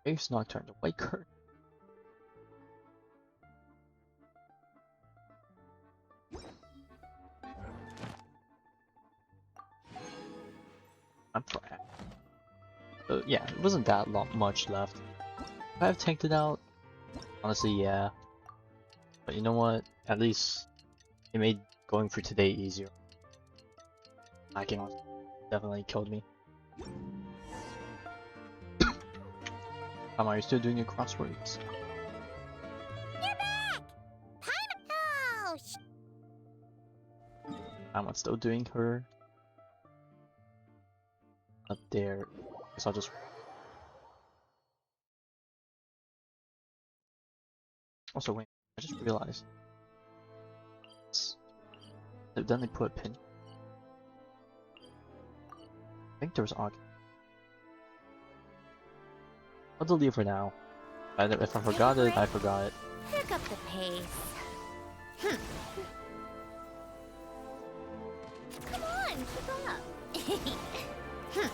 Wraith's Nocturne, the white curtain. I'm fine. Yeah, it wasn't that much left. If I have tanked it out, honestly, yeah. But you know what? At least it made going for today easier. Hacking definitely killed me. Come on, you're still doing your crosswords. You're back! Oh, I'm still doing her. Up there. Guess I'll just. Also, wait. I just realized. Then they put a pin. I think there was Archon. I'll delete for now. If I forgot it, I forgot it. pick up the pace. Come on, keep up.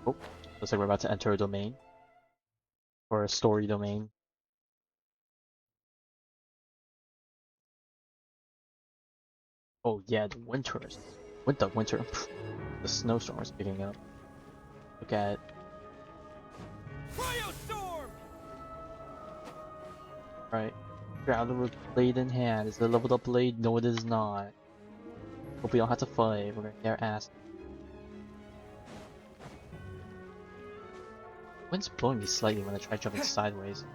Oh, looks like we're about to enter a domain. Or a story domain. Oh yeah, the winter. The snowstorm is picking up. Look at. Right. Traveler with blade in hand. Is it a leveled up blade? No, it is not. Hope we don't have to fight. We're gonna get our ass. Wind's blowing me slightly when I try jumping sideways.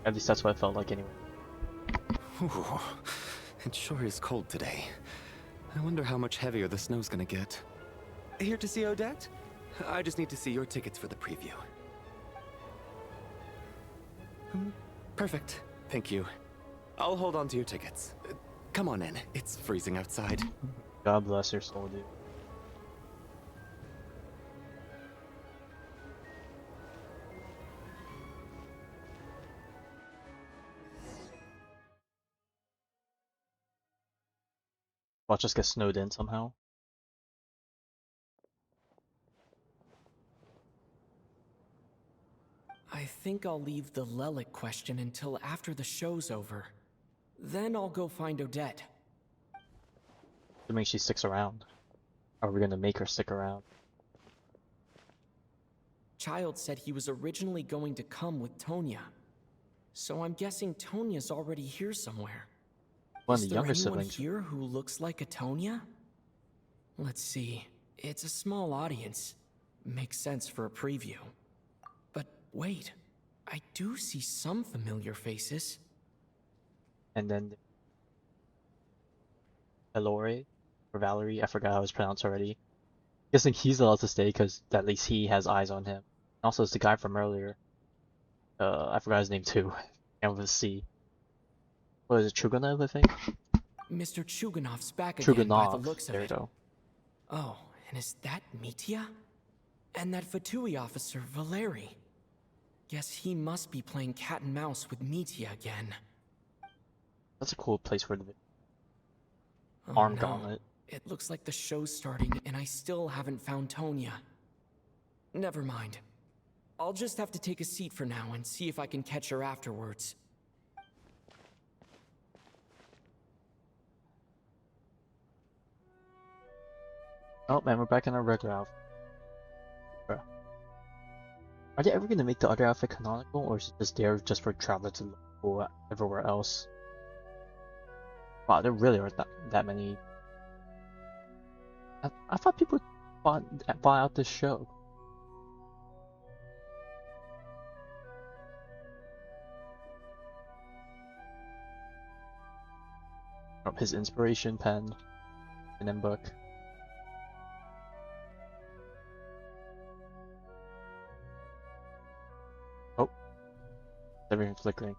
At least that's what I felt like anyway. Ooh, it sure is cold today. I wonder how much heavier the snow's gonna get. Here to see Odette? I just need to see your tickets for the preview. Perfect. Thank you. I'll hold on to your tickets. Come on in. It's freezing outside. God bless your soul, dude. Watch us get snowed in somehow. I think I'll leave the Lelic question until after the show's over. Then I'll go find Odette. Assuming she sticks around. Are we gonna make her stick around? Childe said he was originally going to come with Tonia. So I'm guessing Tonia's already here somewhere. One of Is the there younger anyone siblings. here who looks like a Tonia? Let's see. It's a small audience. Makes sense for a preview. But wait, I do see some familiar faces. And then Valore or Valerie, I forgot how it's pronounced already. Guessing he's allowed to stay because at least he has eyes on him. Also, it's the guy from earlier. I forgot his name too. And with a C. What is it, Chuganov, I think? Mr. Chuganov's back again by the Chuganov. looks of There you it. go. Oh, and is that Mitya? And that Fatui officer, Valeri. Guess he must be playing cat and mouse with Mitya again. That's a cool place for the Oh, arm no. gauntlet. It looks like the show's starting and I still haven't found Tonia. Never mind. I'll just have to take a seat for now and see if I can catch her afterwards. Oh man, we're back in our regular outfit. Bruh. Are they ever gonna make the other outfit canonical, or is it just there just for travel to look cool everywhere else? Wow, there really aren't that many. I thought people bought out this show. Oh, his inspiration pen and then book. Oh, everything flickering.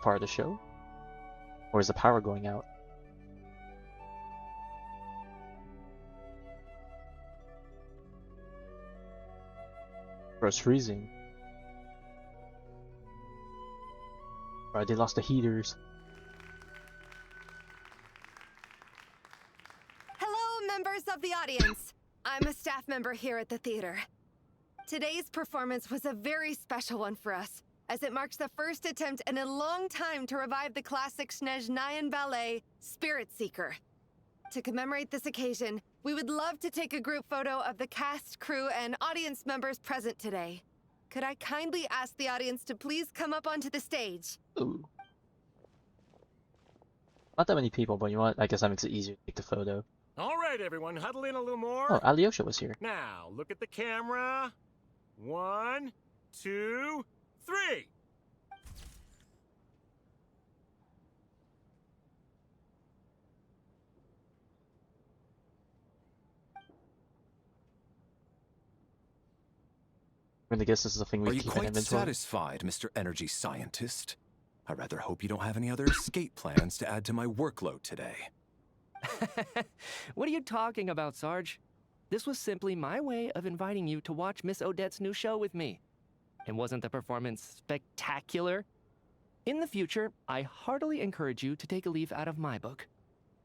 Part of the show? Or is the power going out? Bro, it's freezing. Right, they lost the heaters. Hello, members of the audience. I'm a staff member here at the theater. Today's performance was a very special one for us, as it marks the first attempt in a long time to revive the classic Snezhnayan ballet, Spirit Seeker. To commemorate this occasion, we would love to take a group photo of the cast, crew, and audience members present today. Could I kindly ask the audience to please come up onto the stage? Ooh. Not that many people, but you know what? I guess that makes it easier to take the photo. All right, everyone, huddle in a little more. Oh, Alyosha was here. Now, look at the camera. 1, 2, 3. I'm gonna guess this is a thing we Are you keep in quite inventory. satisfied, Mr. Energy Scientist? I rather hope you don't have any other escape plans to add to my workload today. What are you talking about, Sarge? This was simply my way of inviting you to watch Miss Odette's new show with me. And wasn't the performance spectacular? In the future, I heartily encourage you to take a leaf out of my book.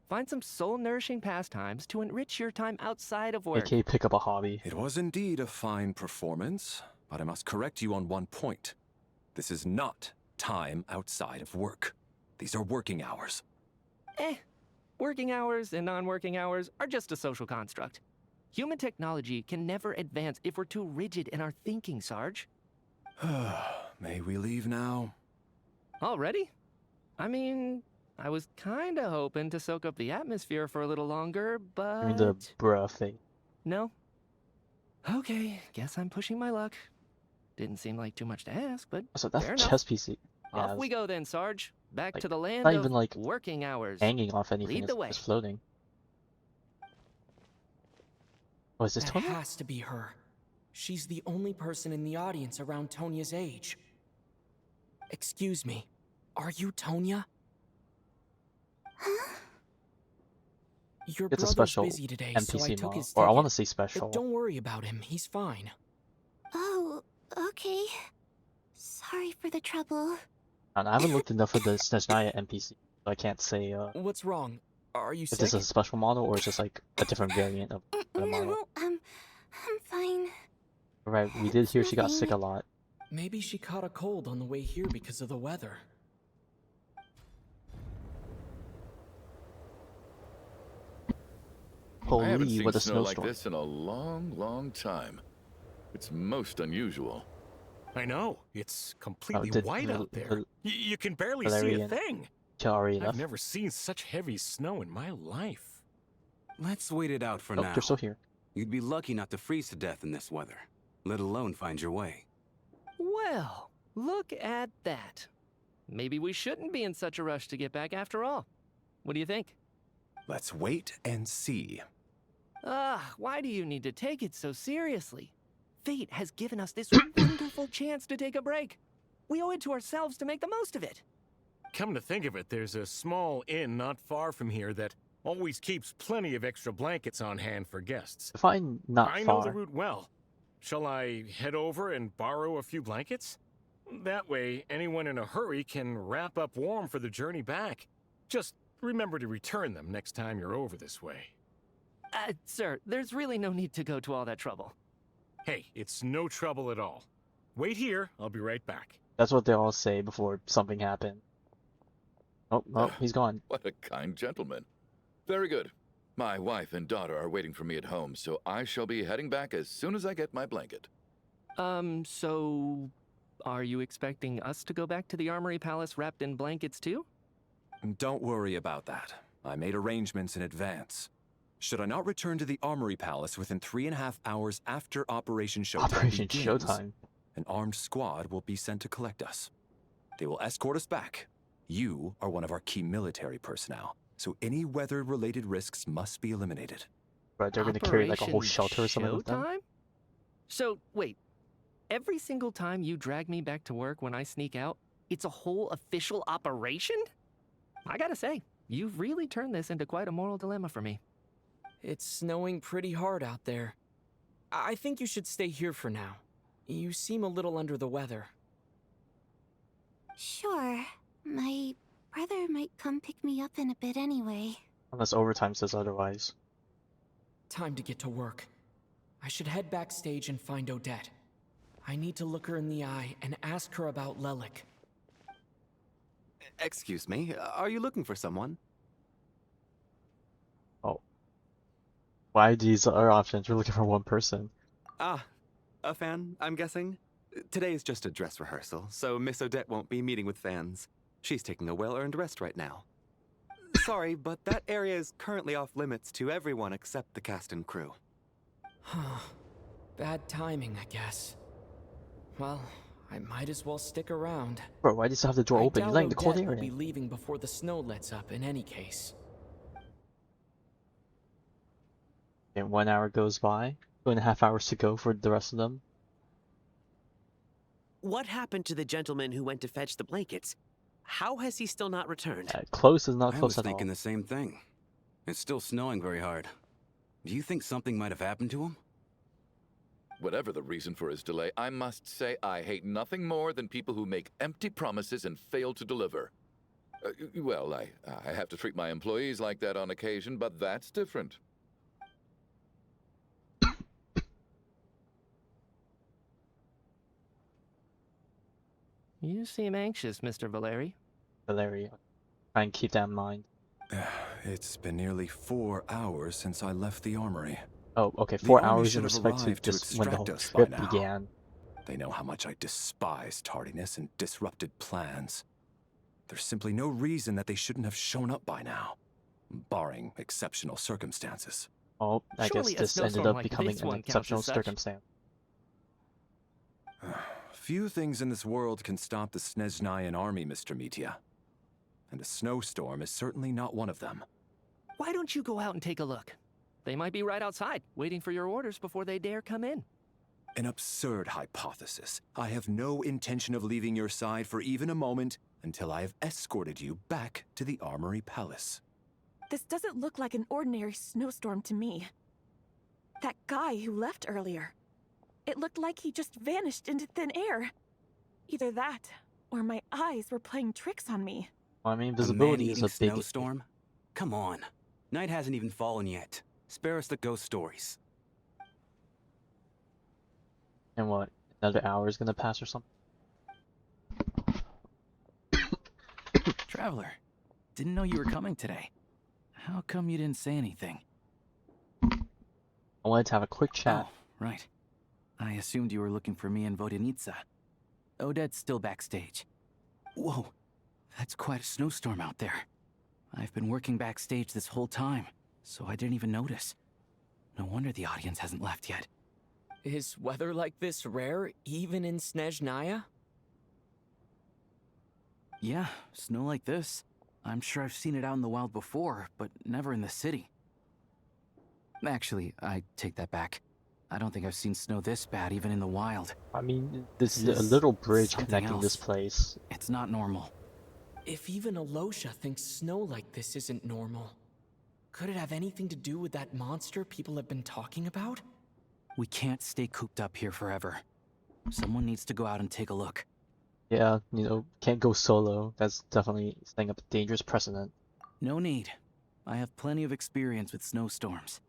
Find some soul-nourishing pastimes to enrich your time outside of work. AKA pick up a hobby. It was indeed a fine performance, but I must correct you on one point. This is not time outside of work. These are working hours. Working hours and non-working hours are just a social construct. Human technology can never advance if we're too rigid in our thinking, Sarge. May we leave now? Already? I mean, I was kinda hoping to soak up the atmosphere for a little longer, but... I mean the bruh thing. No? Okay, guess I'm pushing my luck. Didn't seem like too much to ask, but So that's fair a enough. chess PC. Yeah, Off we go then, Sarge. Back like, to the land not of even, like, working hours. hanging off anything. Lead the way. It's floating. Oh, is this That Tonia? has to be her. She's the only person in the audience around Tonia's age. Excuse me, are you Tonia? Your It's a brother's special busy today, so I NPC took mod. his Or I ticket. want to say But special. don't worry about him, he's fine. Oh, okay. Sorry for the trouble. And I haven't looked enough of the Snezhnaya NPC, so I can't say What's wrong? Are you if sick? this is a special model or it's just like a different variant of the model. No, I'm fine. Right, we did hear she got sick a Nothing. lot. Maybe she caught a cold on the way here because of the weather. I haven't Holy, seen what a snow like snowstorm. this in a long, long time. It's most unusual. I know. It's completely did white the- out there. the- You can barely see a Valerian thing. Already I've enough. never seen such heavy snow in my life. Let's wait it out for Oh, now. they're still here. You'd be lucky not to freeze to death in this weather, let alone find your way. Well, look at that. Maybe we shouldn't be in such a rush to get back after all. What do you think? Let's wait and see. Why do you need to take it so seriously? Fate has given us this wonderful chance to take a break. We owe it to ourselves to make the most of it. Come to think of it, there's a small inn not far from here that always keeps plenty of extra blankets on hand for guests. If I'm not I know the far, route well. Shall I head over and borrow a few blankets? That way, anyone in a hurry can wrap up warm for the journey back. Just remember to return them next time you're over this way. Sir, there's really no need to go to all that trouble. Hey, it's no trouble at all. Wait here, I'll be right back. that's what they all say before something happened. Oh, no, he's gone. What a kind gentleman. Very good. My wife and daughter are waiting for me at home, so I shall be heading back as soon as I get my blanket. So... Are you expecting us to go back to the Armory Palace wrapped in blankets too? Don't worry about that. I made arrangements in advance. Should I not return to the Armory Palace within 3.5 hours after Operation Showtime Operation begins, Showtime. an armed squad will be sent to collect us. They will escort us back. You are one of our key military personnel, so any weather-related risks must be eliminated. Right, they're gonna carry like a whole Operation shelter or something with them. Showtime? So, wait. Every single time you drag me back to work when I sneak out, it's a whole official operation? I gotta say, you've really turned this into quite a moral dilemma for me. It's snowing pretty hard out there. I think you should stay here for now. You seem a little under the weather. Sure. My brother might come pick me up in a bit anyway. Unless overtime says otherwise. Time to get to work. I should head backstage and find Odette. I need to look her in the eye and ask her about Lelik. Excuse me, are you looking for someone? Oh. Why these other options? We're looking for one person. Ah, a fan, I'm guessing? Today is just a dress rehearsal, so Miss Odette won't be meeting with fans. She's taking a well-earned rest right now. Sorry, but that area is currently off limits to everyone except the cast and crew. Bad timing, I guess. Well, I might as well stick around. Bro, why do you still have the door open? You're letting the cold air will be in. leaving before the snow lets up in any case. And 1 hour goes by. 2.5 hours to go for the rest of them. What happened to the gentleman who went to fetch the blankets? How has he still not returned? Close is not I close was at all. thinking the same thing. It's still snowing very hard. Do you think something might have happened to him? Whatever the reason for his delay, I must say I hate nothing more than people who make empty promises and fail to deliver. Well, I have to treat my employees like that on occasion, but that's different. You seem anxious, Mr. Valeri. Valeria. Try and keep that in mind. It's been nearly 4 hours since I left the armory. Oh, okay, The 4 army hours in should have respect to arrived to just when the whole extract us by trip now. began. They know how much I despise tardiness and disrupted plans. There's simply no reason that they shouldn't have shown up by now, barring exceptional circumstances. Oh, I Surely guess a this ended snowstorm up like becoming this an one counts exceptional as such. circumstance. Few things in this world can stop the Snezhnayan army, Mr. Mitya. And a snowstorm is certainly not one of them. Why don't you go out and take a look? They might be right outside, waiting for your orders before they dare come in. An absurd hypothesis. I have no intention of leaving your side for even a moment until I have escorted you back to the Armory Palace. This doesn't look like an ordinary snowstorm to me. That guy who left earlier. It looked like he just vanished into thin air. Either that, or my eyes were playing tricks on me. Well, I mean, A visibility is a man-eating big snowstorm? Come on. Night hasn't even fallen yet. Spare us the ghost stories. And what? Another hour is gonna pass or something? Traveler, didn't know you were coming today. How come you didn't say anything? I wanted to have a quick chat. Oh, right. I assumed you were looking for me and Vodenitsa. Odette's still backstage. Whoa, that's quite a snowstorm out there. I've been working backstage this whole time, so I didn't even notice. No wonder the audience hasn't left yet. Is weather like this rare, even in Snezhnaya? Yeah, snow like this. I'm sure I've seen it out in the wild before, but never in the city. Actually, I take that back. I don't think I've seen snow this bad even in the wild. I mean, this is a This is little bridge something connecting this else. place. It's not normal. If even Alosha thinks snow like this isn't normal, could it have anything to do with that monster people have been talking about? We can't stay cooped up here forever. Someone needs to go out and take a look. Yeah, you know, can't go solo. That's definitely setting up a dangerous precedent. No need. I have plenty of experience with snowstorms.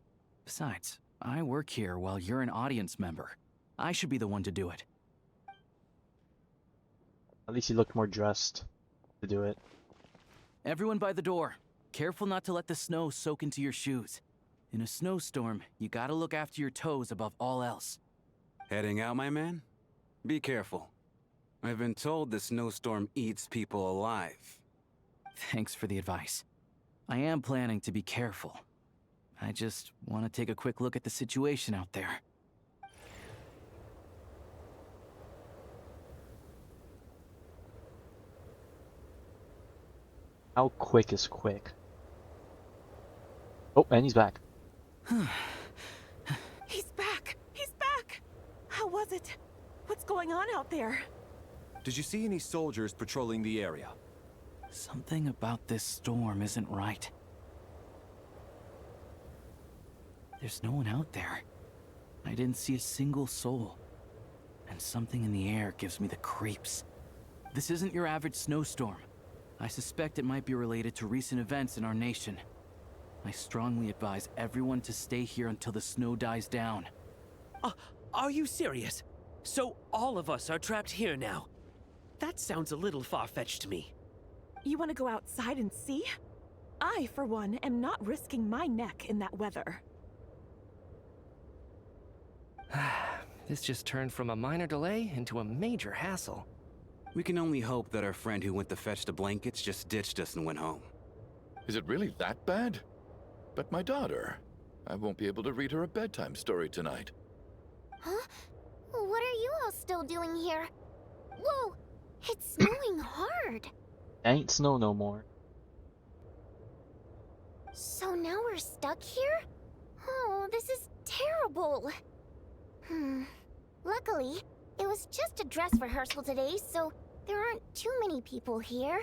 Besides, I work here while you're an audience member. I should be the one to do it. At least you look more dressed to do it. Everyone by the door. Careful not to let the snow soak into your shoes. In a snowstorm, you gotta look after your toes above all else. Heading out, my man? Be careful. I've been told the snowstorm eats people alive. Thanks for the advice. I am planning to be careful. I just want to take a quick look at the situation out there. How quick is quick? Oh, and he's back. He's back! He's back! How was it? What's going on out there? Did you see any soldiers patrolling the area? Something about this storm isn't right. There's no one out there. I didn't see a single soul. And something in the air gives me the creeps. This isn't your average snowstorm. I suspect it might be related to recent events in our nation. I strongly advise everyone to stay here until the snow dies down. Are you serious? So all of us are trapped here now? That sounds a little far-fetched to me. You want to go outside and see? I, for one, am not risking my neck in that weather. This just turned from a minor delay into a major hassle. We can only hope that our friend who went to fetch the blankets just ditched us and went home. Is it really that bad? But my daughter, I won't be able to read her a bedtime story tonight. Huh? What are you all still doing here? Whoa! It's snowing hard! Ain't snow no more. So now we're stuck here? Oh, this is terrible! Luckily, it was just a dress rehearsal today, so there aren't too many people here.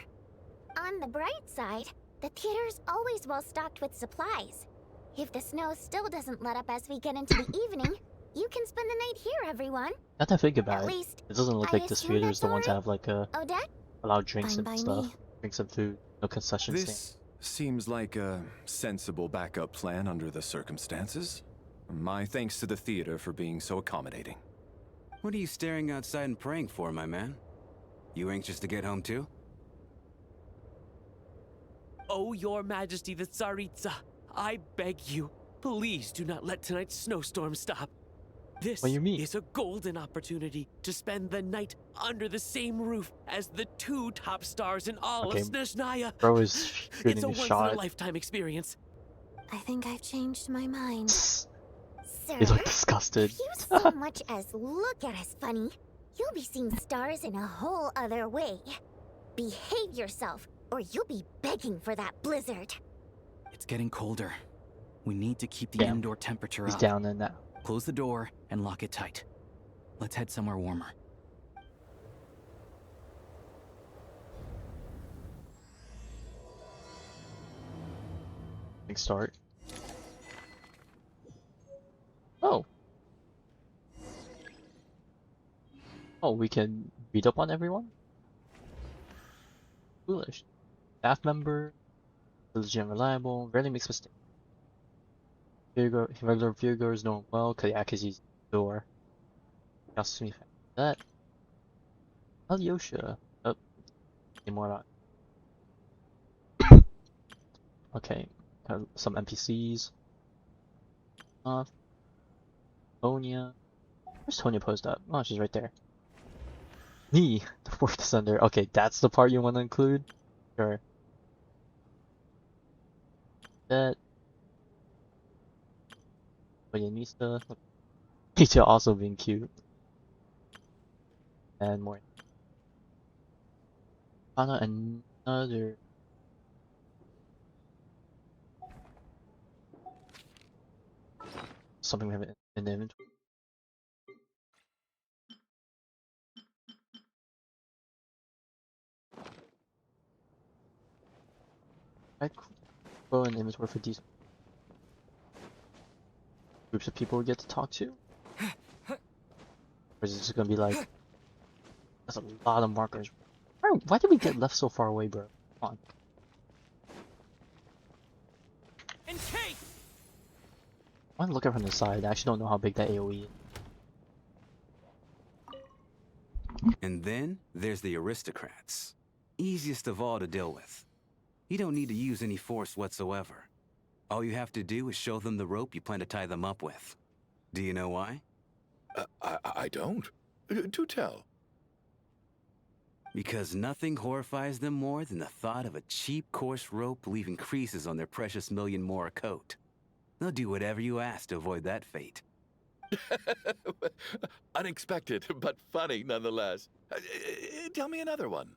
On the bright side, the theater's always well stocked with supplies. If the snow still doesn't let up as we get into the evening, you can spend the night here, everyone. Not to think about At it. least, It doesn't look I like this assume theater is that's the one to alright? have like a Odette? allow drinks Fine and by stuff. me. Drinks and food. No concession stand. This seems like a sensible backup plan under the circumstances. My thanks to the theater for being so accommodating. What are you staring outside and praying for, my man? You anxious to get home too? Oh, your majesty the Tsaritsa, I beg you, please do not let tonight's snowstorm stop. This What do you mean? is a golden opportunity to spend the night under the same roof as the two top stars in all Okay, of Snezhnaya. Bro is It's shooting a a shot. once-in-a-lifetime experience. I think I've changed my mind. Sir, You look disgusted. if you so much as look at us funny, you'll be seeing stars in a whole other way. Behave yourself, or you'll be begging for that blizzard. It's getting colder. We need to keep the Damn. indoor temperature He's up. down in that. Close the door and lock it tight. Let's head somewhere warmer. Big start. Oh. Oh, we can beat up on everyone? Foolish. Staff member, diligent and reliable, rarely makes mistakes. Regular viewgoers know him well, cause he's the door. Just me that. Alyosha. Oh, any more about. Okay, some NPCs. Tonia. Where's Tonia posed up? Oh, she's right there. Me, the fourth descender. Okay, that's the part you want to include? Sure. That. Yanista. Peach also being cute. And more. Anna, another. Something we have in the inventory. Right, go in inventory for these groups of people we get to talk to. Or is it just gonna be like, that's a lot of markers. Why did we get left so far away, bro? Come on. And take! I'm looking from the side. I actually don't know how big that AoE is. And then there's the aristocrats. Easiest of all to deal with. You don't need to use any force whatsoever. All you have to do is show them the rope you plan to tie them up with. Do you know why? I don't. Do tell. Because nothing horrifies them more than the thought of a cheap, coarse rope leaving creases on their precious million more coat. They'll do whatever you ask to avoid that fate. Unexpected, but funny nonetheless. Tell me another one.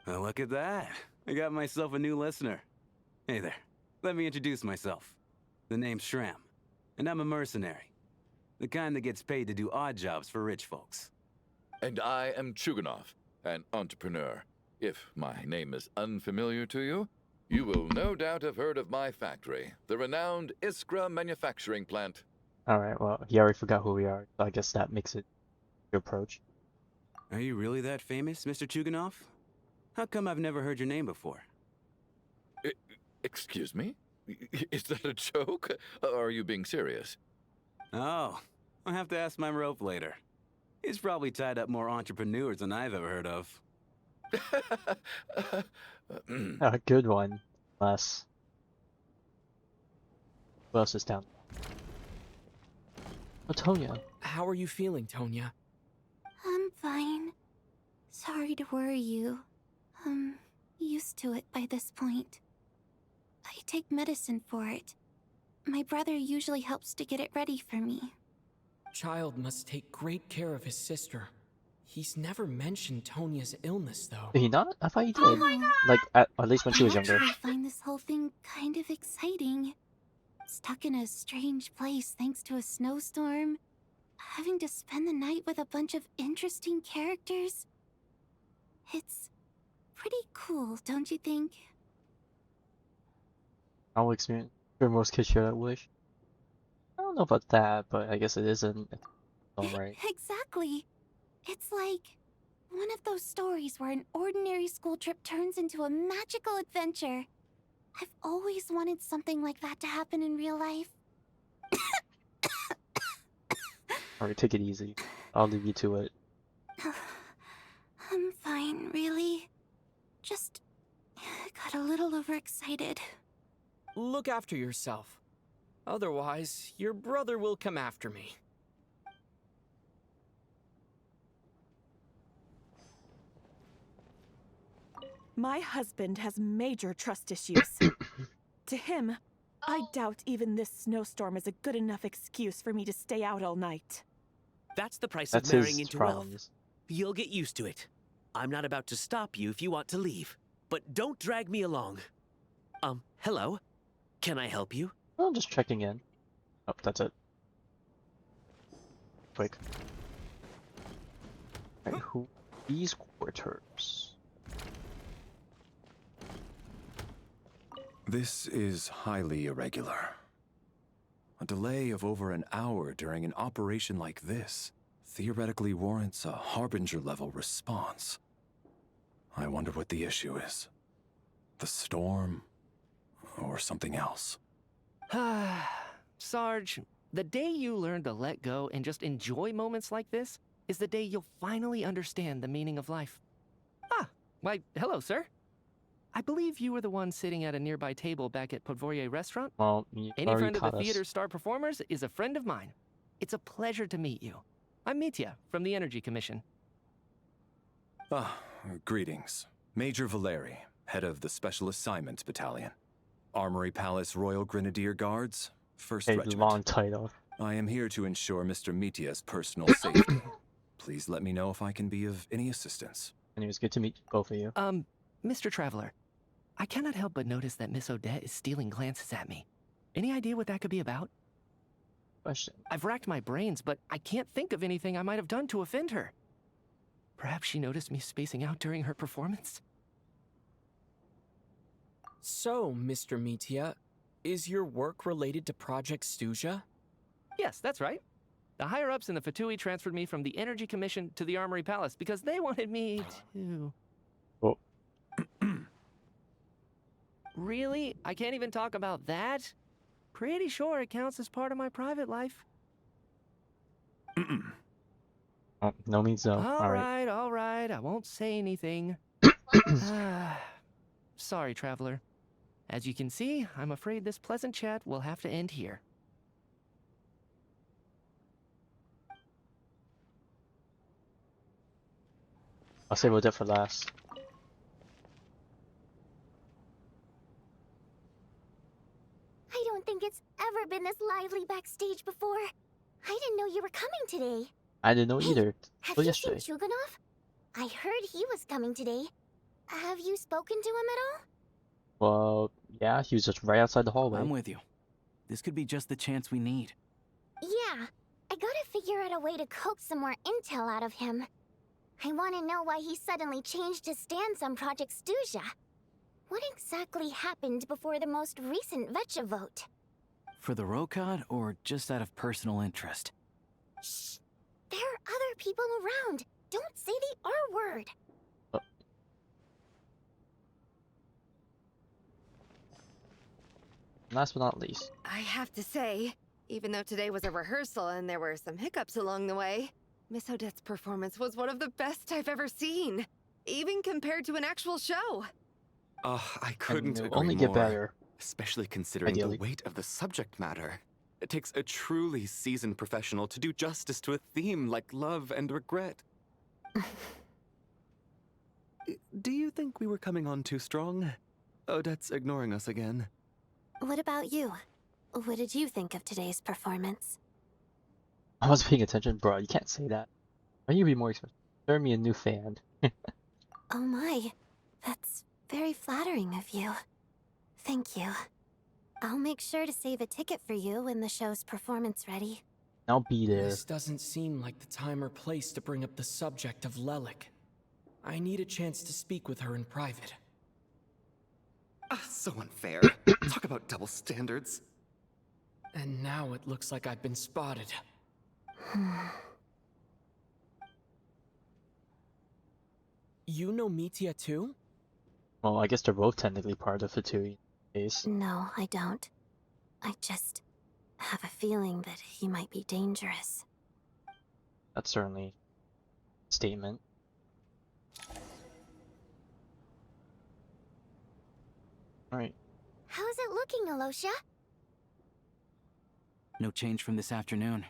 Well, look at that. I got myself a new listener. Hey there. Let me introduce myself. The name's Shram, and I'm a mercenary. The kind that gets paid to do odd jobs for rich folks. And I am Chuganov, an entrepreneur. If my name is unfamiliar to you, you will no doubt have heard of my factory, the renowned Iskra manufacturing plant. Alright, well, he already forgot who we are, so I guess that makes it your approach. Are you really that famous, Mr. Chuganov? How come I've never heard your name before? Excuse me? Is that a joke? Or are you being serious? Oh, I'll have to ask my rope later. He's probably tied up more entrepreneurs than I've ever heard of. A good one. Less. Who else is down? Oh, Tonia. How are you feeling, Tonia? I'm fine. Sorry to worry you. I'm used to it by this point. I take medicine for it. My brother usually helps to get it ready for me. Childe must take great care of his sister. He's never mentioned Tonia's illness, though. Did he not? I thought he did. Like, at least when she was younger. I actually find this whole thing kind of exciting. Stuck in a strange place thanks to a snowstorm. Having to spend the night with a bunch of interesting characters. It's pretty cool, don't you think? I'll experience. Sure, most kids share that wish. I don't know about that, but I guess it isn't. Alright. Exactly. It's like one of those stories where an ordinary school trip turns into a magical adventure. I've always wanted something like that to happen in real life. Alright, take it easy. I'll leave you to it. I'm fine, really. Just got a little overexcited. Look after yourself. Otherwise, your brother will come after me. My husband has major trust issues. To him, I doubt even this snowstorm is a good enough excuse for me to stay out all night. That's the price That's of marrying his into problems. wealth. You'll get used to it. I'm not about to stop you if you want to leave. But don't drag me along. Hello? Can I help you? Well, I'm just checking in. Oh, that's it. Quick. Alright, who? These quarters. This is highly irregular. A delay of over an hour during an operation like this theoretically warrants a Harbinger-level response. I wonder what the issue is. The storm, or something else. Sarge, the day you learn to let go and just enjoy moments like this is the day you'll finally understand the meaning of life. Ah, why, hello, sir. I believe you were the one sitting at a nearby table back at Podvorye restaurant. Well, you Any already friend of caught the us. theater's star performers is a friend of mine. It's a pleasure to meet you. I'm Mitya from the Energy Commission. Greetings. Major Valeri, head of the Special Assignments Battalion. Armory Palace Royal Grenadier Guards, 1st A Regiment. long title. I am here to ensure Mr. Mitya's personal safety. Please let me know if I can be of any assistance. Anyways, good to meet both of you. Mr. Traveler, I cannot help but notice that Miss Odette is stealing glances at me. Any idea what that could be about? Question. I've racked my brains, but I can't think of anything I might have done to offend her. Perhaps she noticed me spacing out during her performance? So, Mr. Mitya, is your work related to Project Stuzha? Yes, that's right. The higher-ups in the Fatui transferred me from the Energy Commission to the Armory Palace because they wanted me to... Oh. Really? I can't even talk about that? Pretty sure it counts as part of my private life. Oh, no means no. All right, I won't say anything. Sorry, Traveler. As you can see, I'm afraid this pleasant chat will have to end here. I'll save Odette for last. I don't think it's ever been this lively backstage before. I didn't know you were coming today. I didn't know either. Have Till you yesterday. seen Chuganov? I heard he was coming today. Have you spoken to him at all? Well, yeah, he was just right outside the hallway. I'm with you. This could be just the chance we need. Yeah, I gotta figure out a way to coax some more intel out of him. I want to know why he suddenly changed his stance on Project Stuzha. What exactly happened before the most recent Vetcha vote? For the Rokad, or just out of personal interest? Shh! There are other people around. Don't say the R word. last but not least. I have to say, even though today was a rehearsal and there were some hiccups along the way, Miss Odette's performance was one of the best I've ever seen, even compared to an actual show. I couldn't And agree only more. get better. Especially considering Ideally. the weight of the subject matter. It takes a truly seasoned professional to do justice to a theme like love and regret. Do you think we were coming on too strong? Odette's ignoring us again. What about you? What did you think of today's performance? I was paying attention, bro. You can't say that. Why you be more expressive? Turn me a new fan. Oh my, that's very flattering of you. Thank you. I'll make sure to save a ticket for you when the show's performance ready. I'll be there. This doesn't seem like the time or place to bring up the subject of Lelik. I need a chance to speak with her in private. So unfair. Talk about double standards. And now it looks like I've been spotted. You know Mitya too? Well, I guess they're both technically part of the two case. No, I don't. I just have a feeling that he might be dangerous. That's certainly a statement. Alright. How's it looking, Alosha? No change from this afternoon.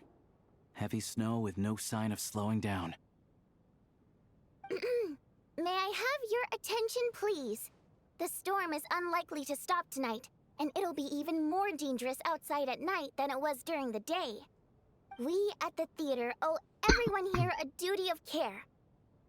Heavy snow with no sign of slowing down. May I have your attention, please? The storm is unlikely to stop tonight, and it'll be even more dangerous outside at night than it was during the day. We at the theater owe everyone here a duty of care.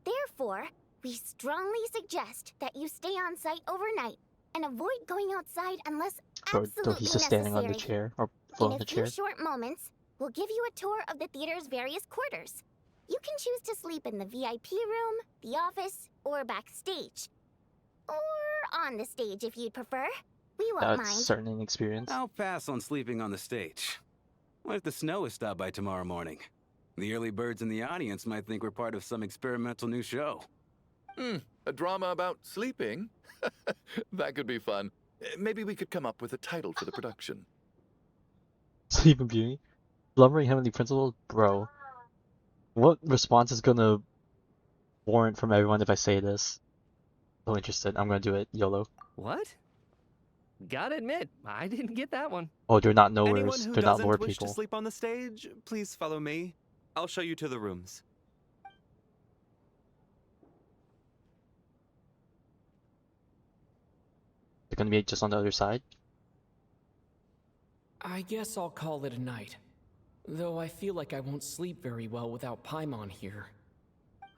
Therefore, we strongly suggest that you stay on site overnight and avoid going outside unless Bro, absolutely he's just standing on the necessary. chair, or In floating a the few chair. short moments, we'll give you a tour of the theater's various quarters. You can choose to sleep in the VIP room, the office, or backstage. Or on the stage if you'd prefer. We won't That's mind. certainly an experience. I'll pass on sleeping on the stage. What if the snow is stopped by tomorrow morning? The early birds in the audience might think we're part of some experimental new show. A drama about sleeping? That could be fun. Maybe we could come up with a title for the production. Sleeping Beauty? Blubbering Heavenly Principles? Bro. What response is gonna warrant from everyone if I say this? So interested. I'm gonna do it. YOLO. What? Gotta admit, I didn't get that one. Oh, they're not Anyone knowers. who They're not doesn't lore wish people. to sleep on the stage, please follow me. I'll show you to the rooms. They're gonna be just on the other side? I guess I'll call it a night. Though I feel like I won't sleep very well without Paimon here.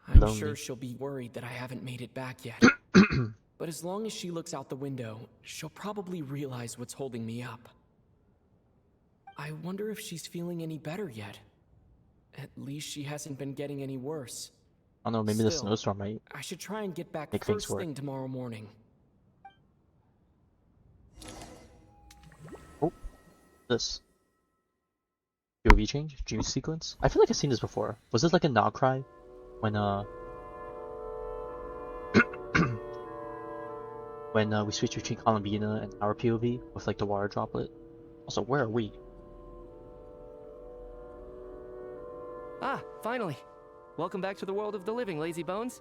I'm Lonely. sure she'll be worried that I haven't made it back yet. But as long as she looks out the window, she'll probably realize what's holding me up. I wonder if she's feeling any better yet. At least she hasn't been getting any worse. I don't know, maybe the Still, snowstorm might. I should try and get back Make things first work. thing tomorrow morning. This. POV change? Dream sequence? I feel like I've seen this before. Was this like a Nod cry? When when we switched between Columbina and our POV with like the water droplet. Also, where are we? Ah, finally. Welcome back to the world of the living, lazy bones.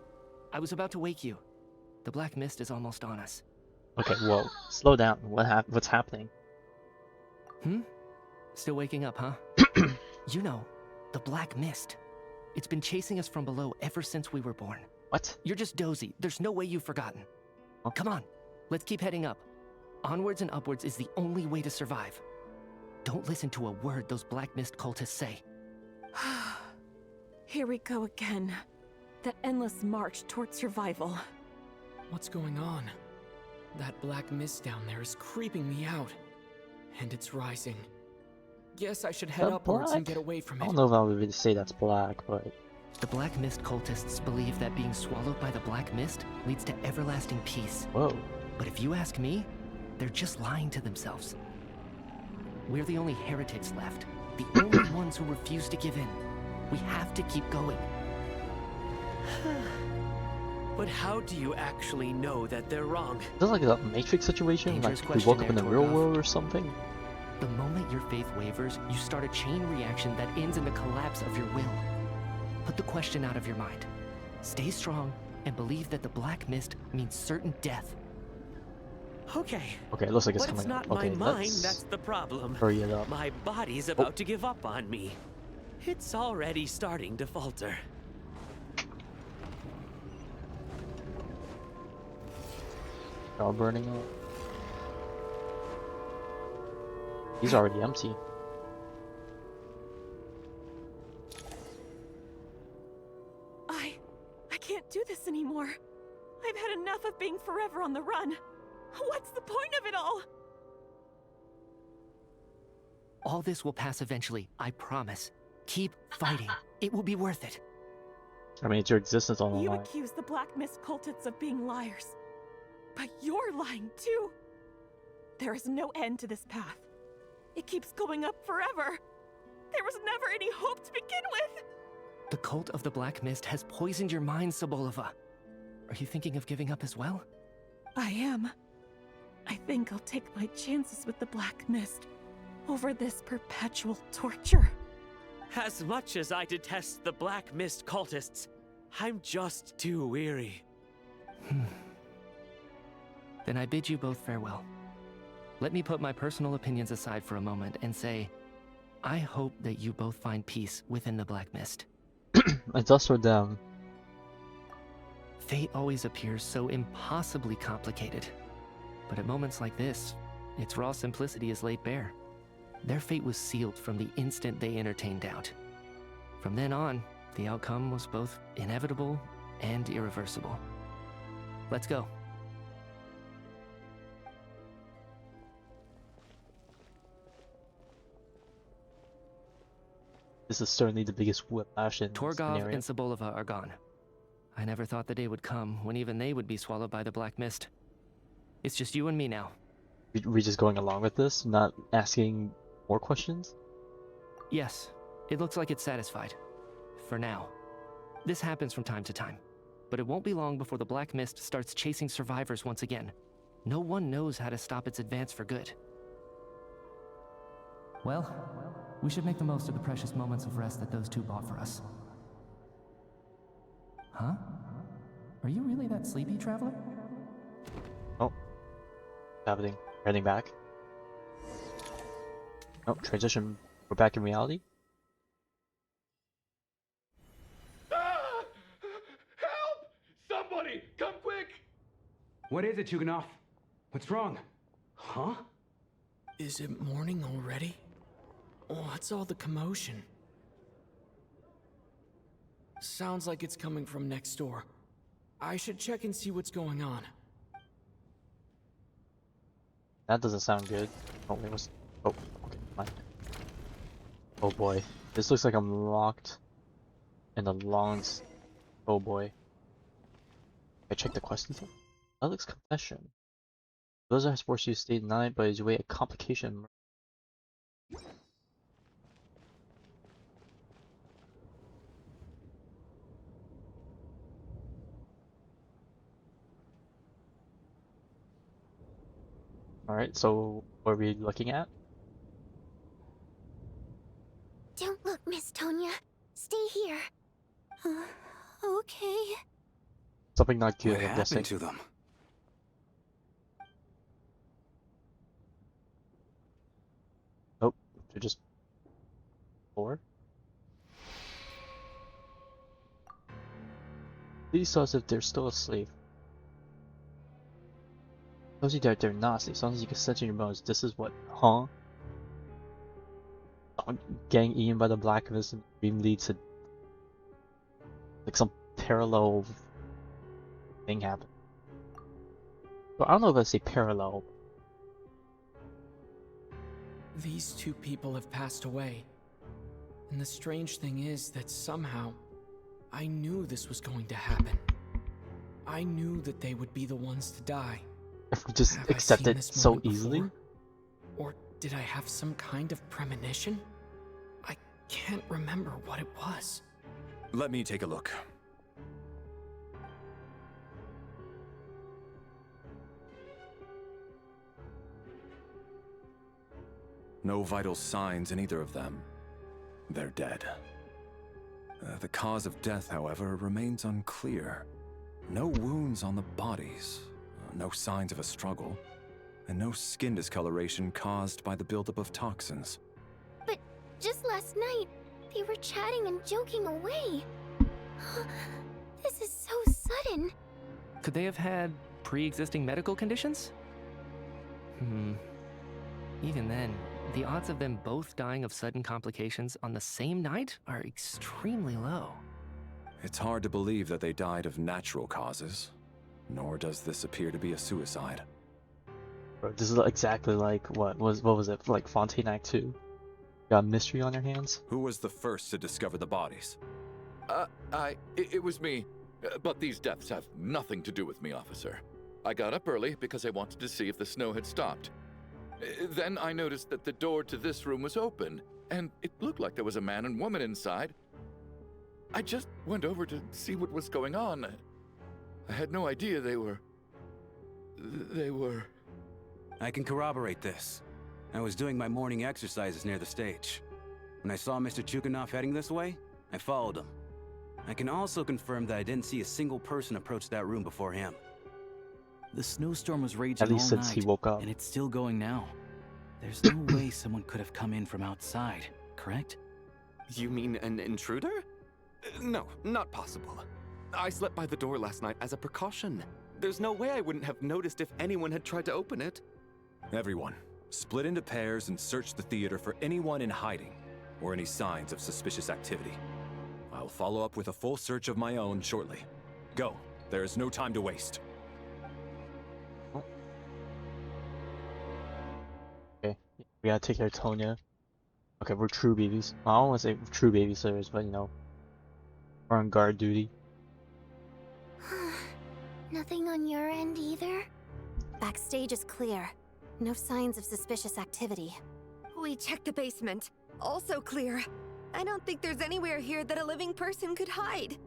I was about to wake you. The black mist is almost on us. Okay, whoa. Slow down. What's happening? Still waking up, huh? You know, the black mist. It's been chasing us from below ever since we were born. What? You're just dozy. There's no way you've forgotten. Huh? Come on, let's keep heading up. Onwards and upwards is the only way to survive. Don't listen to a word those black mist cultists say. Here we go again. The endless march toward survival. What's going on? That black mist down there is creeping me out. And it's rising. Guess I should head That upwards and black? get away from I it. don't know if I would really say that's black, but The black mist cultists believe that being swallowed by the black mist leads to everlasting peace. whoa. But if you ask me, they're just lying to themselves. We're the only heretics left. The only ones who refuse to give in. We have to keep going. But how do you actually know that they're wrong? Is that like a Matrix situation? Dangerous Like we woke up question in the there, real Torgoth. world or something? The moment your faith wavers, you start a chain reaction that ends in the collapse of your will. Put the question out of your mind. Stay strong and believe that the black mist means certain death. Okay. Okay, it looks like it's But coming it's not up. Okay, my mind let's that's the problem. hurry it up. My body's about to give up on me. It's already starting to falter. All burning up. He's already empty. I can't do this anymore. I've had enough of being forever on the run. What's the point of it all? All this will pass eventually, I promise. Keep fighting. It will be worth it. I mean, it's your existence on the You line. accuse the Black Mist cultists of being liars. But you're lying too. There is no end to this path. It keeps going up forever. There was never any hope to begin with. The cult of the Black Mist has poisoned your mind, Sobolova. Are you thinking of giving up as well? I am. I think I'll take my chances with the Black Mist over this perpetual torture. As much as I detest the Black Mist cultists, I'm just too weary. Then I bid you both farewell. Let me put my personal opinions aside for a moment and say, I hope that you both find peace within the Black Mist. It's us or them. Fate always appears so impossibly complicated. But at moments like this, its raw simplicity is laid bare. Their fate was sealed from the instant they entertained doubt. From then on, the outcome was both inevitable and irreversible. Let's go. This is certainly the biggest whiplash in Torgov scenario. and Sobolova are gone. I never thought the day would come when even they would be swallowed by the Black Mist. It's just you and me now. We just going along with this, not asking more questions? Yes, it looks like it's satisfied. For now. This happens from time to time. But it won't be long before the Black Mist starts chasing survivors once again. No one knows how to stop its advance for good. Well, we should make the most of the precious moments of rest that those two bought for us. Huh? Are you really that sleepy, traveler? Oh. Happening. Heading back. Oh, transition. We're back in reality? Ah! Help! Somebody, come quick! What is it, Chuganov? What's wrong? Huh? Is it morning already? What's all the commotion? Sounds like it's coming from next door. I should check and see what's going on. That doesn't sound good. Oh, wait, what's... Oh, okay, fine. Oh boy. This looks like I'm locked in a long... Oh boy. I checked the questions. Alex confession. Those are forced you to stay the night, but is way a complication. Alright, so what are we looking at? Don't look, Miss Tonia. Stay here. Okay. Something not good, What I'm guessing. happened to them? Oh, they're just... Four? These saw as if they're still asleep. Tells you that they're not asleep, as long as you can sense in your bones. This is what, huh? Getting eaten by the Black Mist and dream leads to like some parallel thing happen. But I don't know if I say parallel. These two people have passed away. And the strange thing is that somehow, I knew this was going to happen. I knew that they would be the ones to die. If we just Have I accept seen it this so moment easily. before? Or did I have some kind of premonition? I can't remember what it was. Let me take a look. No vital signs in either of them. They're dead. The cause of death, however, remains unclear. No wounds on the bodies, no signs of a struggle, and no skin discoloration caused by the buildup of toxins. But just last night, they were chatting and joking away. This is so sudden. Could they have had pre-existing medical conditions? Even then, the odds of them both dying of sudden complications on the same night are extremely low. It's hard to believe that they died of natural causes, nor does this appear to be a suicide. Bro, this is exactly like what was it, like Fontaine Act 2? Got a mystery on your hands? Who was the first to discover the bodies? It was me. But these deaths have nothing to do with me, officer. I got up early because I wanted to see if the snow had stopped. Then I noticed that the door to this room was open, and it looked like there was a man and woman inside. I just went over to see what was going on. I had no idea they were... I can corroborate this. I was doing my morning exercises near the stage. When I saw Mr. Chuganov heading this way, I followed him. I can also confirm that I didn't see a single person approach that room before him. The snowstorm was raging At least all since night, he woke up. and it's still going now. There's no way someone could have come in from outside, correct? You mean an intruder? No, not possible. I slept by the door last night as a precaution. There's no way I wouldn't have noticed if anyone had tried to open it. Everyone, split into pairs and search the theater for anyone in hiding or any signs of suspicious activity. I'll follow up with a full search of my own shortly. Go. There is no time to waste. Okay, we gotta take care of Tonia. Okay, we're true babies. Well, I don't want to say true babysitters, but you know, we're on guard duty. Nothing on your end either? Backstage is clear. No signs of suspicious activity. We checked the basement. Also clear. I don't think there's anywhere here that a living person could hide.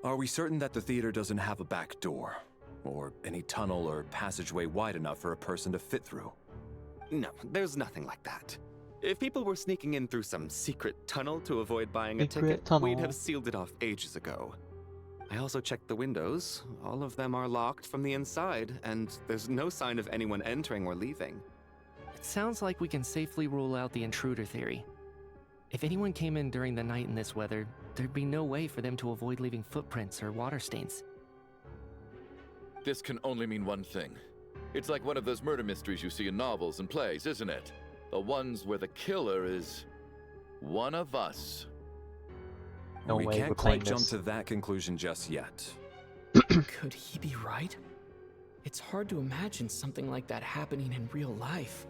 Are we certain that the theater doesn't have a back door? Or any tunnel or passageway wide enough for a person to fit through? No, there's nothing like that. If people were sneaking in through some secret tunnel to avoid buying a ticket, we'd have sealed it off ages ago. I also checked the windows. All of them are locked from the inside, and there's no sign of anyone entering or leaving. It sounds like we can safely rule out the intruder theory. If anyone came in during the night in this weather, there'd be no way for them to avoid leaving footprints or water stains. This can only mean one thing. It's like one of those murder mysteries you see in novels and plays, isn't it? The ones where the killer is one of us. No we way can't we're quite playing jump this. to that conclusion just yet. Could he be right? It's hard to imagine something like that happening in real life.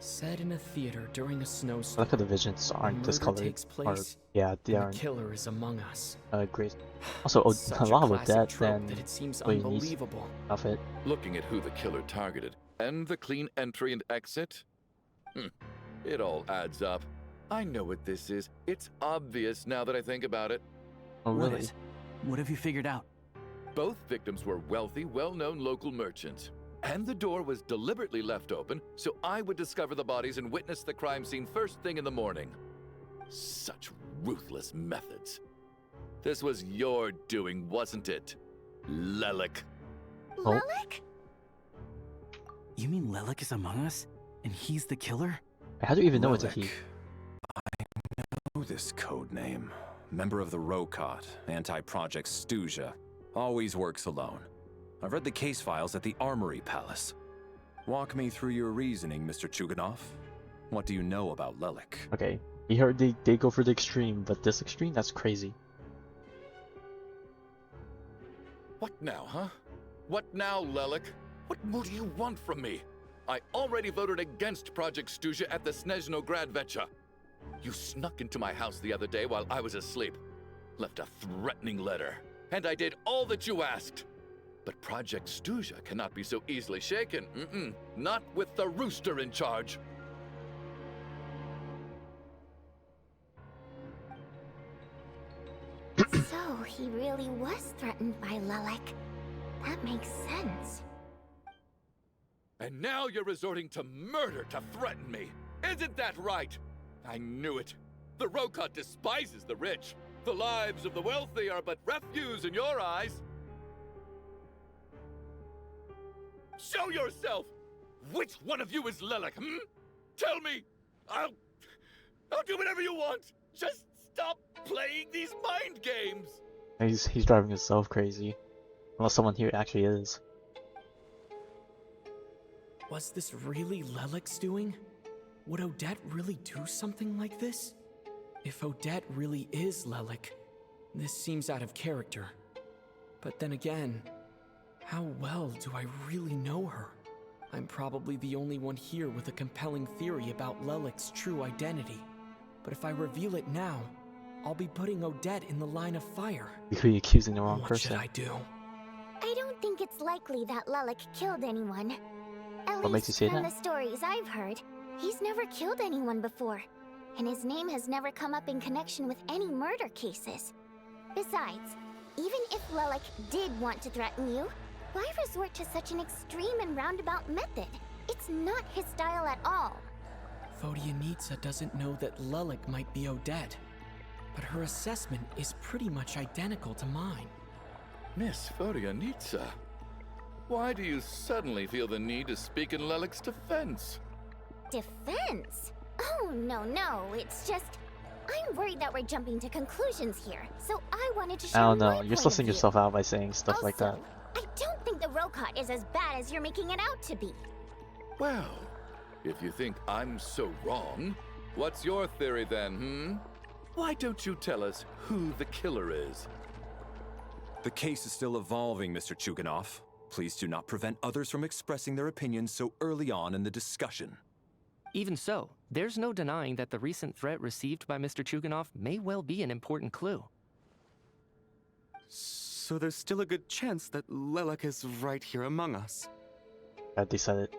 Set in a theater during a snowstorm. Look at the visions aren't murder discolored. takes Or, place, yeah, they and aren't. the killer is among us. Great. Also, Such a lot with classic that trope then. that it seems what he needs unbelievable. Off it. Looking at who the killer targeted and the clean entry and exit, it all adds up. I know what this is. It's obvious now that I think about it. Oh, really? What have you figured out? Both victims were wealthy, well-known local merchants. And the door was deliberately left open so I would discover the bodies and witness the crime scene first thing in the morning. Such ruthless methods. This was your doing, wasn't it, Lelik? Lelik? You mean Lelik is among us? And he's the killer? How do you even know it's a he? I know this code name. Member of the Rokot, anti-Project Stuzha. Always works alone. I've read the case files at the Armory Palace. Walk me through your reasoning, Mr. Chuganov. What do you know about Lelik? Okay, we heard they go for the extreme, but this extreme, that's crazy. What now, huh? What now, Lelik? What more do you want from me? I already voted against Project Stuzha at the Snezhnaya. You snuck into my house the other day while I was asleep. Left a threatening letter. And I did all that you asked. But Project Stuzha cannot be so easily shaken. Not with the rooster in charge. So, he really was threatened by Lelik. That makes sense. And now you're resorting to murder to threaten me. Isn't that right? I knew it. The Rokot despises the rich. The lives of the wealthy are but refuse in your eyes. Show yourself! Which one of you is Lilac, Tell me! I'll do whatever you want! Just stop playing these mind games! He's driving himself crazy. Unless someone here actually is. Was this really Lelek's doing? Would Odette really do something like this? If Odette really is Lelek, this seems out of character. But then again, how well do I really know her? I'm probably the only one here with a compelling theory about Lelek's true identity. But if I reveal it now, I'll be putting Odette in the line of fire. You could be accusing the wrong person. What should I do? I don't think it's likely that Lelek killed anyone. At What makes you least say from that? the stories I've heard, he's never killed anyone before. And his name has never come up in connection with any murder cases. Besides, even if Lelek did want to threaten you, why resort to such an extreme and roundabout method? It's not his style at all. Vodyanitsa doesn't know that Lelek might be Odette, but her assessment is pretty much identical to mine. Miss Vodyanitsa, why do you suddenly feel the need to speak in Lelek's defense? Defense? Oh, no, it's just... I'm worried that we're jumping to conclusions here, so I wanted to share I don't my know, you're point sussing of view. yourself out by saying stuff like that. Also, I don't think the Rokot is as bad as you're making it out to be. Well, if you think I'm so wrong, what's your theory then, Why don't you tell us who the killer is? The case is still evolving, Mr. Chuganov. Please do not prevent others from expressing their opinions so early on in the discussion. Even so, there's no denying that the recent threat received by Mr. Chuganov may well be an important clue. So there's still a good chance that Lelek is right here among us. They said it.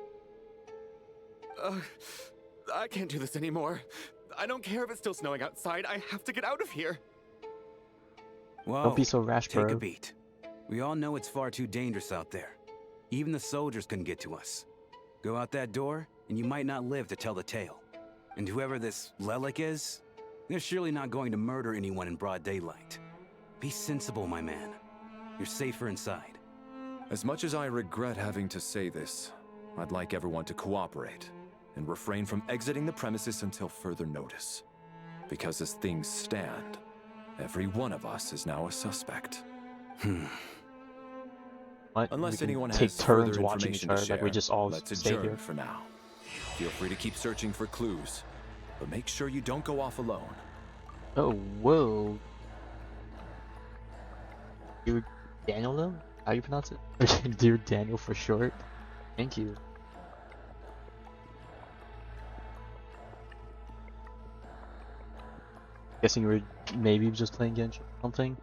I can't do this anymore. I don't care if it's still snowing outside. I have to get out of here. Whoa, Don't be so rash, take bro. a beat. We all know it's far too dangerous out there. Even the soldiers couldn't get to us. Go out that door, and you might not live to tell the tale. And whoever this Lelek is, they're surely not going to murder anyone in broad daylight. Be sensible, my man. You're safer inside. As much as I regret having to say this, I'd like everyone to cooperate and refrain from exiting the premises until further notice. Because as things stand, every one of us is now a suspect. What? Unless We can anyone take has turns further watching each information to other, share, like we just all let's stay adjourn here. for now. Feel free to keep searching for clues, but make sure you don't go off alone. Oh, whoa. Dear Daniel, though? How do you pronounce it? Dear Daniel for short? Thank you. Guessing you were maybe just playing Genshin or something?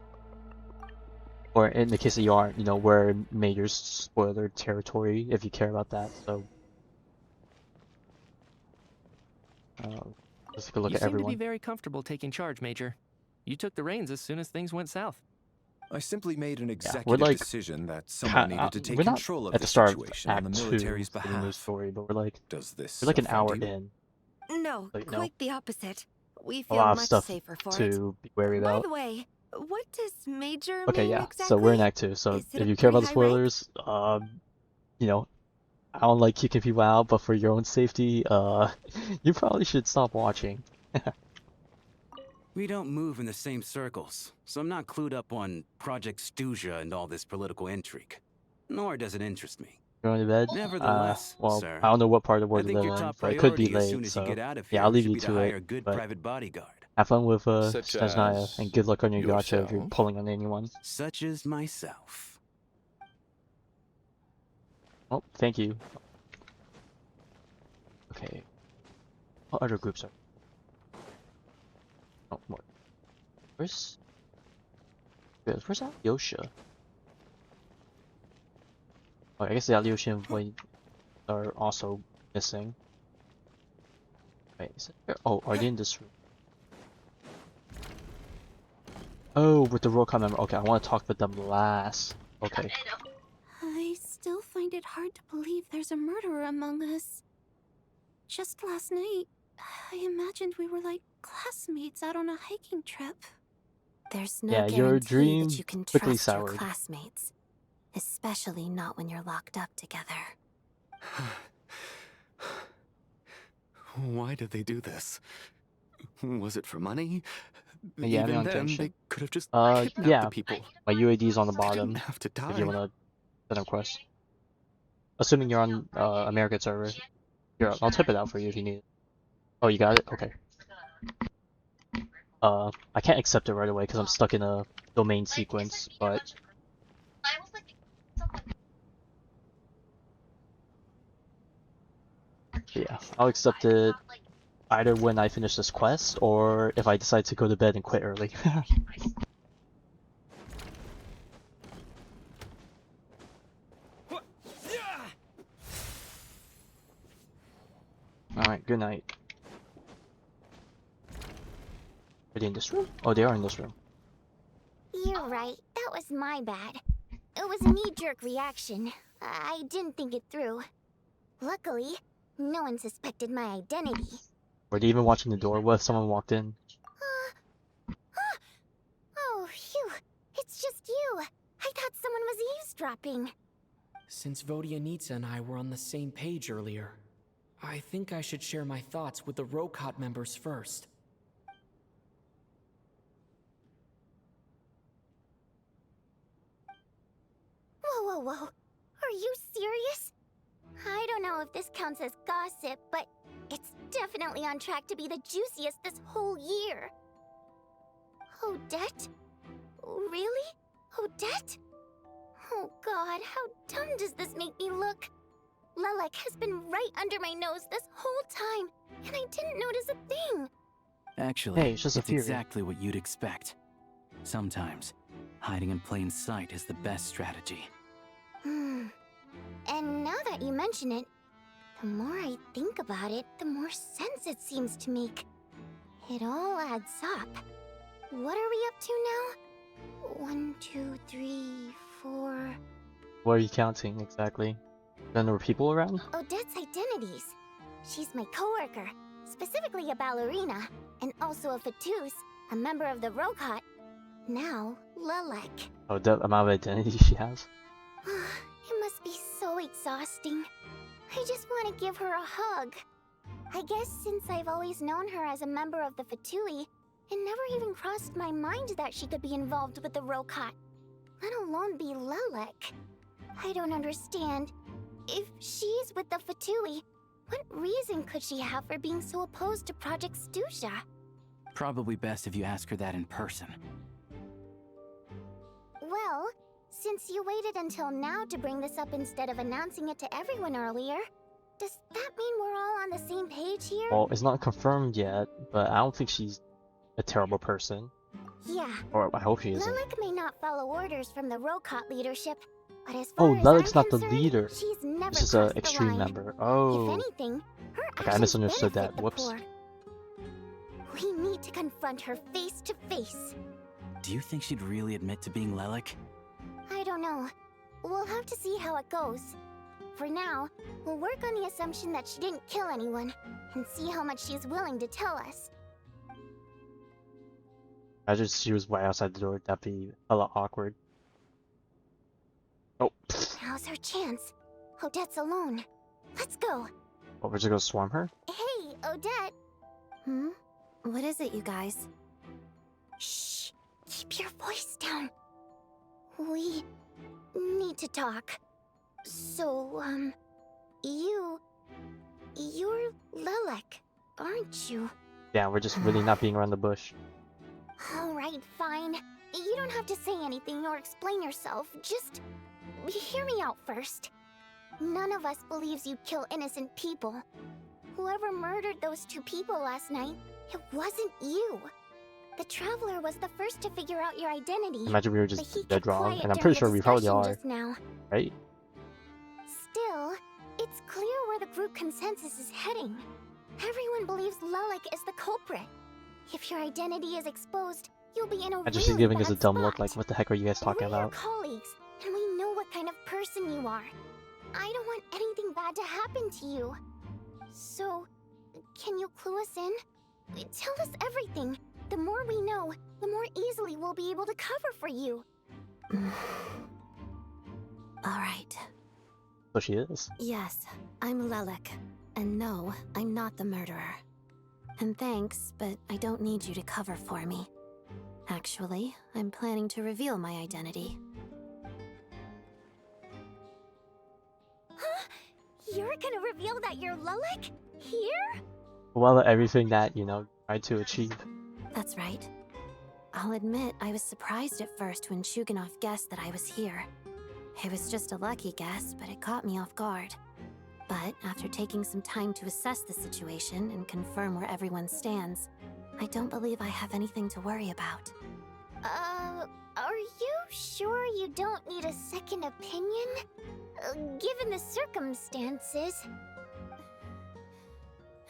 Or in the case that you aren't, you know, we're major spoiler territory if you care about that, so... let's take a look You at seem everyone. to be very comfortable taking charge, Major. You took the reins as soon as things went south. I simply made an we're executive like decision that someone needed to take we're not control of at the the start situation of on the Act 2 military's for the news behalf. story, but we're like, Does this we're like an offend hour you? in. No, Like, no. quite the opposite. We A feel lot of much stuff safer for it. to be wary By about. the way, what does Major Okay, mean yeah, exactly? so we're in Act 2, so Is it if a you care about the pretty high rank? spoilers, you know, I don't like kicking people out, but for your own safety, you probably should stop watching. We don't move in the same circles, so I'm not clued up on Project Stuzha and all this political intrigue. Nor does it interest me. Going to bed? Nevertheless, Well, sir, I don't know what part of the I world you think live your in, top but it could be priority as soon late, as you so get out of yeah, here I'll leave should you be to to hire a it, good but private bodyguard. have fun with Such Snezhnaya, as and good luck on your gacha if you're yourself? pulling on anyone. Such as myself. Oh, thank you. Okay. What other groups are? Oh, what? Where's Alyosha? Oh, I guess the Alyosha and Void are also missing. Wait, is it, oh, are they in this room? Oh, with the Rokon member. Okay, I want to talk with them last. Okay. I still find it hard to believe there's a murderer among us. Just last night, I imagined we were like classmates out on a hiking trip. There's no Yeah, your guarantee dream that you can quickly trust your soured. classmates. Especially not when you're locked up together. Why did they do this? Was it for money? Yeah, Even on then, Genshin. they could have just kidnapped Yeah. the people. My UAD's on the They bottom. didn't have to die. If you wanna send a quest. Assuming you're on American server. Here, I'll type it out for you if you need it. Oh, you got it? Okay. I can't accept it right away because I'm stuck in a domain sequence, but... Yeah, I'll accept it either when I finish this quest, or if I decide to go to bed and quit early. Alright, good night. Are they in this room? Oh, they are in this room. You're right, that was my bad. It was a knee-jerk reaction. I didn't think it through. Luckily, no one suspected my identity. Were they even watching the door? What if someone walked in? Oh, phew. It's just you. I thought someone was eavesdropping. Since Vodyanitsa and I were on the same page earlier, I think I should share my thoughts with the Rokot members first. Whoa, whoa, whoa. Are you serious? I don't know if this counts as gossip, but it's definitely on track to be the juiciest this whole year. Odette? Really? Odette? Oh god, how dumb does this make me look? Lelek has been right under my nose this whole time, and I didn't notice a thing. Actually, hey, it's just a theory. Exactly what you'd expect. Sometimes, hiding in plain sight is the best strategy. And now that you mention it, the more I think about it, the more sense it seems to make. It all adds up. What are we up to now? 1, 2, 3, 4... What are you counting exactly? Then there were people around? Odette's identities. She's my coworker, specifically a ballerina, and also a Fatous, a member of the Rokot. Now, Lelek. Oh, the amount of identity she has? It must be so exhausting. I just want to give her a hug. I guess since I've always known her as a member of the Fatui, it never even crossed my mind that she could be involved with the Rokot, let alone be Lelek. I don't understand. If she's with the Fatui, what reason could she have for being so opposed to Project Stuzha? Probably best if you ask her that in person. Well, since you waited until now to bring this up instead of announcing it to everyone earlier, does that mean we're all on the same page here? Well, it's not confirmed yet, but I don't think she's a terrible person. Yeah. Or I hope she isn't. Lelek may not follow orders from the Rokot leadership, but as far as Lelek's I'm not the concerned, leader. She's never This is an crossed the extreme line. member. Oh. If anything, her Okay, I actions misunderstood benefit that. the Whoops. poor. We need to confront her face to face. Do you think she'd really admit to being Lelek? I don't know. We'll have to see how it goes. For now, we'll work on the assumption that she didn't kill anyone, and see how much she's willing to tell us. Imagine she was right outside the door. That'd be hella awkward. Oh. Now's her chance. Odette's alone. Let's go. What, we're just gonna swarm her? Hey, Odette. What is it, you guys? Shh. Keep your voice down. We need to talk. So, you're Lelek, aren't you? Yeah, we're just really not being around the bush. Alright, fine. You don't have to say anything or explain yourself. Just hear me out first. None of us believes you kill innocent people. Whoever murdered those 2 people last night, it wasn't you. The Traveler was the first to figure out your identity. Imagine we were but just he dead kept wrong, quiet and I'm during pretty the sure we probably discussion are. just now. Right? Still, it's clear where the group consensus is heading. Everyone believes Lelek is the culprit. If your identity is exposed, you'll be in a Imagine really she's giving us a bad dumb spot. look like, what the heck are you guys talking We're your about? colleagues, and we know what kind of person you are. I don't want anything bad to happen to you. So, Can you clue us in? Tell us everything. The more we know, the more easily we'll be able to cover for you. Alright. So she is. Yes, I'm Lelik. And no, I'm not the murderer. And thanks, but I don't need you to cover for me. Actually, I'm planning to reveal my identity. Huh? You're gonna reveal that you're Lelik? Here? Well, everything that, you know, tried to achieve. That's right. I'll admit I was surprised at first when Chuganov guessed that I was here. It was just a lucky guess, but it caught me off guard. But after taking some time to assess the situation and confirm where everyone stands, I don't believe I have anything to worry about. Are you sure you don't need a second opinion? Given the circumstances.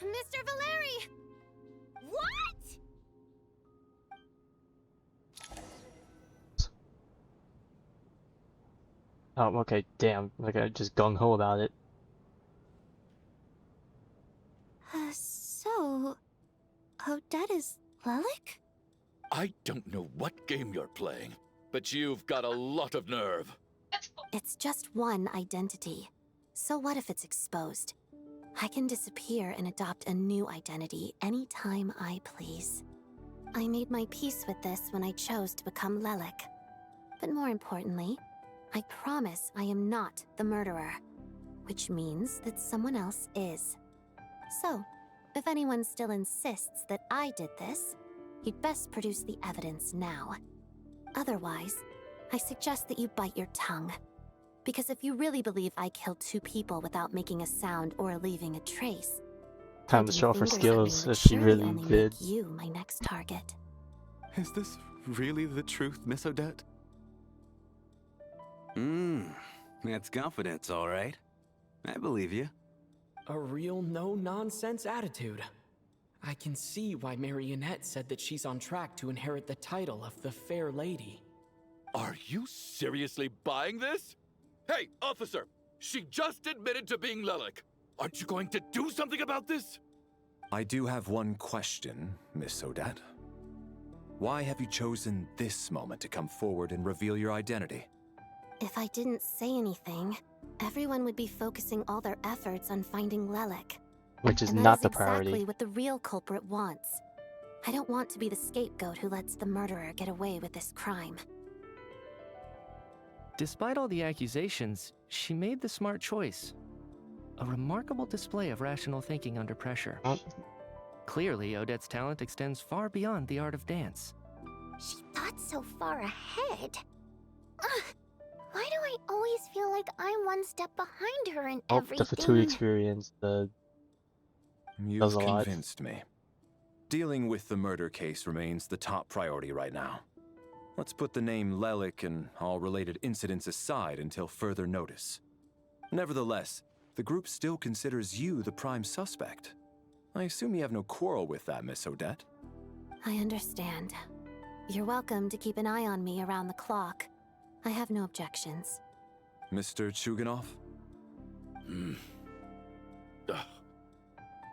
Mr. Valeri! What? Oh, okay, damn. Like, I just gung-ho about it. So... Odette is Lelik? I don't know what game you're playing, but you've got a lot of nerve. It's just one identity. So what if it's exposed? I can disappear and adopt a new identity anytime I please. I made my peace with this when I chose to become Lelik. But more importantly, I promise I am not the murderer, which means that someone else is. So, if anyone still insists that I did this, you'd best produce the evidence now. Otherwise, I suggest that you bite your tongue. Because if you really believe I killed 2 people without making a sound or leaving a trace, Time to show off her fingers at me skills would if she surely really only did. make you my next target. Is this really the truth, Miss Odette? That's confidence, all right. I believe you. A real no-nonsense attitude. I can see why Marionette said that she's on track to inherit the title of the Fair Lady. Are you seriously buying this? Hey, officer! She just admitted to being Lelik. Aren't you going to do something about this? I do have one question, Miss Odette. Why have you chosen this moment to come forward and reveal your identity? If I didn't say anything, everyone would be focusing all their efforts on finding Lelik. Which is And not that the is priority. exactly what the real culprit wants. I don't want to be the scapegoat who lets the murderer get away with this crime. Despite all the accusations, she made the smart choice. A remarkable display of rational thinking under pressure. Clearly, Odette's talent extends far beyond the art of dance. She thought so far ahead. Ugh. Why do I always feel like I'm one step behind her in Oh, everything? the Fatui experience, does You've a lot. convinced me. Dealing with the murder case remains the top priority right now. Let's put the name Lelik and all related incidents aside until further notice. Nevertheless, the group still considers you the prime suspect. I assume you have no quarrel with that, Miss Odette? I understand. You're welcome to keep an eye on me around the clock. I have no objections. Mr. Chuganov?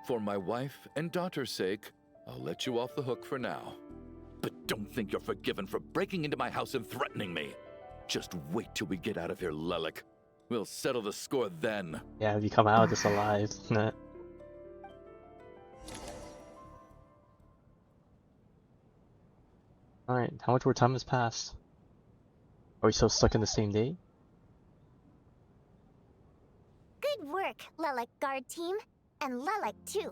For my wife and daughter's sake, I'll let you off the hook for now. But don't think you're forgiven for breaking into my house and threatening me. Just wait till we get out of here, Lelik. We'll settle the score then. Yeah, if you come out of this alive. Alright, how much more time has passed? Are we still stuck in the same day? Good work, Lelik guard team. And Lelik too.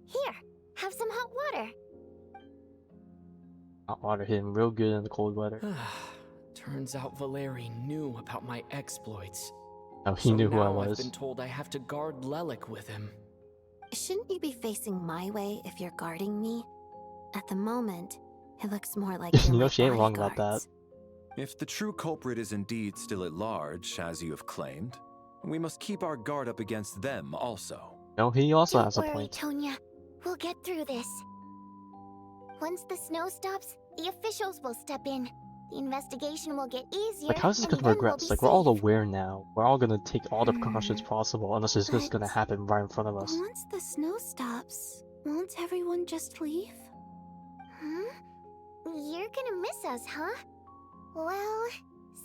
Here, have some hot water. Hot water hit him real good in the cold weather. Turns out Valeri knew about my exploits. Oh, he knew who I now was. I've been told I have to guard Lelik with him. Shouldn't you be facing my way if you're guarding me? At the moment, it looks more like You you're know my she ain't wrong about bodyguards. that. If the true culprit is indeed still at large, as you have claimed, we must keep our guard up against them also. No, he also Don't has a worry, point. Tonia. We'll get through this. Once the snow stops, the officials will step in. The investigation will get easier. Like, how's this and gonna then regress? we'll be Like, we're all safe. aware now. We're all gonna take all the precautions possible, unless it's just gonna happen right in front of us. Once the snow stops, Won't everyone just leave? Hmm? You're gonna miss us, huh? Well,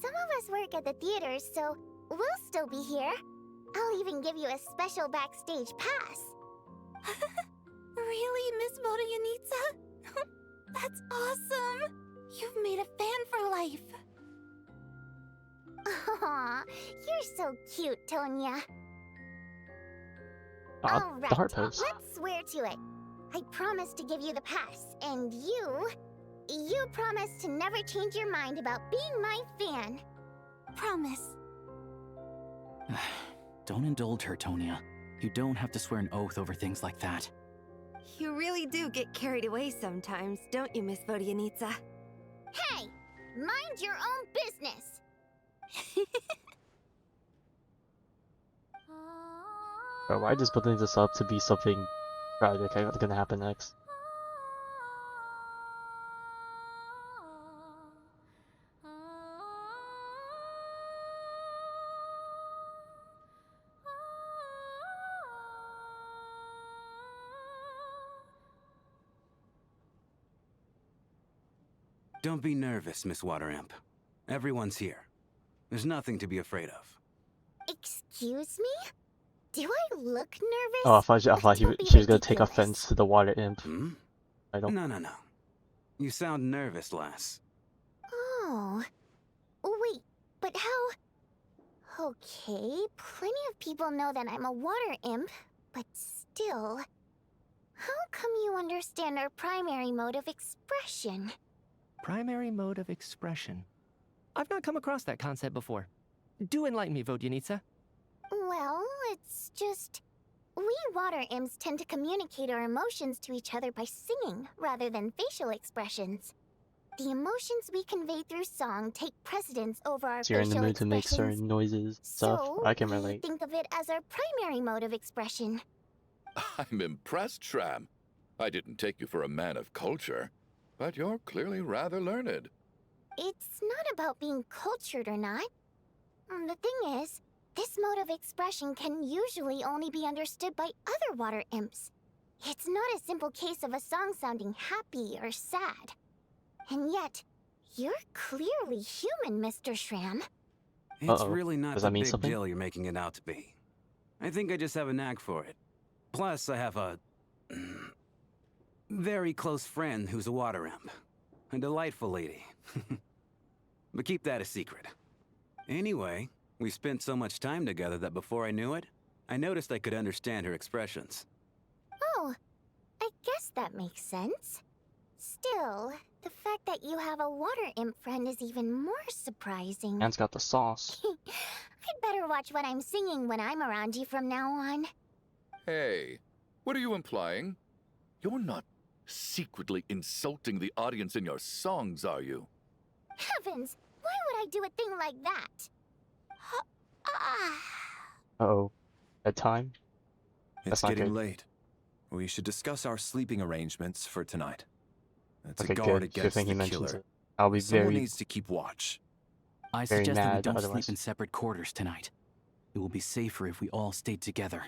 some of us work at the theaters, so we'll still be here. I'll even give you a special backstage pass. Really, Miss Vodyanitsa? That's awesome! You've made a fan for life. Aw, you're so cute, Tonia. The Alright, heart pose. let's swear to it. I promise to give you the pass, and you promise to never change your mind about being my fan. Promise. Don't indulge her, Tonia. You don't have to swear an oath over things like that. You really do get carried away sometimes, don't you, Miss Vodyanitsa? Hey, mind your own business. Bro, why just putting this up to be something tragic? What's gonna happen next? Don't be nervous, Miss Water Imp. Everyone's here. There's nothing to be afraid of. Excuse me? Do I look nervous? Oh, I thought Don't she be was gonna take ridiculous. offense to the water imp. Hmm? I don't. No. You sound nervous, lass. Oh. Wait, but how... Okay, plenty of people know that I'm a water imp, but still... How come you understand our primary mode of expression? Primary mode of expression. I've not come across that concept before. Do enlighten me, Vodyanitsa. Well, it's just... We water imps tend to communicate our emotions to each other by singing, rather than facial expressions. The emotions we convey through song take precedence over our So you're in facial the mood to make expressions. certain noises, stuff. So, I can we relate. think of it as our primary mode of expression. I'm impressed, Shram. I didn't take you for a man of culture, but you're clearly rather learned. It's not about being cultured or not. The thing is, this mode of expression can usually only be understood by other water imps. It's not a simple case of a song sounding happy or sad. And yet, you're clearly human, Mr. Shram. It's really not Does the that mean big something? deal you're making it out to be. I think I just have a knack for it. Plus, I have a... very close friend who's a water imp. A delightful lady. But keep that a secret. Anyway, we spent so much time together that before I knew it, I noticed I could understand her expressions. Oh, I guess that makes sense. Still, the fact that you have a water imp friend is even more surprising. Man's got the sauce. I'd better watch what I'm singing when I'm around you from now on. Hey, what are you implying? You're not secretly insulting the audience in your songs, are you? Heavens, why would I do a thing like that? Uh-oh. Bedtime? It's That's not getting good. late. We should discuss our sleeping arrangements for tonight. It's Okay, a guard good. Good against thing he the mentions killer. it. I'll be Someone very... needs to keep watch. I Very suggest that we mad don't otherwise. sleep in separate quarters tonight. It will be safer if we all stayed together.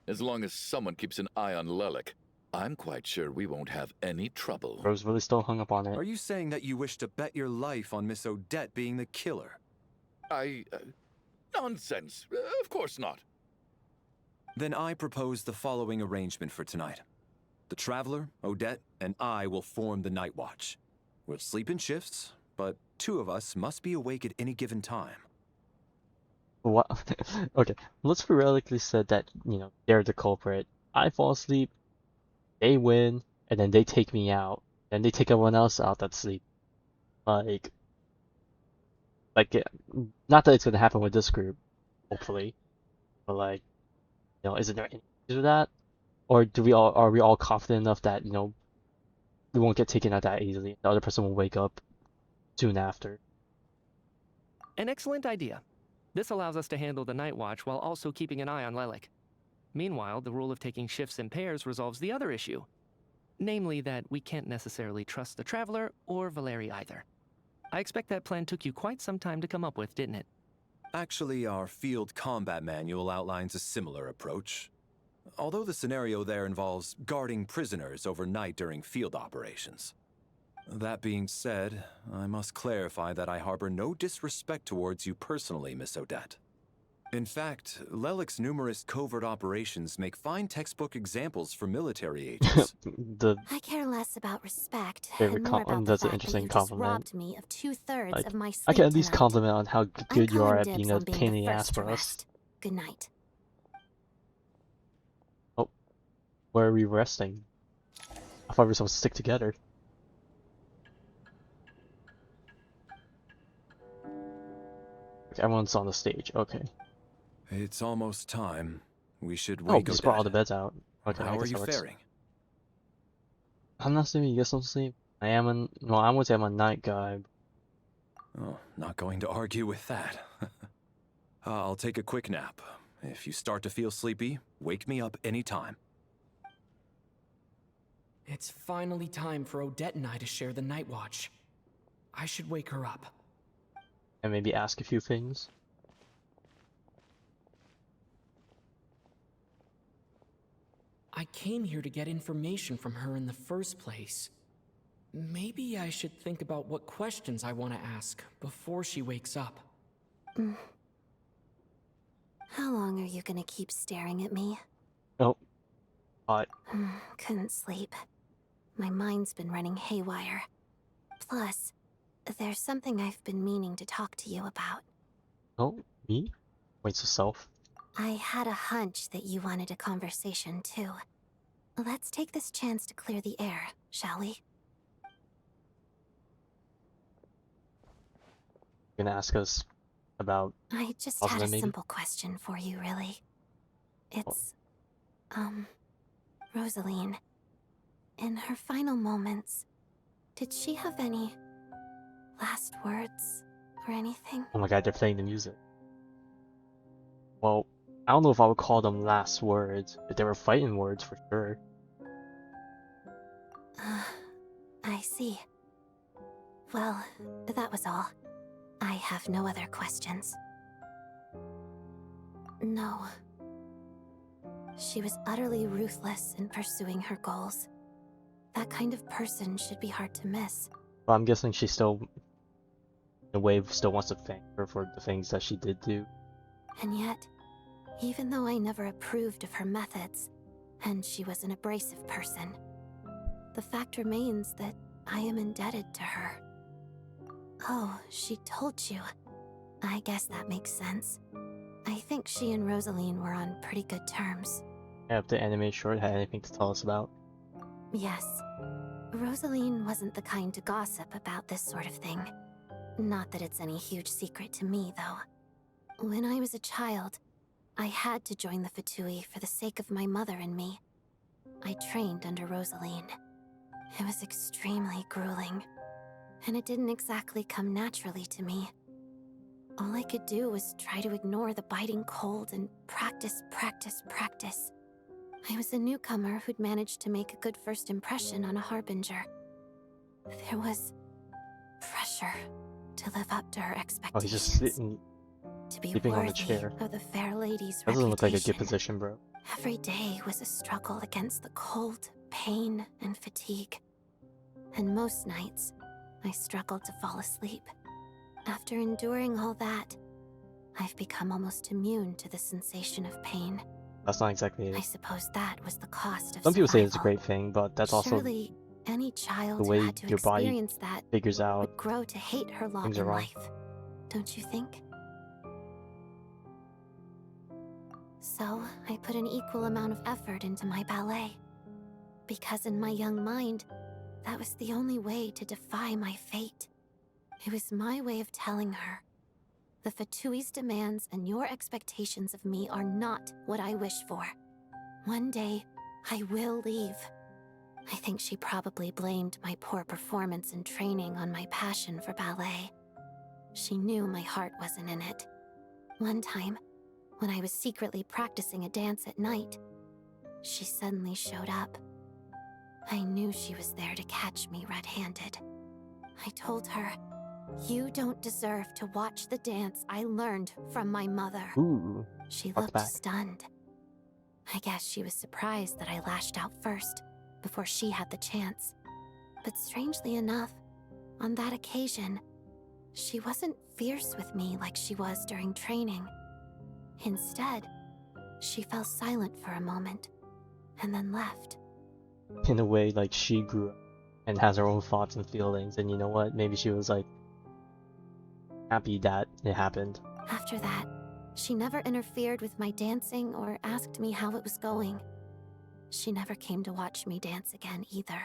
As long as someone keeps an eye on Lelik, I'm quite sure we won't have any trouble. Bro's really still hung up on it. Are you saying that you wish to bet your life on Miss Odette being the killer? Nonsense. Of course not. Then I propose the following arrangement for tonight. The Traveler, Odette, and I will form the Night Watch. We'll sleep in shifts, but two of us must be awake at any given time. What? Okay, let's theoretically said that, you know, they're the culprit. I fall asleep, they win, and then they take me out. Then they take everyone else out that's asleep. Like, yeah, not that it's gonna happen with this group, hopefully. But like, you know, isn't there any issue with that? Or are we all confident enough that, you know, we won't get taken out that easily? The other person will wake up soon after. An excellent idea. This allows us to handle the night watch while also keeping an eye on Lelik. Meanwhile, the rule of taking shifts in pairs resolves the other issue. Namely that we can't necessarily trust the Traveler or Valeri either. I expect that plan took you quite some time to come up with, didn't it? Actually, our field combat manual outlines a similar approach. although the scenario there involves guarding prisoners overnight during field operations. That being said, I must clarify that I harbor no disrespect towards you personally, Miss Odette. In fact, Lelic's numerous covert operations make fine textbook examples for military agents. I care less about respect favorite and more about the that's an fact that interesting you just compliment. robbed me of 2/3 Like, of my sleep I can at least tonight. compliment on how good you are calling at dibs being a on being pain the in the ass first to for us. rest. Good night. Oh, where are we resting? I thought we were supposed to stick together. Okay, everyone's on the stage. Okay. It's almost time. We should Oh, wake just brought all the Odette. beds out. Okay, I How are guess you that works. faring? I'm not sleeping. You get some sleep. I am an well. I would say I'm a night guy. Oh, not going to argue with that. I'll take a quick nap. If you start to feel sleepy, wake me up anytime. It's finally time for Odette and I to share the night watch. I should wake her up. And maybe ask a few things. I came here to get information from her in the first place. Maybe I should think about what questions I want to ask before she wakes up. How long are you gonna keep staring at me? Oh. Hot. Couldn't sleep. My mind's been running haywire. Plus, there's something I've been meaning to talk to you about. Oh, me? Waits herself. I had a hunch that you wanted a conversation too. Let's take this chance to clear the air, shall we? You're gonna ask us about I just Osmond, had a maybe? simple question for you, really. It's, Rosaline. In her final moments, did she have any last words or anything? Oh my god, they're playing the music. Well, I don't know if I would call them last words, but they were fighting words for sure. I see. Well, that was all. I have no other questions. No. She was utterly ruthless in pursuing her goals. That kind of person should be hard to miss. But I'm guessing she still, in a way, still wants to thank her for the things that she did do. And yet, even though I never approved of her methods, and she was an abrasive person, the fact remains that I am indebted to her. Oh, she told you. I guess that makes sense. I think she and Rosaline were on pretty good terms. Yeah, if the anime short had anything to tell us about. Yes. Rosaline wasn't the kind to gossip about this sort of thing. Not that it's any huge secret to me, though. When I was a child, I had to join the Fatui for the sake of my mother and me. I trained under Rosaline. It was extremely grueling, and it didn't exactly come naturally to me. All I could do was try to ignore the biting cold and practice. I was a newcomer who'd managed to make a good first impression on a harbinger. There was pressure to live up to her expectations. Oh, he's just sitting, to be sleeping on the worthy chair. of the fair lady's That doesn't look like a reputation. good position, bro. Every day was a struggle against the cold, pain, and fatigue. And most nights, I struggled to fall asleep. After enduring all that, I've become almost immune to the sensation of pain. That's not exactly I it. suppose that was the cost of Some people say it's a survival. great thing, but that's also Surely, any child the who way had to your body experience that figures out would grow to hate her lot things are in wrong. life. Don't you think? So, I put an equal amount of effort into my ballet. Because in my young mind, that was the only way to defy my fate. It was my way of telling her, the Fatui's demands and your expectations of me are not what I wish for. One day, I will leave. I think she probably blamed my poor performance in training on my passion for ballet. She knew my heart wasn't in it. One time, when I was secretly practicing a dance at night, she suddenly showed up. I knew she was there to catch me red-handed. I told her, "You don't deserve to watch the dance I learned from my mother." Ooh. She Talk looked back. stunned. I guess she was surprised that I lashed out first, before she had the chance. But strangely enough, on that occasion, she wasn't fierce with me like she was during training. Instead, she fell silent for a moment, and then left. In a way, like, she grew up and has her own thoughts and feelings, and you know what? Maybe she was, like, happy that it happened. After that, she never interfered with my dancing or asked me how it was going. She never came to watch me dance again either.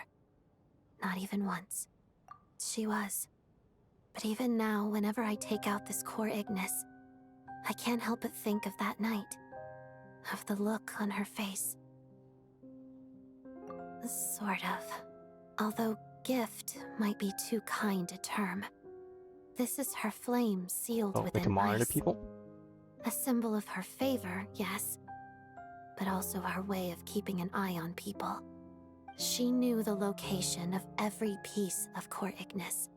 Not even once. She was. But even now, whenever I take out this core Ignis, I can't help but think of that night. Of the look on her face. Sort of. Although gift might be too kind a term. This is her flame sealed within like a monitor ice. people? A symbol of her favor, yes. But also her way of keeping an eye on people. She knew the location of every piece of core Ignis.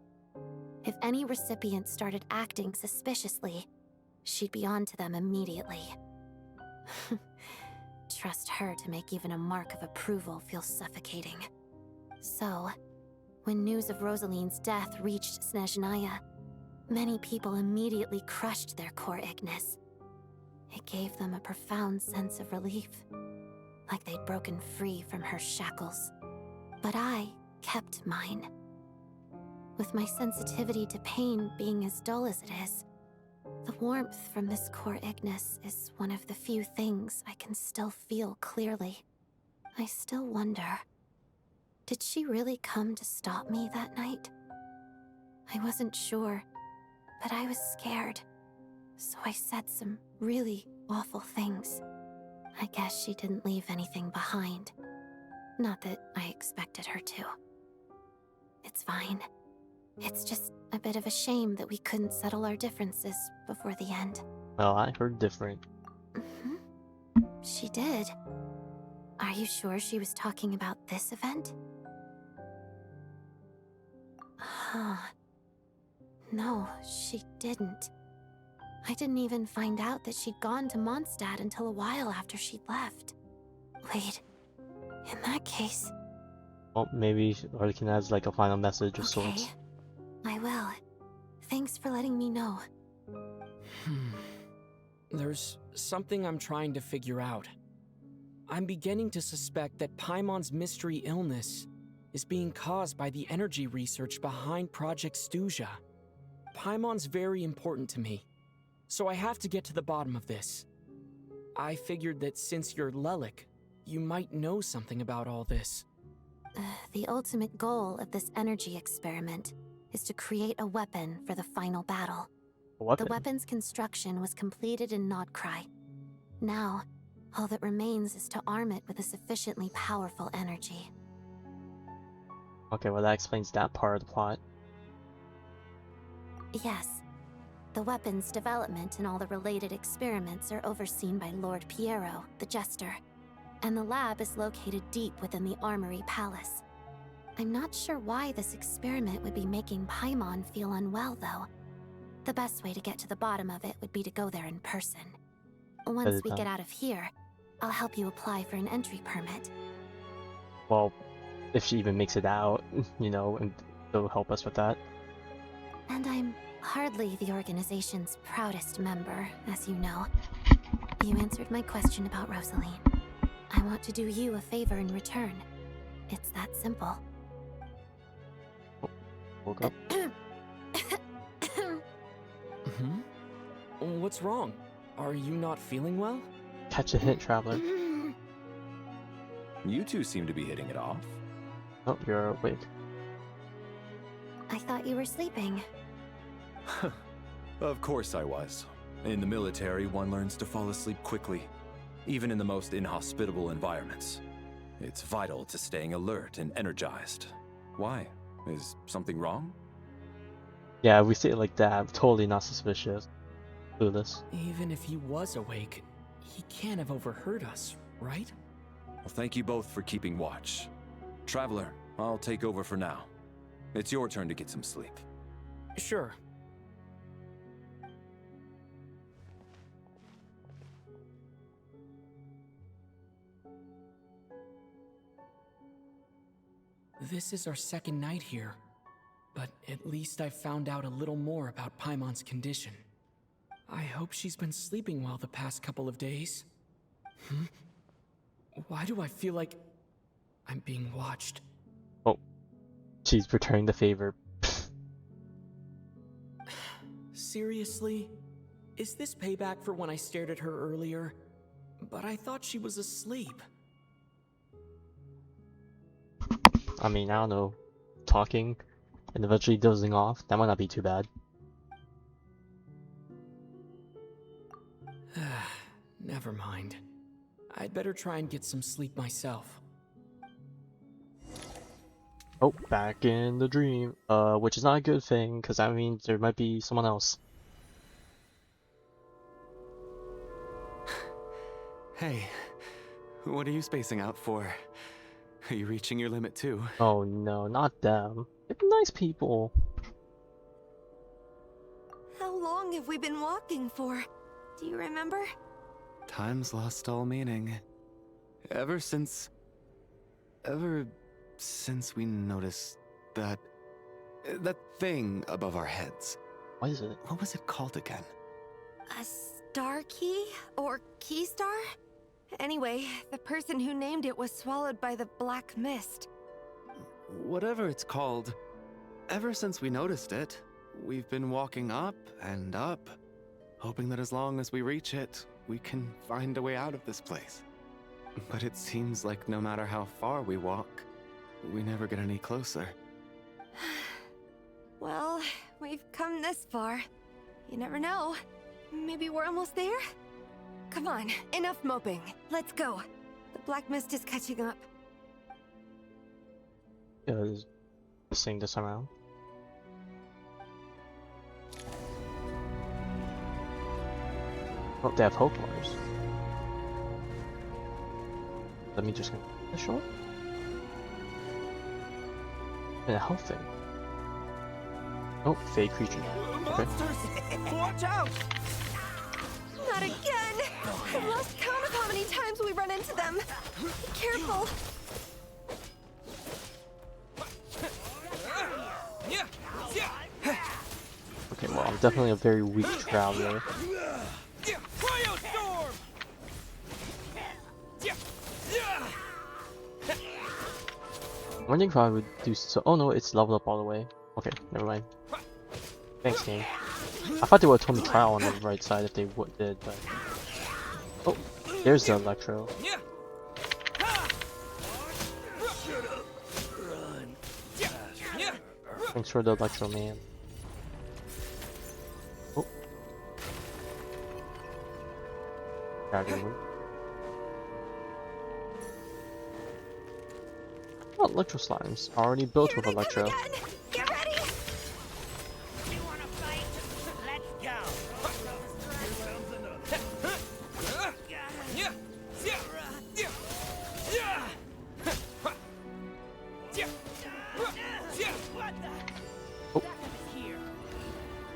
If any recipient started acting suspiciously, she'd be on to them immediately. Trust her to make even a mark of approval feel suffocating. So, when news of Rosaline's death reached Snezhnaya, many people immediately crushed their core Ignis. It gave them a profound sense of relief, like they'd broken free from her shackles. But I kept mine. With my sensitivity to pain being as dull as it is, the warmth from this core Ignis is one of the few things I can still feel clearly. I still wonder, did she really come to stop me that night? I wasn't sure, but I was scared, so I said some really awful things. I guess she didn't leave anything behind. Not that I expected her to. It's fine. It's just a bit of a shame that we couldn't settle our differences before the end. Well, I heard different. She did. Are you sure she was talking about this event? Huh. No, she didn't. I didn't even find out that she'd gone to Mondstadt until a while after she'd left. Wait, in that case... Well, maybe Archon has like a final message of sorts. I will. Thanks for letting me know. There's something I'm trying to figure out. I'm beginning to suspect that Paimon's mystery illness is being caused by the energy research behind Project Stuzha. Paimon's very important to me, so I have to get to the bottom of this. I figured that since you're Lelik, you might know something about all this. The ultimate goal of this energy experiment is to create a weapon for the final battle. The weapon's construction was completed in Nocturne. Now, all that remains is to arm it with a sufficiently powerful energy. Okay, well that explains that part of the plot. Yes. The weapon's development and all the related experiments are overseen by Lord Piero, the Jester, and the lab is located deep within the Armory Palace. I'm not sure why this experiment would be making Paimon feel unwell, though. The best way to get to the bottom of it would be to go there in person. Once we get out of here, I'll help you apply for an entry permit. Well, if she even makes it out, you know, and they'll help us with that. And I'm hardly the organization's proudest member, as you know. You answered my question about Rosaline. I want to do you a favor in return. It's that simple. Woke up. What's wrong? Are you not feeling well? Catch a hint, Traveler. You two seem to be hitting it off. Oh, you're awake. I thought you were sleeping. Of course I was. In the military, one learns to fall asleep quickly, even in the most inhospitable environments. It's vital to staying alert and energized. Why? Is something wrong? Yeah, we say it like that. Totally not suspicious. Clueless. Even if he was awake, he can't have overheard us, right? Well, thank you both for keeping watch. Traveler, I'll take over for now. It's your turn to get some sleep. Sure. This is our second night here, but at least I found out a little more about Paimon's condition. I hope she's been sleeping well the past couple of days. Why do I feel like I'm being watched? Oh, she's returning the favor. Seriously? Is this payback for when I stared at her earlier? But I thought she was asleep. I mean, I don't know. Talking and eventually dozing off, that might not be too bad. Never mind. I'd better try and get some sleep myself. Oh, back in the dream. Which is not a good thing, because that means there might be someone else. Hey, what are you spacing out for? Are you reaching your limit too? Oh no, not them. They're nice people. How long have we been walking for? Do you remember? Time's lost all meaning. Ever since we noticed that thing above our heads. What is it? What was it called again? A star key? Or key star? Anyway, the person who named it was swallowed by the black mist. Whatever it's called, ever since we noticed it, we've been walking up and up, hoping that as long as we reach it, we can find a way out of this place. But it seems like no matter how far we walk, we never get any closer. Well, we've come this far. You never know. Maybe we're almost there? Come on, enough moping. Let's go. The black mist is catching up. Yeah, this thing this time around. Oh, they have hope bars. Let me just get the short. And a health thing. Oh, fake creature. Okay. Watch out! Not again! I've lost count of how many times we run into them. Be careful. Okay, well, I'm definitely a very weak traveler. I'm wondering if I would do so. Oh no, it's leveled up all the way. Okay, never mind. Thanks, game. I thought they would have told me trial on the right side if they did, but. Oh, there's the electro. Thanks for the electro, man. Oh. Dragon move. Oh, electro slimes already built with electro. Get ready!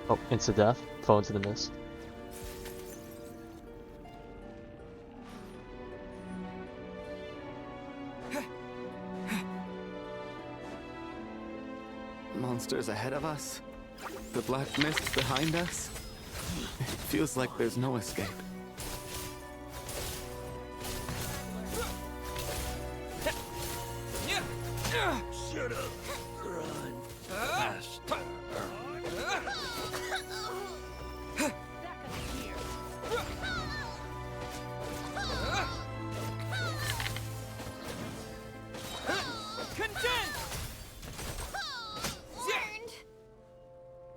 Oh, instant death. Fall into the mist. Monsters ahead of us. The black mist behind us. It feels like there's no escape. Shut up. Run. Faster.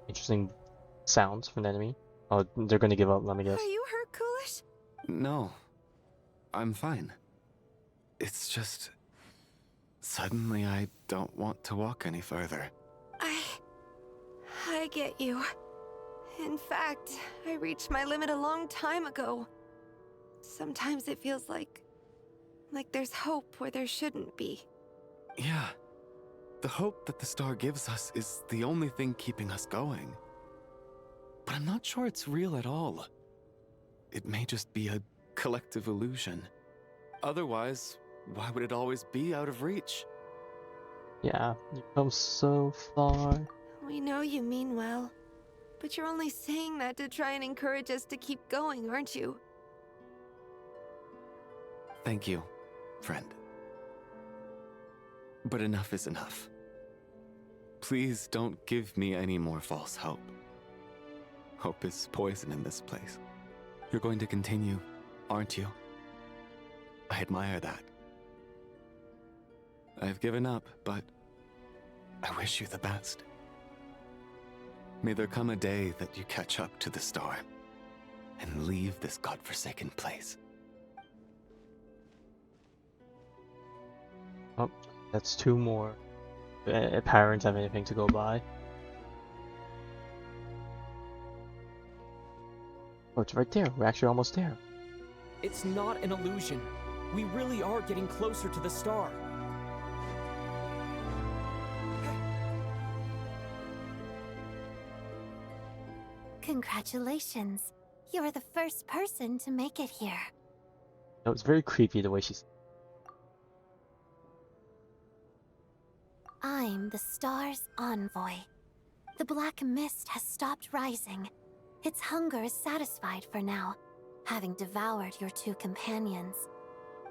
Interesting sounds from the enemy. Oh, they're gonna give up, let me guess. Are you hurt, Coolish? No. I'm fine. It's just... Suddenly I don't want to walk any further. I get you. In fact, I reached my limit a long time ago. Sometimes it feels like there's hope where there shouldn't be. Yeah. The hope that the star gives us is the only thing keeping us going. But I'm not sure it's real at all. It may just be a collective illusion. Otherwise, why would it always be out of reach? Yeah, you've come so far. We know you mean well, but you're only saying that to try and encourage us to keep going, aren't you? Thank you, friend. But enough is enough. Please don't give me any more false hope. Hope is poison in this place. You're going to continue, aren't you? I admire that. I've given up, but I wish you the best. May there come a day that you catch up to the star and leave this godforsaken place. Oh, that's two more. Parents have anything to go by. Oh, it's right there. We're actually almost there. It's not an illusion. We really are getting closer to the star. Congratulations. You're the first person to make it here. It was very creepy the way she's. I'm the star's envoy. The black mist has stopped rising. Its hunger is satisfied for now, having devoured your two companions.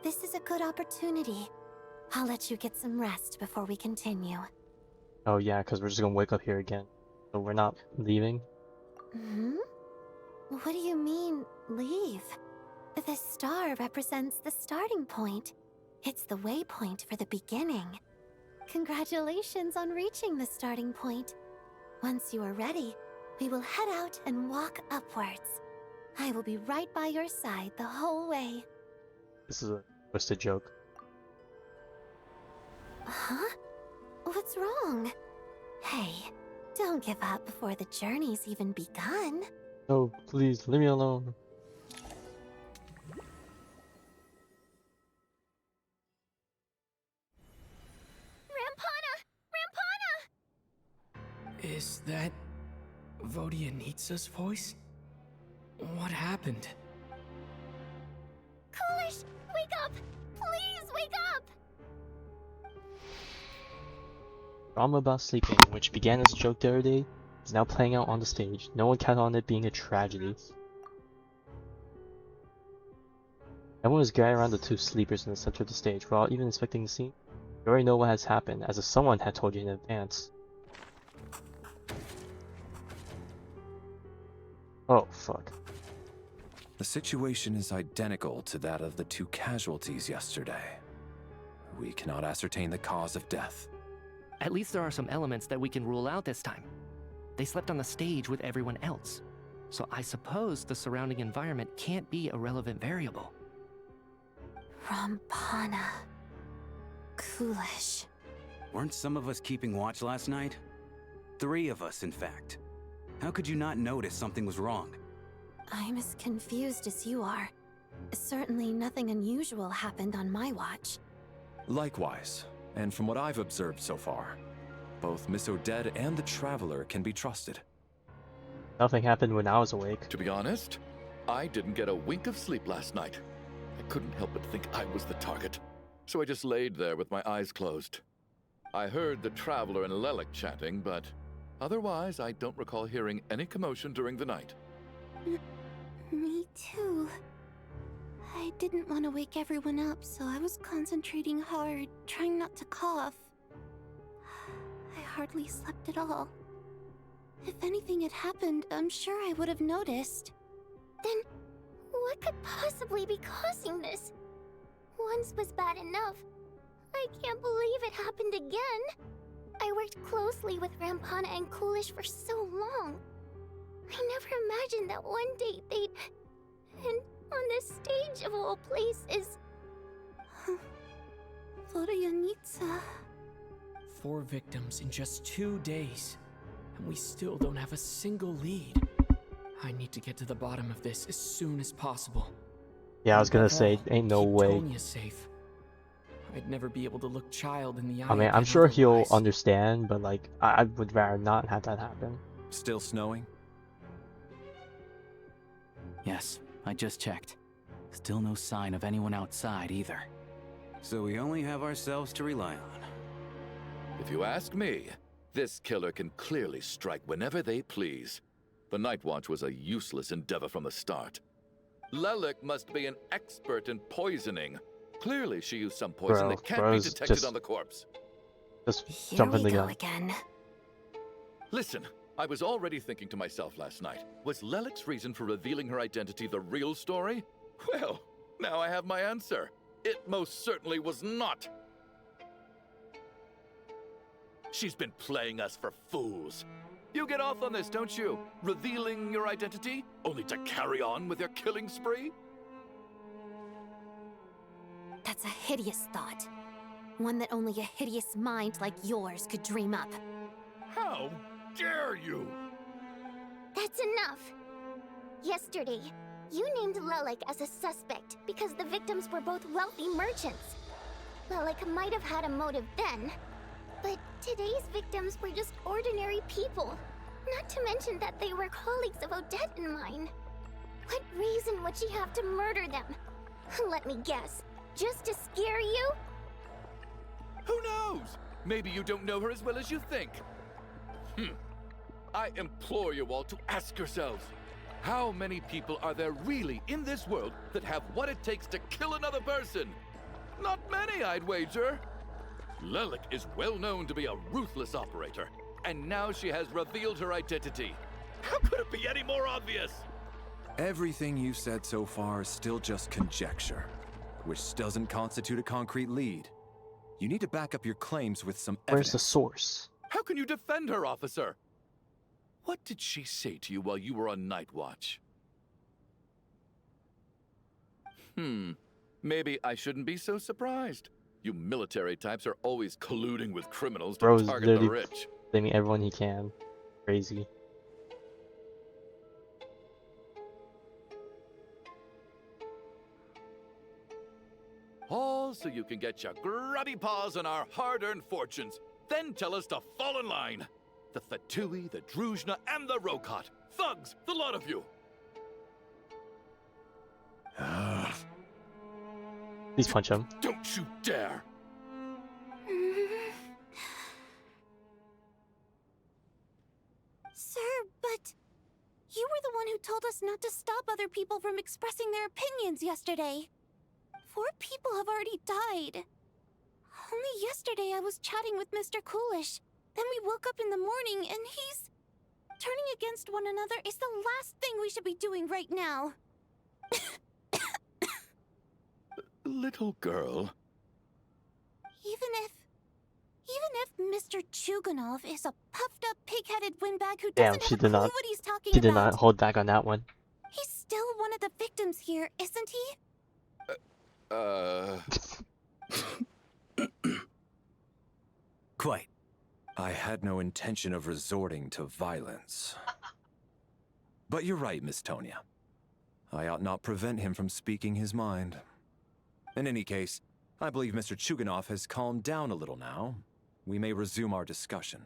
This is a good opportunity. I'll let you get some rest before we continue. Oh yeah, because we're just gonna wake up here again. So we're not leaving? Hmm? What do you mean, leave? The star represents the starting point. It's the waypoint for the beginning. Congratulations on reaching the starting point. Once you are ready, we will head out and walk upwards. I will be right by your side the whole way. This is a twisted joke. Huh? What's wrong? Hey, don't give up before the journey's even begun. Oh, please, leave me alone. Is that Vodyanitsa's voice? What happened? Coolish, wake up! Please wake up! Drama about sleeping, which began as a joke the other day, is now playing out on the stage. No one counted on it being a tragedy. Everyone was gathered around the two sleepers in the center of the stage. Without even inspecting the scene, you already know what has happened, as if someone had told you in advance. Oh, fuck. The situation is identical to that of the two casualties yesterday. We cannot ascertain the cause of death. At least there are some elements that we can rule out this time. They slept on the stage with everyone else, so I suppose the surrounding environment can't be a relevant variable. Rampana. Coolish. Weren't some of us keeping watch last night? 3 of us, in fact. How could you not notice something was wrong? I'm as confused as you are. Certainly nothing unusual happened on my watch. Likewise, and from what I've observed so far, both Miss Odette and the Traveler can be trusted. Nothing happened when I was awake. To be honest, I didn't get a wink of sleep last night. I couldn't help but think I was the target, so I just laid there with my eyes closed. I heard the Traveler and Lelik chatting, but otherwise I don't recall hearing any commotion during the night. Me too. I didn't want to wake everyone up, so I was concentrating hard, trying not to cough. I hardly slept at all. If anything had happened, I'm sure I would have noticed. Then, what could possibly be causing this? Once was bad enough. I can't believe it happened again. I worked closely with Rampana and Coolish for so long. I never imagined that one day they'd... And on the stage of all places... Vodyanitsa. 4 victims in just 2 days, and we still don't have a single lead. I need to get to the bottom of this as soon as possible. Yeah, I was gonna say, ain't no keep way. Tonia safe. I'd never be able to look Childe in the eye. I mean, I'm again sure he'll otherwise. understand, but like, I would rather not have that happen. Still snowing? Yes, I just checked. Still no sign of anyone outside either. So we only have ourselves to rely on. If you ask me, this killer can clearly strike whenever they please. The Night Watch was a useless endeavor from the start. Lelik must be an expert in poisoning. Clearly she used some poison that can't be detected on the corpse. Just jumping the gun. Again. Listen, I was already thinking to myself last night, was Lelik's reason for revealing her identity the real story? Well, now I have my answer. It most certainly was not. She's been playing us for fools. You get off on this, don't you? Revealing your identity, only to carry on with your killing spree? That's a hideous thought. One that only a hideous mind like yours could dream up. How dare you? That's enough. Yesterday, you named Lelik as a suspect because the victims were both wealthy merchants. Lelik might have had a motive then, but today's victims were just ordinary people. Not to mention that they were colleagues of Odette and mine. What reason would she have to murder them? Let me guess. Just to scare you? Who knows? Maybe you don't know her as well as you think. I implore you all to ask yourselves, how many people are there really in this world that have what it takes to kill another person? Not many, I'd wager. Lelik is well known to be a ruthless operator, and now she has revealed her identity. How could it be any more obvious? Everything you've said so far is still just conjecture, which doesn't constitute a concrete lead. You need to back up your claims with some evidence. Where's the source? How can you defend her, officer? What did she say to you while you were on Night Watch? Maybe I shouldn't be so surprised. You military types are always colluding with criminals to Bro's target the literally rich. blaming everyone he can. Crazy. All so you can get your grubby paws on our hard-earned fortunes. Then tell us to fall in line. The Fatui, the Druzhna, and the Rokot. Thugs, the lot of you. Please punch him. Don't you dare. Sir, but you were the one who told us not to stop other people from expressing their opinions yesterday. 4 people have already died. Only yesterday I was chatting with Mr. Coolish. Then we woke up in the morning and he's... Turning against one another is the last thing we should be doing right now. Little girl. Even if Mr. Chuganov is a puffed-up, pig-headed windbag who Damn, doesn't she have a did clue not. what he's talking She did about. not hold back on that one. He's still one of the victims here, isn't he? Quite. I had no intention of resorting to violence. But you're right, Miss Tonia. I ought not prevent him from speaking his mind. In any case, I believe Mr. Chuganov has calmed down a little now. We may resume our discussion.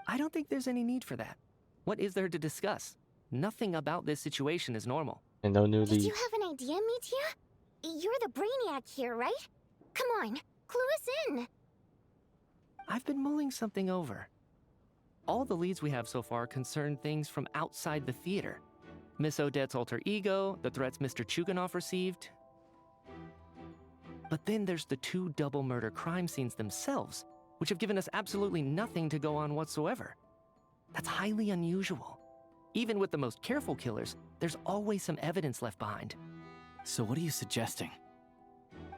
I don't think there's any need for that. What is there to discuss? Nothing about this situation is normal. And no new leads. Did you have an idea, Mitya? You're the brainiac here, right? Come on, clue us in. I've been mulling something over. All the leads we have so far concern things from outside the theater. Miss Odette's alter ego, the threats Mr. Chuganov received. But then there's the 2 double murder crime scenes themselves, which have given us absolutely nothing to go on whatsoever. That's highly unusual. Even with the most careful killers, there's always some evidence left behind. So what are you suggesting?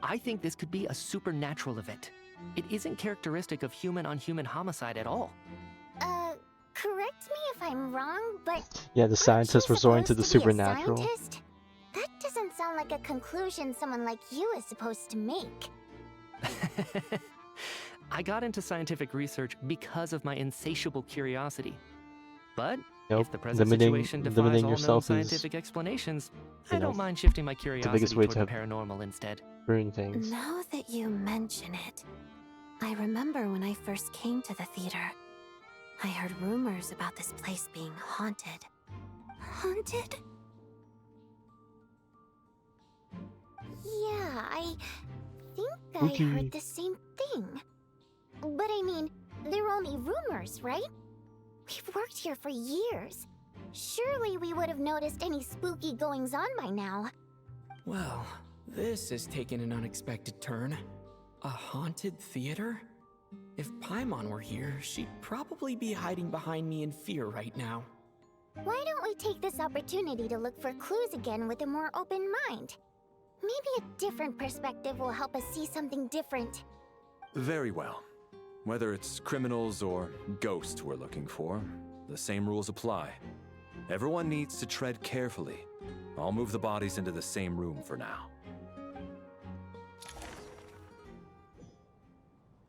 I think this could be a supernatural event. It isn't characteristic of human-on-human homicide at all. Correct me if I'm wrong, but... Yeah, the scientists resorting to the supernatural. Scientist? That doesn't sound like a conclusion someone like you is supposed to make. I got into scientific research because of my insatiable curiosity. But Nope. if the present situation defies all known scientific explanations, I don't mind shifting my curiosity toward the paranormal instead. Ruin things. Now that you mention it, I remember when I first came to the theater. I heard rumors about this place being haunted. Haunted? Yeah, I think I heard the same thing. But I mean, all me rumors, right? We've worked here for years. Surely we would have noticed any spooky goings-on by now. Well, this has taken an unexpected turn. A haunted theater? If Paimon were here, she'd probably be hiding behind me in fear right now. Why don't we take this opportunity to look for clues again with a more open mind? Maybe a different perspective will help us see something different. Very well. Whether it's criminals or ghosts we're looking for, the same rules apply. Everyone needs to tread carefully. I'll move the bodies into the same room for now.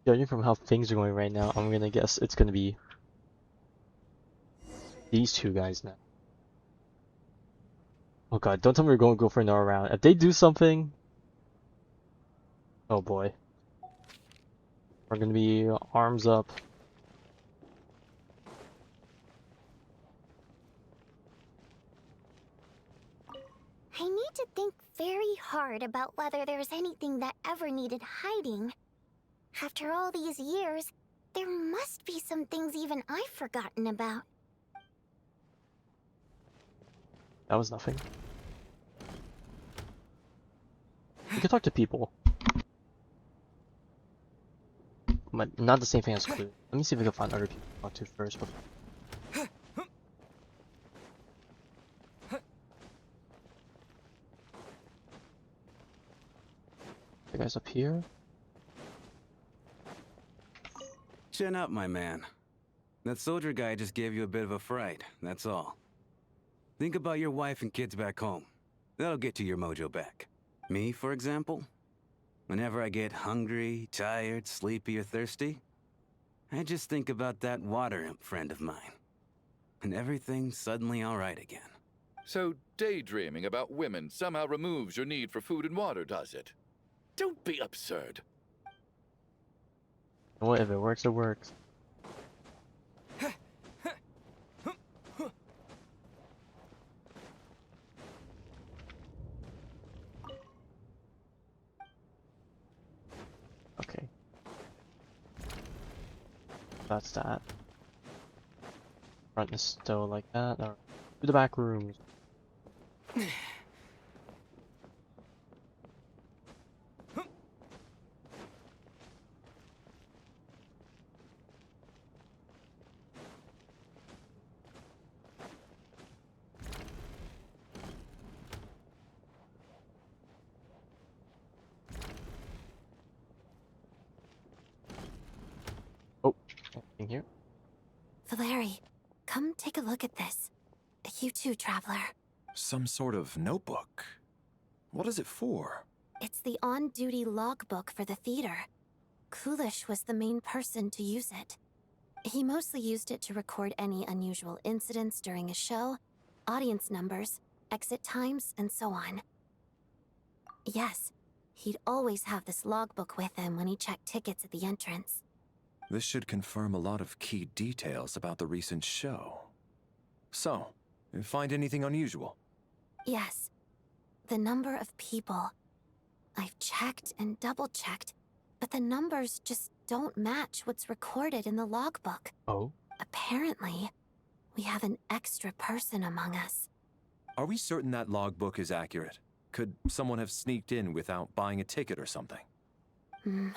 Judging from how things are going right now, I'm gonna guess it's gonna be these two guys now. Oh god, don't tell me we're going to go for another round. If they do something... Oh boy. We're gonna be arms up. I need to think very hard about whether there's anything that ever needed hiding. After all these years, there must be some things even I've forgotten about. That was nothing. We can talk to people. But not the same thing as clue. Let me see if we can find other people to talk to first before. The guys up here? Chin up, my man. That soldier guy just gave you a bit of a fright, that's all. Think about your wife and kids back home. That'll get you your mojo back. Me, for example? Whenever I get hungry, tired, sleepy, or thirsty, I just think about that water imp friend of mine. And everything's suddenly alright again. So daydreaming about women somehow removes your need for food and water, does it? Don't be absurd. Well, if it works, it works. Okay. That's that. Front is still like that. Or to the back rooms. Oh, anything here? Valeri, come take a look at this. You too, Traveler. Some sort of notebook. What is it for? It's the on-duty logbook for the theater. Kulish was the main person to use it. He mostly used it to record any unusual incidents during a show, audience numbers, exit times, and so on. Yes, he'd always have this logbook with him when he checked tickets at the entrance. This should confirm a lot of key details about the recent show. So, you find anything unusual? Yes. The number of people. I've checked and double-checked, but the numbers just don't match what's recorded in the logbook. Oh? Apparently, we have an extra person among us. Are we certain that logbook is accurate? Could someone have sneaked in without buying a ticket or something?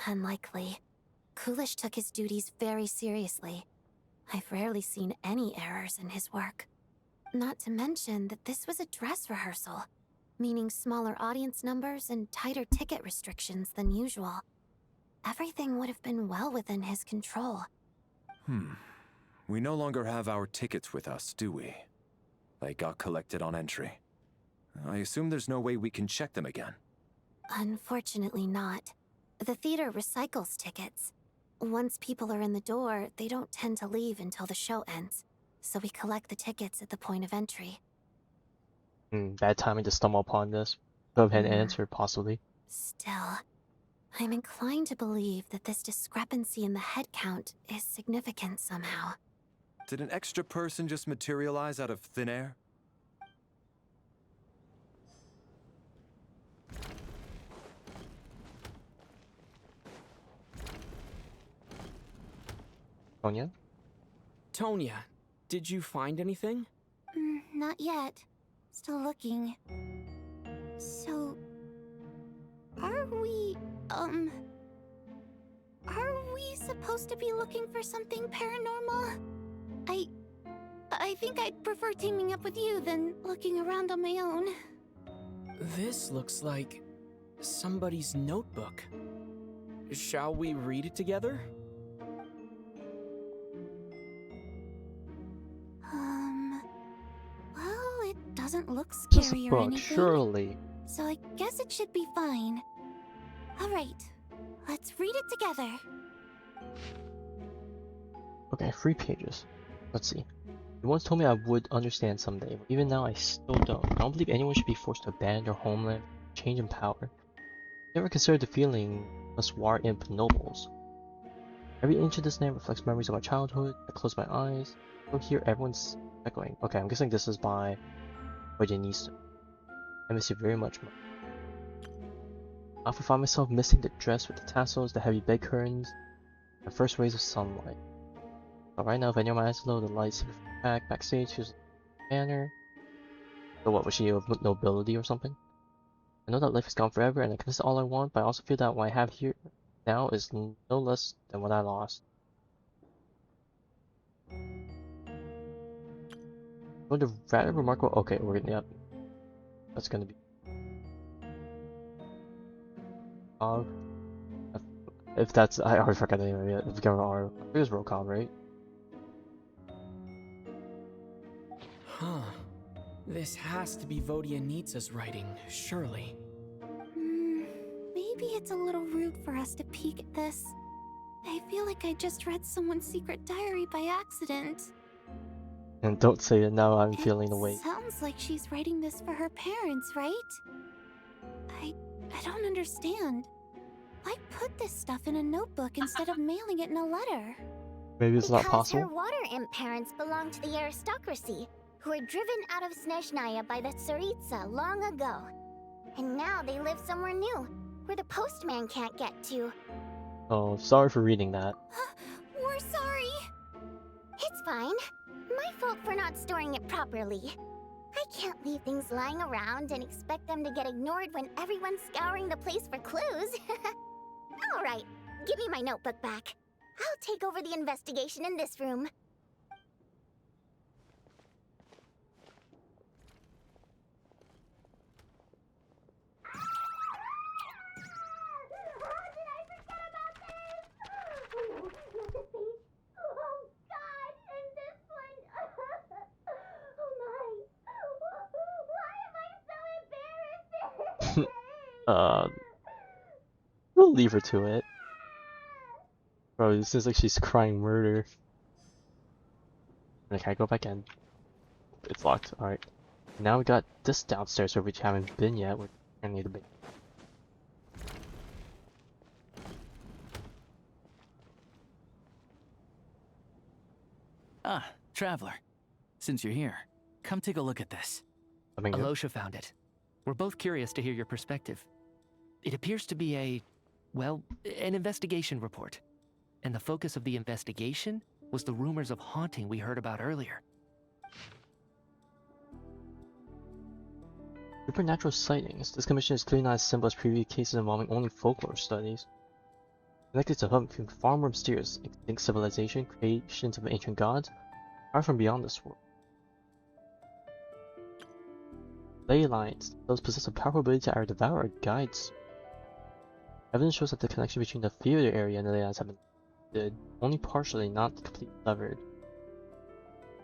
Unlikely. Kulish took his duties very seriously. I've rarely seen any errors in his work. Not to mention that this was a dress rehearsal, meaning smaller audience numbers and tighter ticket restrictions than usual. Everything would have been well within his control. We no longer have our tickets with us, do we? They got collected on entry. I assume there's no way we can check them again. Unfortunately not. The theater recycles tickets. Once people are in the door, they don't tend to leave until the show ends, so we collect the tickets at the point of entry. Bad timing to stumble upon this. Could have had an answer, possibly. Still, I'm inclined to believe that this discrepancy in the head count is significant somehow. Did an extra person just materialize out of thin air? Tonia? Tonia, did you find anything? Not yet. Still looking. So... Are we supposed to be looking for something paranormal? I think I'd prefer teaming up with you than looking around on my own. This looks like somebody's notebook. Shall we read it together? Well, it doesn't look Just a scary or book, anything. surely. So I guess it should be fine. Alright, let's read it together. Okay, 3 pages. Let's see. You once told me I would understand someday, but even now I still don't. I don't believe anyone should be forced to abandon their homeland, change in power. Never considered the feeling us war imp nobles. Every inch of this land reflects memories of my childhood. I close my eyes. I hear everyone's echoing. Okay, I'm guessing this is by Odette. I miss you very much. I often find myself missing the dress with the tassels, the heavy bed curtains, the first rays of sunlight. But right now, if I near my eyes low, the lights backstage feels like a banner. So what, was she of nobility or something? I know that life is gone forever, and I can miss all I want, but I also feel that what I have here now is no less than what I lost. What a rather remarkable. Okay, yep. That's gonna be. If that's. I already forgot the name of it. If you go to it was Rokov, right? Huh. This has to be Vodyanitsa's writing, surely. Maybe it's a little rude for us to peek at this. I feel like I just read someone's secret diary by accident. And don't say it now, I'm feeling away. Sounds like she's writing this for her parents, right? I don't understand. Why put this stuff in a notebook instead of mailing it in a letter? Maybe it's not Because her possible? water imp parents belonged to the aristocracy, who were driven out of Snezhnaya by the Tsaritsa long ago. And now they live somewhere new, where the postman can't get to. Oh, sorry for reading that. We're sorry. It's fine. My fault for not storing it properly. I can't leave things lying around and expect them to get ignored when everyone's scouring the place for clues. Alright, give me my notebook back. I'll take over the investigation in this room. We'll leave her to it. Bro, it seems like she's crying murder. Can I go back in? It's locked, alright. Now we got this downstairs where we haven't been yet. We're gonna need a bit. Ah, Traveler. Since you're here, come take a look at this. Alosha found it. We're both curious to hear your perspective. It appears to be well, an investigation report. And the focus of the investigation was the rumors of haunting we heard about earlier. Supernatural sightings. This commission is clearly not as simple as previous cases involving only folklore studies. Connected to something far more mysterious, extinct civilization, creations of ancient gods, far from beyond this world. Ley lines. Those possess a powerful ability to either devour or guide. Evidence shows that the connection between the theater area and the ley lines have been only partially, not completely severed.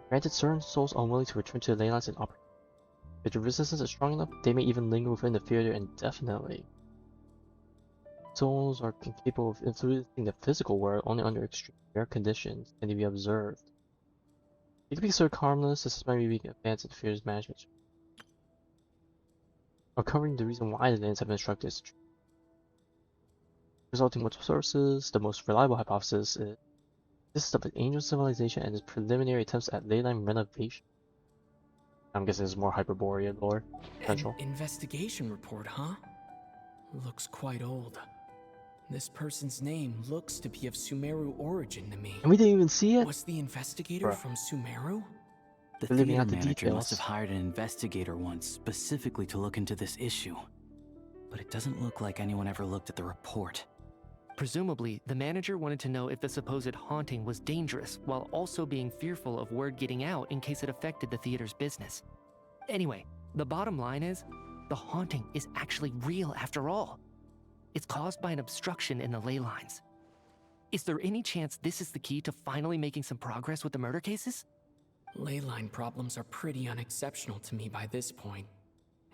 Granted, certain souls are unwilling to return to the ley lines and operate. If the resistance is strong enough, they may even linger within the theater indefinitely. Souls are capable of influencing the physical world only under extreme rare conditions and to be observed. It can be considered harmless. This is maybe advanced in fears management. Uncovering the reason why the lands have been destructed is true. Resulting multiple sources, the most reliable hypothesis is this is of an ancient civilization and its preliminary attempts at ley line renovation. I'm guessing it's more Hyperborea lore potential. An investigation report, huh? Looks quite old. This person's name looks to be of Sumeru origin to me. And we didn't even see it? Was the investigator from Sumeru? The We're leaving theater out the manager must details. have hired an investigator once specifically to look into this issue. But it doesn't look like anyone ever looked at the report. Presumably, the manager wanted to know if the supposed haunting was dangerous, while also being fearful of word getting out in case it affected the theater's business. Anyway, the bottom line is, the haunting is actually real after all. It's caused by an obstruction in the ley lines. Is there any chance this is the key to finally making some progress with the murder cases? Ley line problems are pretty unexceptional to me by this point.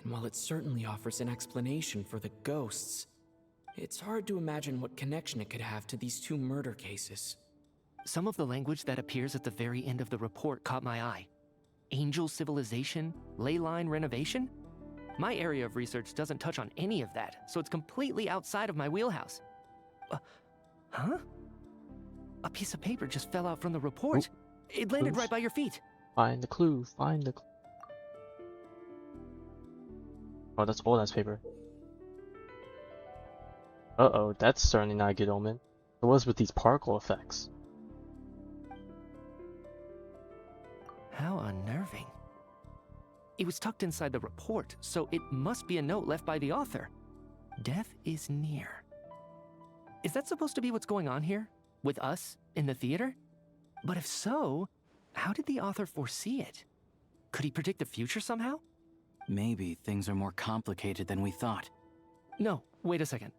And while it certainly offers an explanation for the ghosts, it's hard to imagine what connection it could have to these two murder cases. Some of the language that appears at the very end of the report caught my eye. Angel civilization, ley line renovation? My area of research doesn't touch on any of that, so it's completely outside of my wheelhouse. Huh? A piece of paper just fell out from the report. It landed right by your feet. Find the clue, find the clue. Oh, that's old ass paper. Uh-oh, that's certainly not a good omen. It was with these particle effects. How unnerving. It was tucked inside the report, so it must be a note left by the author. Death is near. Is that supposed to be what's going on here? With us, in the theater? But if so, how did the author foresee it? Could he predict the future somehow? Maybe things are more complicated than we thought. No, wait a second.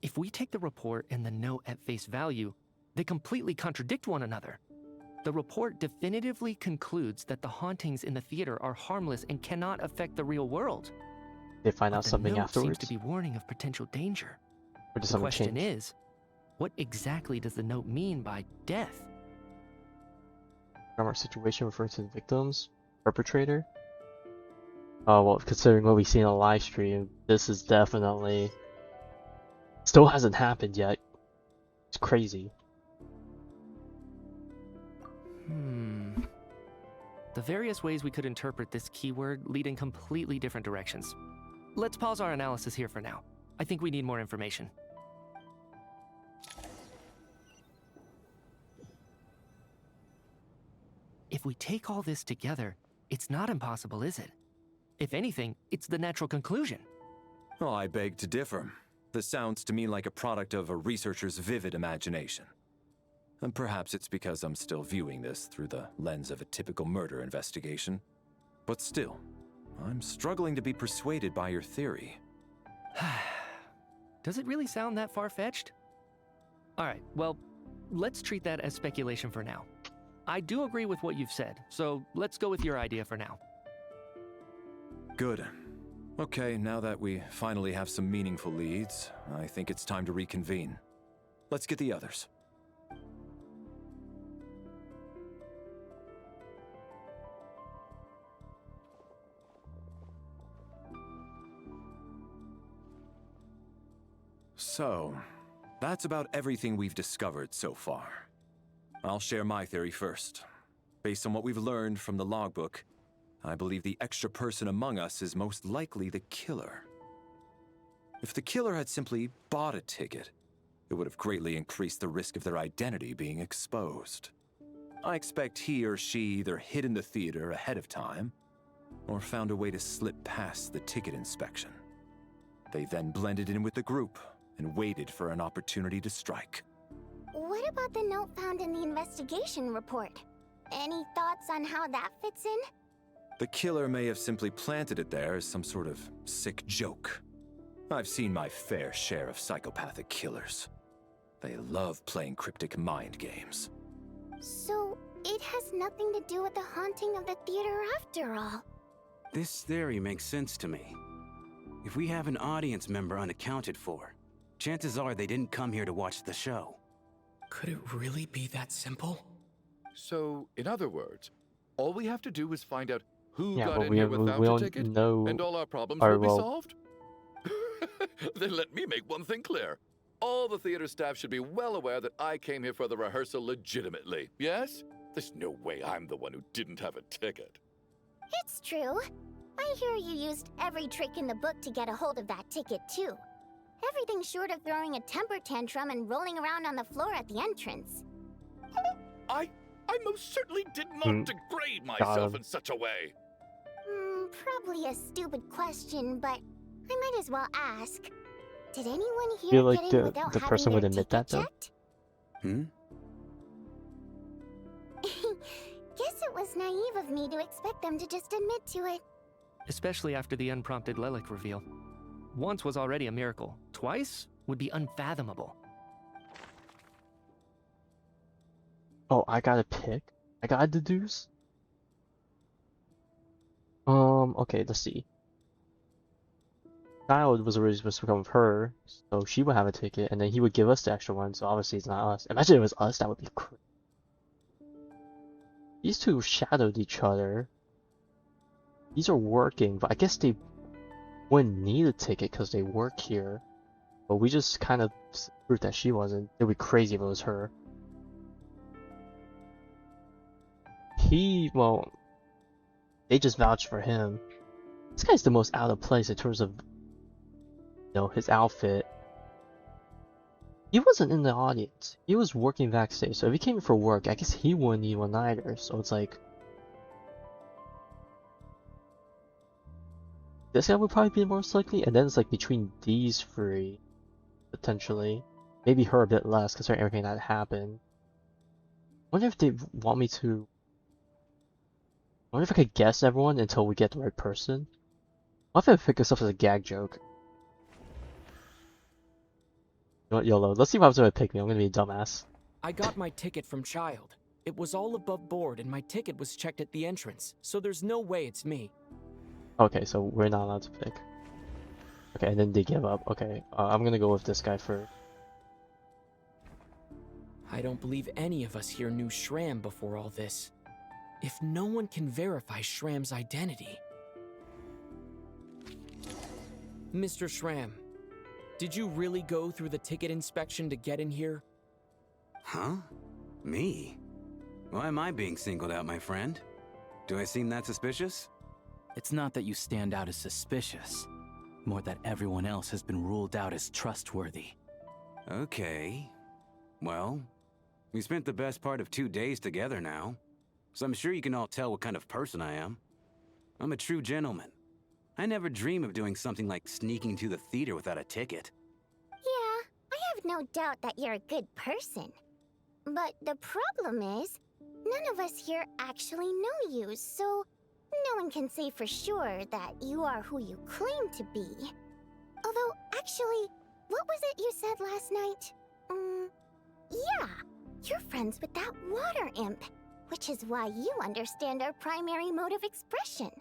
If we take the report and the note at face value, they completely contradict one another. The report definitively concludes that the hauntings in the theater are harmless and cannot affect the real world. They find out something note afterwards? seems to be warning of potential danger. Or does The something question change? is, what exactly does the note mean by death? Our situation referring to the victims? Perpetrator? Oh, well, considering what we see in a live stream, this is definitely... Still hasn't happened yet. It's crazy. The various ways we could interpret this keyword lead in completely different directions. Let's pause our analysis here for now. I think we need more information. If we take all this together, it's not impossible, is it? If anything, it's the natural conclusion. Well, I beg to differ. This sounds to me like a product of a researcher's vivid imagination. And perhaps it's because I'm still viewing this through the lens of a typical murder investigation. But still, I'm struggling to be persuaded by your theory. Does it really sound that far-fetched? Alright, well, let's treat that as speculation for now. I do agree with what you've said, so let's go with your idea for now. Good. Okay, now that we finally have some meaningful leads, I think it's time to reconvene. Let's get the others. So, that's about everything we've discovered so far. I'll share my theory first. Based on what we've learned from the logbook, I believe the extra person among us is most likely the killer. If the killer had simply bought a ticket, it would have greatly increased the risk of their identity being exposed. I expect he or she either hid in the theater ahead of time, or found a way to slip past the ticket inspection. They then blended in with the group and waited for an opportunity to strike. What about the note found in the investigation report? Any thoughts on how that fits in? The killer may have simply planted it there as some sort of sick joke. I've seen my fair share of psychopathic killers. They love playing cryptic mind games. So, it has nothing to do with the haunting of the theater after all. This theory makes sense to me. If we have an audience member unaccounted for, chances are they didn't come here to watch the show. Could it really be that simple? So, in other words, all we have to do is find out who Yeah, got but in we here don't- without we a don't ticket, know and all our problems our will be role. solved? Then let me make one thing clear. All the theater staff should be well aware that I came here for the rehearsal legitimately, yes? There's no way I'm the one who didn't have a ticket. It's true. I hear you used every trick in the book to get a hold of that ticket, too. Everything short of throwing a temper tantrum and rolling around on the floor at the entrance. I most certainly did not degrade myself in such a way. Probably a stupid question, but I might as well ask. Did anyone I here feel like get in without the having person their would admit that ticket though. Guess it was naive of me to expect them to just admit to it. Especially after the unprompted Lelik reveal. Once was already a miracle. Twice would be unfathomable. Oh, I gotta pick. I gotta deduce. Okay, let's see. Childe was originally supposed to come with her, so she would have a ticket, and then he would give us the extra one, so obviously it's not us. Imagine it was us, that would be crazy. These two shadowed each other. These are working, but I guess they wouldn't need a ticket because they work here. But we just kind of proved that she wasn't. It would be crazy if it was her. Well, they just vouched for him. This guy's the most out of place in terms of, his outfit. He wasn't in the audience. He was working backstage, so if he came for work, I guess he wouldn't need one either. So it's like, this guy would probably be most likely, and then it's like between these three, potentially. Maybe her a bit less, considering everything that happened. I wonder if they want me to... I wonder if I could guess everyone until we get the right person. What if I pick this up as a gag joke? You know what, YOLO. Let's see what happens when I pick me. I'm gonna be a dumbass. I got my ticket from Childe. It was all above board and my ticket was checked at the entrance, so there's no way it's me. Okay, so we're not allowed to pick. Okay, and then they give up. Okay, I'm gonna go with this guy first. I don't believe any of us here knew Shram before all this. If no one can verify Shram's identity... Mr. Shram, did you really go through the ticket inspection to get in here? Huh? Me? Why am I being singled out, my friend? Do I seem that suspicious? It's not that you stand out as suspicious, more that everyone else has been ruled out as trustworthy. Okay. Well, we spent the best part of 2 days together now, so I'm sure you can all tell what kind of person I am. I'm a true gentleman. I never dream of doing something like sneaking to the theater without a ticket. Yeah, I have no doubt that you're a good person. But the problem is, none of us here actually know you, so no one can say for sure that you are who you claim to be. Although, actually, what was it you said last night? Yeah, you're friends with that water imp, which is why you understand our primary mode of expression.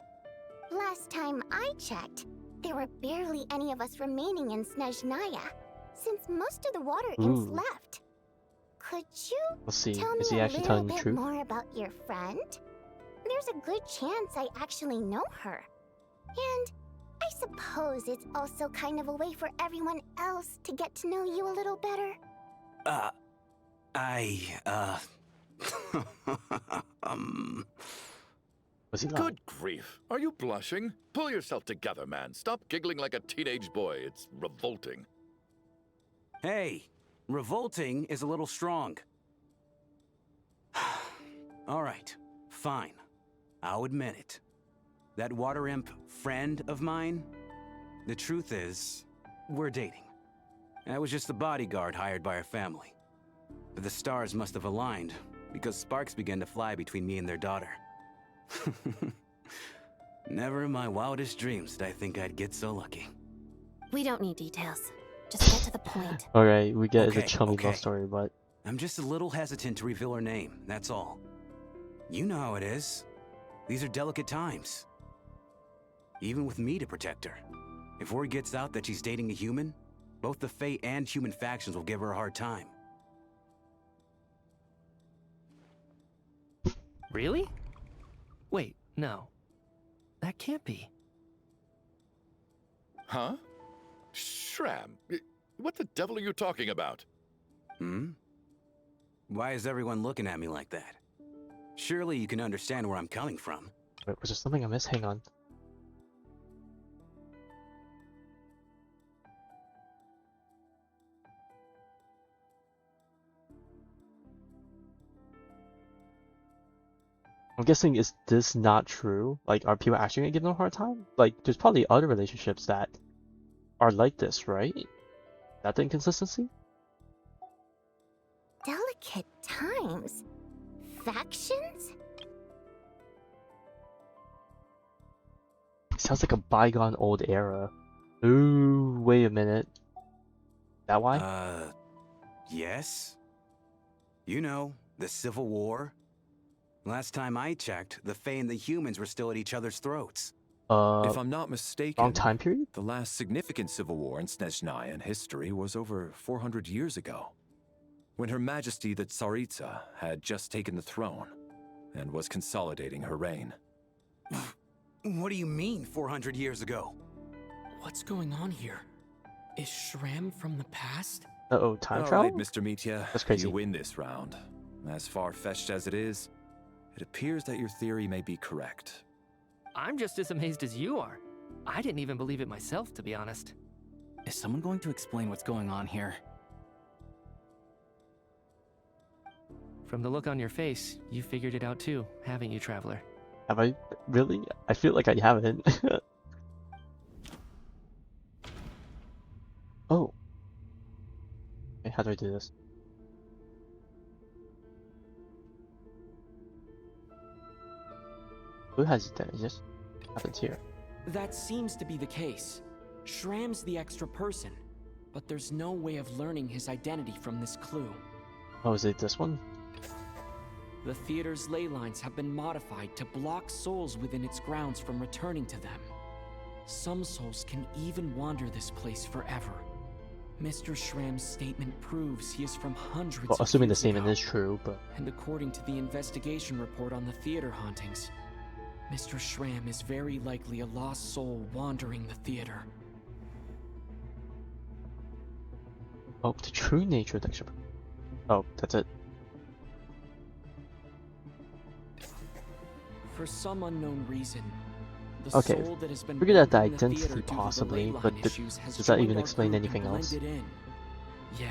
Last time I checked, there were barely any of us remaining in Snezhnaya, since most of the water imps left. Could you tell me a little bit more about your friend? There's a good chance I actually know her. And I suppose it's also kind of a way for everyone else to get to know you a little better. Was he Good grief. Are you blushing? Pull yourself together, man. Stop giggling like a teenage boy. It's revolting. Hey, revolting is a little strong. All right, fine. I'll admit it. That water imp friend of mine, the truth is, we're dating. I was just the bodyguard hired by our family. But the stars must have aligned, because sparks began to fly between me and their daughter. Never in my wildest dreams did I think I'd get so lucky. We don't need details. Just get to the point. Alright, we get Okay, the chummy okay. love story, but... I'm just a little hesitant to reveal her name, that's all. You know how it is. These are delicate times. Even with me to protect her. If word gets out that she's dating a human, both the Fae and human factions will give her a hard time. Really? Wait, no. That can't be. Huh? Shram, what the devil are you talking about? Why is everyone looking at me like that? Surely you can understand where I'm coming from. Wait, was there something I missed? Hang on. I'm guessing, is this not true? Like, are people actually gonna give them a hard time? Like, there's probably other relationships that are like this, right? That the inconsistency? Delicate times? Factions? Sounds like a bygone old era. Ooh, wait a minute. That why? Yes. You know, the Civil War. Last time I checked, the Fae and the humans were still at each other's throats. If I'm not mistaken, wrong time period? The last significant civil war in Snezhnaya in history was over 400 years ago, when Her Majesty the Tsaritsa had just taken the throne and was consolidating her reign. What do you mean, 400 years ago? What's going on here? Is Shram from the past? Uh-oh, time All travel? right, Mr. Mitya, That's crazy. you win this round. As far-fetched as it is, it appears that your theory may be correct. I'm just as amazed as you are. I didn't even believe it myself, to be honest. Is someone going to explain what's going on here? From the look on your face, you figured it out too, haven't you, Traveler? Have I really? I feel like I haven't. Oh. Okay, how do I do this? Who has it then? It just happens here. That seems to be the case. Shram's the extra person, but there's no way of learning his identity from this clue. Oh, is it this one? The theater's ley lines have been modified to block souls within its grounds from returning to them. Some souls can even wander this place forever. Mr. Shram's statement proves he is from hundreds Well, of assuming the years statement ago. is true, but... And according to the investigation report on the theater hauntings, Mr. Shram is very likely a lost soul wandering the theater. Oh, the true nature of the extra... Oh, that's it. For some unknown reason, the Okay, soul that has been figured out the born in identity theater due to the possibly, ley line but issues has does that joined even our explain group and anything else? blended in. Yeah,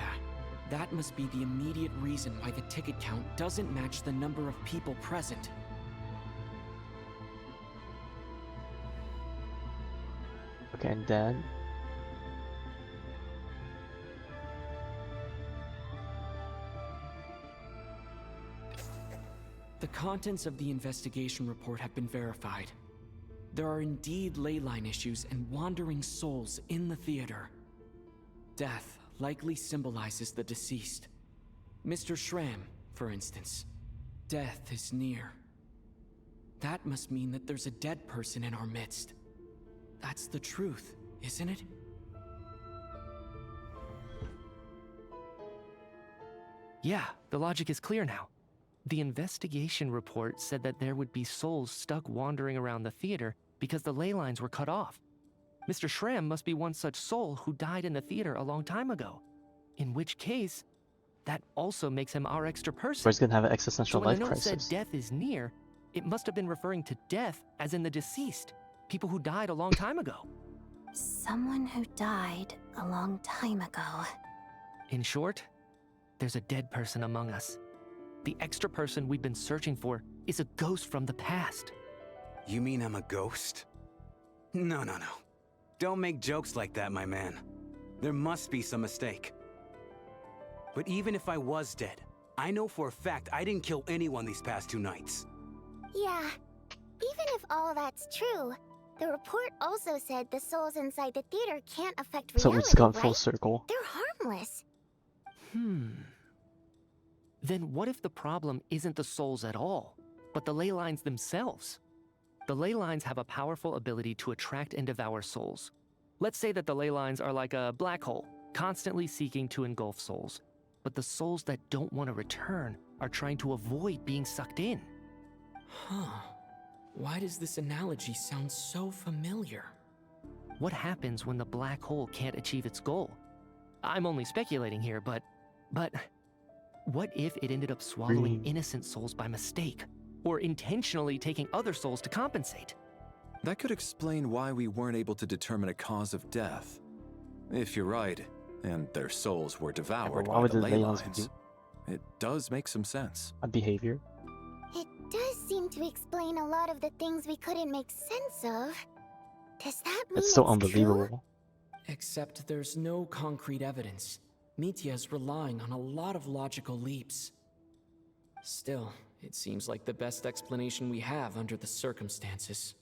that must be the immediate reason why the ticket count doesn't match the number of people present. Okay, and then... The contents of the investigation report have been verified. There are indeed ley line issues and wandering souls in the theater. Death likely symbolizes the deceased. Mr. Shram, for instance. Death is near. That must mean that there's a dead person in our midst. That's the truth, isn't it? Yeah, the logic is clear now. The investigation report said that there would be souls stuck wandering around the theater because the ley lines were cut off. Mr. Shram must be one such soul who died in the theater a long time ago. In which case, that also makes him our extra person. Or he's gonna have an existential So when life the note crisis. said death is near, it must have been referring to death as in the deceased, people who died a long time ago. Someone who died a long time ago. In short, there's a dead person among us. The extra person we've been searching for is a ghost from the past. You mean I'm a ghost? No. Don't make jokes like that, my man. There must be some mistake. But even if I was dead, I know for a fact I didn't kill anyone these past 2 nights. Yeah, even if all that's true, the report also said the souls inside the theater can't affect So reality, it's gone right? full circle. They're harmless. Then what if the problem isn't the souls at all, but the ley lines themselves? The ley lines have a powerful ability to attract and devour souls. Let's say that the ley lines are like a black hole, constantly seeking to engulf souls. But the souls that don't want to return are trying to avoid being sucked in. Huh. Why does this analogy sound so familiar? What happens when the black hole can't achieve its goal? I'm only speculating here, but what if it ended up swallowing innocent souls by mistake? Or intentionally taking other souls to compensate? That could explain why we weren't able to determine a cause of death. If you're right, and their souls were devoured why by would the the ley ley lines lines, it does make some sense. A behavior. It does seem to explain a lot of the things we couldn't make sense of. Does that mean It's so true? unbelievable. Except there's no concrete evidence. Mitya is relying on a lot of logical leaps. Still, it seems like the best explanation we have under the circumstances.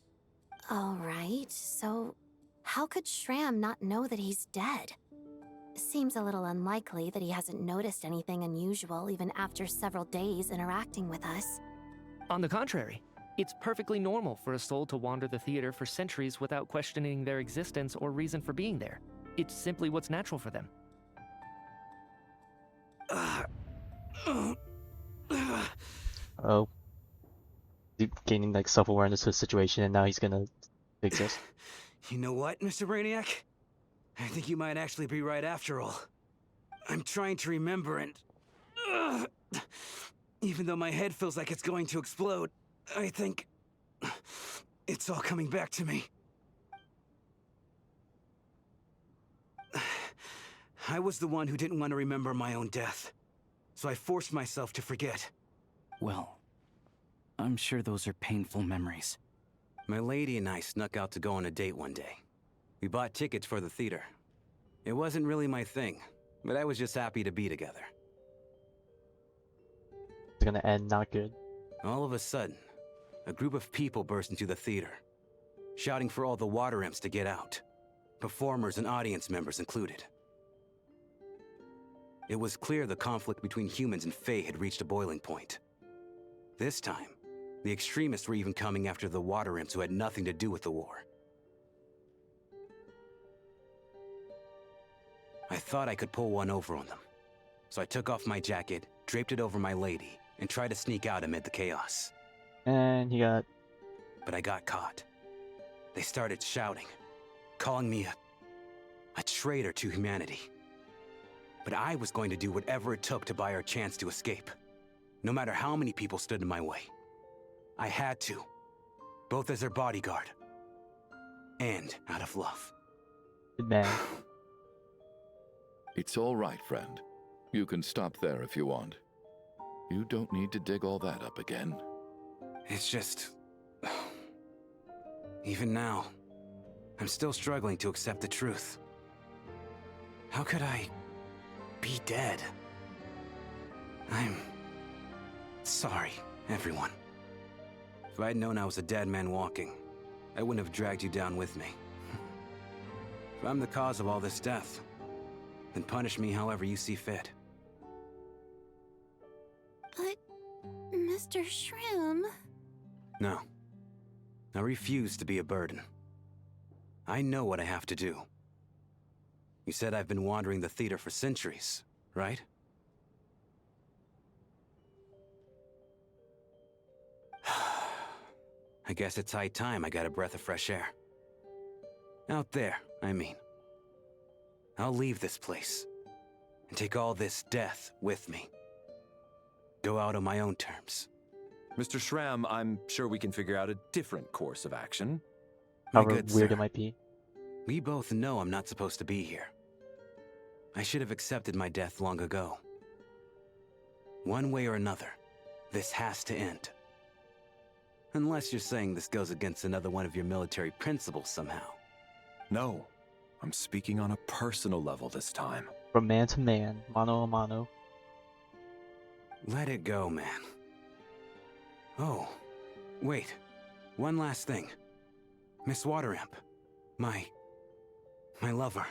Alright, so how could Shram not know that he's dead? Seems a little unlikely that he hasn't noticed anything unusual even after several days interacting with us. On the contrary, it's perfectly normal for a soul to wander the theater for centuries without questioning their existence or reason for being there. It's simply what's natural for them. Oh. He's gaining like self-awareness to the situation and now he's gonna exist. You know what, Mr. Brainiac? I think you might actually be right after all. I'm trying to remember and... even though my head feels like it's going to explode, I think... it's all coming back to me. I was the one who didn't want to remember my own death, so I forced myself to forget. Well, I'm sure those are painful memories. My lady and I snuck out to go on a date one day. We bought tickets for the theater. It wasn't really my thing, but I was just happy to be together. It's gonna end not good. All of a sudden, a group of people burst into the theater, shouting for all the water imps to get out, performers and audience members included. It was clear the conflict between humans and Fae had reached a boiling point. This time, the extremists were even coming after the water imps who had nothing to do with the war. I thought I could pull one over on them, so I took off my jacket, draped it over my lady, and tried to sneak out amid the chaos. And he got... But I got caught. They started shouting, calling me a traitor to humanity. But I was going to do whatever it took to buy our chance to escape, no matter how many people stood in my way. I had to, both as their bodyguard and out of love. Good man. It's all right, friend. You can stop there if you want. You don't need to dig all that up again. It's just... even now, I'm still struggling to accept the truth. How could I be dead? I'm sorry, everyone. If I'd known I was a dead man walking, I wouldn't have dragged you down with me. If I'm the cause of all this death, then punish me however you see fit. But, Mr. Shroom... No. I refuse to be a burden. I know what I have to do. You said I've been wandering the theater for centuries, right? I guess it's high time I got a breath of fresh air. Out there, I mean. I'll leave this place and take all this death with me. Go out on my own terms. Mr. Shram, I'm sure we can figure out a different course of action. However weird it might be. We both know I'm not supposed to be here. I should have accepted my death long ago. One way or another, this has to end. Unless you're saying this goes against another one of your military principles somehow. No, I'm speaking on a personal level this time. From man to man, mano a mano. Let it go, man. Oh, wait. One last thing. Miss Water Imp. My lover.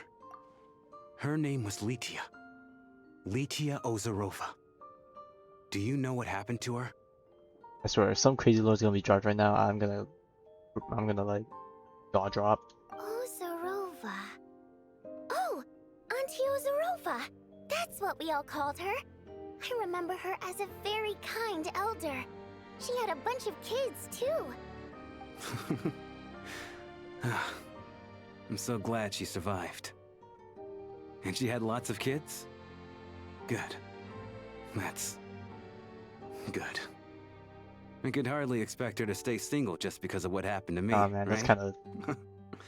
Her name was Letia. Letia Ozarova. Do you know what happened to her? I swear, if some crazy lord's gonna be dropped right now, I'm gonna like jaw drop. Ozarova. Oh, Auntie Ozarova. That's what we all called her. I remember her as a very kind elder. She had a bunch of kids, too. I'm so glad she survived. And she had lots of kids? Good. That's... good. I could hardly expect her to stay single just because of what happened to me, Oh man, right? that's kind of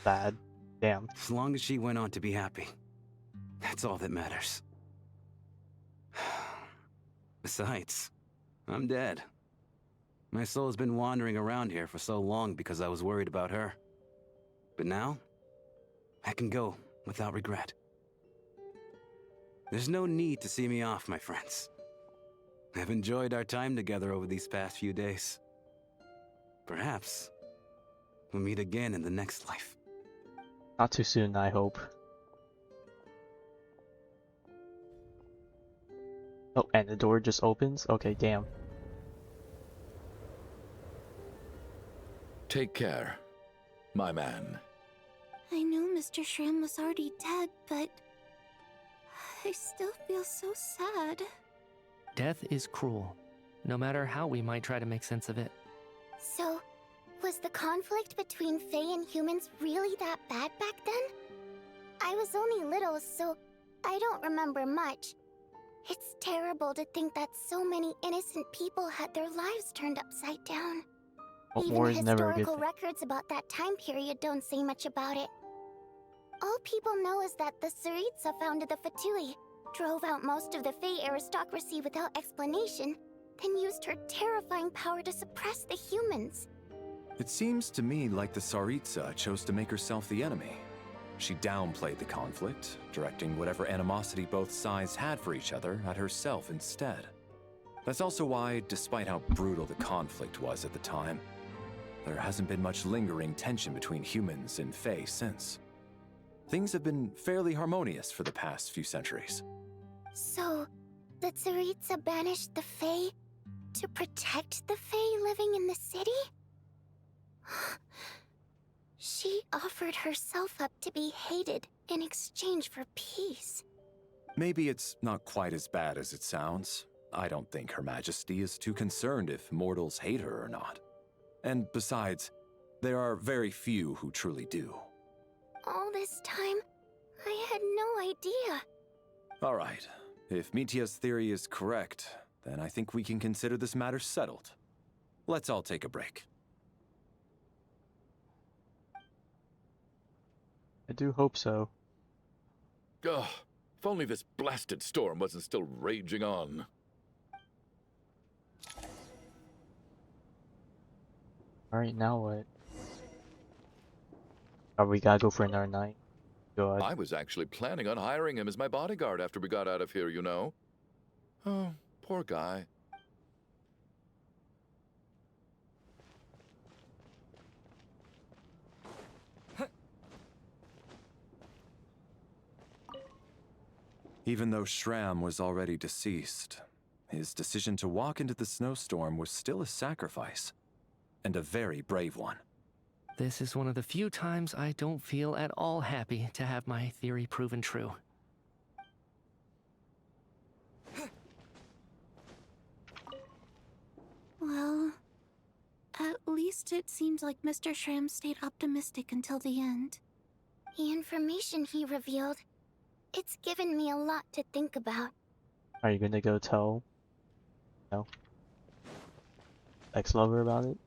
bad. Damn. As long as she went on to be happy. That's all that matters. Besides, I'm dead. My soul's been wandering around here for so long because I was worried about her. But now, I can go without regret. There's no need to see me off, my friends. I've enjoyed our time together over these past few days. Perhaps we'll meet again in the next life. Not too soon, I hope. Oh, and the door just opens? Okay, damn. Take care, my man. I knew Mr. Shram was already dead, but I still feel so sad. Death is cruel, no matter how we might try to make sense of it. So, was the conflict between Fae and humans really that bad back then? I was only little, so I don't remember much. It's terrible to think that so many innocent people had their lives turned upside down. Well, Even war is never a good historical thing. records about that time period don't say much about it. All people know is that the Tsaritsa founded the Fatui, drove out most of the Fae aristocracy without explanation, then used her terrifying power to suppress the humans. It seems to me like the Tsaritsa chose to make herself the enemy. She downplayed the conflict, directing whatever animosity both sides had for each other at herself instead. That's also why, despite how brutal the conflict was at the time, there hasn't been much lingering tension between humans and Fae since. Things have been fairly harmonious for the past few centuries. So, the Tsaritsa banished the Fae to protect the Fae living in the city? She offered herself up to be hated in exchange for peace. Maybe it's not quite as bad as it sounds. I don't think Her Majesty is too concerned if mortals hate her or not. And besides, there are very few who truly do. All this time, I had no idea. All right, if Mitia's theory is correct, then I think we can consider this matter settled. Let's all take a break. I do hope so. Ugh, if only this blasted storm wasn't still raging on. Alright, now what? Oh, we gotta go for another night. God. I was actually planning on hiring him as my bodyguard after we got out of here, you know. Oh, poor guy. Even though Shram was already deceased, his decision to walk into the snowstorm was still a sacrifice, and a very brave one. This is one of the few times I don't feel at all happy to have my theory proven true. Well, at least it seems like Mr. Shram stayed optimistic until the end. The information he revealed, it's given me a lot to think about. Are you gonna go tell, no, ex-lover about it?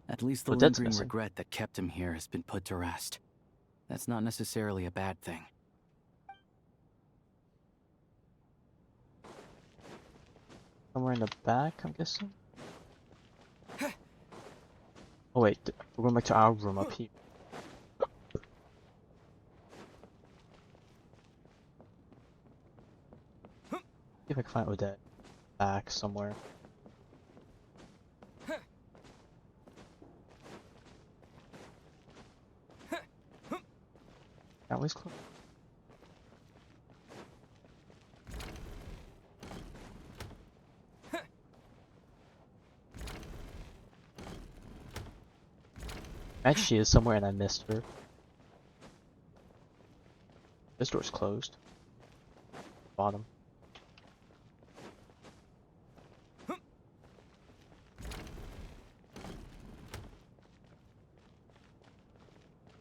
At least the Odette's lingering missing. regret that kept him here has been put to rest. That's not necessarily a bad thing. Somewhere in the back, I'm guessing? Oh wait, we're going back to our room up here. See if I can find Odette back somewhere. Always close. Actually, she is somewhere and I missed her. This door's closed. Bottom.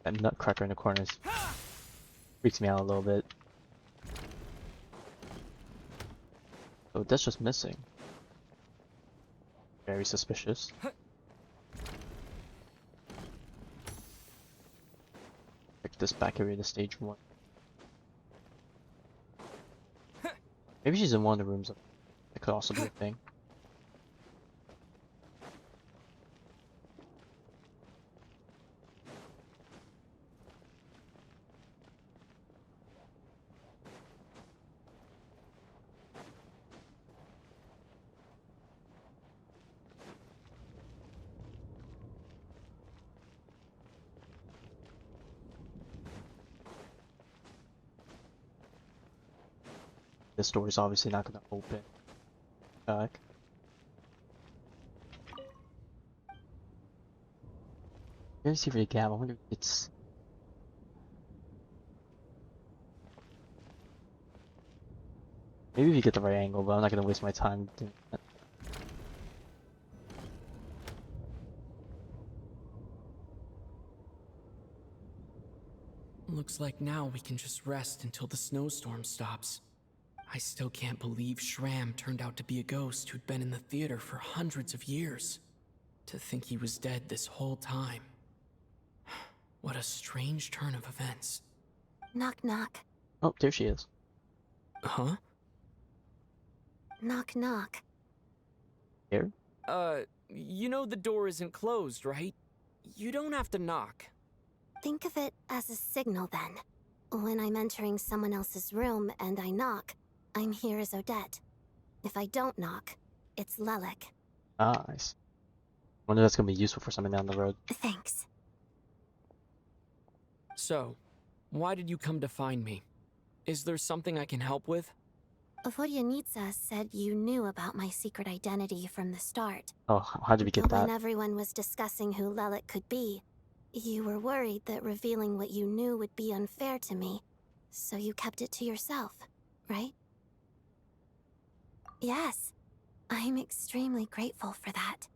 That nutcracker in the corners freaks me out a little bit. So that's just missing. Very suspicious. Check this back area to stage 1. Maybe she's in one of the rooms. That could also be a thing. This door is obviously not gonna open. Back. Let me see for the gap. I wonder if it's. Maybe if you get the right angle, but I'm not gonna waste my time doing that. Looks like now we can just rest until the snowstorm stops. I still can't believe Shram turned out to be a ghost who'd been in the theater for hundreds of years. To think he was dead this whole time. What a strange turn of events. Knock knock. Oh, there she is. Huh? Knock knock. Here? You know the door isn't closed, right? You don't have to knock. Think of it as a signal then. When I'm entering someone else's room and I knock, I'm here as Odette. If I don't knock, it's Lelik. Nice. Wonder if that's gonna be useful for something down the road. Thanks. So, why did you come to find me? Is there something I can help with? Vodyanitsa said you knew about my secret identity from the start. Oh, how did we get But that? when everyone was discussing who Lelik could be, you were worried that revealing what you knew would be unfair to me, so you kept it to yourself, right? Yes. I'm extremely grateful for that.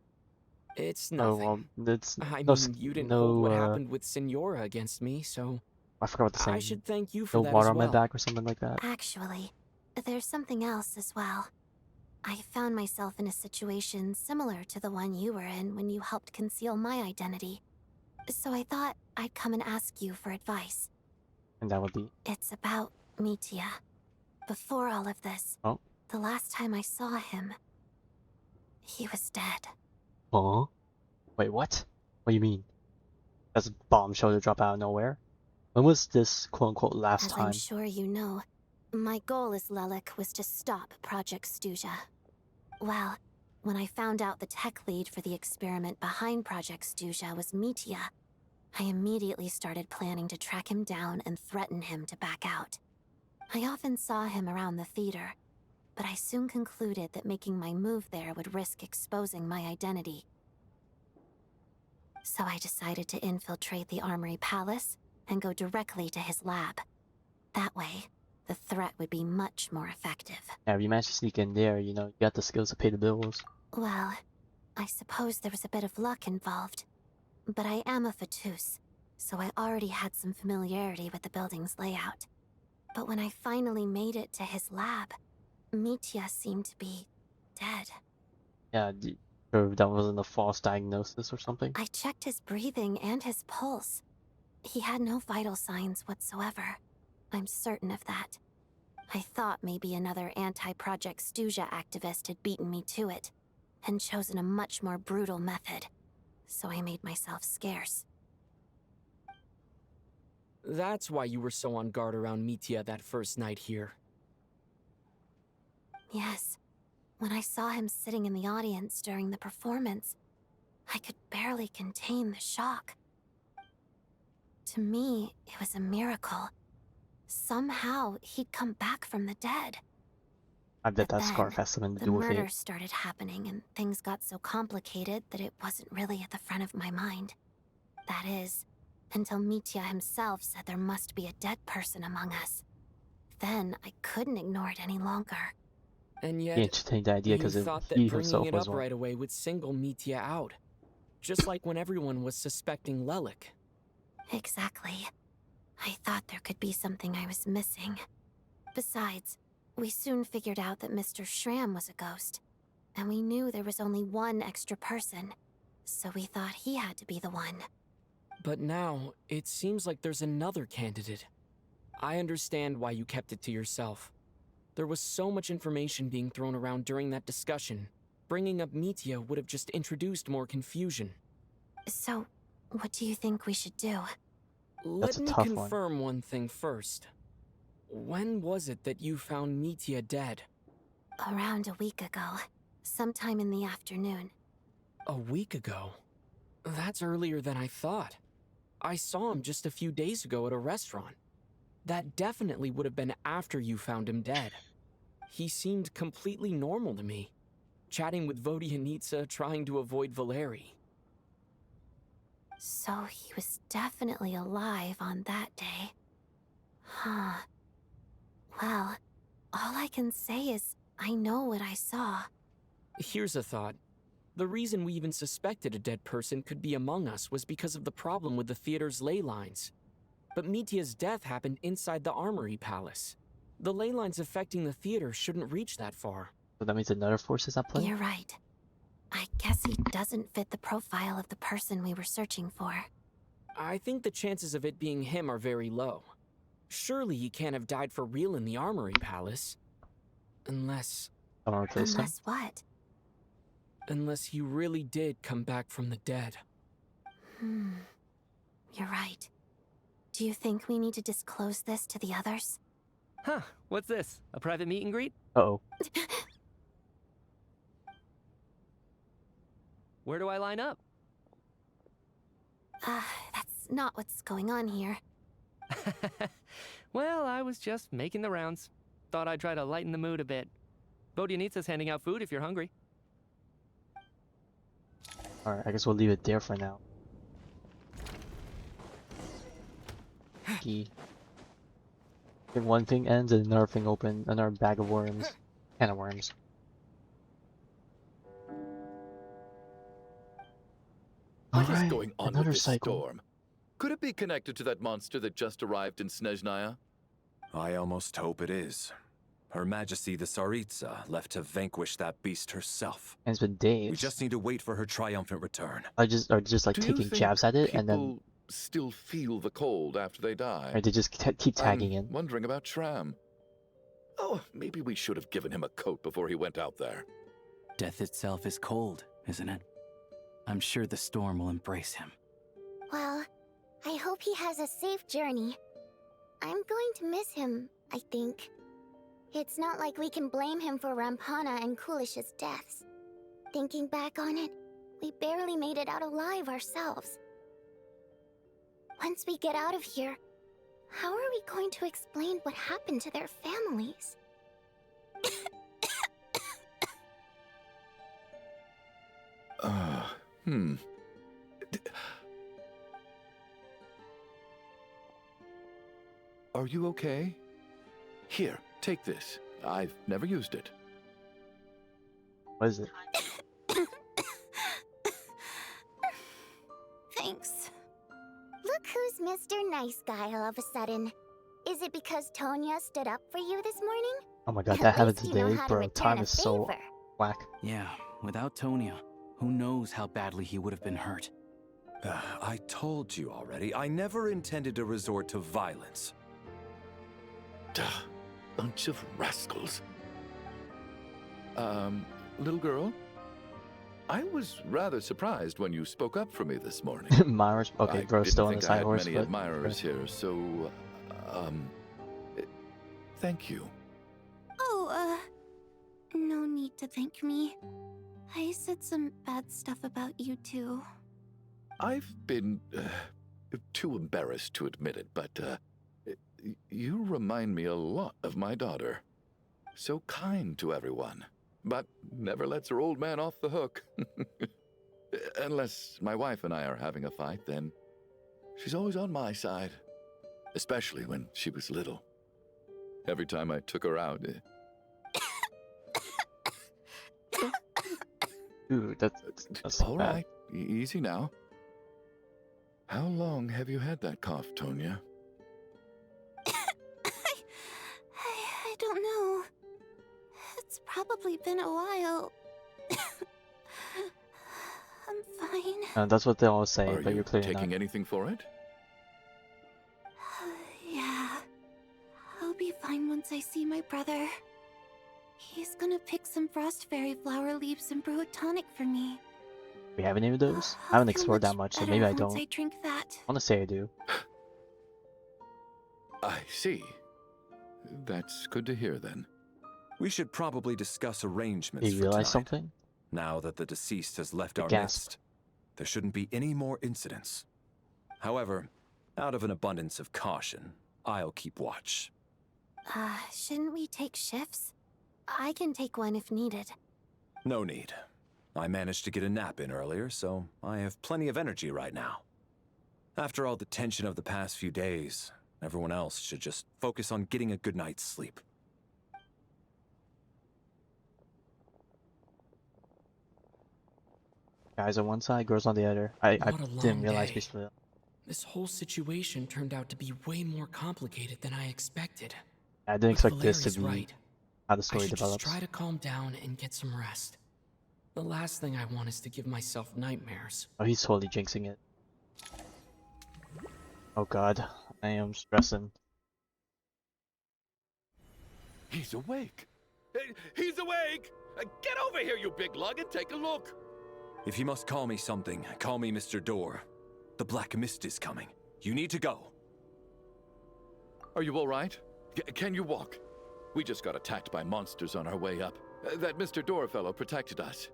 It's Oh, nothing. well, that's I no, mean, you didn't no, hold what happened with Senora against me, so I forgot what to say. I should thank you for No that water as on well. my back or something like that. Actually, there's something else as well. I found myself in a situation similar to the one you were in when you helped conceal my identity. So I thought I'd come and ask you for advice. And that would be. It's about Mitya. Before all of this, Oh. the last time I saw him, he was dead. Huh? Wait, what? What do you mean? That's a bombshell to drop out of nowhere? When was this quote-unquote last As time? I'm sure you know, my goal as Lelik was to stop Project Stuzha. Well, when I found out the tech lead for the experiment behind Project Stuzha was Mitya, I immediately started planning to track him down and threaten him to back out. I often saw him around the theater, but I soon concluded that making my move there would risk exposing my identity. So I decided to infiltrate the Armory Palace and go directly to his lab. That way, the threat would be much more effective. Yeah, if you managed to sneak in there, you know, you got the skills to pay the bills. Well, I suppose there was a bit of luck involved. But I am a Fatus, so I already had some familiarity with the building's layout. But when I finally made it to his lab, Mitya seemed to be dead. Yeah, sure that wasn't a false diagnosis or something? I checked his breathing and his pulse. He had no vital signs whatsoever. I'm certain of that. I thought maybe another anti-Project Stuzha activist had beaten me to it, and chosen a much more brutal method. So I made myself scarce. That's why you were so on guard around Mitya that first night here. Yes. When I saw him sitting in the audience during the performance, I could barely contain the shock. To me, it was a miracle. Somehow, he'd come back from the dead. I bet that Then, scarf has something to the do with murders it. started happening and things got so complicated that it wasn't really at the front of my mind. That is, until Mitya himself said there must be a dead person among us. Then I couldn't ignore it any longer. And He yet, entertained the idea you because thought that he bringing himself it was up one. right away would single Mitya out. Just like when everyone was suspecting Lelik. Exactly. I thought there could be something I was missing. Besides, we soon figured out that Mr. Shram was a ghost, and we knew there was only one extra person, so we thought he had to be the one. But now, it seems like there's another candidate. I understand why you kept it to yourself. There was so much information being thrown around during that discussion. Bringing up Mitya would have just introduced more confusion. So, what do you think we should do? Let me confirm one thing first. When was it that you found Mitya dead? Around a week ago. Sometime in the afternoon. A week ago? That's earlier than I thought. I saw him just a few days ago at a restaurant. That definitely would have been after you found him dead. he seemed completely normal to me. Chatting with Vodyanitsa, trying to avoid Valeri. So he was definitely alive on that day. Huh. Well, all I can say is I know what I saw. Here's a thought. The reason we even suspected a dead person could be among us was because of the problem with the theater's ley lines. But Mitya's death happened inside the Armory Palace. The ley lines affecting the theater shouldn't reach that far. So that means another force is at play? You're right. I guess he doesn't fit the profile of the person we were searching for. I think the chances of it being him are very low. Surely he can't have died for real in the Armory Palace. Unless... Unless what? Unless he really did come back from the dead. You're right. Do you think we need to disclose this to the others? Huh, what's this? A private meet and greet? Uh-oh. Where do I line up? That's not what's going on here. Well, I was just making the rounds. Thought I'd try to lighten the mood a bit. Vodyanitsa's handing out food if you're hungry. Alright, I guess we'll leave it there for now. Key. I think one thing ends and another thing opens. Another bag of worms. Can of worms. What is going on with another this cycle. storm? Could it be connected to that monster that just arrived in Snezhnaya? I almost hope it is. Her Majesty the Tsaritsa left to vanquish that beast herself. And it's been days. We just need to wait for her triumphant return. Are just like Do you taking think jabs at it and then people still feel the cold after they die? or they just keep tagging in. Wondering about Shram. Oh, maybe we should have given him a coat before he went out there. Death itself is cold, isn't it? I'm sure the storm will embrace him. Well, I hope he has a safe journey. I'm going to miss him, I think. It's not like we can blame him for Rampana and Kulish's deaths. Thinking back on it, we barely made it out alive ourselves. Once we get out of here, how are we going to explain what happened to their families? Are you okay? Here, take this. I've never used it. What is it? Thanks. Look who's Mr. Nice Guy all of a sudden. Is it because Tonia stood up for you this morning? Oh my god, At that happened least you know today, how to bro. return Time a is so favor. whack. Yeah, without Tonia, who knows how badly he would have been hurt. I told you already, I never intended to resort to violence. Duh, bunch of rascals. Little girl? I was rather surprised when you spoke up for me this morning. Myra's okay, I bro's didn't still on think the I side had horse, many but admirers here, so, thank you. Oh, no need to thank me. I said some bad stuff about you too. I've been too embarrassed to admit it, but you remind me a lot of my daughter. So kind to everyone, but never lets her old man off the hook. Unless my wife and I are having a fight, then she's always on my side. Especially when she was little. Every time I took her out... Dude, that's all bad. right. Easy now. How long have you had that cough, Tonia? I don't know. It's probably been a while. I'm fine. That's what they all say, Are but you you're clearly taking not. anything for it? Yeah. I'll be fine once I see my brother. He's gonna pick some frost fairy flower leaves and brew a tonic for me. We have any of those? I haven't explored that much, so maybe I don't. Once I drink that. I wanna say I do. I see. That's good to hear then. We should probably discuss arrangements You for realize tonight. something? Now that the deceased has left our Gasp. midst, there shouldn't be any more incidents. However, out of an abundance of caution, I'll keep watch. Shouldn't we take shifts? I can take one if needed. No need. I managed to get a nap in earlier, so I have plenty of energy right now. After all the tension of the past few days, everyone else should just focus on getting a good night's sleep. Guys on one side, girls on the other. I What a didn't long realize day. we split up. This whole situation turned out to be way more complicated than I expected. I didn't But expect this to Valeri's be right. how the I story should develops. just try to calm down and get some rest. The last thing I want is to give myself nightmares. Oh, he's totally jinxing it. Oh god, I am stressing. He's awake. He's awake! Get over here, you big lug, and take a look. If you must call me something, call me Mr. Door. The Black Mist is coming. You need to go. Are you all right? Can you walk? We just got attacked by monsters on our way up. That Mr. Door fellow protected us.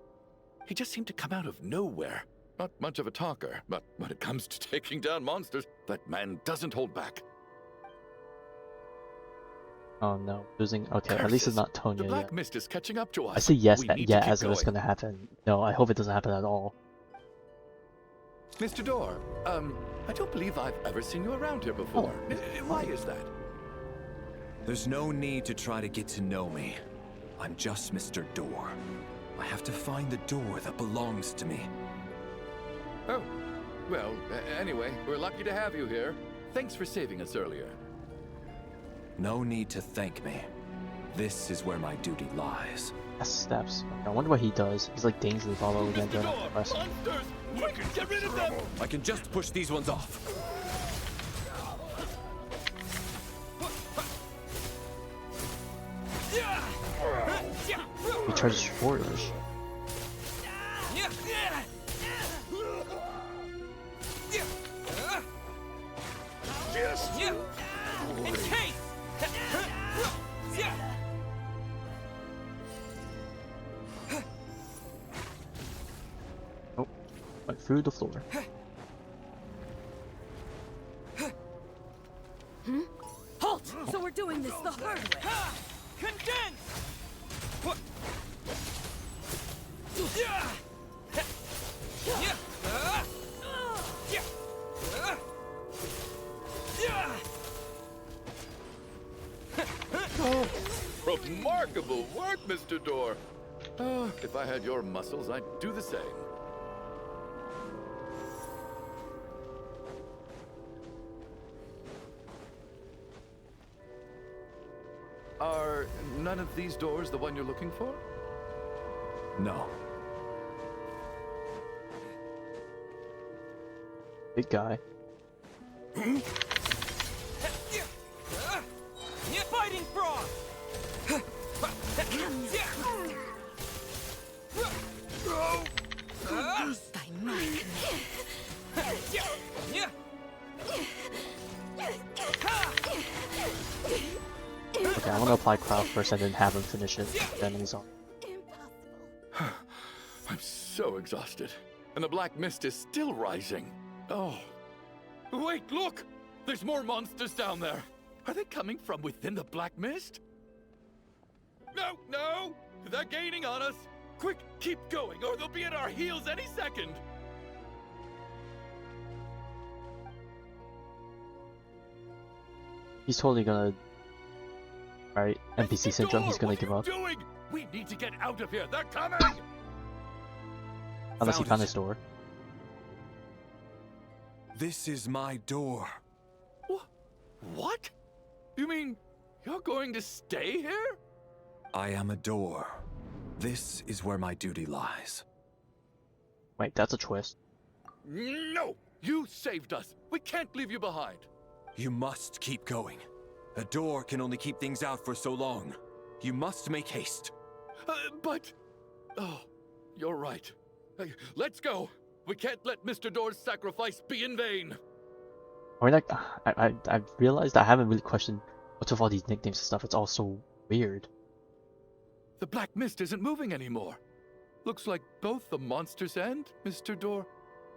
He just seemed to come out of nowhere. Not much of a talker, but when it comes to taking down monsters, that man doesn't hold back. Oh no, losing. Okay, at Curses. least it's not The Tonia Black yet. Mist is catching up to us. I say yes, We need to yeah, keep as if it's going. gonna happen. No, I hope it doesn't happen at all. Mr. Door, I don't believe I've ever seen you around here before. Why is that? There's no need to try to get to know me. I'm just Mr. Door. I have to find the door that belongs to me. Oh, well, anyway, we're lucky to have you here. Thanks for saving us earlier. No need to thank me. This is where my duty lies. That's steps. I wonder what he does. He's like dangerously follow again during the quest. Monsters! Quick, get rid of them! I can just push these ones off. He charges forward. Oh, went through the floor. Halt! So we're doing this the hard way. Condense! Remarkable work, Mr. Door. If I had your muscles, I'd do the same. Are none of these doors the one you're looking for? No. Big guy. Fighting frog! By my Okay, I want to apply crowd first and then have him finish it. Then he's on. I'm so exhausted. And the black mist is still rising. Oh. Wait, look! There's more monsters down there. Are they coming from within the black mist? No, no! They're gaining on us! Quick, keep going, or they'll be at our heels any second! He's totally gonna. Alright, NPC syndrome, he's gonna give up. Doing? We need to get out of here! They're coming! Unless he found his door. This is my door. What? You mean you're going to stay here? I am a door. This is where my duty lies. Wait, that's a twist. No! You saved us! We can't leave you behind! You must keep going. A door can only keep things out for so long. You must make haste. But... Oh, you're right. Let's go! We can't let Mr. Door's sacrifice be in vain! I mean, like, I've realized I haven't really questioned what's with all these nicknames and stuff. It's all so weird. The black mist isn't moving anymore. Looks like both the monsters and Mr. Door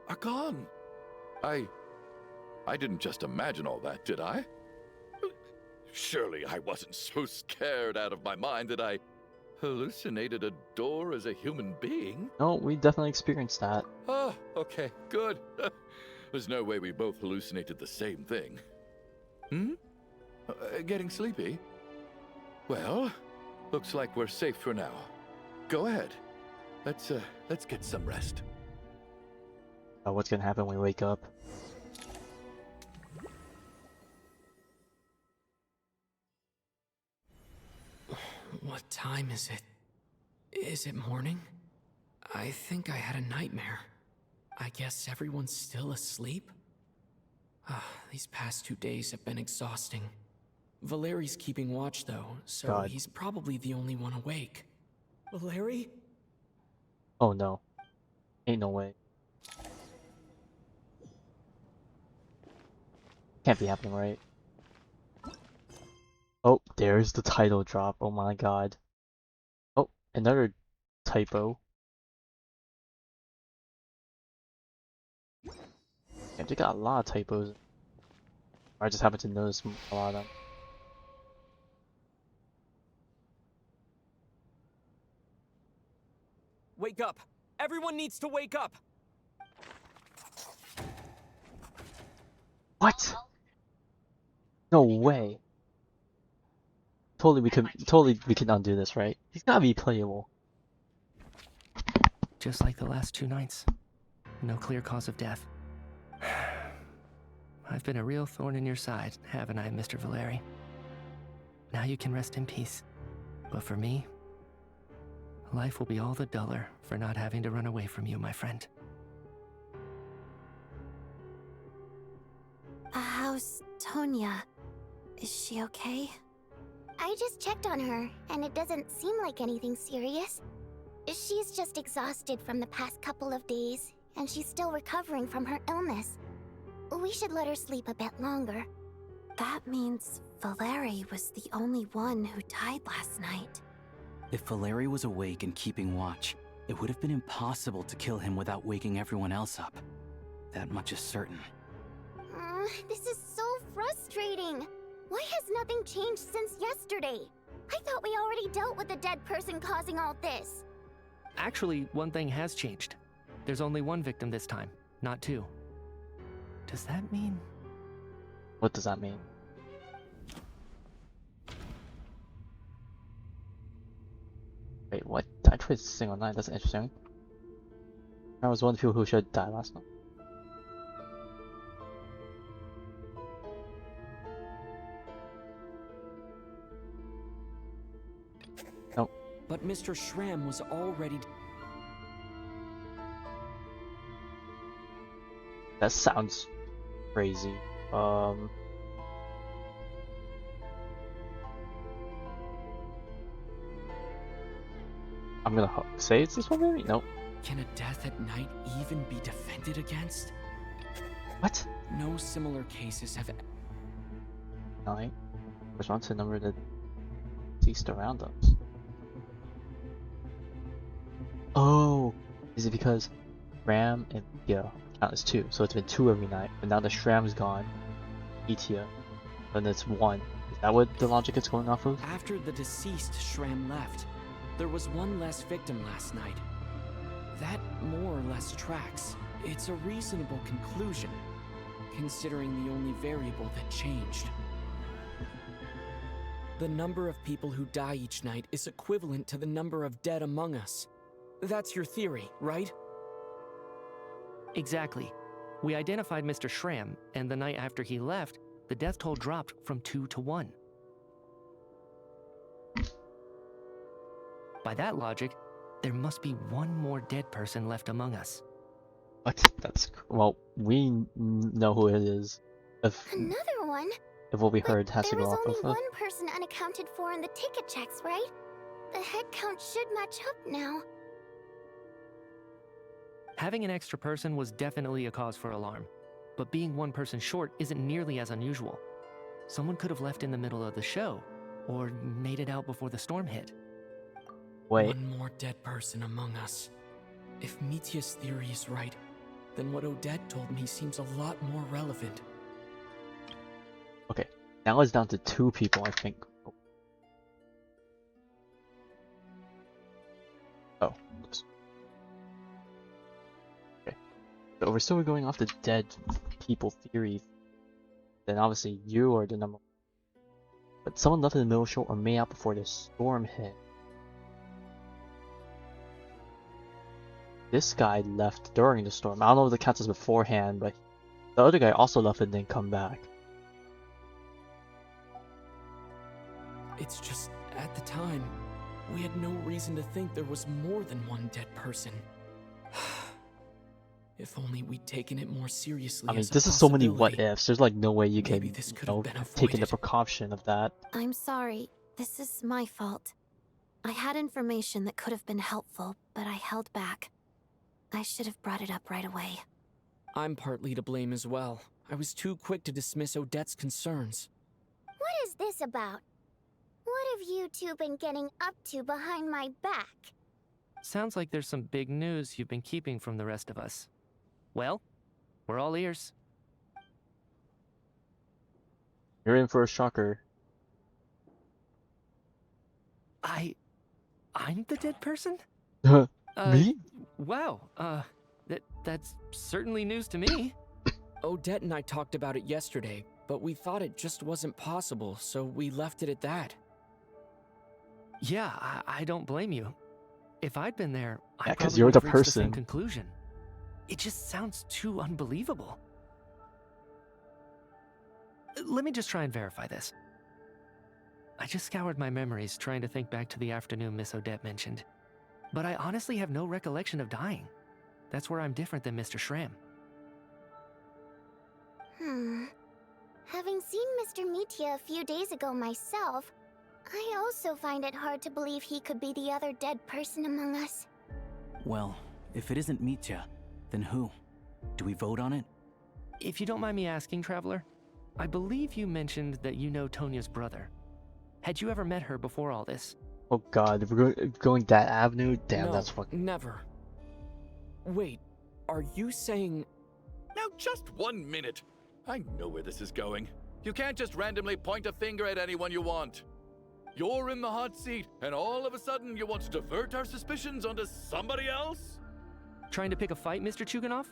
are gone. I didn't just imagine all that, did I? Surely I wasn't so scared out of my mind that I hallucinated a door as a human being? No, we definitely experienced that. Oh, okay, good. There's no way we both hallucinated the same thing. Getting sleepy? Well, looks like we're safe for now. Go ahead. Let's get some rest. What's gonna happen when we wake up? What time is it? Is it morning? I think I had a nightmare. I guess everyone's still asleep? These past 2 days have been exhausting. Valeri's keeping watch though, so God. he's probably the only one awake. Valeri? Oh no. Ain't no way. Can't be happening, right? Oh, there's the title drop. Oh my god. Oh, another typo. Yeah, they got a lot of typos. I just happen to notice a lot of them. Wake up! Everyone needs to wake up! What? No way. Totally we can undo this, right? He's gotta be playable. Just like the last 2 nights. No clear cause of death. I've been a real thorn in your side, haven't I, Mr. Valeri? Now you can rest in peace. But for me, life will be all the duller for not having to run away from you, my friend. How's Tonia? Is she okay? I just checked on her, and it doesn't seem like anything serious. She's just exhausted from the past couple of days, and she's still recovering from her illness. We should let her sleep a bit longer. That means Valeri was the only one who died last night. If Valeri was awake and keeping watch, it would have been impossible to kill him without waking everyone else up. That much is certain. This is so frustrating. Why has nothing changed since yesterday? I thought we already dealt with the dead person causing all this. Actually, one thing has changed. There's only 1 victim this time, not 2. Does that mean... What does that mean? Wait, what? I tried to sing all night, that's interesting. I was one of the people who should die last night. Nope. But Mr. Schramm was already... That sounds crazy. I'm gonna say it's this one maybe? Nope. Can a death at night even be defended against? What? No similar cases have... 9 corresponds to the number that ceased around us. Oh! Is it because Ram and Mia count as 2, so it's been 2 every night, but now the Shram's gone, Itia, then it's 1. Is that what the logic is going off of? After the deceased Schramm left, there was 1 less victim last night. That more or less tracks. It's a reasonable conclusion, considering the only variable that changed. The number of people who die each night is equivalent to the number of dead among us. That's your theory, right? Exactly. We identified Mr. Schramm, and the night after he left, the death toll dropped from 2 to 1. By that logic, there must be 1 more dead person left among us. What? That's... well, we know who it is. Another one? If what we heard has to go off There was of... only 1 person unaccounted for in the ticket checks, right? The head count should match up now. Having an extra person was definitely a cause for alarm, but being 1 person short isn't nearly as unusual. Someone could have left in the middle of the show, or made it out before the storm hit. Wait. 1 more dead person among us. If Mitya's theory is right, then what Odette told me seems a lot more relevant. Okay, now it's down to 2 people, I think. Oh, oops. Okay. So we're still going off the dead people theory. Then obviously you are the number. But someone left in the middle shore or may out before the storm hit. This guy left during the storm. I don't know if the counts as beforehand, but the other guy also left and didn't come back. It's just, at the time, we had no reason to think there was more than one dead person. If only we'd taken it more seriously. I mean, as a this is so many what possibility. ifs. There's like no way you Maybe can, this could you know, have been taking the avoided. precaution of that. I'm sorry. This is my fault. I had information that could have been helpful, but I held back. I should have brought it up right away. I'm partly to blame as well. I was too quick to dismiss Odette's concerns. What is this about? What have you two been getting up to behind my back? Sounds like there's some big news you've been keeping from the rest of us. Well, we're all ears. You're in for a shocker. I'm the dead person? Me? Wow, that's certainly news to me. Odette and I talked about it yesterday, but we thought it just wasn't possible, so we left it at that. Yeah, I don't blame you. If I'd been there, I Yeah, 'cause probably you're would the have reached the same person. conclusion. It just sounds too unbelievable. Let me just try and verify this. I just scoured my memories trying to think back to the afternoon Miss Odette mentioned. But I honestly have no recollection of dying. That's where I'm different than Mr. Shram. Having seen Mr. Mitya a few days ago myself, I also find it hard to believe he could be the other dead person among us. Well, if it isn't Mitya, then who? Do we vote on it? If you don't mind me asking, Traveler, I believe you mentioned that you know Tonia's brother. Had you ever met her before all this? Oh god, if we're going that avenue? Damn, No, that's fucking... never. Wait, are you saying... Now just 1 minute. I know where this is going. You can't just randomly point a finger at anyone you want. You're in the hot seat, and all of a sudden you want to divert our suspicions onto somebody else? Trying to pick a fight, Mr. Chuganov?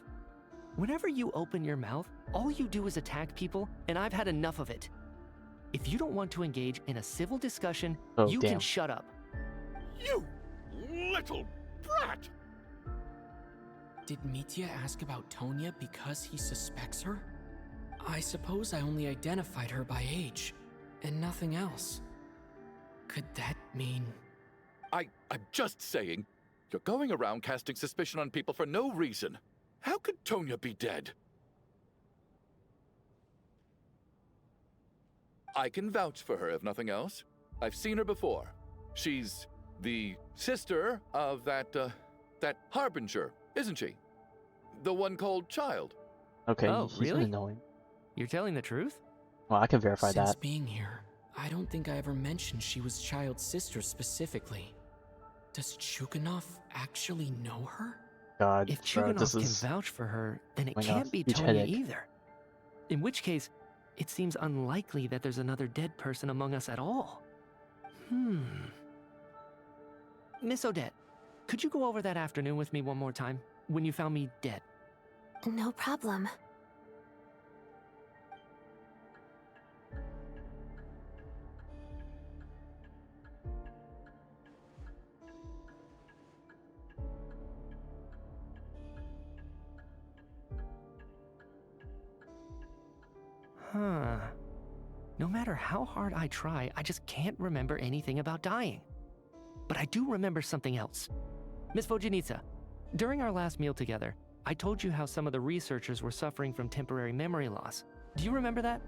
Whenever you open your mouth, all you do is attack people, and I've had enough of it. If you don't want to engage in a civil discussion, you can shut up. You little brat! Did Mitya ask about Tonia because he suspects her? I suppose I only identified her by age, and nothing else. Could that mean... I'm just saying, you're going around casting suspicion on people for no reason. How could Tonia be dead? I can vouch for her if nothing else. I've seen her before. She's the sister of that Harbinger, isn't she? The one called Childe. Okay, Oh, he's really? annoying. You're telling the truth? Well, I can verify Since that. being here, I don't think I ever mentioned she was Childe's sister specifically. Does Chuganov actually know her? God, If bro, Chuganov this can is... vouch for her, then it my God, can't be huge Tonia headache. either. In which case, it seems unlikely that there's another dead person among us at all. Miss Odette, could you go over that afternoon with me one more time, when you found me dead? No problem. Huh. No matter how hard I try, I just can't remember anything about dying. But I do remember something else. Miss Vojanitsa, during our last meal together, I told you how some of the researchers were suffering from temporary memory loss. Do you remember that?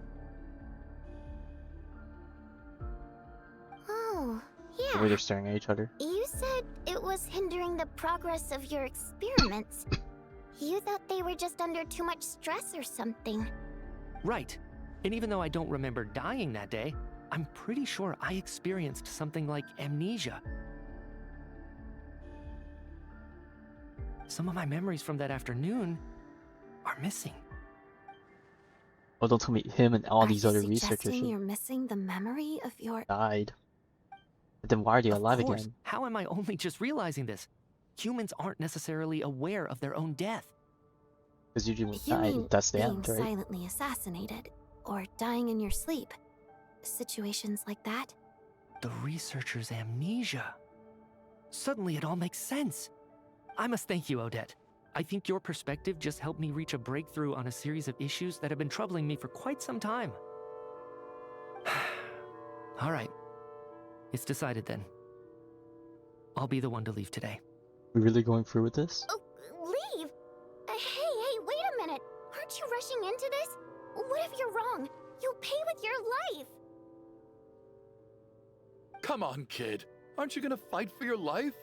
Oh, The way yeah. they're staring at each other. You said it was hindering the progress of your experiments. You thought they were just under too much stress or something. Right. And even though I don't remember dying that day, I'm pretty sure I experienced something like amnesia. Some of my memories from that afternoon are missing. Oh, don't tell me him and all Are these you other researchers suggesting who you're missing the memory of your... died. But then why are they alive Of course. again? How am I only just realizing this? humans aren't necessarily aware of their own death. Because usually You mean that's the being end, right? silently assassinated, or dying in your sleep? Situations like that? The researcher's amnesia. Suddenly it all makes sense. I must thank you, Odette. I think your perspective just helped me reach a breakthrough on a series of issues that have been troubling me for quite some time. All right. It's decided then. I'll be the one to leave today. We really going through with this? Oh, leave? Hey, wait a minute. Aren't you rushing into this? What if you're wrong? You'll pay with your life. Come on, kid. Aren't you gonna fight for your life?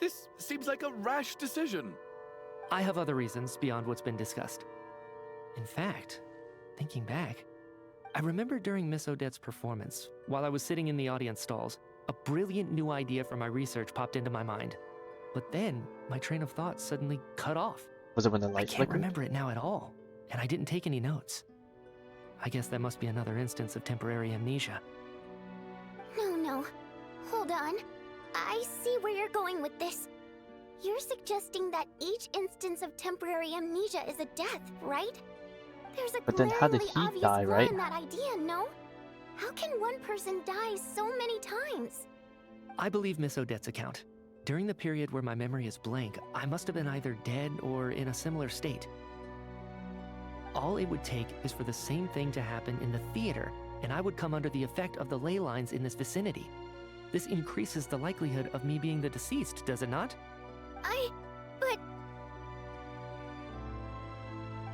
This seems like a rash decision. I have other reasons beyond what's been discussed. In fact, thinking back, I remember during Miss Odette's performance, while I was sitting in the audience stalls, a brilliant new idea for my research popped into my mind. But then, my train of thought suddenly cut off. Was it when the light I can't flickered? remember it now at all, and I didn't take any notes. I guess that must be another instance of temporary amnesia. No. Hold on. I see where you're going with this. You're suggesting that each instance of temporary amnesia is a death, right? There's a But then how did glaringly he obvious die, flaw right? in that idea, no? How can one person die so many times? I believe Miss Odette's account. During the period where my memory is blank, I must have been either dead or in a similar state. All it would take is for the same thing to happen in the theater, and I would come under the effect of the ley lines in this vicinity. This increases the likelihood of me being the deceased, does it not? But...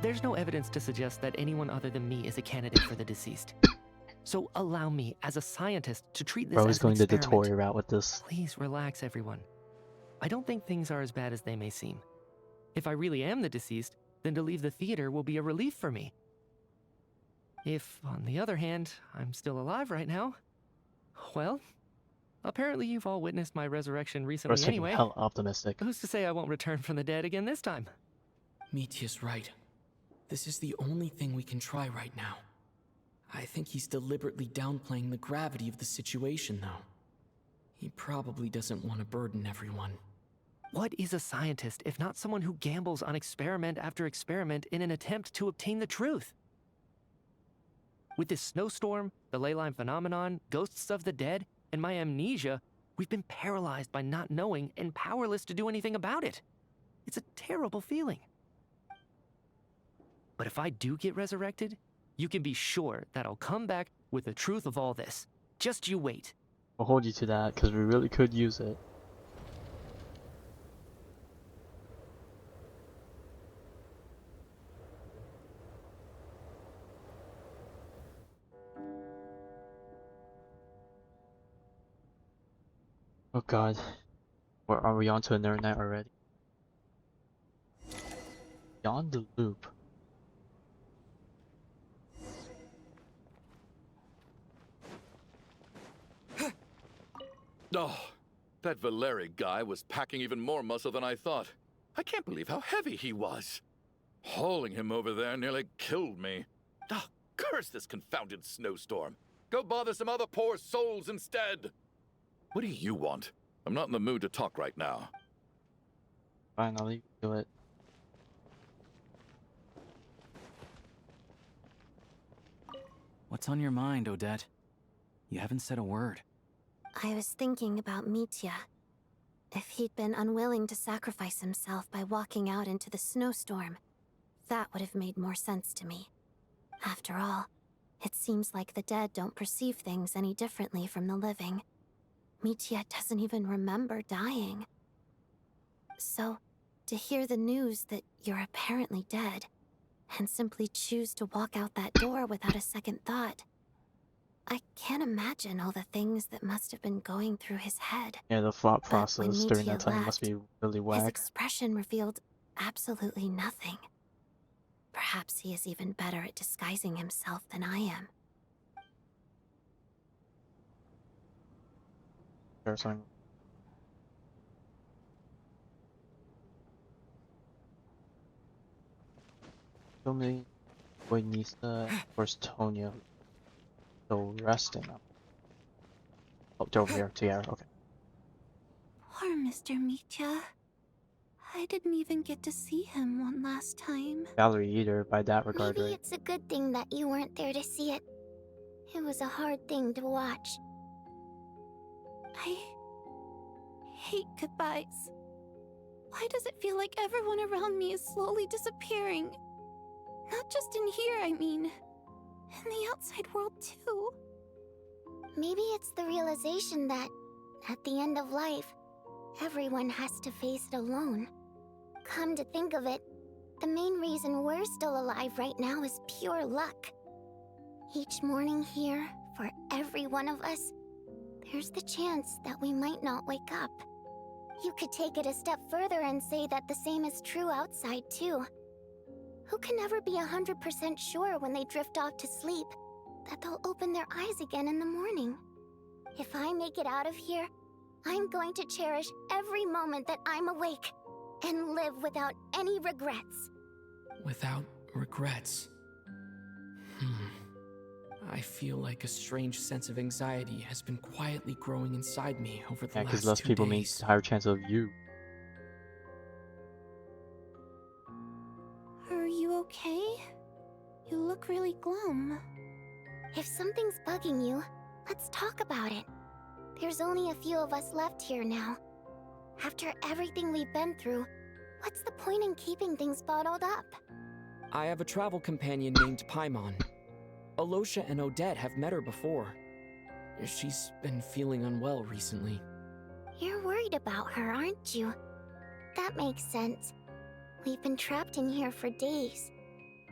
There's no evidence to suggest that anyone other than me is a candidate for the deceased. So allow me, as a scientist, to treat this Bro as is an going the experiment. Toria route with this. Please relax, everyone. I don't think things are as bad as they may seem. If I really am the deceased, then to leave the theater will be a relief for me. If, on the other hand, I'm still alive right now, well, apparently you've all witnessed my resurrection recently Bro's anyway. hell optimistic. Who's to say I won't return from the dead again this time? Mitya's right. This is the only thing we can try right now. I think he's deliberately downplaying the gravity of the situation, though. He probably doesn't want to burden everyone. What is a scientist if not someone who gambles on experiment after experiment in an attempt to obtain the truth? With this snowstorm, the ley line phenomenon, ghosts of the dead, and my amnesia, we've been paralyzed by not knowing and powerless to do anything about it. It's a terrible feeling. But if I do get resurrected, you can be sure that I'll come back with the truth of all this. Just you wait. I'll hold you to that, because we really could use it. Oh god. Are we on to another night already? Beyond the loop. Oh, that Valeri guy was packing even more muscle than I thought. I can't believe how heavy he was. Hauling him over there nearly killed me. Oh, curse this confounded snowstorm. Go bother some other poor souls instead. What do you want? I'm not in the mood to talk right now. Fine, I'll leave you to it. What's on your mind, Odette? You haven't said a word. I was thinking about Mitya. If he'd been unwilling to sacrifice himself by walking out into the snowstorm, that would have made more sense to me. After all, it seems like the dead don't perceive things any differently from the living. Mitya doesn't even remember dying. So, to hear the news that you're apparently dead, and simply choose to walk out that door without a second thought, I can't imagine all the things that must have been going through his head. Yeah, the thought But when process during that Mitya time must be really His whack. expression revealed absolutely nothing. Perhaps he is even better at disguising himself than I am. There's something. Show me Nisa versus Tonia. So resting. Oh, they're over here. Tiara. Okay. Poor Mr. Mitya. I didn't even get to see him one last time. Valerie either, by that regard, Maybe right? it's a good thing that you weren't there to see it. It was a hard thing to watch. I hate goodbyes. Why does it feel like everyone around me is slowly disappearing? Not just in here, I mean. In the outside world, too. Maybe it's the realization that, at the end of life, everyone has to face it alone. Come to think of it, the main reason we're still alive right now is pure luck. Each morning here, for every one of us, there's the chance that we might not wake up. You could take it a step further and say that the same is true outside, too. Who can never be 100% sure when they drift off to sleep that they'll open their eyes again in the morning? If I make it out of here, I'm going to cherish every moment that I'm awake and live without any regrets. Without regrets. I feel like a strange sense of anxiety has been quietly growing inside me over the Yeah, last because less 2 people days. means higher chance of you. Are you okay? You look really glum. If something's bugging you, let's talk about it. There's only a few of us left here now. After everything we've been through, what's the point in keeping things bottled up? I have a travel companion named Paimon. Alosha and Odette have met her before. She's been feeling unwell recently. You're worried about her, aren't you? That makes sense. We've been trapped in here for days.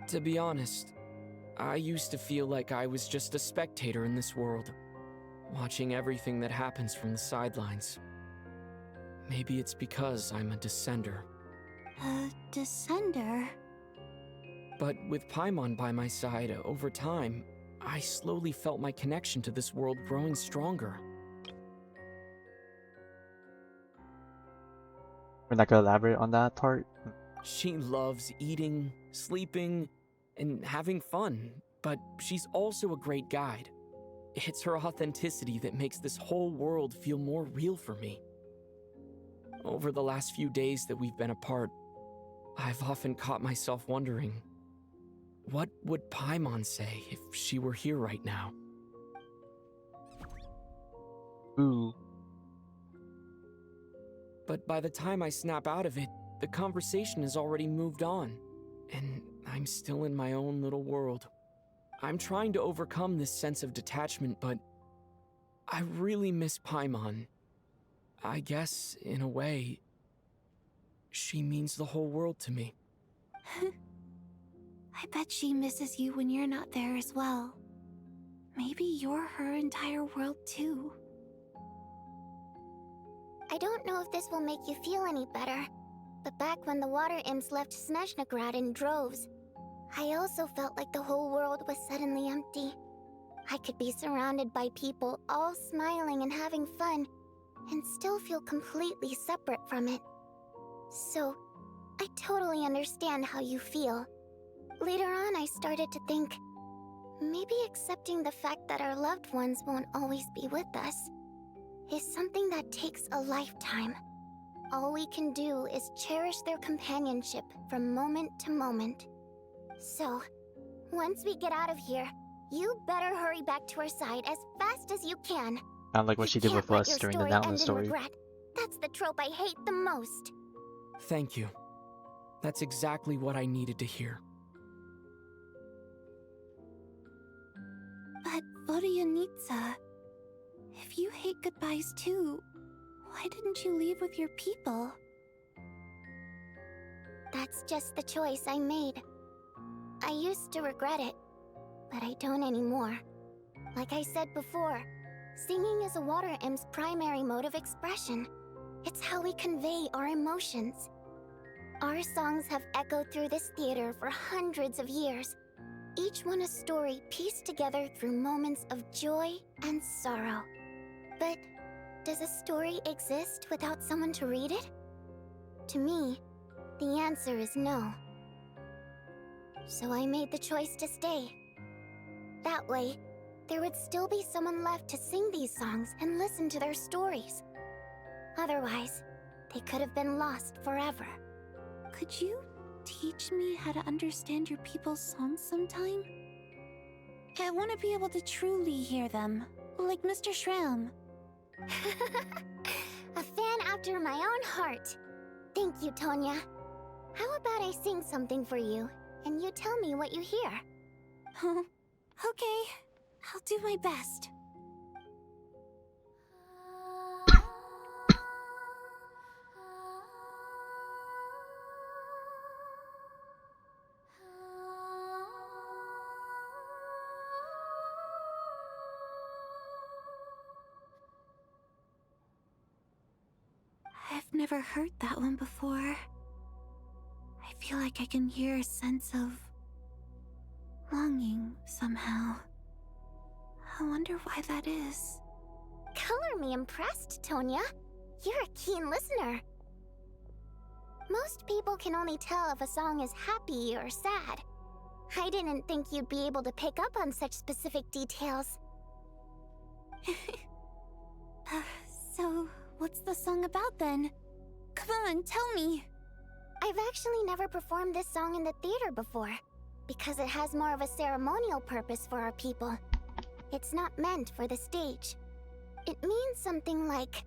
To be honest, I used to feel like I was just a spectator in this world, watching everything that happens from the sidelines. Maybe it's because I'm a descender. A descender? But with Paimon by my side, over time, I slowly felt my connection to this world growing stronger. We're not gonna elaborate on that part. She loves eating, sleeping, and having fun, but she's also a great guide. It's her authenticity that makes this whole world feel more real for me. Over the last few days that we've been apart, I've often caught myself wondering, what would Paimon say if she were here right now? Ooh. But by the time I snap out of it, the conversation has already moved on, and I'm still in my own little world. I'm trying to overcome this sense of detachment, but I really miss Paimon. I guess, in a way, she means the whole world to me. I bet she misses you when you're not there as well. Maybe you're her entire world too. I don't know if this will make you feel any better, but back when the water imps left Snezhnaya in droves, I also felt like the whole world was suddenly empty. I could be surrounded by people all smiling and having fun, and still feel completely separate from it. So, I totally understand how you feel. Later on, I started to think, maybe accepting the fact that our loved ones won't always be with us is something that takes a lifetime. All we can do is cherish their companionship from moment to moment. So, once we get out of here, you better hurry back to our side as fast as you can. Not like what she did Can't with let us your during the story Downland end in story. regret. That's the trope I hate the most. Thank you. That's exactly what I needed to hear. But Vodyanitsa, if you hate goodbyes too, why didn't you leave with your people? That's just the choice I made. I used to regret it, but I don't anymore. Like I said before, singing is a water imp's primary mode of expression. It's how we convey our emotions. Our songs have echoed through this theater for hundreds of years, each one a story pieced together through moments of joy and sorrow. But does a story exist without someone to read it? To me, the answer is no. So I made the choice to stay. That way, there would still be someone left to sing these songs and listen to their stories. Otherwise, they could have been lost forever. Could you teach me how to understand your people's songs sometime? I want to be able to truly hear them, like Mr. Shram. A fan after my own heart. Thank you, Tonia. How about I sing something for you, and you tell me what you hear? Okay, I'll do my best. I've never heard that one before. I feel like I can hear a sense of longing somehow. I wonder why that is. Color me impressed, Tonia. You're a keen listener. Most people can only tell if a song is happy or sad. I didn't think you'd be able to pick up on such specific details. So, what's the song about then? Come on, tell me! I've actually never performed this song in the theater before, because it has more of a ceremonial purpose for our people. It's not meant for the stage. It means something like,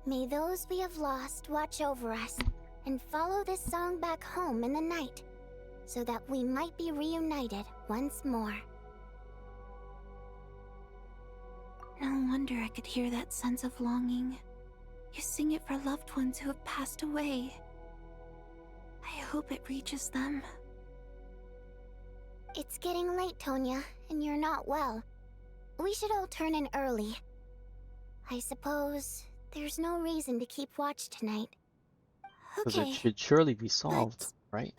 "May those we have lost watch over us, and follow this song back home in the night, so that we might be reunited once more." No wonder I could hear that sense of longing. You sing it for loved ones who have passed away. I hope it reaches them. It's getting late, Tonia, and you're not well. We should all turn in early. I suppose there's no reason to keep watch tonight. Because Okay, it should surely be solved, right?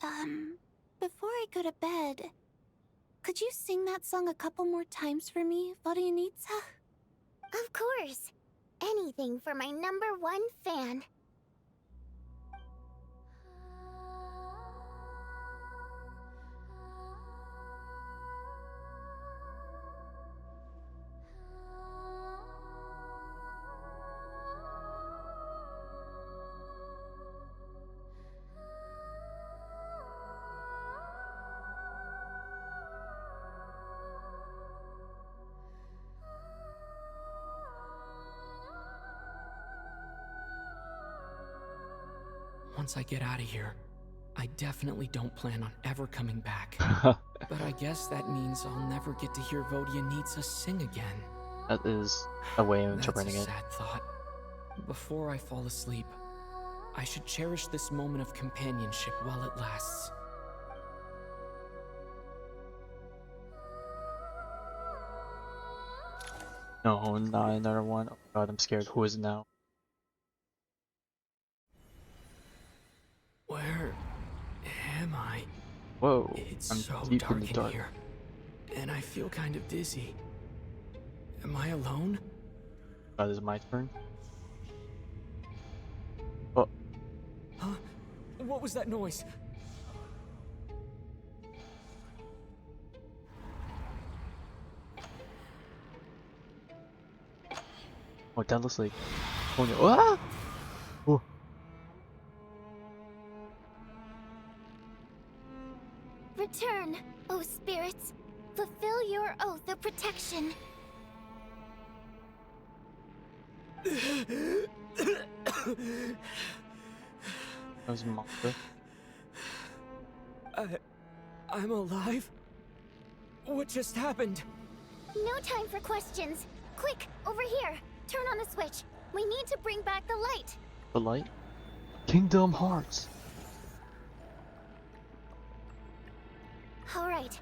before I go to bed, could you sing that song a couple more times for me, Vodyanitsa? Of course. Anything for my #1 fan. Once I get out of here, I definitely don't plan on ever coming back. But I guess that means I'll never get to hear Vodyanitsa sing again. That is a way of interpreting That's a it. sad thought. Before I fall asleep, I should cherish this moment of companionship while it lasts. No, not another one. Oh god, I'm scared. Who is it now? Where am I? Whoa, It's I'm so deep dark in the dark. here, and I feel kind of dizzy. Am I alone? God, is it my turn? Oh, Huh? What was that noise? oh, that looks like. Oh no! Ah! Oh. Return, O spirits. Fulfill your oath of protection. That was a monster. I'm alive? What just happened? No time for questions. Quick, over here. Turn on the switch. We need to bring back the light. The light? Kingdom Hearts! Alright,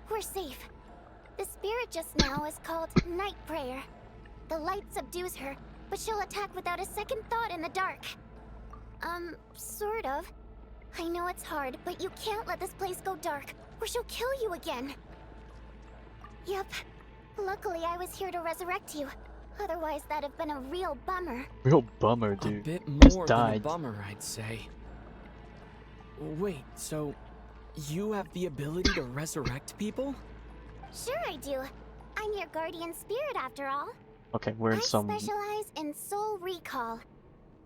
we're safe. The spirit just now is called Night Prayer. The light subdues her, but she'll attack without a second thought in the dark. Sort of. I know it's hard, but you can't let this place go dark, or she'll kill you again. Yep. Luckily, I was here to resurrect you. Otherwise, that'd have been a real bummer. Real bummer, A dude. bit Just more than a died. bummer, I'd say. Wait, so you have the ability to resurrect people? Sure I do. I'm your guardian spirit after all. Okay, we're in I some. specialize in soul recall.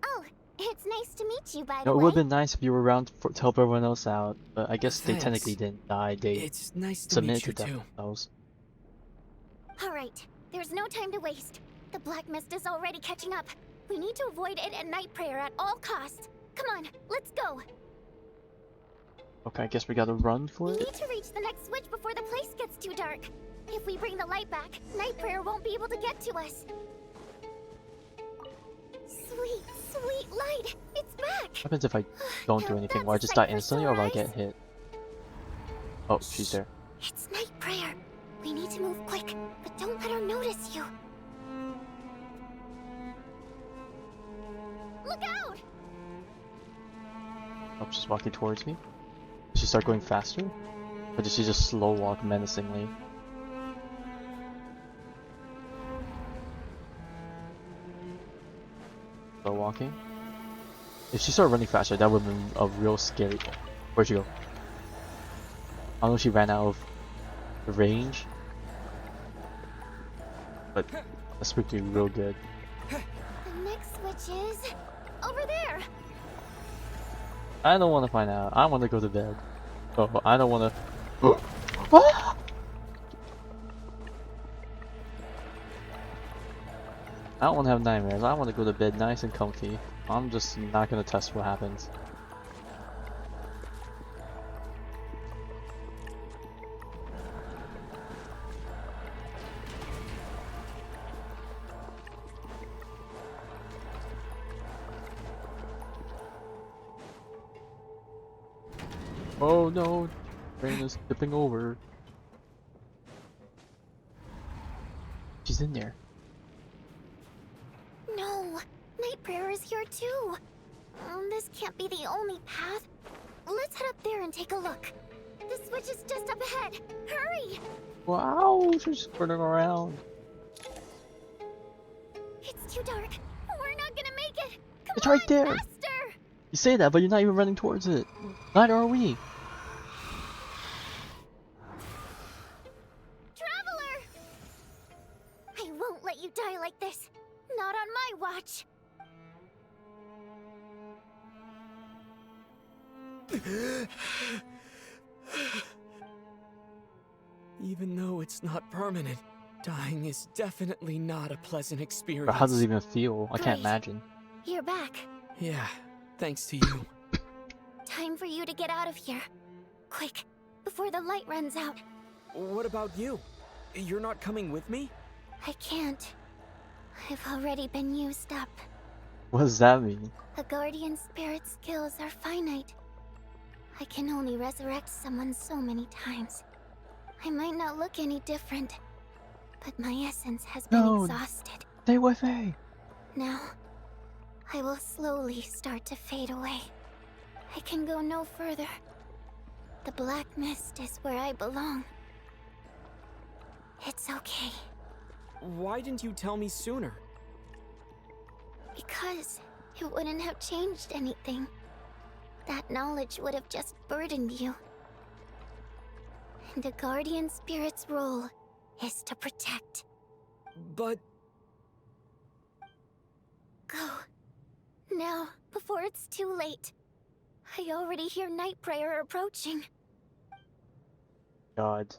Oh, It's nice to meet you, by No, the it way. would have been nice if you were around to help everyone else out, but I guess they Thanks. technically didn't die. They It's nice to submitted meet you to too. themselves. Alright, there's no time to waste. The Black Mist is already catching up. We need to avoid it and Night Prayer at all costs. Come on, let's go. Okay, I guess we gotta run for We it. need to reach the next switch before the place gets too dark. If we bring the light back, Night Prayer won't be able to get to us. Sweet, sweet light! It's back! What happens if I don't do anything? Will I just die instantly or will I get hit? Oh, she's there. It's Night Prayer. We need to move quick, but don't let her notice you. Look out! Oh, she's walking towards me. Did she start going faster? Or did she just slow walk menacingly? Slow walking? If she started running faster, that would have been a real scary. Where'd she go? I don't know if she ran out of the range. But that spooked me real good. The next switch is over there. I don't want to find out. I want to go to bed. Oh, I don't want to. Ah! I don't want to have nightmares. I want to go to bed nice and comfy. I'm just not gonna test what happens. Oh no, train is tipping over. She's in there. No, Night Prayer is here too. This can't be the only path. Let's head up there and take a look. The switch is just up ahead. Hurry! Wow, she's running around. It's too dark. We're not gonna make it. Come It's right on, there. faster! You say that, but you're not even running towards it. Neither are we. Traveler! I won't let you die like this. Not on my watch. Even though it's not permanent, dying is definitely not a pleasant experience. But how does it even feel? I can't Great. imagine. You're back. Yeah, thanks to you. Time for you to get out of here. Quick, before the light runs out. What about you? You're not coming with me? I can't. I've already been used up. What does that mean? A guardian spirit's skills are finite. I can only resurrect someone so many times. I might not look any different, but my essence has been exhausted. Stay with me. Now, I will slowly start to fade away. I can go no further. The Black Mist is where I belong. It's okay. Why didn't you tell me sooner? Because it wouldn't have changed anything. That knowledge would have just burdened you. And a guardian spirit's role is to protect. But... Go. Now, before it's too late. I already hear Night Prayer approaching. God.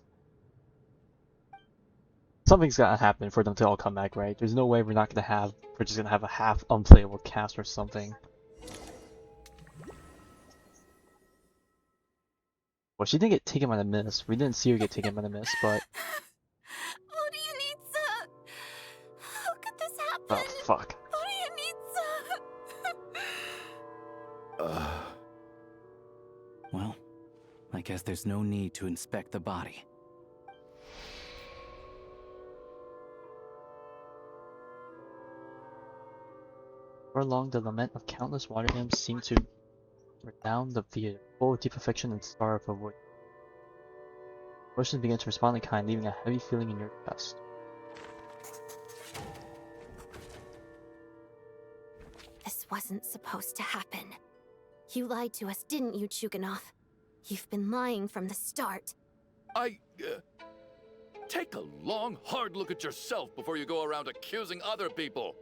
Something's gotta happen for them to all come back, right? There's no way we're just gonna have a half unplayable cast or something. Well, she didn't get taken by the mist. We didn't see her get taken by the mist, but... Odette! How could this happen? Oh, fuck. Odette! Well, I guess there's no need to inspect the body. For long, the lament of countless water nymphs seemed to resound the theater, full of deep affection and sorrow for void. Emotions began to respond in kind, leaving a heavy feeling in your chest. This wasn't supposed to happen. You lied to us, didn't you, Chuganov? You've been lying from the start. Take a long, hard look at yourself before you go around accusing other people.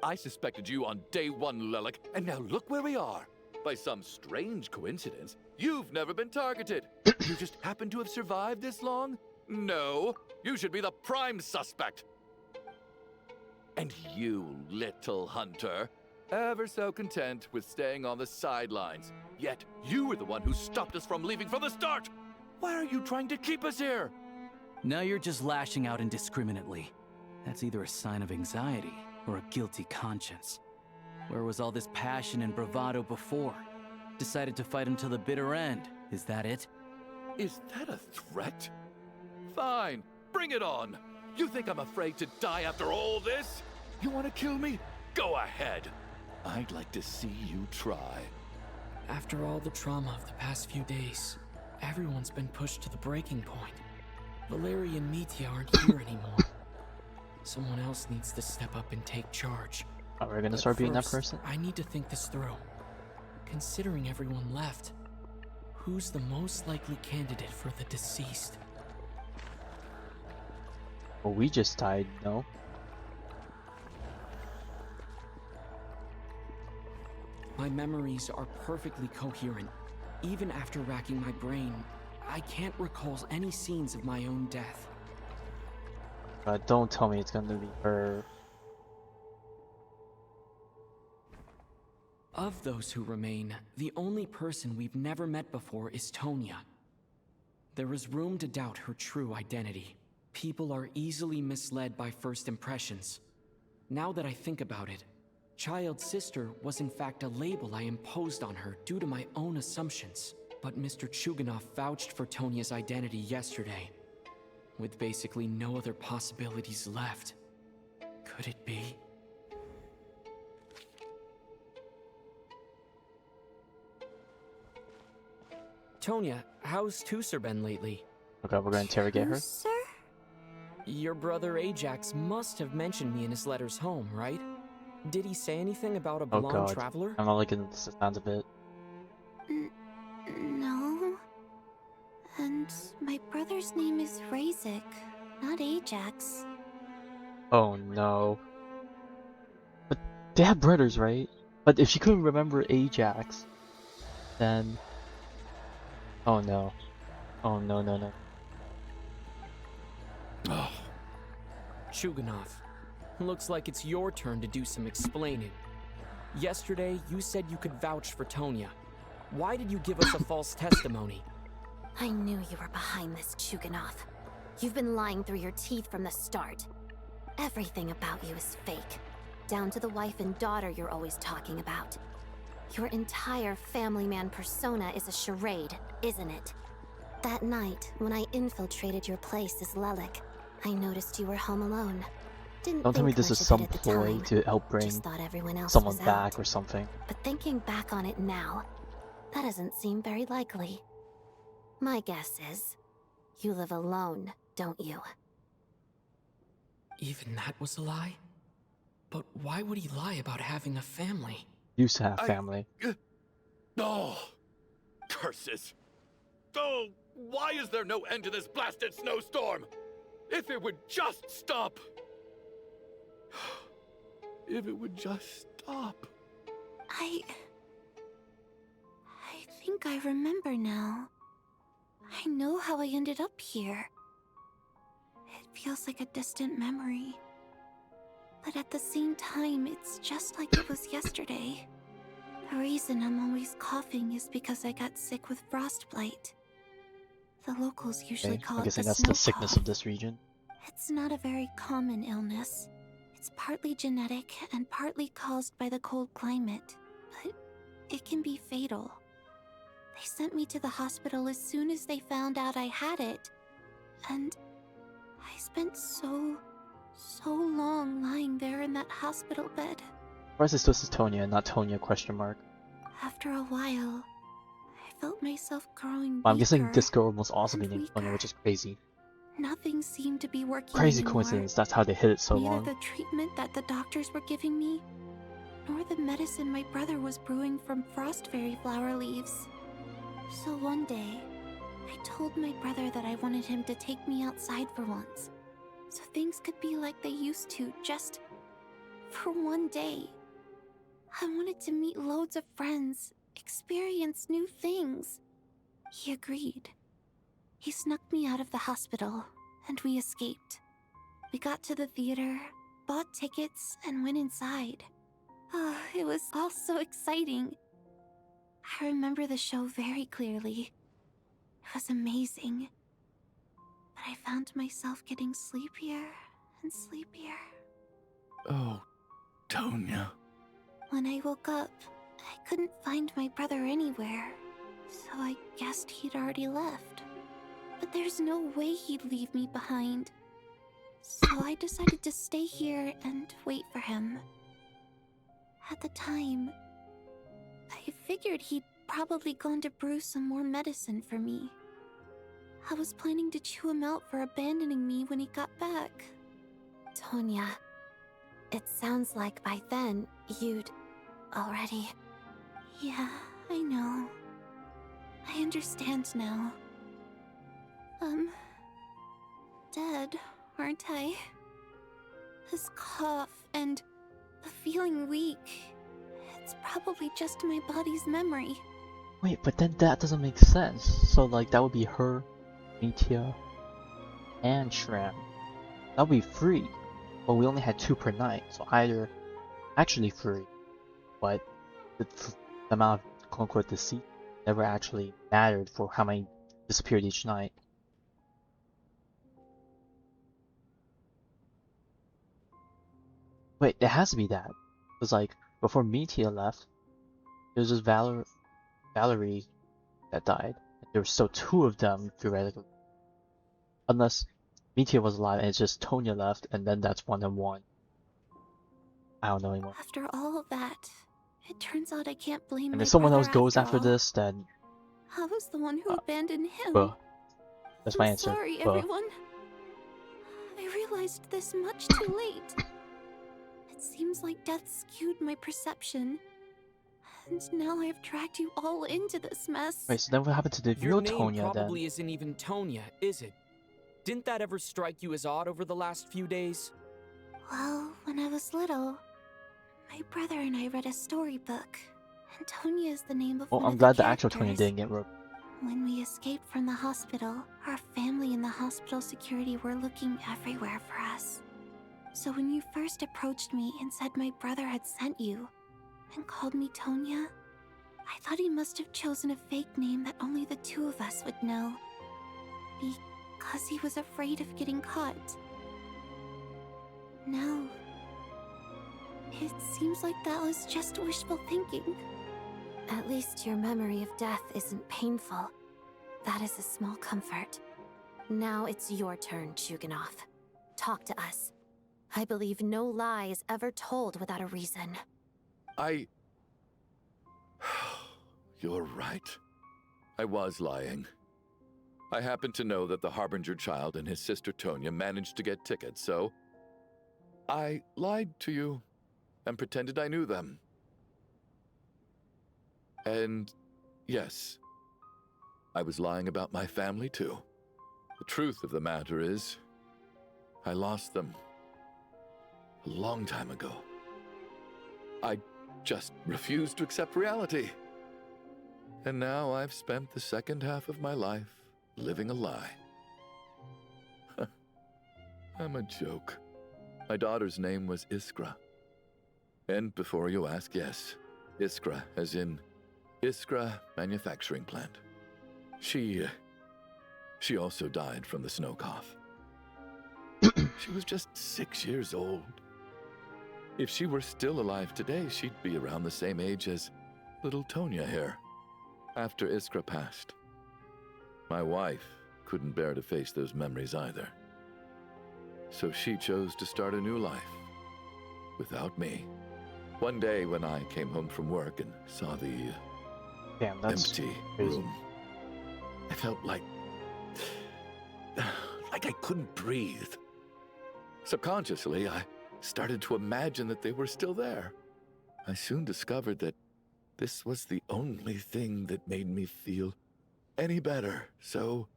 I suspected you on day one, Lelic, and now look where we are. By some strange coincidence, you've never been targeted. You just happen to have survived this long? No, you should be the prime suspect. And you, little hunter, ever so content with staying on the sidelines. Yet you were the one who stopped us from leaving from the start. Why are you trying to keep us here? Now you're just lashing out indiscriminately. That's either a sign of anxiety or a guilty conscience. Where was all this passion and bravado before? Decided to fight until the bitter end. Is that it? Is that a threat? Fine, bring it on. You think I'm afraid to die after all this? You want to kill me? Go ahead. I'd like to see you try. After all the trauma of the past few days, everyone's been pushed to the breaking point. Valeria and Mitya aren't here anymore. Someone else needs to step up and take charge. Oh, we're gonna But start being that first, person? I need to think this through. Considering everyone left, who's the most likely candidate for the deceased? Well, we just died, no? My memories are perfectly coherent. Even after racking my brain, I can't recall any scenes of my own death. Don't tell me it's gonna be her. Of those who remain, the only person we've never met before is Tonia. There is room to doubt her true identity. People are easily misled by first impressions. Now that I think about it, Childe's sister was in fact a label I imposed on her due to my own assumptions. But Mr. Chuganov vouched for Tonia's identity yesterday, with basically no other possibilities left. Could it be? Tonia, how's Tusser been lately? Okay, we're gonna interrogate her. Sir? Your brother Ajax must have mentioned me in his letters home, right? Did he say anything about a Oh blonde god, traveler? I'm not liking the sounds of it. No. And my brother's name is Razik, not Ajax. Oh no. But they have brothers, right? But if she couldn't remember Ajax, then... Oh no. Oh no, no, no. Oh. Chuganov, looks like it's your turn to do some explaining. Yesterday, you said you could vouch for Tonia. Why did you give us a false testimony? I knew you were behind this, Chuganov. You've been lying through your teeth from the start. Everything about you is fake. Down to the wife and daughter you're always talking about. Your entire family man persona is a charade, isn't it? That night, when I infiltrated your place as Lelic, I noticed you were home alone. Didn't Don't tell me think this much is of some it at the ploy time. to help bring Just thought everyone else someone was back out. or something. But thinking back on it now, that doesn't seem very likely. My guess is, you live alone, don't you? Even that was a lie? But why would he lie about having a family? Used to have family. Oh, curses. Oh, why is there no end to this blasted snowstorm? If it would just stop. If it would just stop. I think I remember now. I know how I ended up here. It feels like a distant memory. But at the same time, it's just like it was yesterday. The reason I'm always coughing is because I got sick with frostbite. The locals usually Okay, call I'm it guessing the that's snow the sickness cough. of this region. It's not a very common illness. It's partly genetic and partly caused by the cold climate, but it can be fatal. They sent me to the hospital as soon as they found out I had it. And I spent so long lying there in that hospital bed. Why is this Tonia and not Tonia question mark? After a while, I felt myself growing I'm guessing weaker. this girl must also be and named Tonia, which is crazy. Nothing seemed to be working Crazy anymore. coincidence, that's how they hid it so Neither long. the treatment that the doctors were giving me, nor the medicine my brother was brewing from frost fairy flower leaves. So one day, I told my brother that I wanted him to take me outside for once, so things could be like they used to, just for one day. I wanted to meet loads of friends, experience new things. He agreed. He snuck me out of the hospital, and we escaped. We got to the theater, bought tickets, and went inside. Oh, it was all so exciting. I remember the show very clearly. It was amazing. But I found myself getting sleepier and sleepier. Oh, Tonia. When I woke up, I couldn't find my brother anywhere, so I guessed he'd already left. But there's no way he'd leave me behind. So I decided to stay here and wait for him. At the time, I figured he'd probably gone to brew some more medicine for me. I was planning to chew him out for abandoning me when he got back. Tonia, it sounds like by then you'd already... Yeah, I know. I understand now. Dead, aren't I? This cough and the feeling weak, it's probably just my body's memory. Wait, but then that doesn't make sense. So like that would be her, Meteor, and Shram. That would be 3. But we only had 2 per night, so either actually 3, but the amount of quote-unquote deceit never actually mattered for how many disappeared each night. Wait, it has to be that. Because like, before Meteor left, it was just Valerie that died. There were still 2 of them, theoretically. Unless Meteor was alive and it's just Tonia left, and then that's 1 and 1. I don't know anymore. After all of that, it turns out I can't blame And my if someone else brother goes after all. this, then... I was the one who abandoned him. That's my I'm answer. sorry, everyone. I realized this much too late. It seems like death skewed my perception. And now I've dragged you all into this mess. Wait, so then what happened to the Your real name Tonia then? probably isn't even Tonia, is it? Didn't that ever strike you as odd over the last few days? Well, when I was little, my brother and I read a storybook, and Tonia is the name of one I'm of glad the the actual Tonia characters. didn't get roped. When we escaped from the hospital, our family and the hospital security were looking everywhere for us. So when you first approached me and said my brother had sent you, and called me Tonia, I thought he must have chosen a fake name that only the 2 of us would know. Because he was afraid of getting caught. No. It seems like that was just wishful thinking. At least your memory of death isn't painful. That is a small comfort. Now it's your turn, Chuganov. Talk to us. I believe no lie is ever told without a reason. You're right. I was lying. I happen to know that the Harbinger child and his sister Tonia managed to get tickets, so I lied to you and pretended I knew them. And yes, I was lying about my family too. The truth of the matter is, I lost them a long time ago. I just refused to accept reality. And now I've spent the second half of my life living a lie. I'm a joke. My daughter's name was Iskra. And before you ask, yes, Iskra, as in Iskra Manufacturing Plant. She also died from the snow cough. She was just 6 years old. If she were still alive today, she'd be around the same age as little Tonia here. After Iskra passed, my wife couldn't bear to face those memories either. So she chose to start a new life without me. One day when I came home from work and saw the empty room, I felt like I couldn't breathe. Subconsciously, I started to imagine that they were still there. I soon discovered that this was the only thing that made me feel any better, so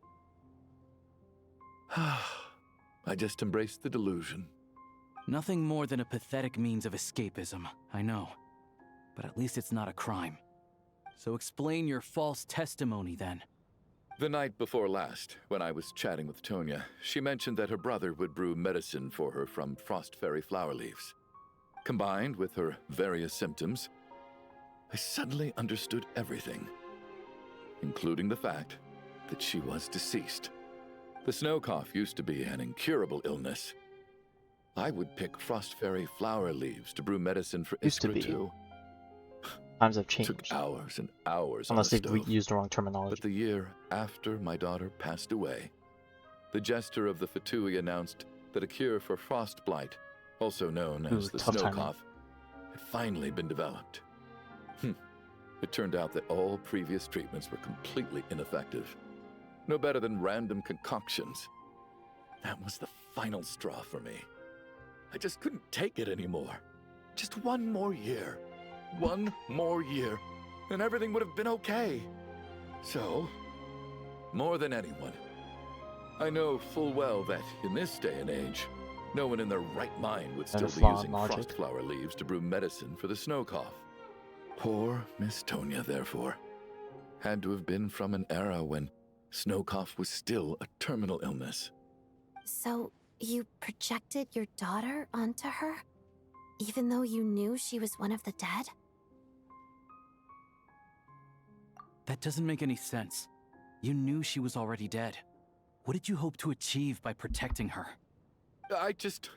I just embraced the delusion. Nothing more than a pathetic means of escapism, I know. But at least it's not a crime. So explain your false testimony then. The night before last, when I was chatting with Tonia, she mentioned that her brother would brew medicine for her from frost fairy flower leaves. Combined with her various symptoms, I suddenly understood everything, including the fact that she was deceased. The snow cough used to be an incurable illness. I would pick frost fairy flower leaves to brew medicine for Iskra too. Times have changed. Took hours and hours Unless on the they've stove. used the wrong terminology. But the year after my daughter passed away, the jester of the Fatui announced that a cure for frost blight, also known as the snow cough, had finally been developed. It turned out that all previous treatments were completely ineffective. No better than random concoctions. That was the final straw for me. I just couldn't take it anymore. Just one more year. One more year, and everything would have been okay. So, more than anyone, I know full well that in this day and age, no one in their right mind would still be using frost flower leaves to brew medicine for the snow cough. Poor Miss Tonia, therefore, had to have been from an era when snow cough was still a terminal illness. So, you projected your daughter onto her? Even though you knew she was one of the dead? That doesn't make any sense. You knew she was already dead. What did you hope to achieve by protecting her? I just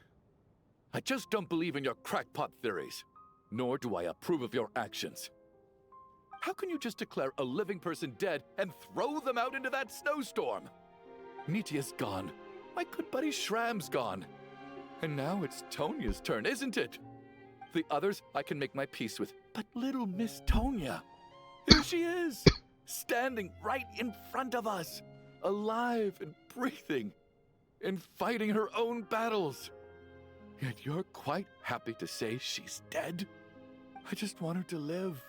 don't believe in your crackpot theories. Nor do I approve of your actions. How can you just declare a living person dead and throw them out into that snowstorm? Nitia's gone. My good buddy Shram's gone. And now it's Tonia's turn, isn't it? The others I can make my peace with, but little Miss Tonia, here she is, standing right in front of us, alive and breathing, and fighting her own battles. Yet you're quite happy to say she's dead? I just want her to live.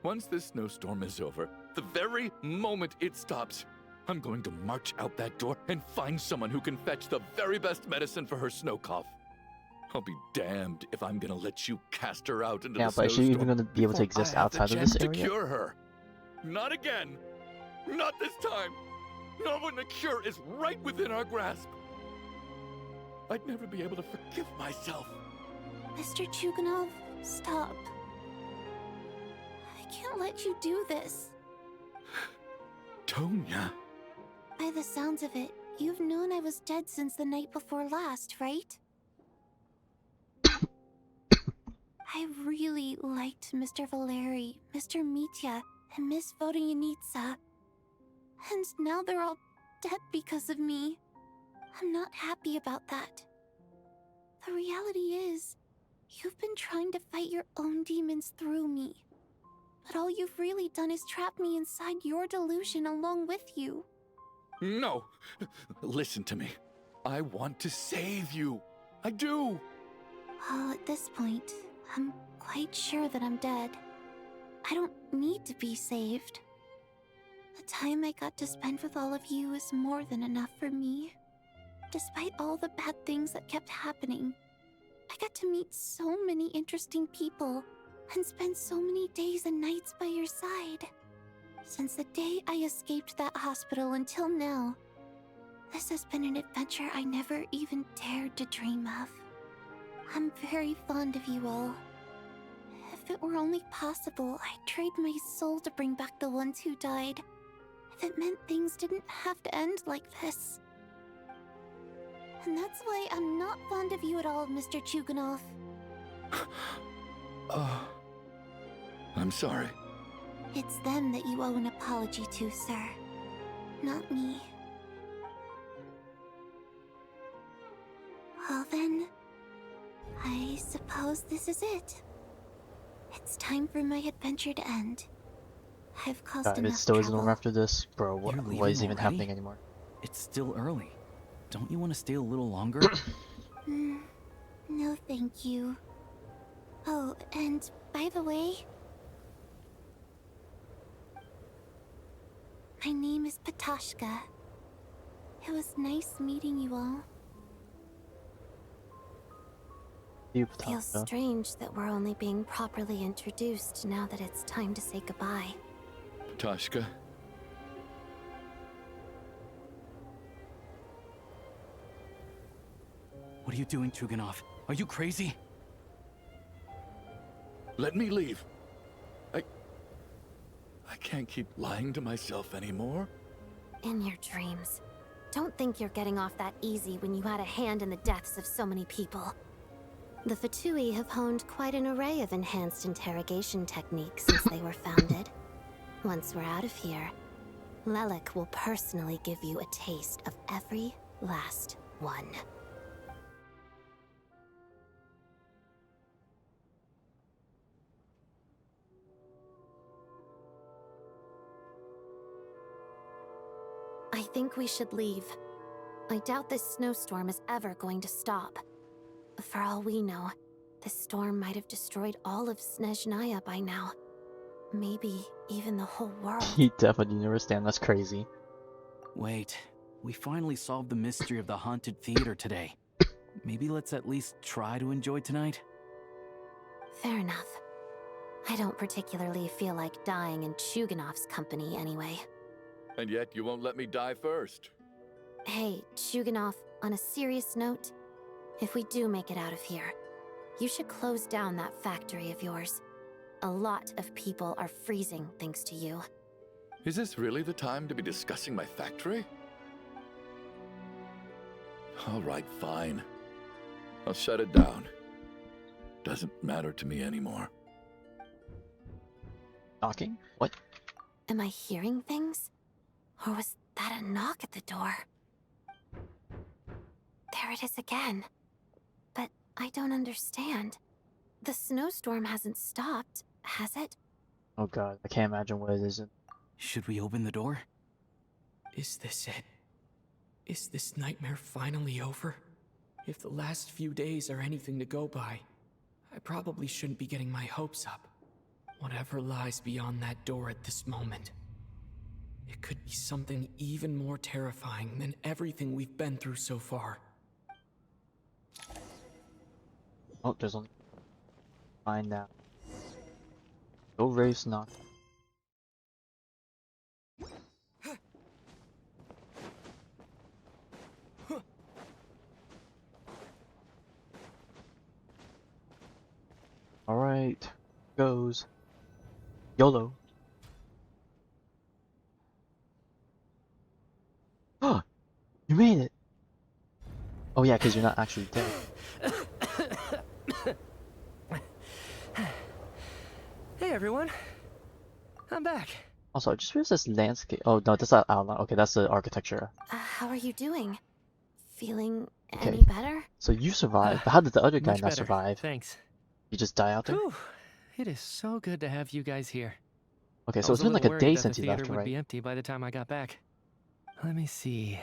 Once this snowstorm is over, the very moment it stops, I'm going to march out that door and find someone who can fetch the very best medicine for her snow cough. I'll be damned if I'm gonna let you cast her out into the snowstorm. Yeah, but is she even gonna be able to exist outside of this area? To cure her. Not again. Not this time. Not when the cure is right within our grasp. I'd never be able to forgive myself. Mr. Chuganov, stop. I can't let you do this. Tonia. By the sounds of it, you've known I was dead since the night before last, right? I really liked Mr. Valeri, Mr. Mitya, and Miss Vodyanitsa. And now they're all dead because of me. I'm not happy about that. The reality is, you've been trying to fight your own demons through me. But all you've really done is trap me inside your delusion along with you. No! Listen to me. I want to save you. I do! Well, at this point, I'm quite sure that I'm dead. I don't need to be saved. The time I got to spend with all of you is more than enough for me. Despite all the bad things that kept happening, I got to meet so many interesting people and spend so many days and nights by your side. Since the day I escaped that hospital until now, this has been an adventure I never even dared to dream of. I'm very fond of you all. If it were only possible, I'd trade my soul to bring back the ones who died. If it meant things didn't have to end like this. And that's why I'm not fond of you at all, Mr. Chuganov. I'm sorry. It's them that you owe an apology to, sir. Not me. Well then, I suppose this is it. It's time for my adventure to end. I've caused If enough it still isn't trouble. over after this, bro, what is even happening anymore? It's still early. Don't you want to stay a little longer? No, thank you. Oh, and by the way, my name is Patashka. It was nice meeting you all. You, Feels strange that we're only being properly introduced now that it's time to say goodbye. Tashka. What are you doing, Tuganov? Are you crazy? Let me leave. I can't keep lying to myself anymore. In your dreams. Don't think you're getting off that easy when you had a hand in the deaths of so many people. The Fatui have honed quite an array of enhanced interrogation techniques since they were founded. Once we're out of here, Lelik will personally give you a taste of every last one. I think we should leave. I doubt this snowstorm is ever going to stop. For all we know, this storm might have destroyed all of Snezhnaya by now. Maybe even the whole world. He definitely didn't understand. That's crazy. Wait, we finally solved the mystery of the haunted theater today. Maybe let's at least try to enjoy tonight? Fair enough. I don't particularly feel like dying in Chuganov's company anyway. And yet you won't let me die first. Hey, Chuganov, on a serious note, if we do make it out of here, you should close down that factory of yours. A lot of people are freezing thanks to you. Is this really the time to be discussing my factory? All right, fine. I'll shut it down. Doesn't matter to me anymore. Knocking? What? Am I hearing things? Or was that a knock at the door? There it is again. But I don't understand. The snowstorm hasn't stopped, has it? Oh god, I can't imagine what it is. Should we open the door? Is this it? Is this nightmare finally over? If the last few days are anything to go by, I probably shouldn't be getting my hopes up. Whatever lies beyond that door at this moment. It could be something even more terrifying than everything we've been through so far. Oh, there's only... Find out. Go Wraith's knock. Alright. Goes. YOLO. Oh! You made it! Oh yeah, because you're not actually dead. Hey everyone, I'm back. Also, I just realized this landscape. Oh no, that's not outline. Okay, that's the architecture. How are you doing? Feeling Okay. any better? So you survived, but how did the other guy Much not better, survive? thanks. You just die out there? Whew, it is so good to have you guys here. Okay, I so was it's been like a little day worried that since the you theater left, would right? be empty by the time I got back. Let me see.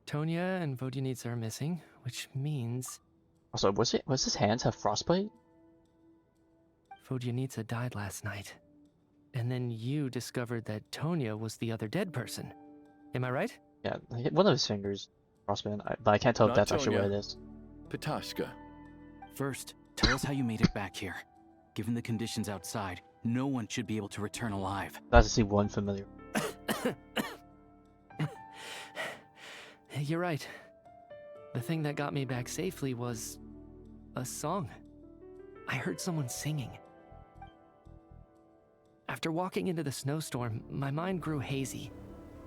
Tonia and Vodyanitsa are missing, which means Also, was his hands have frostbite? Vodyanitsa died last night. And then you discovered that Tonia was the other dead person. Am I right? Yeah, one of his fingers frostbite, but I can't tell if Not that's actually what Tonia. it is. Patashka. First, tell us how you made it back here. Given the conditions outside, no one should be able to return alive. Glad to see one familiar. You're right. The thing that got me back safely was a song. I heard someone singing. After walking into the snowstorm, my mind grew hazy.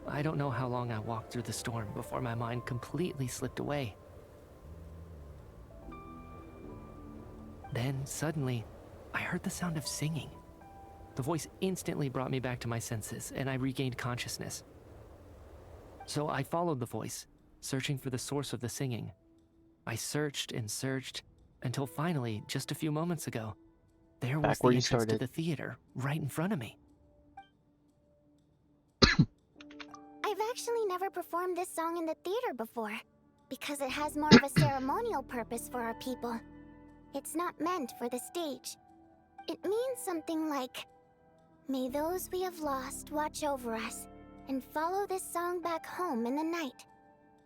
I don't know how long I walked through the storm before my mind completely slipped away. Then, suddenly, I heard the sound of singing. The voice instantly brought me back to my senses, and I regained consciousness. So I followed the voice, searching for the source of the singing. I searched and searched, until finally, just a few moments ago, there was Back the where you entrance to started. the theater, right in front of me. I've actually never performed this song in the theater before, because it has more of a ceremonial purpose for our people. It's not meant for the stage. It means something like, "May those we have lost watch over us, and follow this song back home in the night,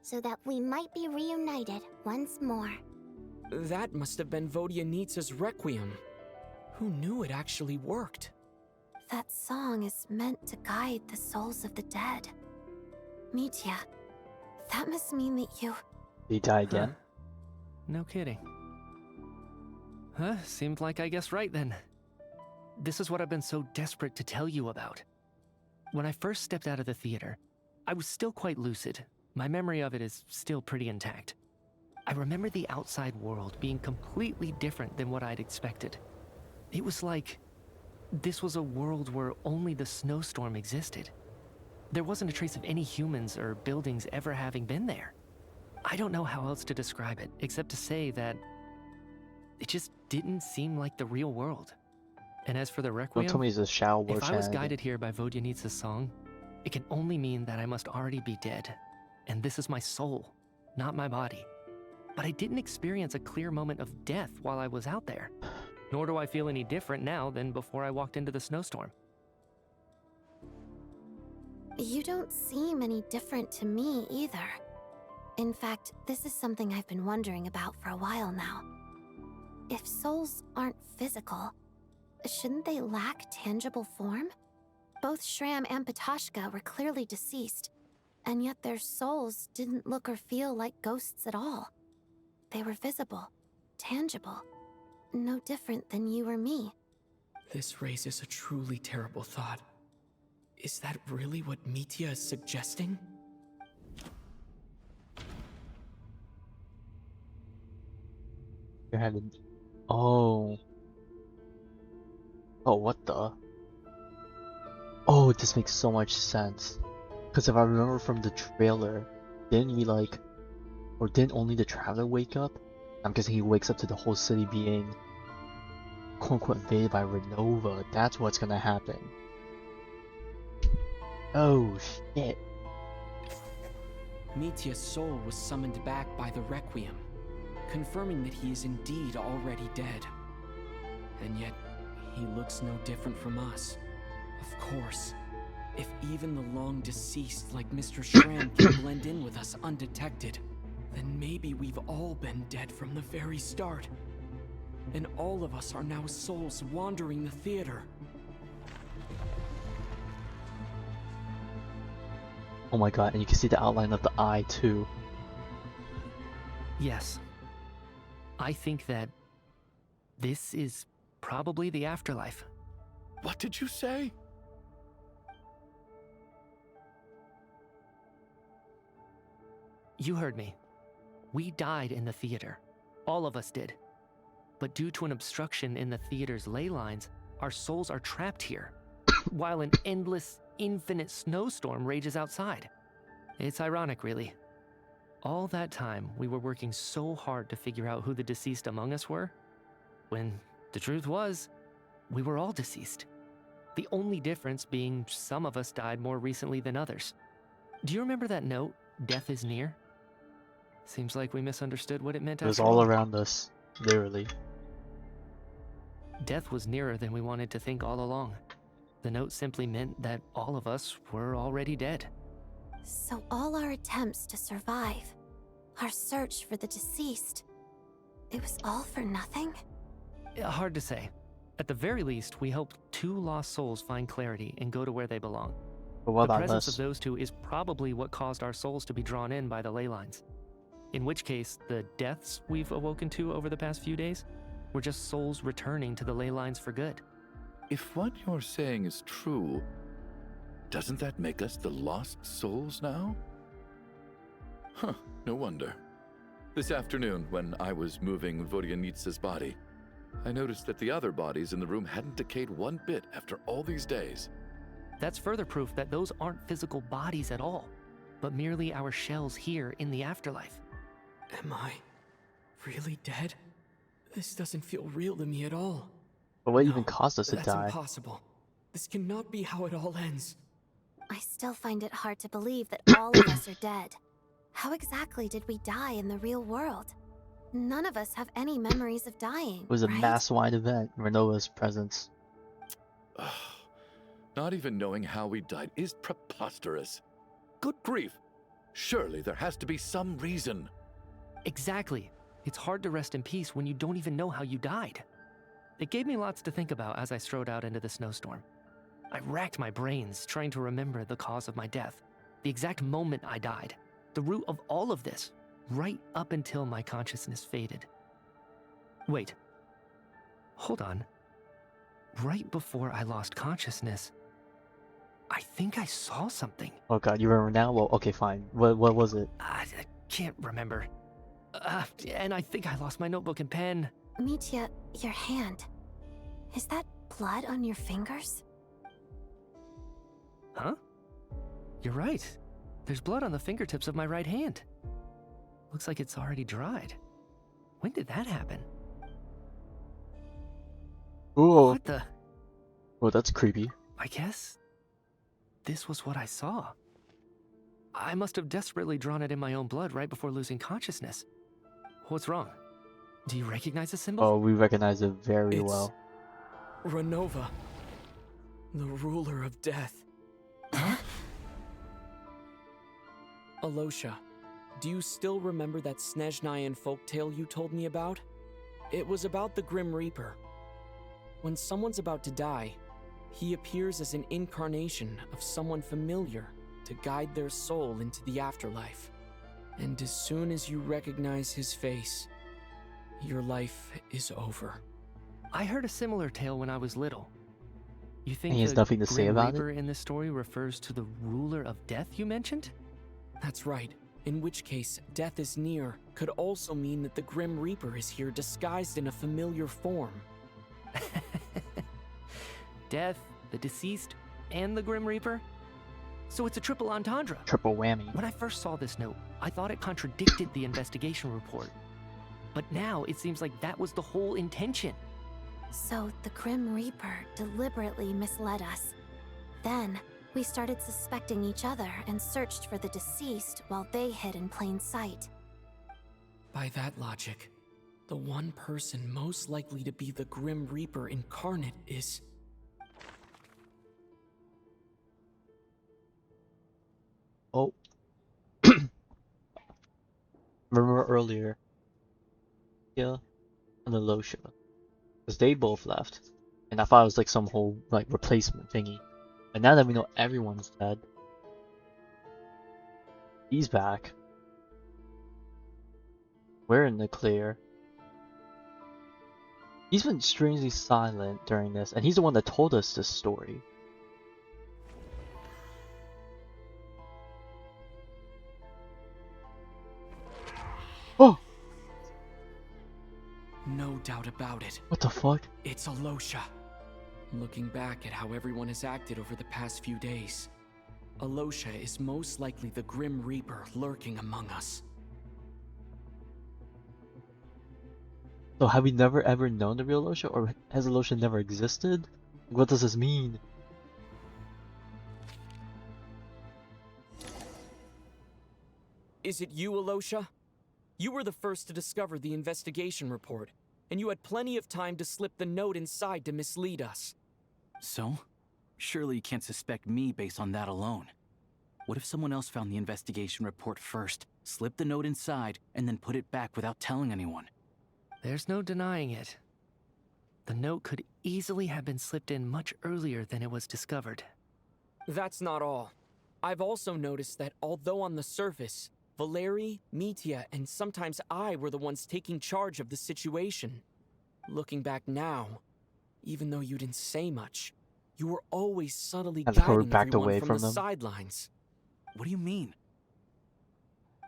so that we might be reunited once more." That must have been Vodyanitsa's Requiem. Who knew it actually worked? That song is meant to guide the souls of the dead. Mitya, that must mean that you... Did he die again? No kidding. Huh, seemed like I guessed right then. This is what I've been so desperate to tell you about. When I first stepped out of the theater, I was still quite lucid. My memory of it is still pretty intact. I remember the outside world being completely different than what I'd expected. It was like this was a world where only the snowstorm existed. There wasn't a trace of any humans or buildings ever having been there. I don't know how else to describe it, except to say that it just didn't seem like the real world. And as for the Requiem, Don't tell me he's a shower if I was shenanigan. guided here by Vodyanitsa's song, it can only mean that I must already be dead. And this is my soul, not my body. But I didn't experience a clear moment of death while I was out there. Nor do I feel any different now than before I walked into the snowstorm. You don't seem any different to me either. In fact, this is something I've been wondering about for a while now. If souls aren't physical, shouldn't they lack tangible form? Both Shram and Patoshka were clearly deceased, and yet their souls didn't look or feel like ghosts at all. They were visible, tangible, no different than you or me. This raises a truly terrible thought. Is that really what Mitya is suggesting? You're having... Oh. Oh, what the? Oh, this makes so much sense. Because if I remember from the trailer, didn't we like... Or didn't only the Traveler wake up? I'm guessing he wakes up to the whole city being quote-unquote invaded by Renova. That's what's gonna happen. Oh, shit. Mitya's soul was summoned back by the Requiem, confirming that he is indeed already dead. And yet, he looks no different from us. Of course, if even the long deceased like Mr. Shram can blend in with us undetected, then maybe we've all been dead from the very start. And all of us are now souls wandering the theater. Oh my god, and you can see the outline of the eye too. Yes. I think that this is probably the afterlife. What did you say? You heard me. We died in the theater. All of us did. But due to an obstruction in the theater's ley lines, our souls are trapped here, while an endless, infinite snowstorm rages outside. It's ironic, really. All that time, we were working so hard to figure out who the deceased among us were, when the truth was, we were all deceased. The only difference being some of us died more recently than others. Do you remember that note, "Death is near"? Seems like we misunderstood what it meant. It was all around us, literally. Death was nearer than we wanted to think all along. The note simply meant that all of us were already dead. So all our attempts to survive, our search for the deceased, it was all for nothing? Hard to say. At the very least, we helped 2 lost souls find clarity and go to where they belong. But what the about presence us? of those 2 is probably what caused our souls to be drawn in by the ley lines. In which case, the deaths we've awoken to over the past few days were just souls returning to the ley lines for good. If what you're saying is true, doesn't that make us the lost souls now? Huh, no wonder. This afternoon, when I was moving Vodyanitsa's body, I noticed that the other bodies in the room hadn't decayed one bit after all these days. That's further proof that those aren't physical bodies at all, but merely our shells here in the afterlife. Am I really dead? This doesn't feel real to me at all. But what even caused us to That's die? impossible. This cannot be how it all ends. I still find it hard to believe that all of us are dead. How exactly did we die in the real world? None of us have any memories of dying. It was a right? mass-wide event, Renova's presence. Not even knowing how we died is preposterous. Good grief. Surely there has to be some reason. Exactly. It's hard to rest in peace when you don't even know how you died. It gave me lots to think about as I strode out into the snowstorm. I racked my brains trying to remember the cause of my death, the exact moment I died, the root of all of this, right up until my consciousness faded. Wait. Hold on. Right before I lost consciousness, I think I saw something. Oh god, you remember now? Well, okay, fine. What was it? I can't remember. And I think I lost my notebook and pen. Mitya, your hand. Is that blood on your fingers? Huh? You're right. There's blood on the fingertips of my right hand. Looks like it's already dried. When did that happen? Ooh. What the? Oh, that's creepy. I guess this was what I saw. I must have desperately drawn it in my own blood right before losing consciousness. What's wrong? Do you recognize the symbol? Oh, we recognize it very It's well. Renova, the ruler of death. Alosha, do you still remember that Snezhnayan folktale you told me about? It was about the Grim Reaper. When someone's about to die, he appears as an incarnation of someone familiar to guide their soul into the afterlife. And as soon as you recognize his face, your life is over. I heard a similar tale when I was little. You think He has the nothing to say Grim about Reaper in this story refers to the ruler of death you mentioned? That's right. In which case, death is near could also mean that the Grim Reaper is here disguised in a familiar form. Death, the deceased, and the Grim Reaper? So it's a triple entendre. Triple whammy. When I first saw this note, I thought it contradicted the investigation report. But now it seems like that was the whole intention. So the Grim Reaper deliberately misled us. Then, we started suspecting each other and searched for the deceased while they hid in plain sight. By that logic, the one person most likely to be the Grim Reaper incarnate is... Oh. Remember earlier? Yeah. And Alosha. Because they both left. And I thought it was like some whole like replacement thingy. And now that we know everyone's dead, he's back. We're in the clear. He's been strangely silent during this, and he's the one that told us this story. Oh! No doubt about it. What the fuck? It's Alosha. Looking back at how everyone has acted over the past few days, Alosha is most likely the Grim Reaper lurking among us. So have we never ever known the real Alosha, or has Alosha never existed? What does this mean? Is it you, Alosha? You were the first to discover the investigation report, and you had plenty of time to slip the note inside to mislead us. So? Surely you can't suspect me based on that alone. What if someone else found the investigation report first, slipped the note inside, and then put it back without telling anyone? There's no denying it. The note could easily have been slipped in much earlier than it was discovered. That's not all. I've also noticed that although on the surface, Valeri, Mitya, and sometimes I were the ones taking charge of the situation, looking back now, even though you didn't say much, you were always subtly guiding everyone from the sidelines. What do you mean?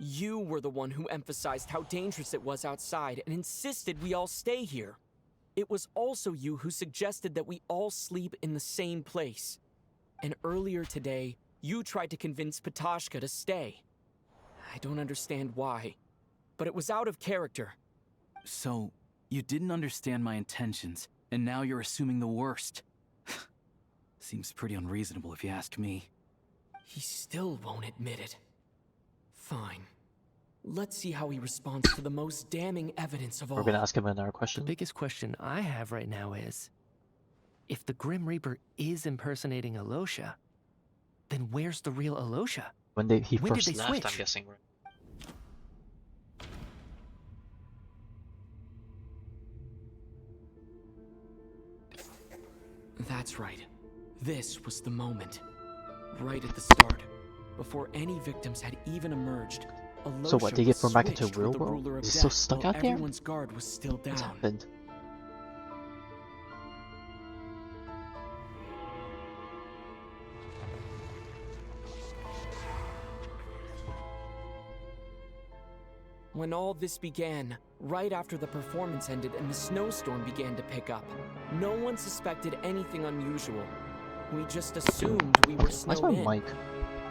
You were the one who emphasized how dangerous it was outside and insisted we all stay here. It was also you who suggested that we all sleep in the same place. And earlier today, you tried to convince Patashka to stay. I don't understand why, but it was out of character. So, you didn't understand my intentions, and now you're assuming the worst. Seems pretty unreasonable if you ask me. He still won't admit it. Fine. Let's see how he responds to the most damning evidence of all. We're gonna ask him another question. The biggest question I have right now is, if the Grim Reaper is impersonating Alosha, then where's the real Alosha? When he When first did they left, switch? I'm guessing. That's right. This was the moment. Right at the start, before any victims had even emerged. So what, they get thrown back into real world? Ruler of Is he still Death, stuck while out there? Everyone's guard was still down. What's happened? When all this began, right after the performance ended and the snowstorm began to pick up, no one suspected anything unusual. We just assumed we were snowed Why's in. my mic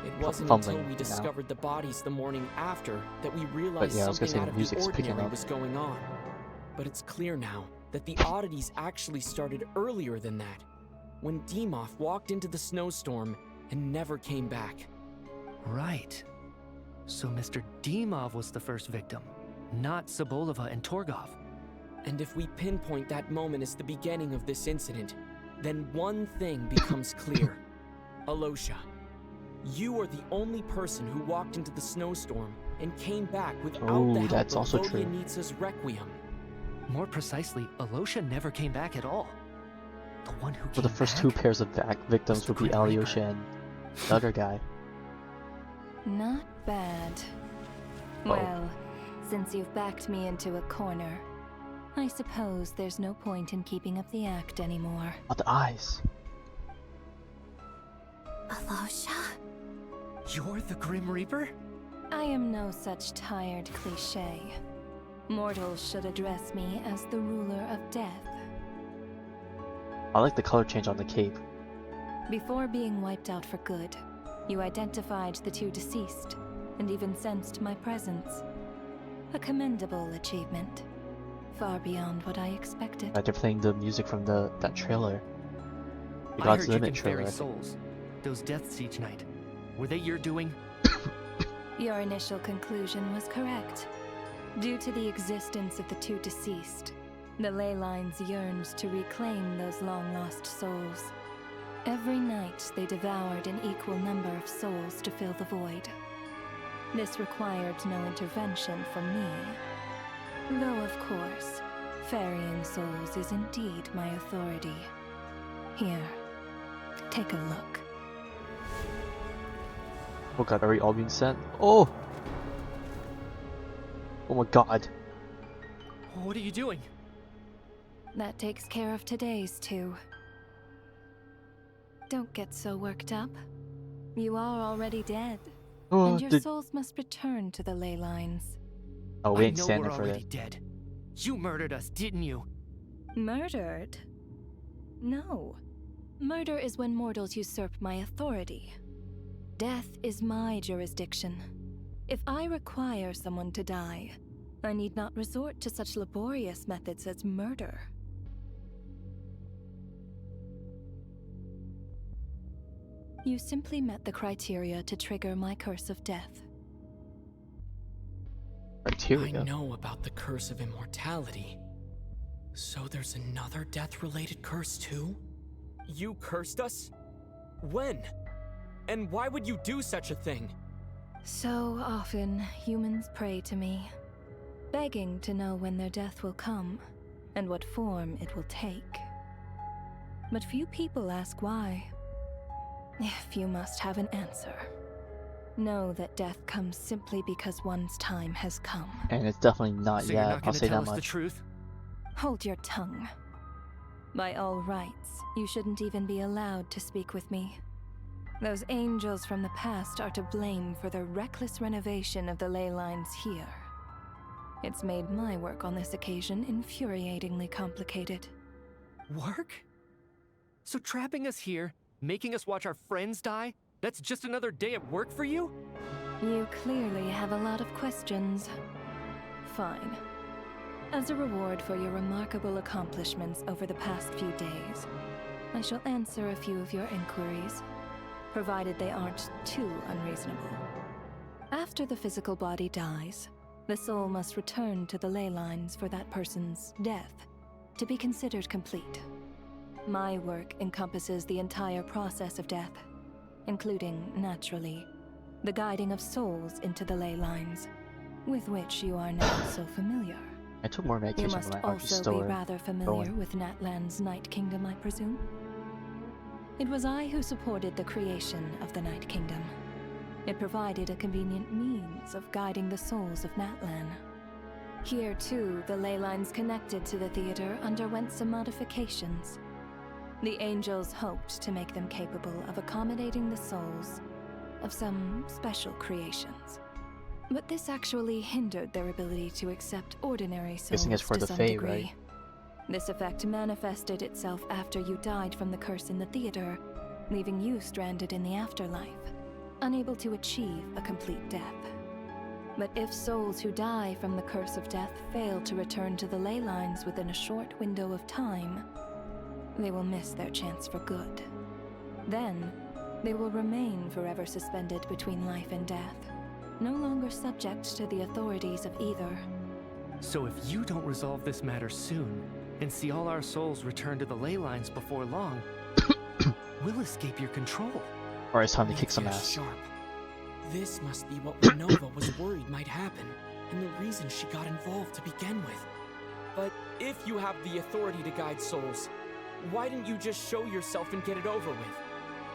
It wasn't fumbling until we now? discovered the bodies the morning after that we realized yeah, I was gonna something say out the of music's the picking ordinary up. was going on. But it's clear now that the oddities actually started earlier than that, when Demoff walked into the snowstorm and never came back. Right. So Mr. Demoff was the first victim, not Sobolova and Torgov. And if we pinpoint that moment as the beginning of this incident, then one thing becomes clear. Alosha, you are the only person who walked into the snowstorm and came back without the help that's of also true. Vodyanitsa's Requiem. More precisely, Alosha never came back at all. The one who So the first two pairs of victims would be Alyosha and the other guy. Not bad. Well, since you've backed me into a corner, I suppose there's no point in keeping up the act anymore. Oh, the eyes. Alosha? You're the Grim Reaper? I am no such tired cliché. Mortals should address me as the ruler of death. I like the color change on the cape. Before being wiped out for good, you identified the two deceased, and even sensed my presence. A commendable achievement. Far beyond what I expected. They're playing the music from that trailer. The I God's heard you Limit can trailer. bury souls. Those deaths each night. Were they your doing? Your initial conclusion was correct. Due to the existence of the two deceased, the ley lines yearned to reclaim those long-lost souls. Every night they devoured an equal number of souls to fill the void. This required no intervention from me. Though, of course, ferrying souls is indeed my authority. Here, take a look. Oh god, are we all being sent? Oh! Oh my god. What are you doing? That takes care of today's two. Don't get so worked up. You are already dead. Oh, and your souls must return to the ley lines. Oh, we I ain't know standing we're for already that. dead. You murdered us, didn't you? Murdered? No. Murder is when mortals usurp my authority. Death is my jurisdiction. If I require someone to die, I need not resort to such laborious methods as murder. You simply met the criteria to trigger my curse of death. Criteria? I know about the curse of immortality. So there's another death-related curse too? You cursed us? When? And why would you do such a thing? So often, humans pray to me, begging to know when their death will come, and what form it will take. But few people ask why. If you must have an answer, know that death comes simply because one's time has come. And it's definitely not So yet, you're not I'll gonna say tell that us the much. truth? Hold your tongue. By all rights, you shouldn't even be allowed to speak with me. Those angels from the past are to blame for the reckless renovation of the ley lines here. It's made my work on this occasion infuriatingly complicated. Work? So trapping us here, making us watch our friends die, that's just another day at work for you? You clearly have a lot of questions. Fine. As a reward for your remarkable accomplishments over the past few days, I shall answer a few of your inquiries, provided they aren't too unreasonable. After the physical body dies, the soul must return to the ley lines for that person's death to be considered complete. My work encompasses the entire process of death, including, naturally, the guiding of souls into the ley lines, with which you are now so familiar. I took more You medication must when I also still be rather familiar with Natlan's Night Kingdom, I presume? It was I who supported the creation of the Night Kingdom. It provided a convenient means of guiding the souls of Natlan. Here, too, the ley lines connected to the theater underwent some modifications. The angels hoped to make them capable of accommodating the souls of some special creations. But this actually hindered their ability to accept ordinary souls Guessing it's for to the some Fae, degree. right? This effect manifested itself after you died from the curse in the theater, leaving you stranded in the afterlife, unable to achieve a complete death. But if souls who die from the curse of death fail to return to the ley lines within a short window of time, they will miss their chance for good. Then, they will remain forever suspended between life and death, no longer subject to the authorities of either. So if you don't resolve this matter soon, and see all our souls return to the ley lines before long, we'll escape your control. Or it's time to kick some Yes, ass. Sharp. This must be what Renova was worried might happen, and the reason she got involved to begin with. But if you have the authority to guide souls, why didn't you just show yourself and get it over with?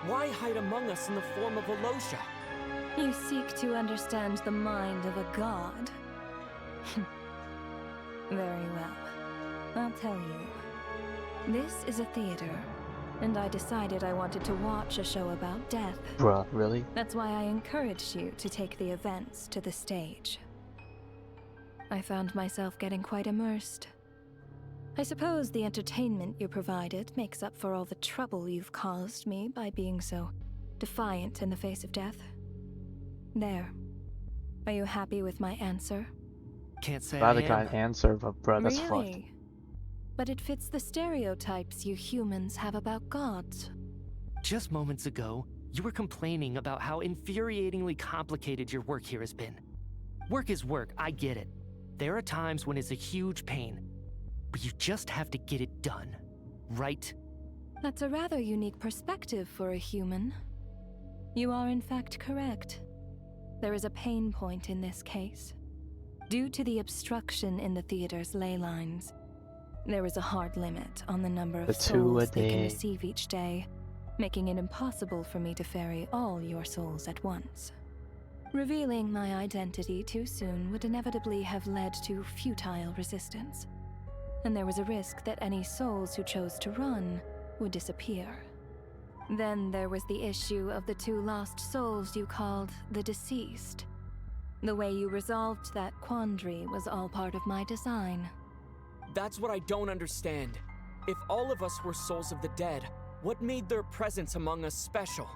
Why hide among us in the form of Alosha? You seek to understand the mind of a god. Very well. I'll tell you. This is a theater, and I decided I wanted to watch a show about death. Bruh, really? That's why I encouraged you to take the events to the stage. I found myself getting quite immersed. I suppose the entertainment you provided makes up for all the trouble you've caused me by being so defiant in the face of death. There. Are you happy with my answer? Can't say Rather I am. got an answer, but bruh, that's fucked. Really? But it fits the stereotypes you humans have about gods. Just moments ago, you were complaining about how infuriatingly complicated your work here has been. Work is work, I get it. There are times when it's a huge pain, but you just have to get it done, right? That's a rather unique perspective for a human. You are in fact correct. There is a pain point in this case. Due to the obstruction in the theater's ley lines, there is a hard limit on the number of souls they can receive each day, making it impossible for me to ferry all your souls at once. Revealing my identity too soon would inevitably have led to futile resistance, and there was a risk that any souls who chose to run would disappear. Then there was the issue of the 2 lost souls you called the deceased. The way you resolved that quandary was all part of my design. That's what I don't understand. If all of us were souls of the dead, what made their presence among us special?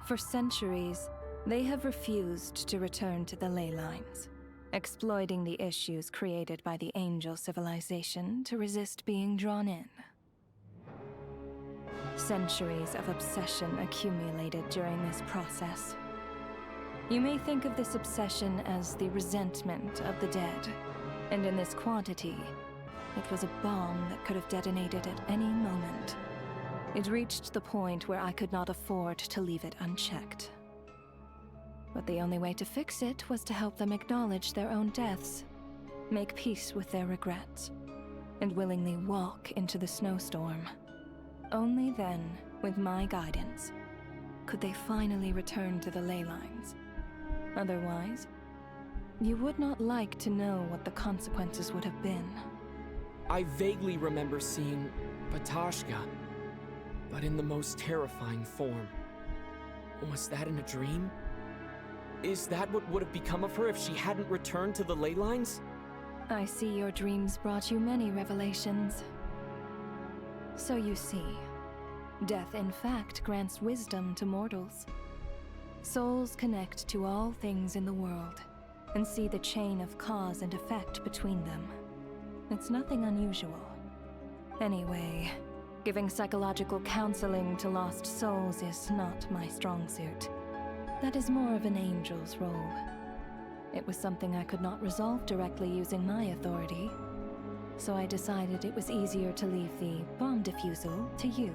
For centuries, they have refused to return to the ley lines, exploiting the issues created by the angel civilization to resist being drawn in. Centuries of obsession accumulated during this process. You may think of this obsession as the resentment of the dead, and in this quantity, it was a bomb that could have detonated at any moment. It reached the point where I could not afford to leave it unchecked. But the only way to fix it was to help them acknowledge their own deaths, make peace with their regrets, and willingly walk into the snowstorm. Only then, with my guidance, could they finally return to the ley lines. Otherwise, you would not like to know what the consequences would have been. I vaguely remember seeing Patashka, but in the most terrifying form. Was that in a dream? Is that what would have become of her if she hadn't returned to the ley lines? I see your dreams brought you many revelations. So you see, death in fact grants wisdom to mortals. Souls connect to all things in the world and see the chain of cause and effect between them. It's nothing unusual. Anyway, giving psychological counseling to lost souls is not my strong suit. That is more of an angel's role. It was something I could not resolve directly using my authority, so I decided it was easier to leave the bomb defusal to you.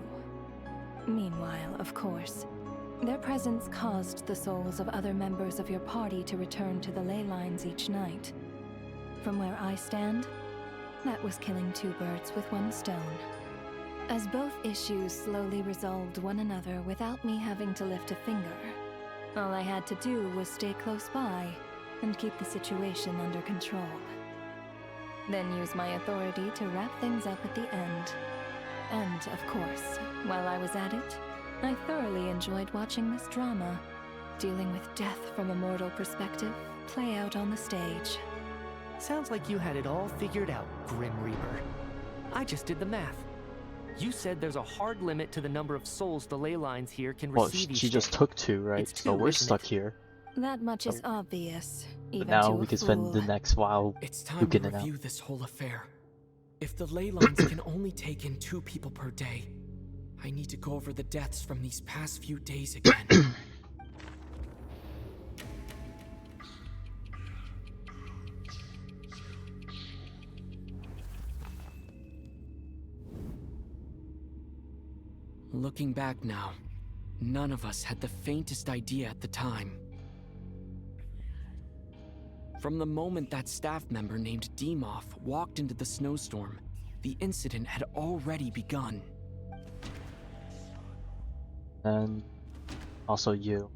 Meanwhile, of course, their presence caused the souls of other members of your party to return to the ley lines each night. From where I stand, that was killing 2 birds with 1 stone. As both issues slowly resolved one another without me having to lift a finger, all I had to do was stay close by and keep the situation under control. Then use my authority to wrap things up at the end. And, of course, while I was at it, I thoroughly enjoyed watching this drama, dealing with death from a mortal perspective, play out on the stage. Sounds like you had it all figured out, Grim Reaper. I just did the math. You said there's a hard limit to the number of souls the ley lines here can receive each she just day. took 2, right? It's So 2, we're isn't stuck it? here. That much is obvious, even But now to a we can fool. spend the next while It's time to duking it out. review this whole affair. If the ley lines can only take in 2 people per day, I need to go over the deaths from these past few days again. Looking back now, none of us had the faintest idea at the time. From the moment that staff member named Demoff walked into the snowstorm, the incident had already begun. And also you.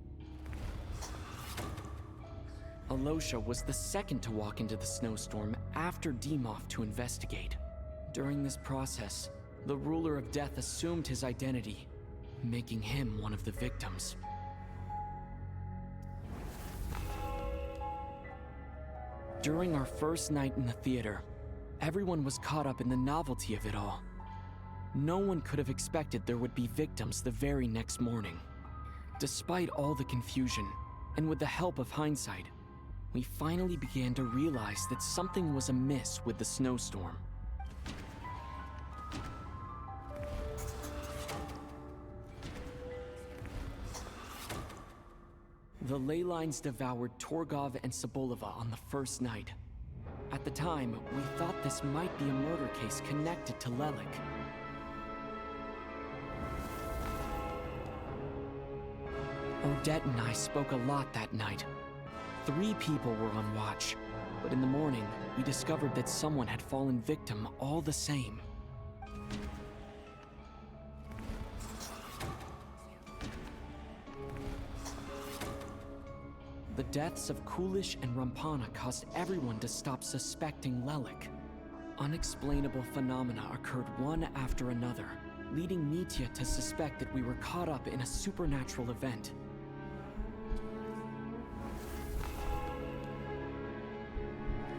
Alosha was the second to walk into the snowstorm after Demoff to investigate. During this process, the ruler of death assumed his identity, making him one of the victims. During our first night in the theater, everyone was caught up in the novelty of it all. No one could have expected there would be victims the very next morning. Despite all the confusion, and with the help of hindsight, we finally began to realize that something was amiss with the snowstorm. The ley lines devoured Torgov and Sobolova on the first night. At the time, we thought this might be a murder case connected to Lelik. Odette and I spoke a lot that night. 3 people were on watch, but in the morning, we discovered that someone had fallen victim all the same. The deaths of Kulish and Rampana caused everyone to stop suspecting Lelik. Unexplainable phenomena occurred one after another, leading Mitya to suspect that we were caught up in a supernatural event.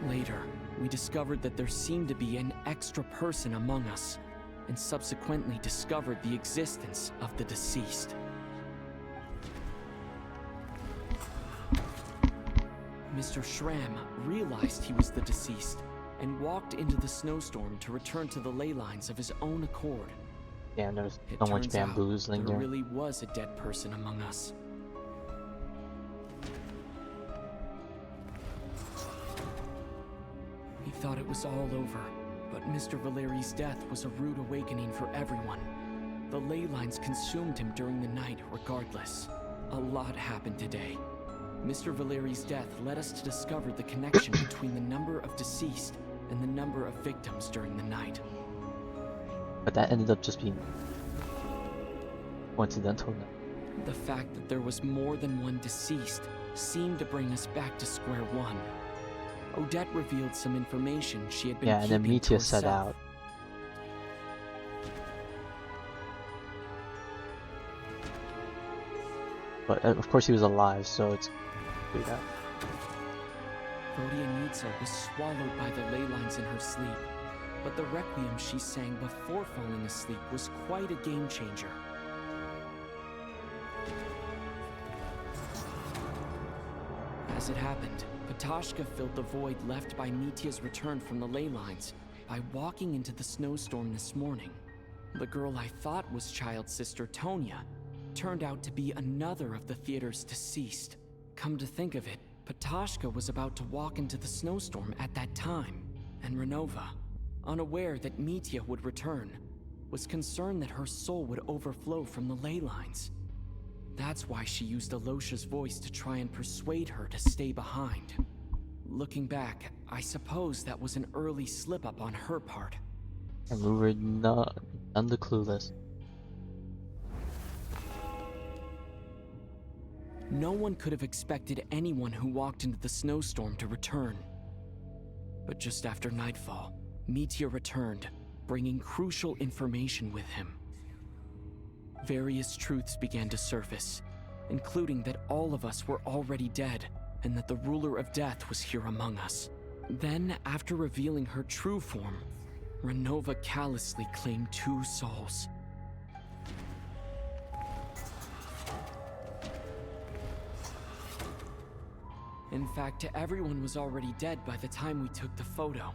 Later, we discovered that there seemed to be an extra person among us, and subsequently discovered the existence of the deceased. Mr. Schramm realized he was the deceased and walked into the snowstorm to return to the ley lines of his own accord. Yeah, there's It so much turns bamboos out there lingering. really was a dead person among us. We thought it was all over, but Mr. Valeri's death was a rude awakening for everyone. The ley lines consumed him during the night regardless. A lot happened today. Mr. Valeri's death led us to discover the connection between the number of deceased and the number of victims during the night. But that ended up just being coincidental. The fact that there was more than one deceased seemed to bring us back to square one. Odette revealed some information she had been Yeah, and then keeping to Mitya set herself. out. But of course he was alive, so it's do that. Vodyanitsa was swallowed by the ley lines in her sleep, but the requiem she sang before falling asleep was quite a game changer. As it happened, Patashka filled the void left by Mitya's return from the ley lines by walking into the snowstorm this morning. The girl I thought was Childe's sister Tonia turned out to be another of the theater's deceased. Come to think of it, Patashka was about to walk into the snowstorm at that time, and Renova, unaware that Mitya would return, was concerned that her soul would overflow from the ley lines. That's why she used Alosha's voice to try and persuade her to stay behind. Looking back, I suppose that was an early slip-up on her part. And we were not None the clueless. No one could have expected anyone who walked into the snowstorm to return. But just after nightfall, Meteor returned, bringing crucial information with him. Various truths began to surface, including that all of us were already dead, and that the ruler of death was here among us. Then, after revealing her true form, Renova callously claimed 2 souls. In fact, everyone was already dead by the time we took the photo.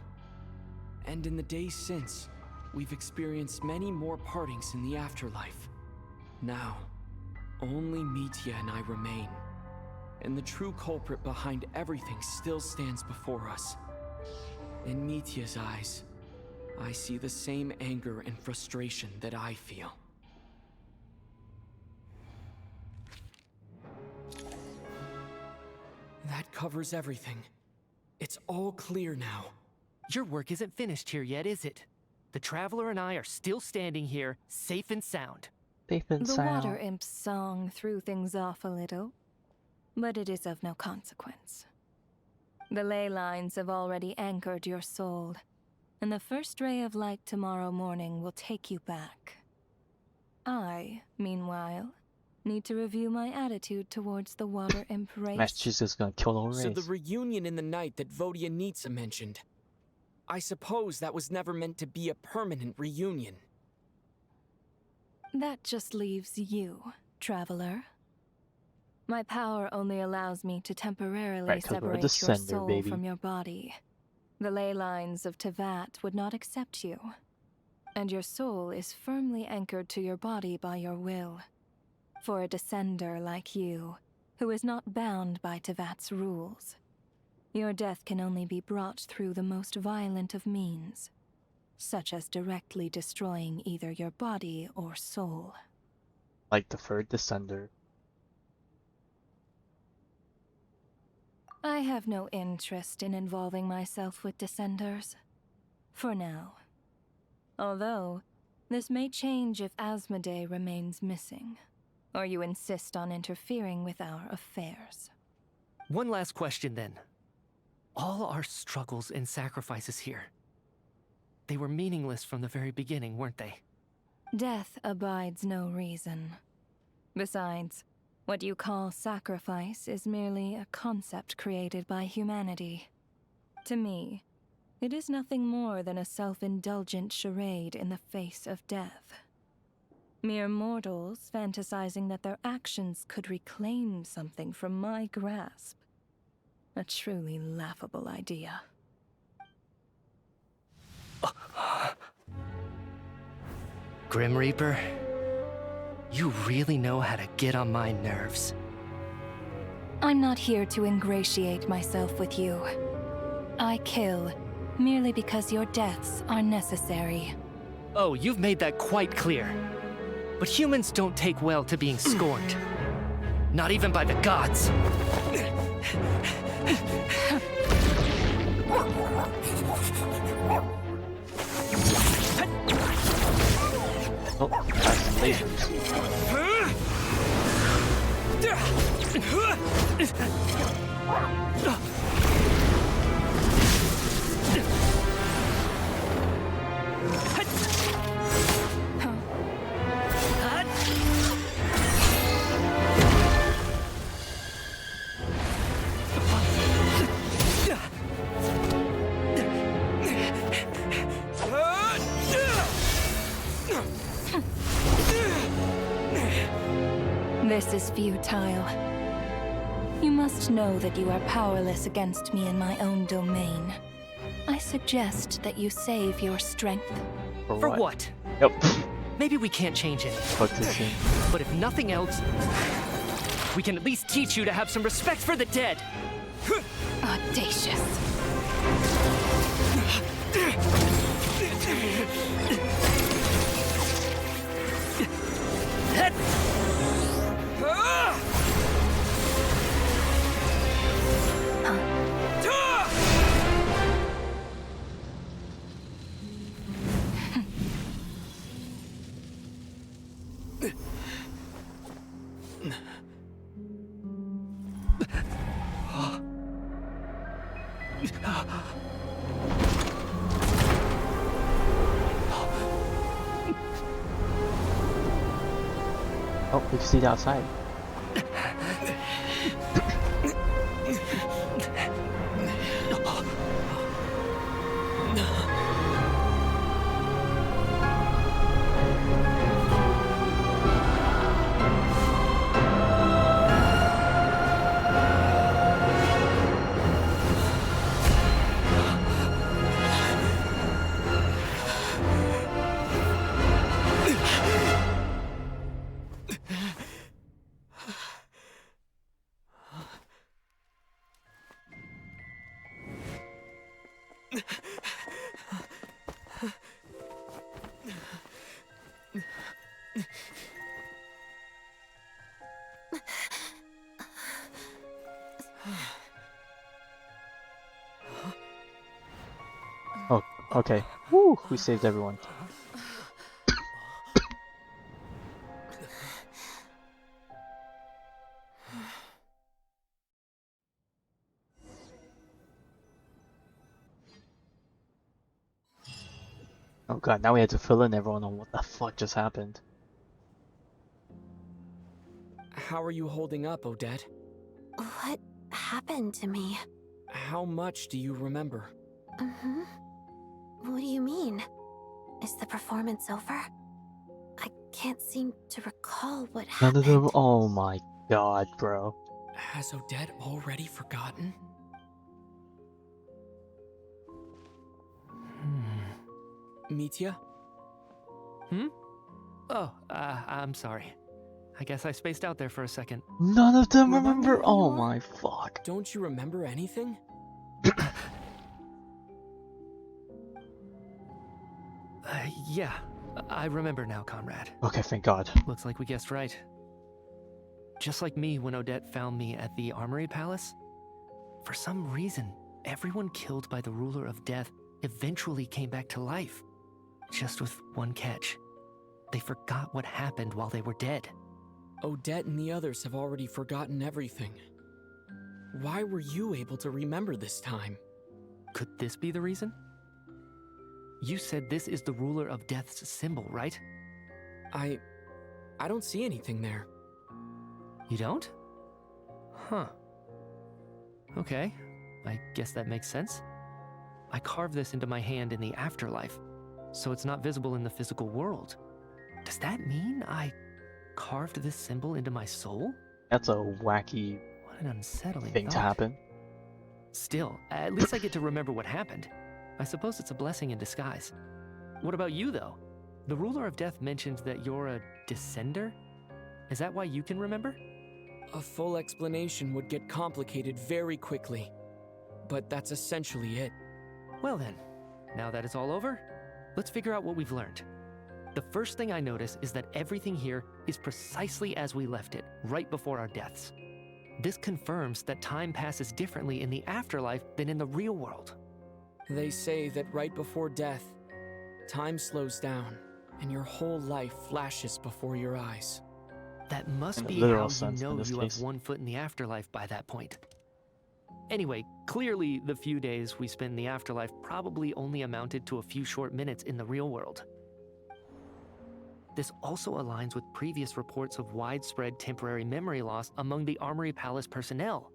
And in the days since, we've experienced many more partings in the afterlife. Now, only Mitya and I remain. And the true culprit behind everything still stands before us. In Mitya's eyes, I see the same anger and frustration that I feel. That covers everything. It's all clear now. Your work isn't finished here yet, is it? The Traveler and I are still standing here, safe and sound. Safe and The sound. Water Imp's song threw things off a little, but it is of no consequence. The ley lines have already anchored your soul, and the first ray of light tomorrow morning will take you back. I, meanwhile, need to review my attitude towards the Water Imp race. She's just gonna kill the race. So the reunion in the night that Vodyanitsa mentioned, I suppose that was never meant to be a permanent reunion. That just leaves you, Traveler. My power only allows me to temporarily Right, 'cause we're a separate your descender, soul baby. from your body. The ley lines of Tevat would not accept you, and your soul is firmly anchored to your body by your will. For a descender like you, who is not bound by Tevat's rules, your death can only be brought through the most violent of means, such as directly destroying either your body or soul. Like the third descender. I have no interest in involving myself with descenders. For now. Although, this may change if Asmodee remains missing, or you insist on interfering with our affairs. One last question then. All our struggles and sacrifices here, they were meaningless from the very beginning, weren't they? Death abides no reason. Besides, what you call sacrifice is merely a concept created by humanity. To me, it is nothing more than a self-indulgent charade in the face of death. Mere mortals fantasizing that their actions could reclaim something from my grasp. A truly laughable idea. Grim Reaper, you really know how to get on my nerves. I'm not here to ingratiate myself with you. I kill merely because your deaths are necessary. Oh, you've made that quite clear. But humans don't take well to being scorned. Not even by the gods. Oh, that's lasers. This is futile. You must know that you are powerless against me in my own domain. I suggest that you save your strength. For what? Yep. Maybe we can't change it. Fuck this thing. But if nothing else, we can at least teach you to have some respect for the dead. Audacious. Oh, we can see it outside. Oh, okay. Woo! We saved everyone. Oh god, now we have to fill in everyone on what the fuck just happened. How are you holding up, Odette? What happened to me? How much do you remember? What do you mean? Is the performance over? I can't seem to recall what None happened. of them. Oh my god, bro. Has Odette already forgotten? Mitya? Oh, I'm sorry. I guess I spaced out there for a second. None of them remember. Oh my fuck. Don't you remember anything? Yeah, I remember now, comrade. Okay, thank God. Looks like we guessed right. Just like me when Odette found me at the Armory Palace, for some reason, everyone killed by the Ruler of Death eventually came back to life. Just with one catch. They forgot what happened while they were dead. Odette and the others have already forgotten everything. Why were you able to remember this time? Could this be the reason? You said this is the Ruler of Death's symbol, right? I don't see anything there. You don't? Huh. Okay, I guess that makes sense. I carved this into my hand in the afterlife, so it's not visible in the physical world. Does that mean I carved this symbol into my soul? That's a wacky What an unsettling thing to thought. happen. Still, at least I get to remember what happened. I suppose it's a blessing in disguise. What about you, though? The Ruler of Death mentioned that you're a descender? Is that why you can remember? A full explanation would get complicated very quickly. But that's essentially it. Well then, now that it's all over, let's figure out what we've learned. The first thing I notice is that everything here is precisely as we left it, right before our deaths. This confirms that time passes differently in the afterlife than in the real world. They say that right before death, time slows down, and your whole life flashes before your eyes. That must In a be literal how you sense in know this you case. have one foot in the afterlife by that point. Anyway, clearly the few days we spent in the afterlife probably only amounted to a few short minutes in the real world. This also aligns with previous reports of widespread temporary memory loss among the Armory Palace personnel.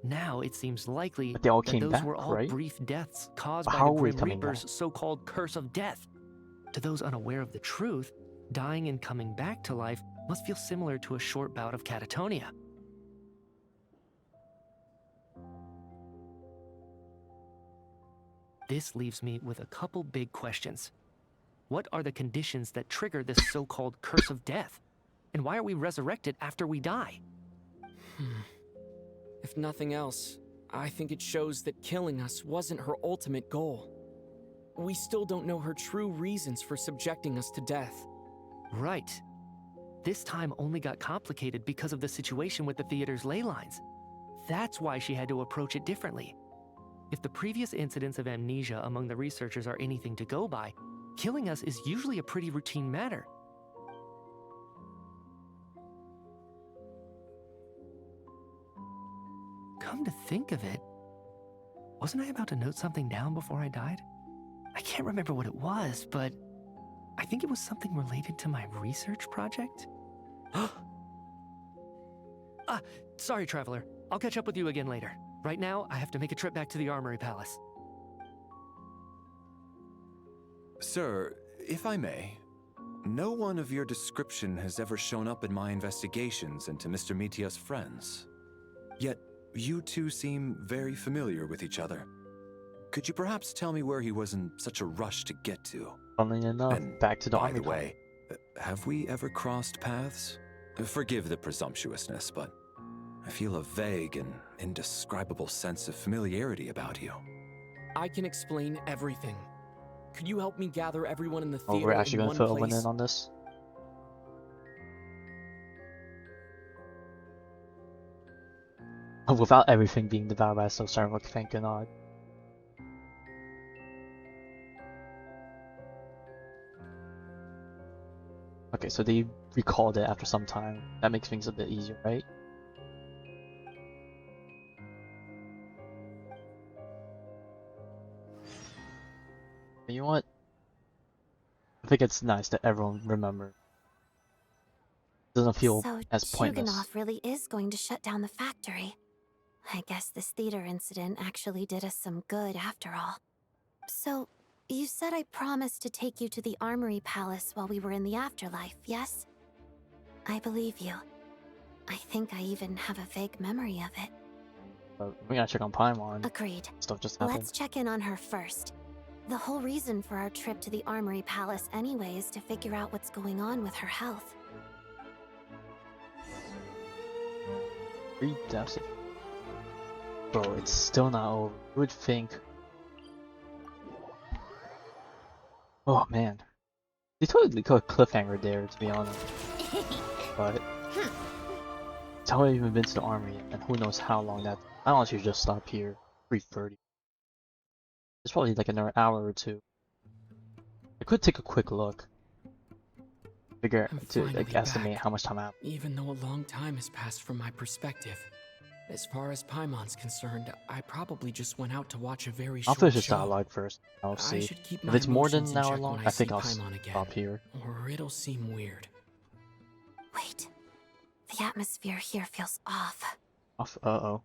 Now it seems likely But they all that came those back, were all right? brief deaths caused But by how the are we Grim coming Reaper's back? so-called curse of death. To those unaware of the truth, dying and coming back to life must feel similar to a short bout of catatonia. This leaves me with a couple big questions. What are the conditions that trigger this so-called curse of death? And why are we resurrected after we die? If nothing else, I think it shows that killing us wasn't her ultimate goal. We still don't know her true reasons for subjecting us to death. Right. This time only got complicated because of the situation with the theater's ley lines. That's why she had to approach it differently. If the previous incidents of amnesia among the researchers are anything to go by, killing us is usually a pretty routine matter. to think of it, wasn't I about to note something down before I died? I can't remember what it was, but I think it was something related to my research project. Sorry, Traveler. I'll catch up with you again later. Right now, I have to make a trip back to the Armory Palace. Sir, if I may, no one of your description has ever shown up in my investigations into Mr. Mitia's friends. Yet, you two seem very familiar with each other. Could you perhaps tell me where he was in such a rush to get to? Funnily enough, back to the By army. the way, have we ever crossed paths? Forgive the presumptuousness, but I feel a vague and indescribable sense of familiarity about you. I can explain everything. Could you help me gather everyone in the Oh, theater we're actually in going one to fill place? in on this? Without everything being devoured by a snowstorm, like, thank God. Okay, so they recalled it after some time. That makes things a bit easier, right? You know what? I think it's nice that everyone remembers. Doesn't feel So as pointless. Chuganov really is going to shut down the factory. I guess this theater incident actually did us some good after all. So, you said I promised to take you to the Armory Palace while we were in the afterlife, yes? I believe you. I think I even have a vague memory of it. We gotta check on Paimon. Agreed. Stuff just happened. Let's check in on her first. The whole reason for our trip to the Armory Palace anyway is to figure out what's going on with her health. 3 deaths. Bro, it's still not over. You would think. Oh man. They totally got a cliffhanger there, to be honest. But it's how I even been to the army yet, and who knows how long that. I honestly just stop here. 3:30. It's probably like another hour or two. I could take a quick look. Figure to like estimate how much time I have. Even though a long time has passed from my perspective. As far as Paimon's concerned, I probably just went out to watch a very I'll short finish this show. dialogue first. I'll see. I should keep If my it's more than emotions an in hour check long, when I think see I'll Paimon again, stop here. or it'll seem weird. Wait. The atmosphere here feels off. Uh-oh.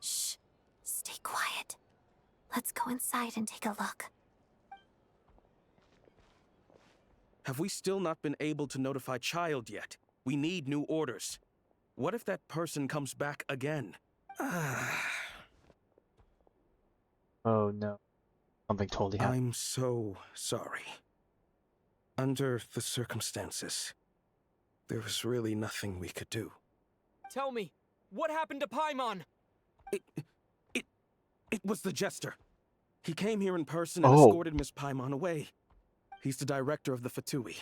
Shh. Stay quiet. Let's go inside and take a look. Have we still not been able to notify Childe yet? We need new orders. What if that person comes back again? Oh no. Something totally happened. I'm so sorry. Under the circumstances, there was really nothing we could do. Tell me, what happened to Paimon? It was the Jester. He came here in person and escorted Miss Paimon away. He's the director of the Fatui.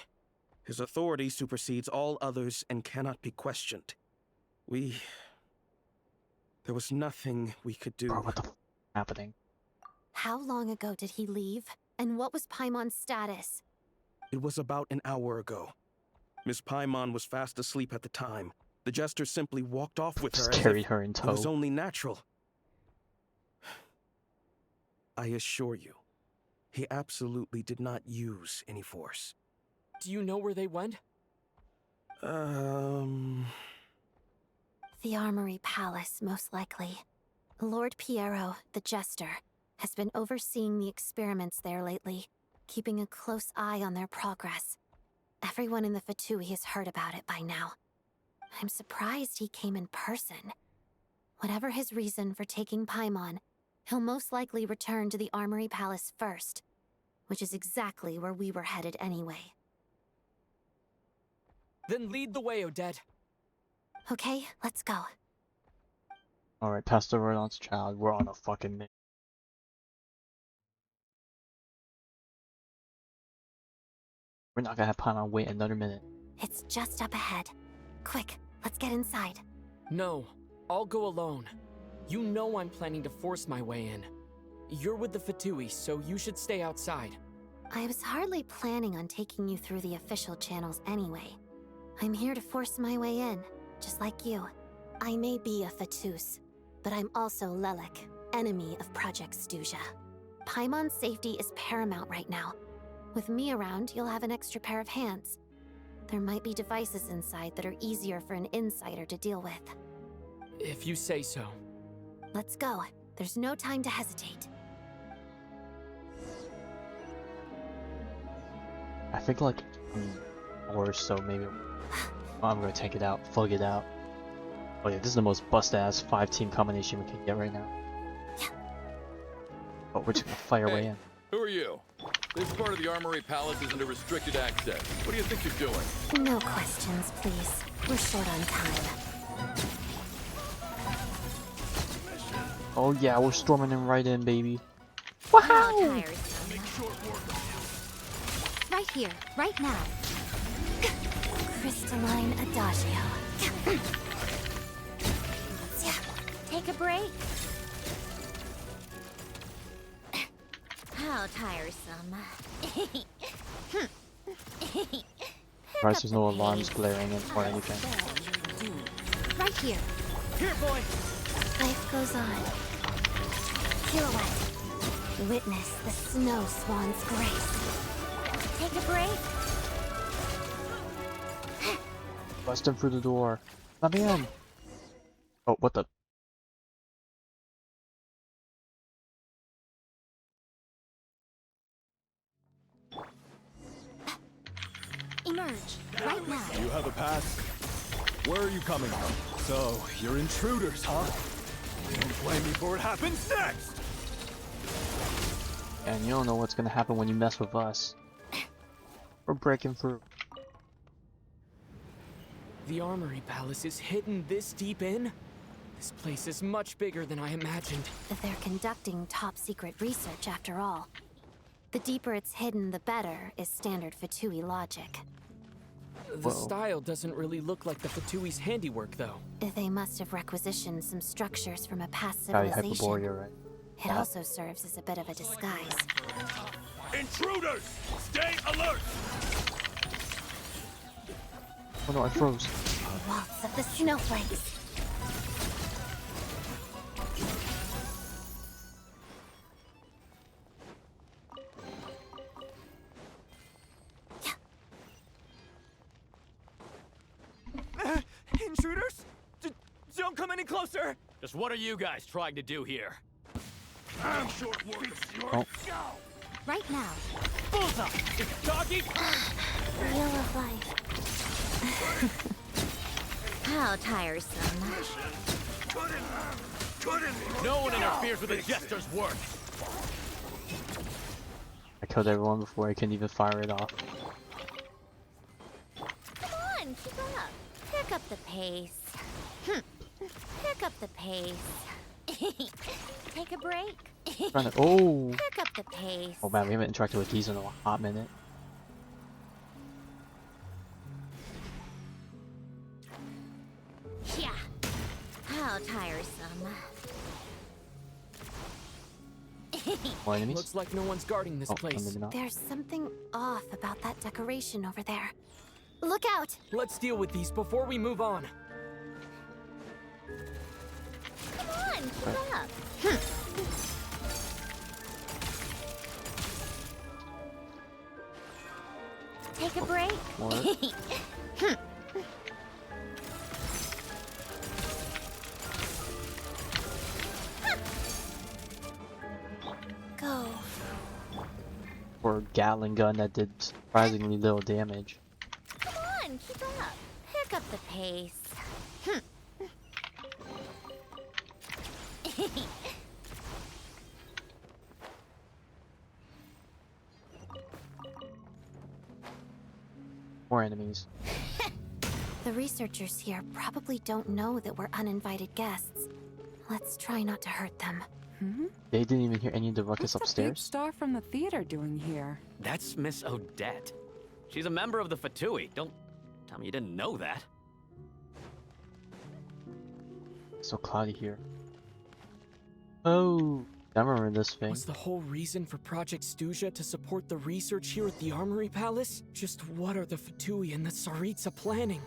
His authority supersedes all others and cannot be questioned. There was nothing we could do. Bro, what the f happening? How long ago did he leave? And what was Paimon's status? It was about an hour ago. Miss Paimon was fast asleep at the time. The Jester simply walked off with her. Just carried her in It was tow. only natural. I assure you, he absolutely did not use any force. Do you know where they went? The Armory Palace, most likely. Lord Piero, the Jester, has been overseeing the experiments there lately, keeping a close eye on their progress. Everyone in the Fatui has heard about it by now. I'm surprised he came in person. Whatever his reason for taking Paimon, he'll most likely return to the Armory Palace first, which is exactly where we were headed anyway. Then lead the way, Odette. Okay, let's go. Alright, pass the word on to Childe. We're on a fucking mission. We're not gonna have Paimon wait another minute. It's just up ahead. Quick, let's get inside. No, I'll go alone. You know I'm planning to force my way in. You're with the Fatui, so you should stay outside. I was hardly planning on taking you through the official channels anyway. I'm here to force my way in, just like you. I may be a Fatus, but I'm also Lelek, enemy of Project Stuzha. Paimon's safety is paramount right now. With me around, you'll have an extra pair of hands. There might be devices inside that are easier for an insider to deal with. If you say so. Let's go. There's no time to hesitate. I think like or so maybe. Oh, I'm gonna take it out, plug it out. Oh yeah, this is the most bust-ass 5-team combination we can get right now. Oh, we're just gonna fire way in. Who are you? This part of the Armory Palace is under restricted access. What do you think you're doing? No questions, please. We're short on time. Oh yeah, we're storming him right in, baby. Wow! Right here, right now. Crystalline Adagio. Take a break. How tiresome. Surprised there's no alarms blaring in or anything. Right here. Here, boy. Life goes on. Silhouette. Witness the snow swan's grace. Take a break. Bust him through the door. Let me in. Oh, what the? Emerge, right now. You have a pass? Where are you coming from? So, you're intruders, huh? Don't blame me for what happens next! And you don't know what's gonna happen when you mess with us. We're breaking through. The Armory Palace is hidden this deep in? This place is much bigger than I imagined. They're conducting top-secret research after all. The deeper it's hidden, the better, is standard Fatui logic. The style doesn't really look like the Fatui's handiwork, though. They must have requisitioned some structures from a past Sorry, civilization. Hyperborea, right? It also serves as a bit of a disguise. Intruders! Stay alert! Oh no, I froze. Waltz of the snowflakes. Intruders? Don't come any closer! Just what are you guys trying to do here? I'm short work. Oh. Right now. Bullseye! Doggy! Wheel of life. How tiresome. No one interferes with a jester's work. I killed everyone before I can even fire it off. Come on, keep up. Pick up the pace. Pick up the pace. Take a break. Oh! Pick up the pace. Oh man, we haven't interacted with these in a hot minute. Yeah. How tiresome. More enemies? Looks like no one's guarding this place. Maybe not. There's something off about that decoration over there. Look out! Let's deal with these before we move on. Come on, keep up. Take a break. Go. Or Gatling gun that did surprisingly little damage. Come on, keep up. Pick up the pace. More enemies. The researchers here probably don't know that we're uninvited guests. Let's try not to hurt them. They didn't even hear any of the ruckus What's the big upstairs. star from the theater doing here? That's Miss Odette. She's a member of the Fatui. Don't tell me you didn't know that. So cloudy here. Oh, I remember this thing. Was the whole reason for Project Stuzha to support the research here at the Armory Palace? Just what are the Fatui and the Tsaritsa planning?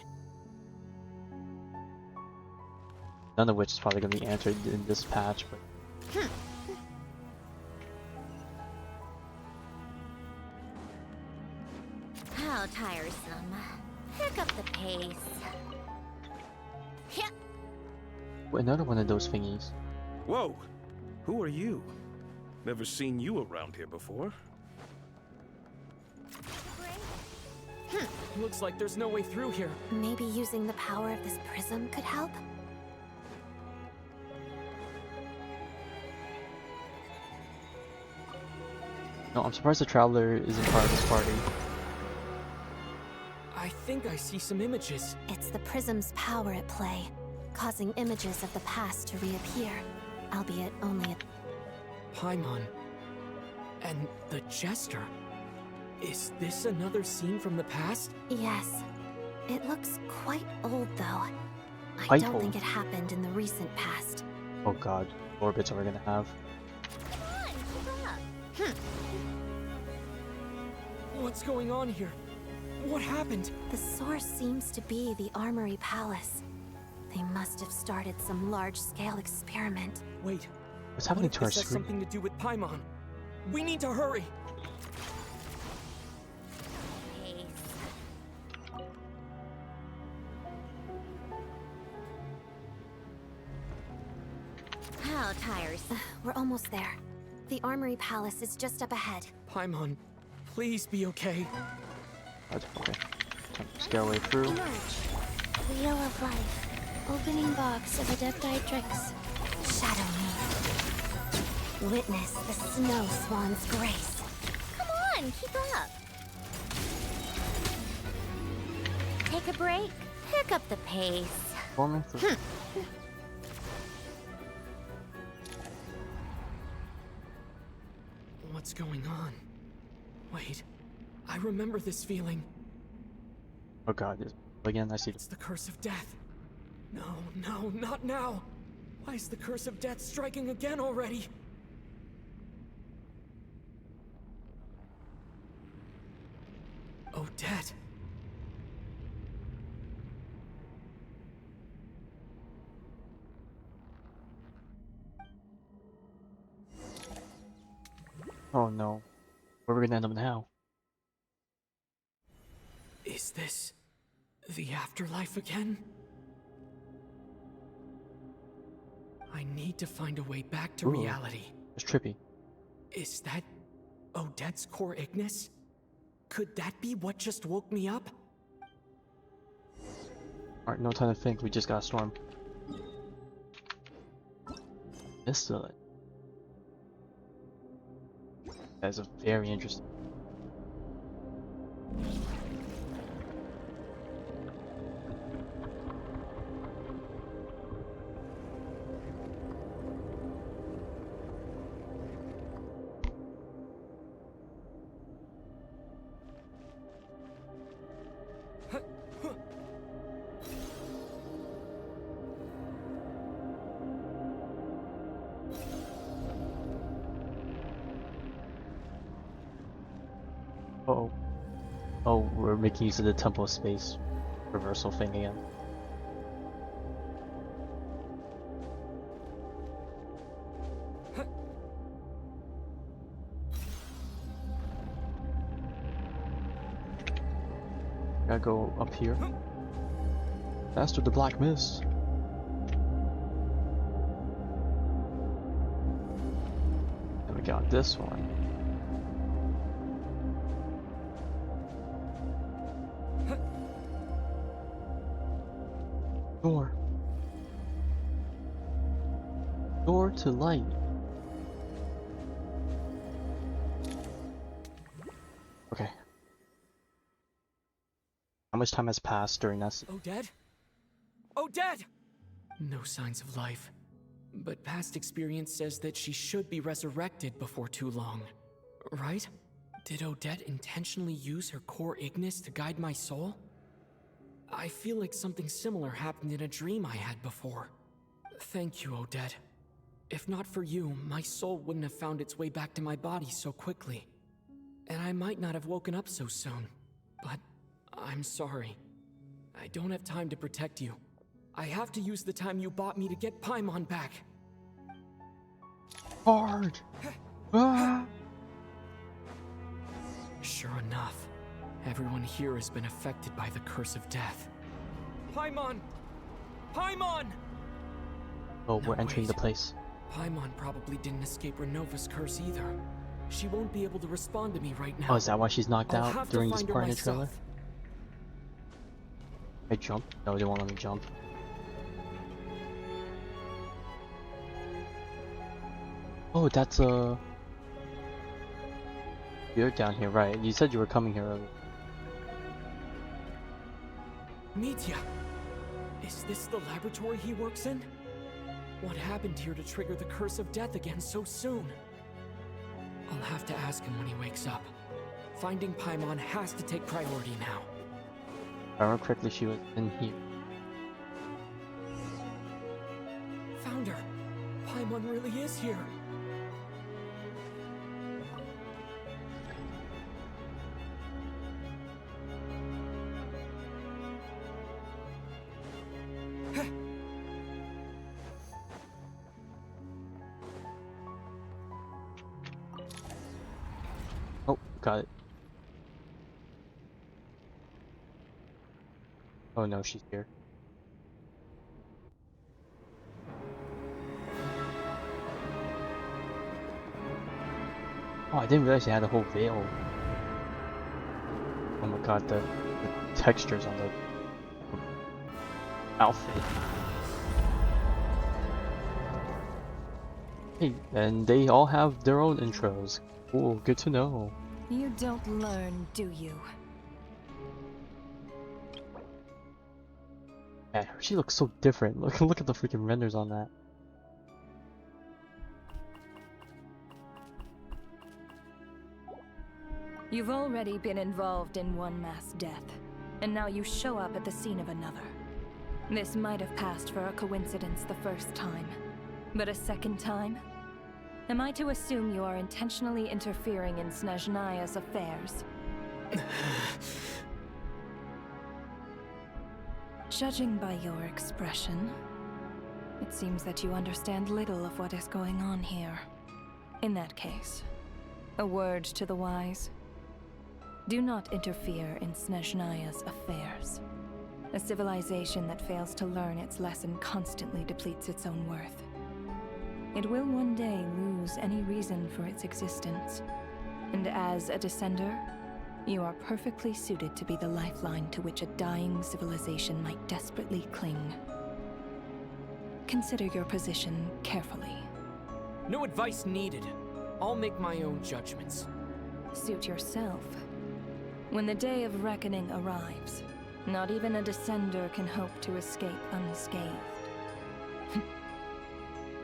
None of which is probably going to be answered in this patch, but... How tiresome. Pick up the pace. Yeah. Another one of those thingies. Whoa! Who are you? Never seen you around here before. Looks like there's no way through here. Maybe using the power of this prism could help? No, I'm surprised the Traveler isn't part of this party. I think I see some images. It's the prism's power at play, causing images of the past to reappear, albeit only at... Paimon. And the Jester. Is this another scene from the past? Yes. It looks quite old, though. I Quite don't old. think it happened in the recent past. Oh god, orbits are gonna have. What's going on here? What happened? The source seems to be the Armory Palace. They must have started some large-scale experiment. Wait. What's happening to our This has screen? something to do with Paimon. We need to hurry. How tiresome. We're almost there. The Armory Palace is just up ahead. Paimon, please be okay. Okay. Time to scale our way through. Emerge. Wheel of Life. Opening box of Adepti tricks. Shadow me. Witness the Snow Swan's grace. Come on, keep up. Take a break. Pick up the pace. Forming for... What's going on? Wait, I remember this feeling. Oh god, again, I see It's the curse of death. No, no, not now. Why is the curse of death striking again already? Odette. Oh no. Where are we gonna end up now? Is this the afterlife again? I need to find a way back to Ooh, reality. it's trippy. Is that Odette's core Ignis? Could that be what just woke me up? Alright, no time to think, we just got a storm. This that is a very interesting. Uh-oh. Oh, we're making use of the Temple of Space reversal thing again. Gotta go up here. Faster, the black mist. Then we got this one. Door. Door to light. Okay. How much time has passed during this? Odette? Odette! No signs of life. But past experience says that she should be resurrected before too long. Right? Did Odette intentionally use her core Ignis to guide my soul? I feel like something similar happened in a dream I had before. Thank you, Odette. If not for you, my soul wouldn't have found its way back to my body so quickly. And I might not have woken up so soon. But I'm sorry. I don't have time to protect you. I have to use the time you bought me to get Paimon back. Hard. Ah. Sure enough, everyone here has been affected by the curse of death. Paimon! Paimon! Oh, we're entering the place. Paimon probably didn't escape Renova's curse either. She won't be able to respond to me right now. Oh, is that why she's knocked I'll out have during to this find her part in the trailer? myself. I jump? No, they won't let me jump. Oh, that's you're down here, right? You said you were coming here earlier. Mitya! Is this the laboratory he works in? What happened here to trigger the curse of death again so soon? I'll have to ask him when he wakes up. Finding Paimon has to take priority now. If I remember correctly, she was in here. Found her! Paimon really is here! Oh, got it. Oh no, she's here. Oh, I didn't realize they had a whole veil. Oh my god, the textures on the outfit. Hey, and they all have their own intros. Cool, good to know. You don't learn, do you? Yeah, she looks so different. Look at the freaking renders on that. You've already been involved in one mass death, and now you show up at the scene of another. This might have passed for a coincidence the first time, but a second time? Am I to assume you are intentionally interfering in Snezhnaya's affairs? Judging by your expression, it seems that you understand little of what is going on here. In that case, a word to the wise. Do not interfere in Snezhnaya's affairs. A civilization that fails to learn its lesson constantly depletes its own worth. It will one day lose any reason for its existence. And as a descender, you are perfectly suited to be the lifeline to which a dying civilization might desperately cling. Consider your position carefully. No advice needed. I'll make my own judgments. Suit yourself. When the day of reckoning arrives, not even a descender can hope to escape unscathed.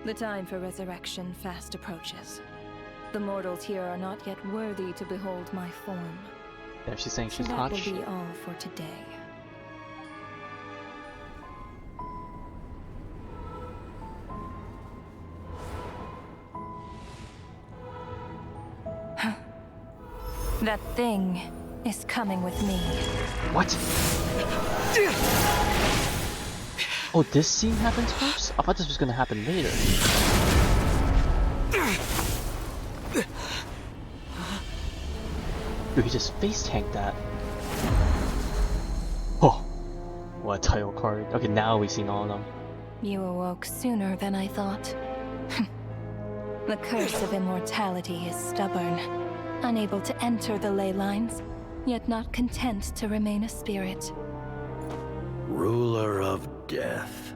The time for resurrection fast approaches. The mortals here are not yet worthy to behold my form. Yeah, she's saying she's that hot will shit. be all for today. That thing is coming with me. What? Oh, this scene happens first? I thought this was gonna happen later. Dude, he just face tanked that. Oh, what a title card. Okay, now we've seen all of them. You awoke sooner than I thought. The curse of immortality is stubborn, unable to enter the ley lines, yet not content to remain a spirit. Ruler of death,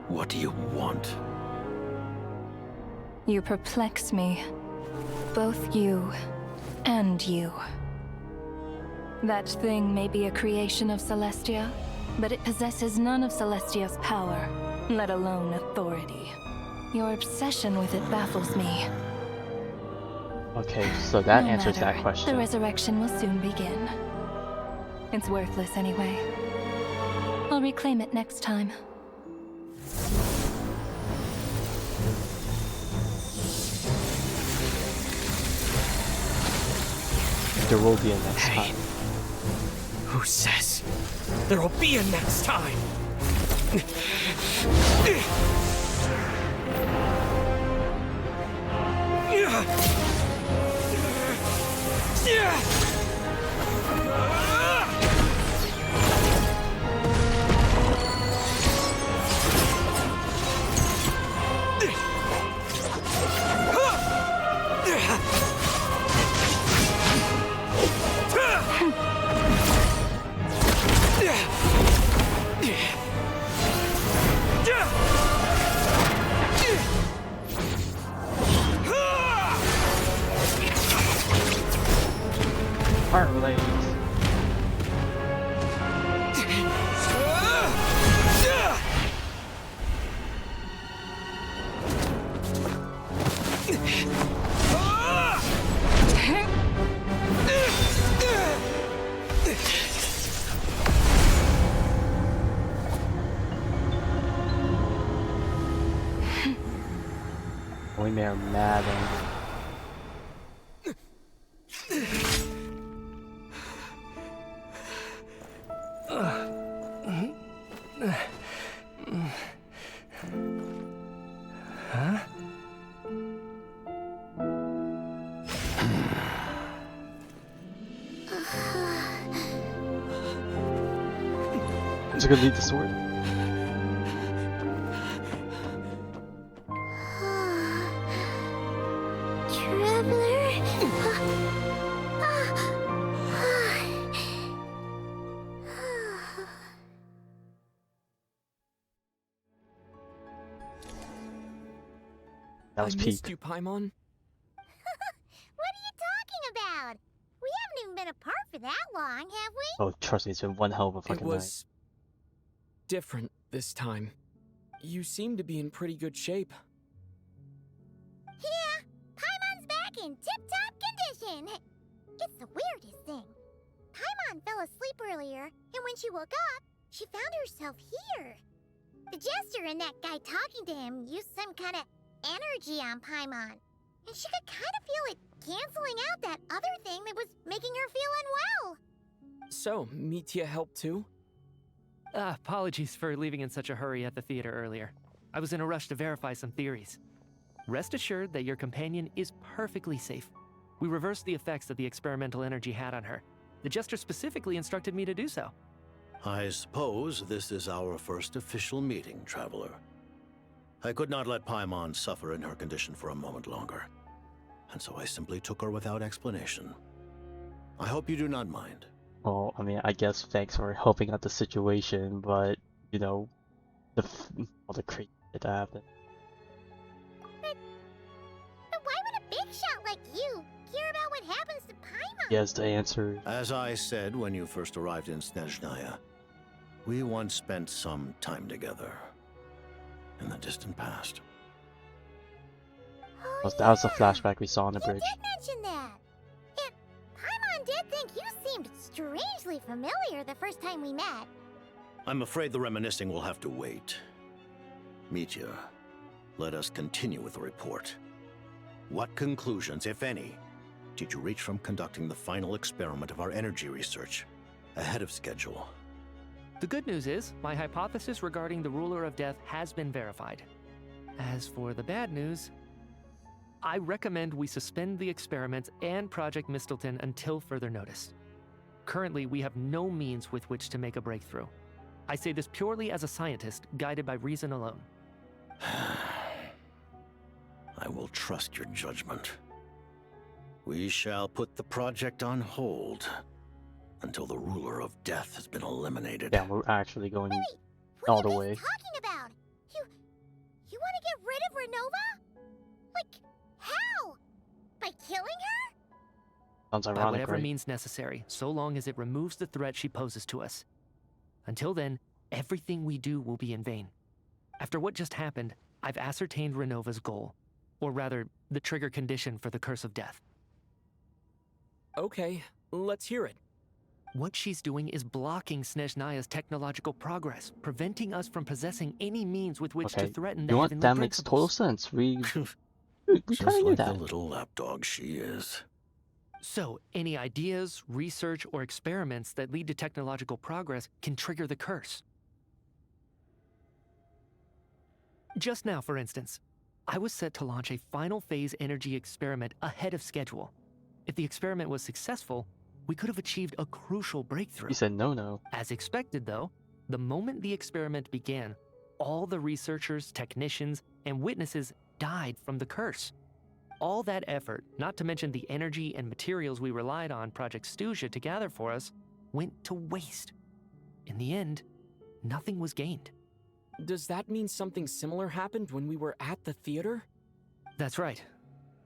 what do you want? You perplex me. Both you and you. That thing may be a creation of Celestia, but it possesses none of Celestia's power, let alone authority. Your obsession with it baffles me. Okay, so that No answers matter. that question. The resurrection will soon begin. It's worthless anyway. I'll reclaim it next time. There will be a next time. Who says there'll be a next time? Fire blades. We may are mad angry. Huh? Is it gonna lead the sword? That was I peak. missed you, Paimon. What are you talking about? We haven't even been apart for that long, have we? Oh, trust me, it's been one hell of a It fucking was different this time. You seem to be in pretty good shape. Yeah, Paimon's back in tip-top condition. It's the weirdest thing. Paimon fell asleep earlier, and when she woke up, she found herself here. The jester and that guy talking to him used some kind of energy on Paimon, and she could kind of feel it canceling out that other thing that was making her feel unwell. So, Mitya helped too? Apologies for leaving in such a hurry at the theater earlier. I was in a rush to verify some theories. Rest assured that your companion is perfectly safe. We reversed the effects that the experimental energy had on her. The jester specifically instructed me to do so. I suppose this is our first official meeting, Traveler. I could not let Paimon suffer in her condition for a moment longer, and so I simply took her without explanation. I hope you do not mind. Well, I mean, I guess thanks for helping out the situation, but, you know, all the crazy shit that happened. But why would a big shot like you care about what happens to Paimon? Yes, the answer. As I said when you first arrived in Snezhnaya, we once spent some time together in the distant past. Oh, That was the flashback we saw on the bridge. You did mention that. And Paimon did think you seemed strangely familiar the first time we met. I'm afraid the reminiscing will have to wait. Mitya, let us continue with the report. What conclusions, if any, did you reach from conducting the final experiment of our energy research ahead of schedule? The good news is, my hypothesis regarding the Ruler of Death has been verified. As for the bad news, I recommend we suspend the experiments and Project Mistleton until further notice. Currently, we have no means with which to make a breakthrough. I say this purely as a scientist, guided by reason alone. I will trust your judgment. We shall put the project on hold until the Ruler of Death has been eliminated. Yeah, we're actually going all the way. Talking about? You want to get rid of Renova? Like, how? By killing her? Sounds By ironic, whatever right? means necessary, so long as it removes the threat she poses to us. Until then, everything we do will be in vain. After what just happened, I've ascertained Renova's goal. Or rather, the trigger condition for the Curse of Death. Okay, let's hear it. What she's doing is blocking Snezhnaya's technological progress, preventing us from possessing any means with which to threaten the you know what? heavenly That makes total principles. sense. We Just kind of knew like that. the little lapdog she is. So, any ideas, research, or experiments that lead to technological progress can trigger the curse. Just now, for instance, I was set to launch a final phase energy experiment ahead of schedule. If the experiment was successful, we could have achieved a crucial breakthrough. He said no. As expected, though, the moment the experiment began, all the researchers, technicians, and witnesses died from the curse. All that effort, not to mention the energy and materials we relied on Project Stuzha to gather for us, went to waste. In the end, nothing was gained. Does that mean something similar happened when we were at the theater? That's right.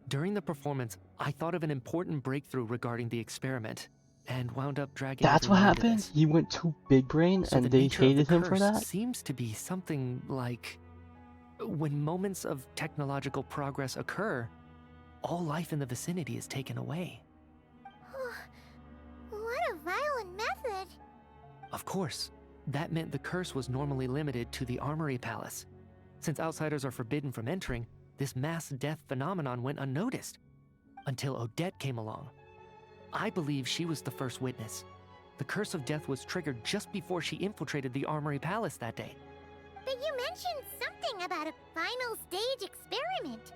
During the performance, I thought of an important breakthrough regarding the experiment, and wound up dragging. That's what everyone into happened? this. He went too big brain So and the they nature of the hated him for curse that? Seems to be something like when moments of technological progress occur, all life in the vicinity is taken away. What a violent method! Of course, that meant the curse was normally limited to the Armory Palace. Since outsiders are forbidden from entering, this mass death phenomenon went unnoticed. Until Odette came along. I believe she was the first witness. The curse of death was triggered just before she infiltrated the Armory Palace that day. But you mentioned something about a final stage experiment.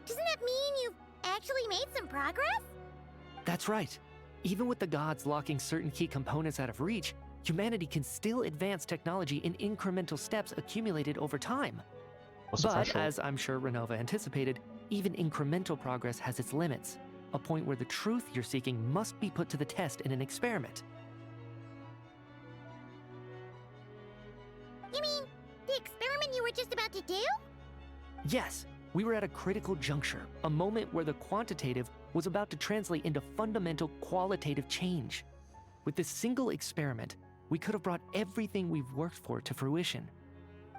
Doesn't that mean you've actually made some progress? That's right. Even with the gods locking certain key components out of reach, humanity can still advance technology in incremental steps accumulated over time. But, as I'm sure Renova anticipated, even incremental progress has its limits, a point where the truth you're seeking must be put to the test in an experiment. You mean the experiment you were just about to do? Yes, we were at a critical juncture, a moment where the quantitative was about to translate into fundamental qualitative change. With this single experiment, we could have brought everything we've worked for to fruition.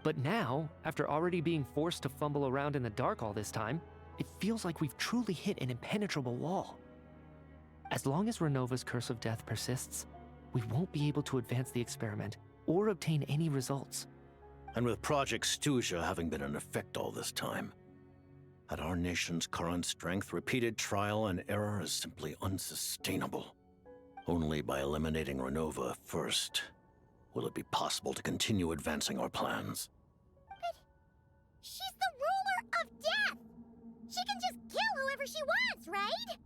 But now, after already being forced to fumble around in the dark all this time, it feels like we've truly hit an impenetrable wall. As long as Renova's curse of death persists, we won't be able to advance the experiment or obtain any results. And with Project Stuzha having been in effect all this time, at our nation's current strength, repeated trial and error is simply unsustainable. Only by eliminating Renova first will it be possible to continue advancing our plans. But she's the ruler of death! She can just kill whoever she wants, right?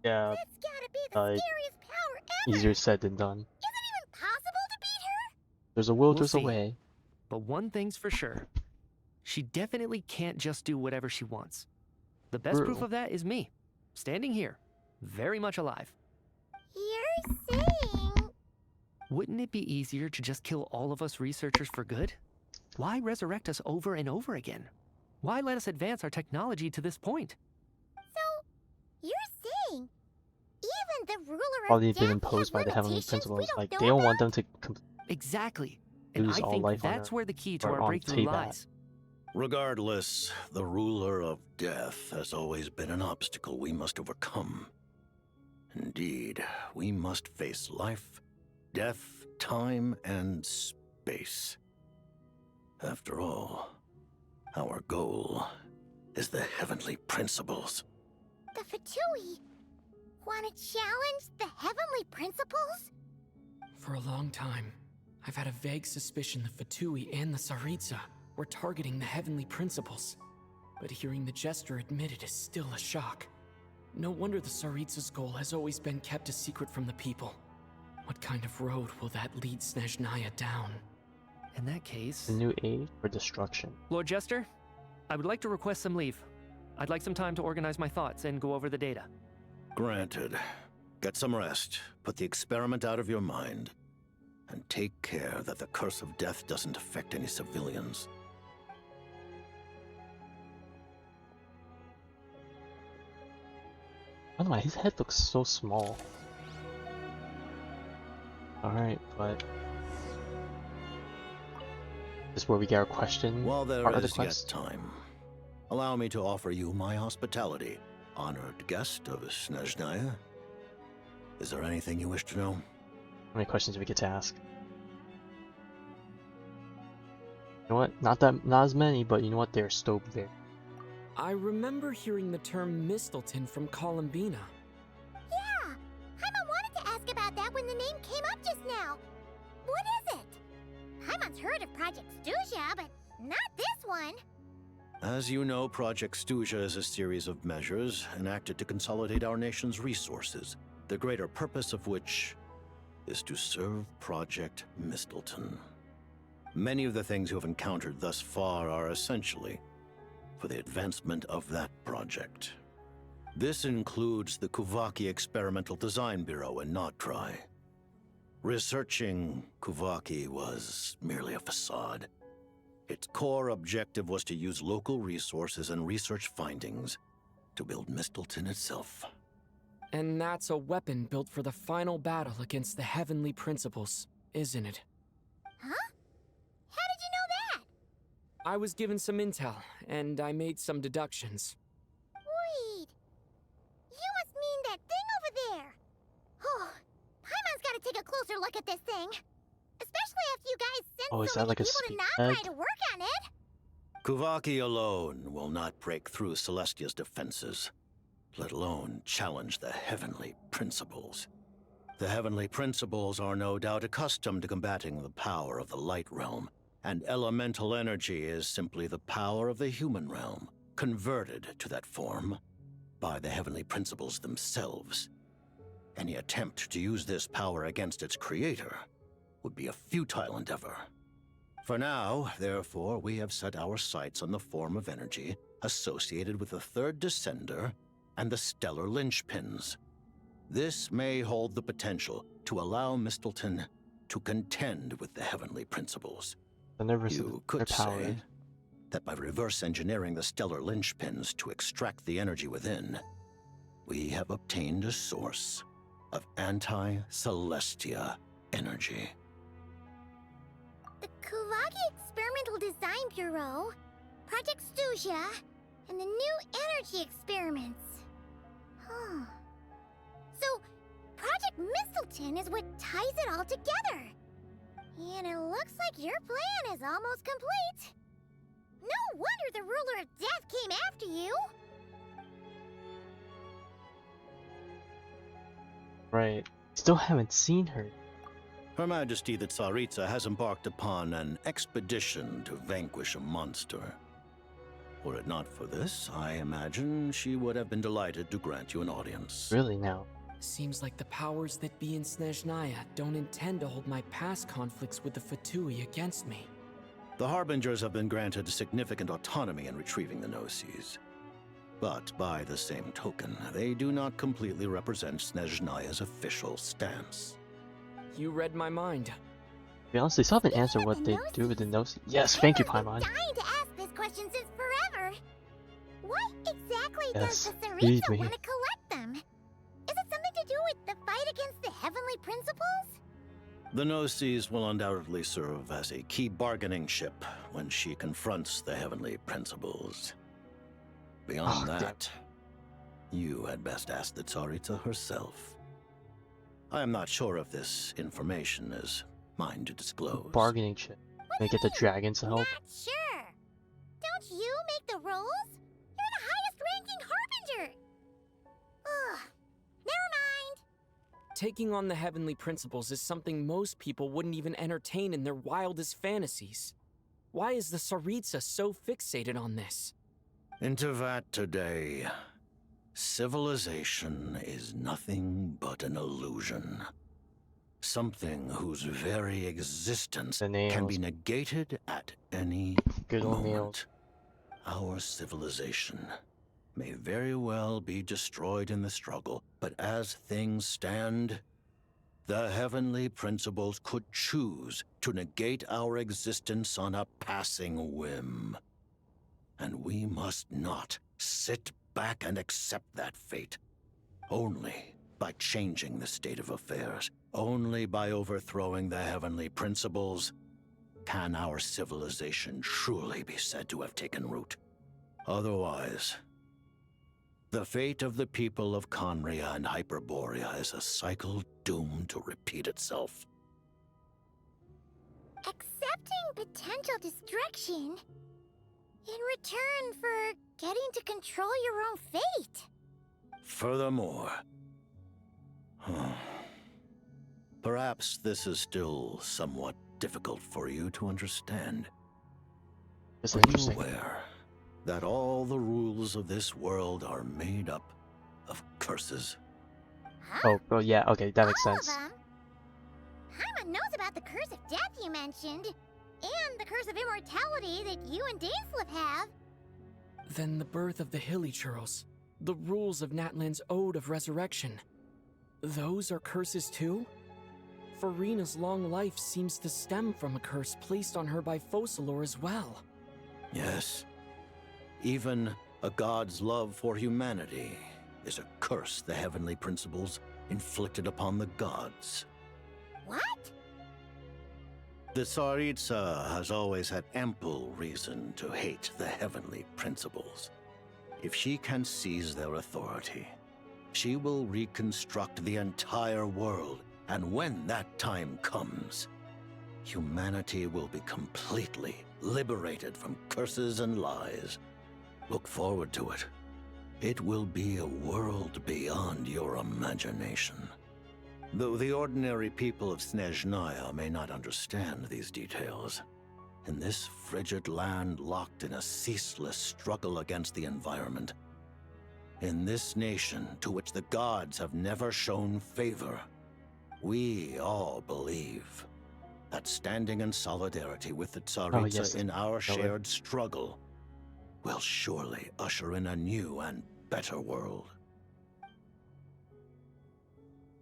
Yeah. That's gotta be the scariest power ever! Easier said than done. Is it even possible to beat her? There's a will, We'll there's a see. way. But one thing's for sure. She definitely can't just do whatever she wants. The best True. proof of that is me, standing here, very much alive. You're saying... Wouldn't it be easier to just kill all of us researchers for good? Why resurrect us over and over again? Why let us advance our technology to this point? So, you're saying even the ruler Probably of been death imposed by has the heavenly limitations we principles. don't Like, know they don't about? want them to Exactly. And lose I all think life on that's Earth, where the key to or our on breakthrough Teyvat. lies. Regardless, the ruler of death has always been an obstacle we must overcome. Indeed, we must face life, death, time, and space. After all, our goal is the heavenly principles. The Fatui want to challenge the heavenly principles? For a long time, I've had a vague suspicion the Fatui and the Tsaritsa were targeting the heavenly principles. But hearing the Jester admit it is still a shock. No wonder the Tsaritsa's goal has always been kept a secret from the people. What kind of road will that lead Snezhnaya down? In that case... a new age for destruction. Lord Jester, I would like to request some leave. I'd like some time to organize my thoughts and go over the data. Granted. Get some rest, put the experiment out of your mind, and take care that the curse of death doesn't affect any civilians. I don't know, his head looks so small. Alright, but... this is where we get our question. While there our other is yet quest. time, allow me to offer you my hospitality, honored guest of Snezhnaya. Is there anything you wish to know? How many questions do we get to ask? You know what? Not as many, but you know what? They're still there. I remember hearing the term Mistleton from Columbina. Yeah! Paimon wanted to ask about that when the name came up just now. What is it? Paimon's heard of Project Stuzha, but not this one. As you know, Project Stuzha is a series of measures enacted to consolidate our nation's resources, the greater purpose of which is to serve Project Mistleton. Many of the things you have encountered thus far are essentially for the advancement of that project. This includes the Kuvaki Experimental Design Bureau in Nocturne. Researching Kuvaki was merely a facade. Its core objective was to use local resources and research findings to build Mistleton itself. And that's a weapon built for the final battle against the Heavenly Principles, isn't it? Huh? How did you know that? I was given some intel, and I made some deductions. Wait. You must mean that thing over there. Oh, Paimon's gotta take a closer look at this thing. Especially after you guys sent is so that many like a people to speedhead? Nocturne to work on it. Kuvaki alone will not break through Celestia's defenses, let alone challenge the Heavenly Principles. The Heavenly Principles are no doubt accustomed to combating the power of the Light Realm, and elemental energy is simply the power of the human realm, converted to that form by the Heavenly Principles themselves. Any attempt to use this power against its creator would be a futile endeavor. For now, therefore, we have set our sights on the form of energy associated with the Third Descender and the Stellar Linchpins. This may hold the potential to allow Mistleton to contend with the Heavenly Principles. You could say that by reverse engineering the Stellar Linchpins to extract the energy within, we have obtained a source of anti-Celestia energy. The Kuvaki Experimental Design Bureau, Project Stuzha, and the new energy experiments. Huh. So, Project Mistleton is what ties it all together. And it looks like your plan is almost complete. No wonder the Ruler of Death came after you. Right. Still haven't seen her. Her Majesty the Tsaritsa has embarked upon an expedition to vanquish a monster. Were it not for this, I imagine she would have been delighted to grant you an audience. Really now? Seems like the powers that be in Snezhnaya don't intend to hold my past conflicts with the Fatui against me. The Harbingers have been granted significant autonomy in retrieving the Gnosis. But by the same token, they do not completely represent Snezhnaya's official stance. You read my mind. To be honest, they still haven't answered what they do with the Gnosis. Yes, thank you, Paimon. I've been dying to ask this question since forever. What exactly Yes, does the feed Tsaritsa me. want to collect them? Is it something to do with the fight against the Heavenly Principles? The Gnosis will undoubtedly serve as a key bargaining chip when she confronts the Heavenly Principles. Beyond that, you had best ask the Tsaritsa herself. I am not sure if this information is mine to disclose. Bargaining chip. They get the dragons to help. Not sure. Don't you make the rules? You're the highest-ranking Harbinger. Ugh. Never mind. Taking on the Heavenly Principles is something most people wouldn't even entertain in their wildest fantasies. Why is the Tsaritsa so fixated on this? In Tevat today, civilization is nothing but an illusion. Something whose very existence can be negated at any moment. Our civilization may very well be destroyed in the struggle, but as things stand, the Heavenly Principles could choose to negate our existence on a passing whim. And we must not sit back and accept that fate. Only by changing the state of affairs, only by overthrowing the Heavenly Principles, can our civilization truly be said to have taken root. Otherwise, the fate of the people of Conria and Hyperborea is a cycle doomed to repeat itself. Accepting potential destruction in return for getting to control your own fate. Furthermore, perhaps this is still somewhat difficult for you to understand. It's Are you interesting. aware that all the rules of this world are made up of curses. Oh, well, yeah, okay, that makes sense. All of them? Paimon knows about the curse of death you mentioned, and the curse of immortality that you and Dainsleif have. Then the birth of the Hilly Churls, the rules of Natlan's Ode of Resurrection. Those are curses too? Farina's long life seems to stem from a curse placed on her by Focalor as well. Yes. Even a god's love for humanity is a curse the heavenly principles inflicted upon the gods. What? The Tsaritsa has always had ample reason to hate the heavenly principles. If she can seize their authority, she will reconstruct the entire world, and when that time comes, humanity will be completely liberated from curses and lies. Look forward to it. It will be a world beyond your imagination. Though the ordinary people of Snezhnaya may not understand these details, in this frigid land locked in a ceaseless struggle against the environment, in this nation to which the gods have never shown favor, we all believe that standing in solidarity with the Tsaritsa in our shared struggle will surely usher in a new and better world.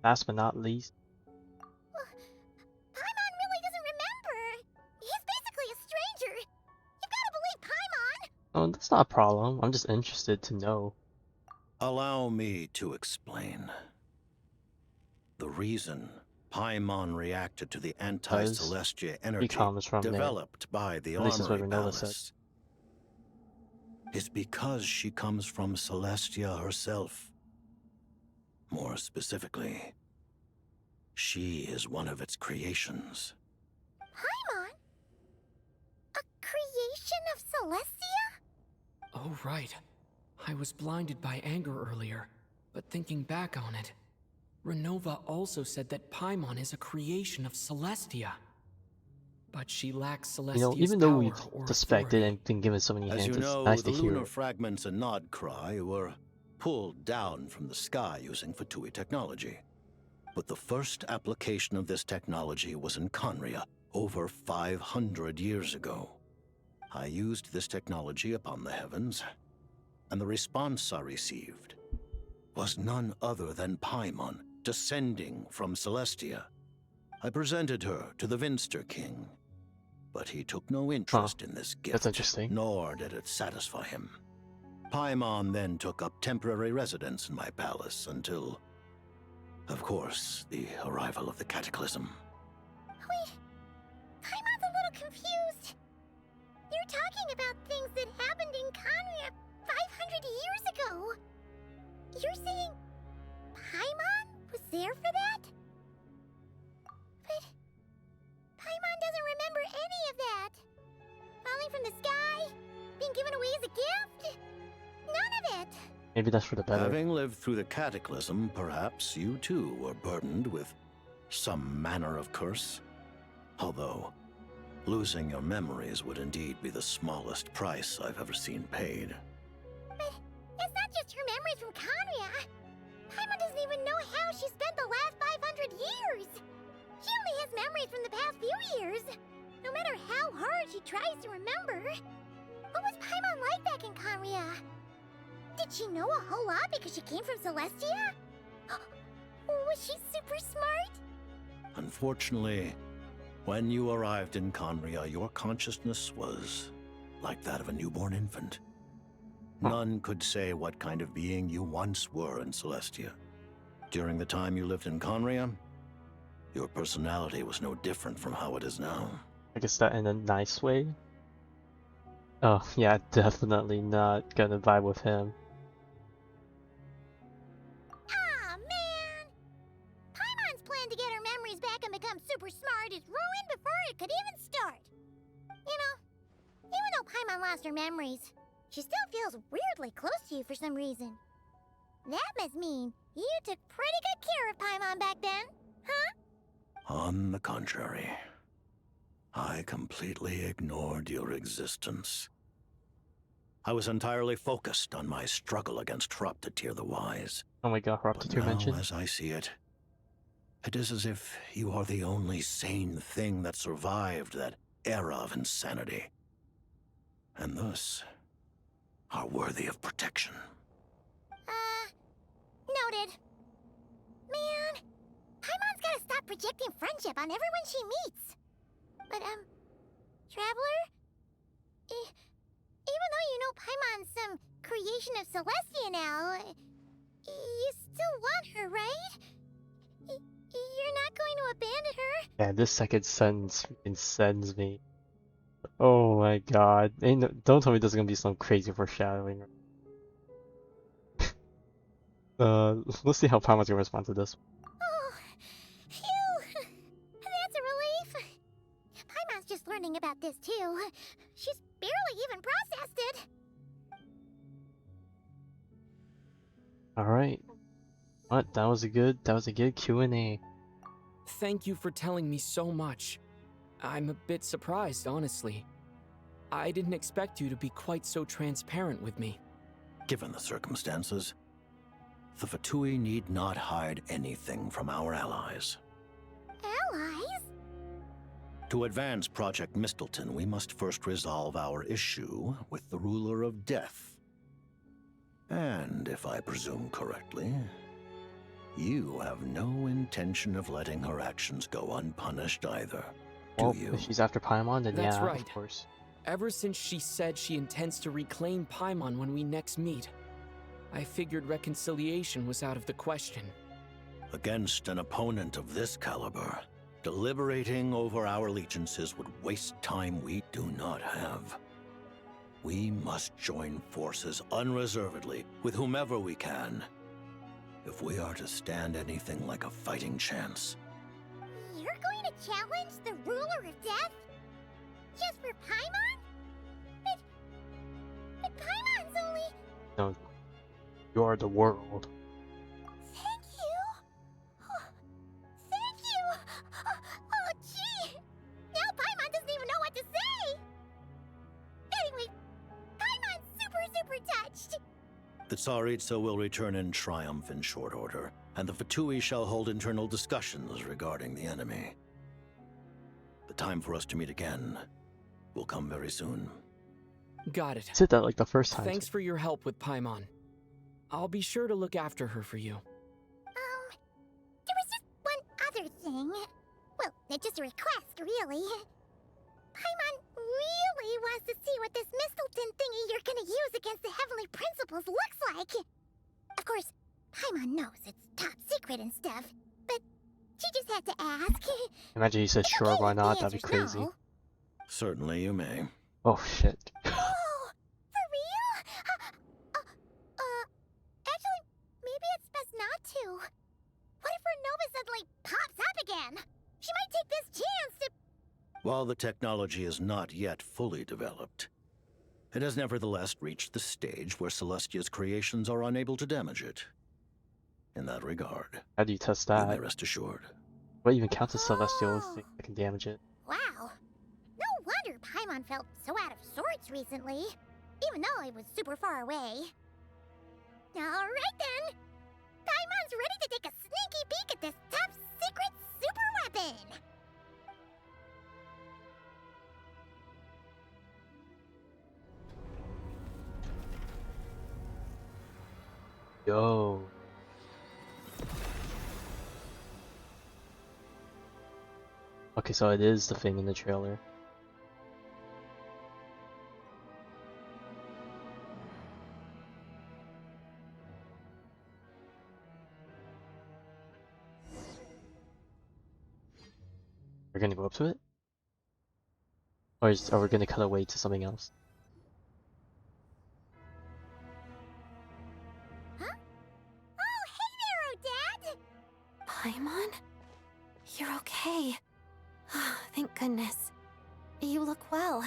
Last but not least. Paimon really doesn't remember. He's basically a stranger. You've got to believe Paimon. Oh, that's not a problem. I'm just interested to know. Allow me to explain. The reason Paimon reacted to the anti-Celestia energy developed by the Armory Palace is because she comes from Celestia herself. More specifically, she is one of its creations. Paimon? A creation of Celestia? Oh, right. I was blinded by anger earlier, but thinking back on it, Renova also said that Paimon is a creation of Celestia. But she lacks Celestia's power. Even though we've suspected and been given so many hints, As you know, it's nice the to hear lunar it. fragments and Nodcry were pulled down from the sky using Fatui technology. But the first application of this technology was in Conria over 500 years ago. I used this technology upon the heavens, and the response I received was none other than Paimon descending from Celestia. I presented her to the Vinster King, but he took no interest in this gift. That's interesting. Nor did it satisfy him. Paimon then took up temporary residence in my palace until, of course, the arrival of the Cataclysm. Wait, Paimon's a little confused. You're talking about things that happened in Conria 500 years ago. You're saying Paimon was there for that? But Paimon doesn't remember any of that. Falling from the sky? Being given away as a gift? None of it. Maybe that's for the better. Having lived through the Cataclysm, perhaps you too were burdened with some manner of curse. Although, losing your memories would indeed be the smallest price I've ever seen paid. But it's not just her memories from Conria. Paimon doesn't even know how she spent the last 500 years. She only has memories from the past few years. No matter how hard she tries to remember. What was Paimon like back in Conria? Did she know a whole lot because she came from Celestia? Was she super smart? Unfortunately, when you arrived in Conria, your consciousness was like that of a newborn infant. None could say what kind of being you once were in Celestia. During the time you lived in Conria, your personality was no different from how it is now. I guess that in a nice way. Oh, yeah, definitely not gonna vibe with him. Aw, man! Paimon's plan to get her memories back and become super smart is ruined before it could even start. You know, even though Paimon lost her memories, she still feels weirdly close to you for some reason. That must mean you took pretty good care of Paimon back then, huh? On the contrary, I completely ignored your existence. I was entirely focused on my struggle against Hraptatir the Wise. Oh my god, Hraptatir mentioned. As I see it, it is as if you are the only sane thing that survived that era of insanity. And thus, are worthy of protection. Noted. Man, Paimon's gotta stop projecting friendship on everyone she meets. But, Traveler? Even though you know Paimon's some creation of Celestia now, you still want her, right? You're not going to abandon her? Yeah, this second sentence sends me. Oh my god. Don't tell me there's gonna be some crazy foreshadowing. Let's see how Paimon's gonna respond to this. Oh, phew! That's a relief. Paimon's just learning about this too. She's barely even processed it. Alright. What? That was a good Q&A. Thank you for telling me so much. I'm a bit surprised, honestly. I didn't expect you to be quite so transparent with me. Given the circumstances, the Fatui need not hide anything from our allies. Allies? To advance Project Mistleton, we must first resolve our issue with the Ruler of Death. And if I presume correctly, you have no intention of letting her actions go unpunished either, do you? If she's after Paimon, then That's yeah, right. of course. Ever since she said she intends to reclaim Paimon when we next meet, I figured reconciliation was out of the question. Against an opponent of this caliber, deliberating over our allegiances would waste time we do not have. We must join forces unreservedly with whomever we can, if we are to stand anything like a fighting chance. You're going to challenge the Ruler of Death? Just for Paimon? But Paimon's only... No, you are the world. Thank you. Oh, thank you. Oh, gee. Now Paimon doesn't even know what to say. Anyway, Paimon's super touched. The Tsaritsa will return in triumph in short order, and the Fatui shall hold internal discussions regarding the enemy. The time for us to meet again will come very soon. Got it. Said that like the first time. Thanks for your help with Paimon. I'll be sure to look after her for you. There was just one other thing. Well, it's just a request, really. Paimon really wants to see what this Mistleton thingy you're gonna use against the Heavenly Principles looks like. Of course, Paimon knows it's top secret and stuff, but she just had to ask. Imagine he said sure, why not? That'd be crazy. No. Certainly you may. Oh shit. Oh, for real? Actually, maybe it's best not to. What if her Nova suddenly pops up again? She might take this chance to... While the technology is not yet fully developed, it has nevertheless reached the stage where Celestia's creations are unable to damage it. In that regard, how do you test you that? may rest assured. What even counts as celestial thing that can damage it? Wow. No wonder Paimon felt so out of sorts recently, even though it was super far away. Alright then! Paimon's ready to take a sneaky peek at this top secret super weapon! Yo. Okay, so it is the thing in the trailer. We're gonna go up to it? Or are we gonna cut away to something else? Huh? Oh, hey there, Odette! Paimon? You're okay. Thank goodness. You look well.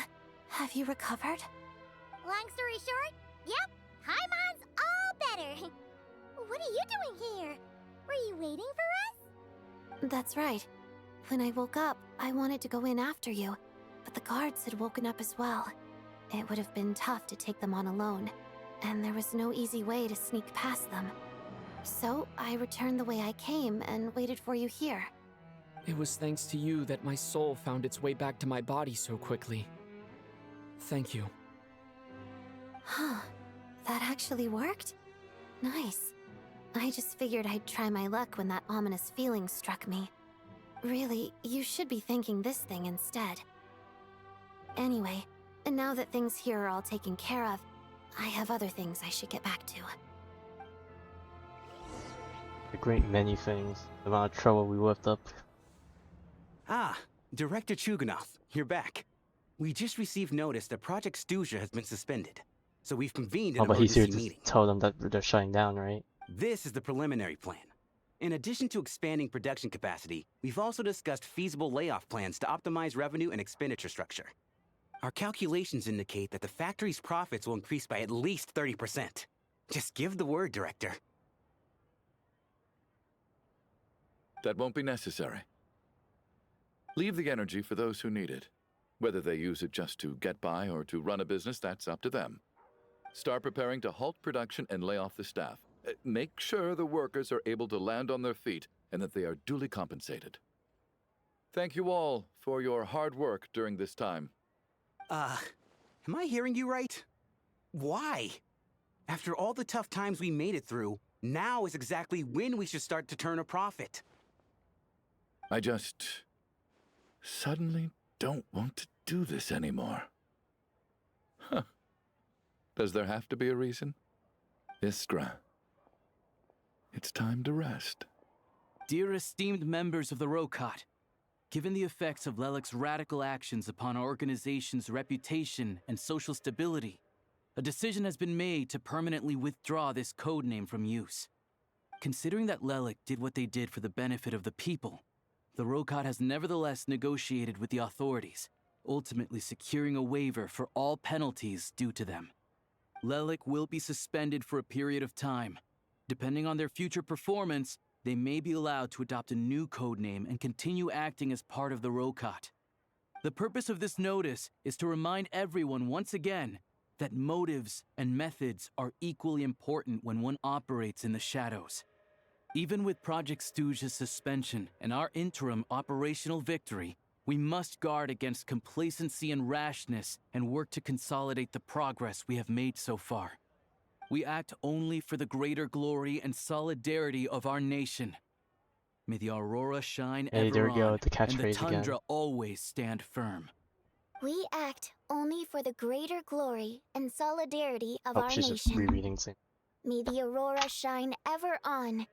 Have you recovered? Long story short, yep, Paimon's all better. What are you doing here? Were you waiting for us? That's right. When I woke up, I wanted to go in after you, but the guards had woken up as well. It would have been tough to take them on alone, and there was no easy way to sneak past them. So I returned the way I came and waited for you here. It was thanks to you that my soul found its way back to my body so quickly. Thank you. Huh. That actually worked? Nice. I just figured I'd try my luck when that ominous feeling struck me. Really, you should be thanking this thing instead. Anyway, and now that things here are all taken care of, I have other things I should get back to. A great many things. The amount of trouble we whipped up. Ah, Director Chuganoth, you're back. We just received notice that Project Stuzha has been suspended, so we've convened an But he's here emergency to meeting. tell them that they're shutting down, right? This is the preliminary plan. In addition to expanding production capacity, we've also discussed feasible layoff plans to optimize revenue and expenditure structure. Our calculations indicate that the factory's profits will increase by at least 30%. Just give the word, Director. That won't be necessary. Leave the energy for those who need it. Whether they use it just to get by or to run a business, that's up to them. Start preparing to halt production and lay off the staff. Make sure the workers are able to land on their feet and that they are duly compensated. Thank you all for your hard work during this time. Am I hearing you right? Why? After all the tough times we made it through, now is exactly when we should start to turn a profit. I just suddenly don't want to do this anymore. Huh. Does there have to be a reason? Iskra, it's time to rest. Dear esteemed members of the Rokot, given the effects of Lelic's radical actions upon our organization's reputation and social stability, a decision has been made to permanently withdraw this codename from use. Considering that Lelic did what they did for the benefit of the people, the Rokot has nevertheless negotiated with the authorities, ultimately securing a waiver for all penalties due to them. Lelic will be suspended for a period of time. Depending on their future performance, they may be allowed to adopt a new codename and continue acting as part of the Rokot. The purpose of this notice is to remind everyone once again that motives and methods are equally important when one operates in the shadows. Even with Project Stuzha's suspension and our interim operational victory, we must guard against complacency and rashness and work to consolidate the progress we have made so far. We act only for the greater glory and solidarity of our nation. May the aurora shine Hey, ever there we go, on, with the and the catchphrase again. tundra always stand firm. We act only for the greater glory and solidarity of Oh, our she's just nation. rereading things. May the aurora shine ever on,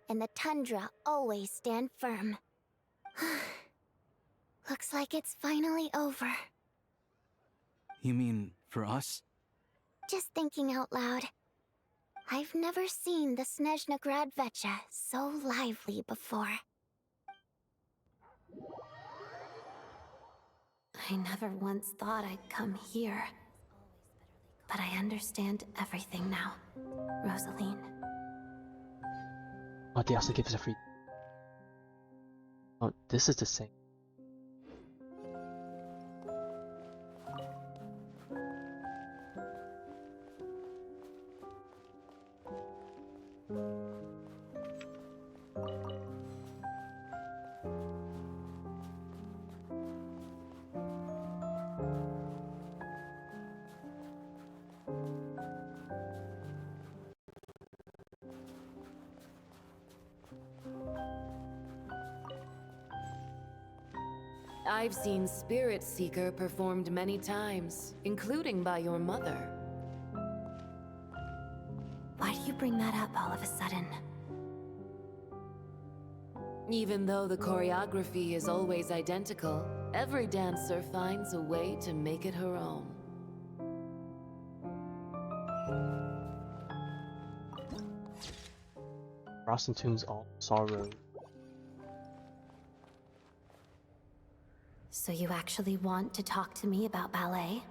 and the tundra always stand firm. Looks like it's finally over. You mean for us? Just thinking out loud. I've never seen the Snezhnaya Vecha so lively before. I never once thought I'd come here. But I understand everything now, Rosaline. Oh, they also give us a free. Oh, this is the same. I've seen Spirit Seeker performed many times, including by your mother. Why do you bring that up all of a sudden? Even though the choreography is always identical, every dancer finds a way to make it her own. Frost and Tomb's All Sorrow. So you actually want to talk to me about ballet?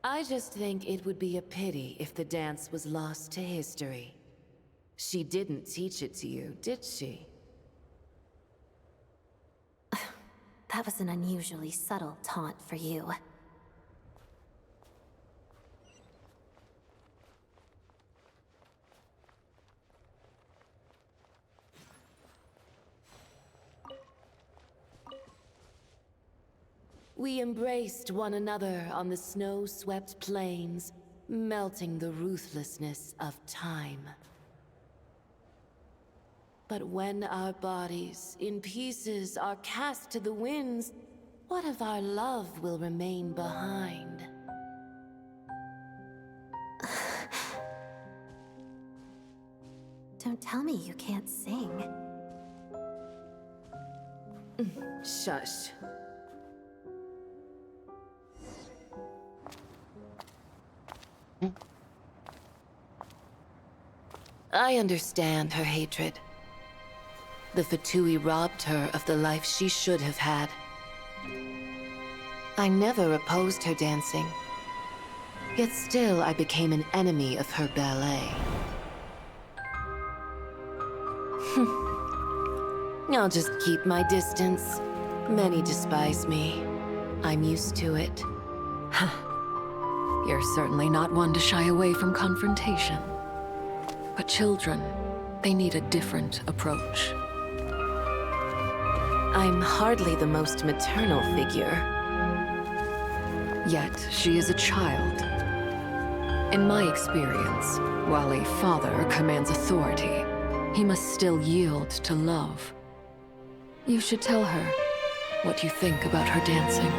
I just think it would be a pity if the dance was lost to history. She didn't teach it to you, did she? That was an unusually subtle taunt for you. We embraced one another on the snow-swept plains, melting the ruthlessness of time. But when our bodies, in pieces, are cast to the winds, what of our love will remain behind? Don't tell me you can't sing. Shush. I understand her hatred. The Fatui robbed her of the life she should have had. I never opposed her dancing. Yet still I became an enemy of her ballet. I'll just keep my distance. Many despise me. I'm used to it. You're certainly not one to shy away from confrontation. But children, they need a different approach. I'm hardly the most maternal figure. Yet, she is a child. In my experience, while a father commands authority, he must still yield to love. You should tell her what you think about her dancing.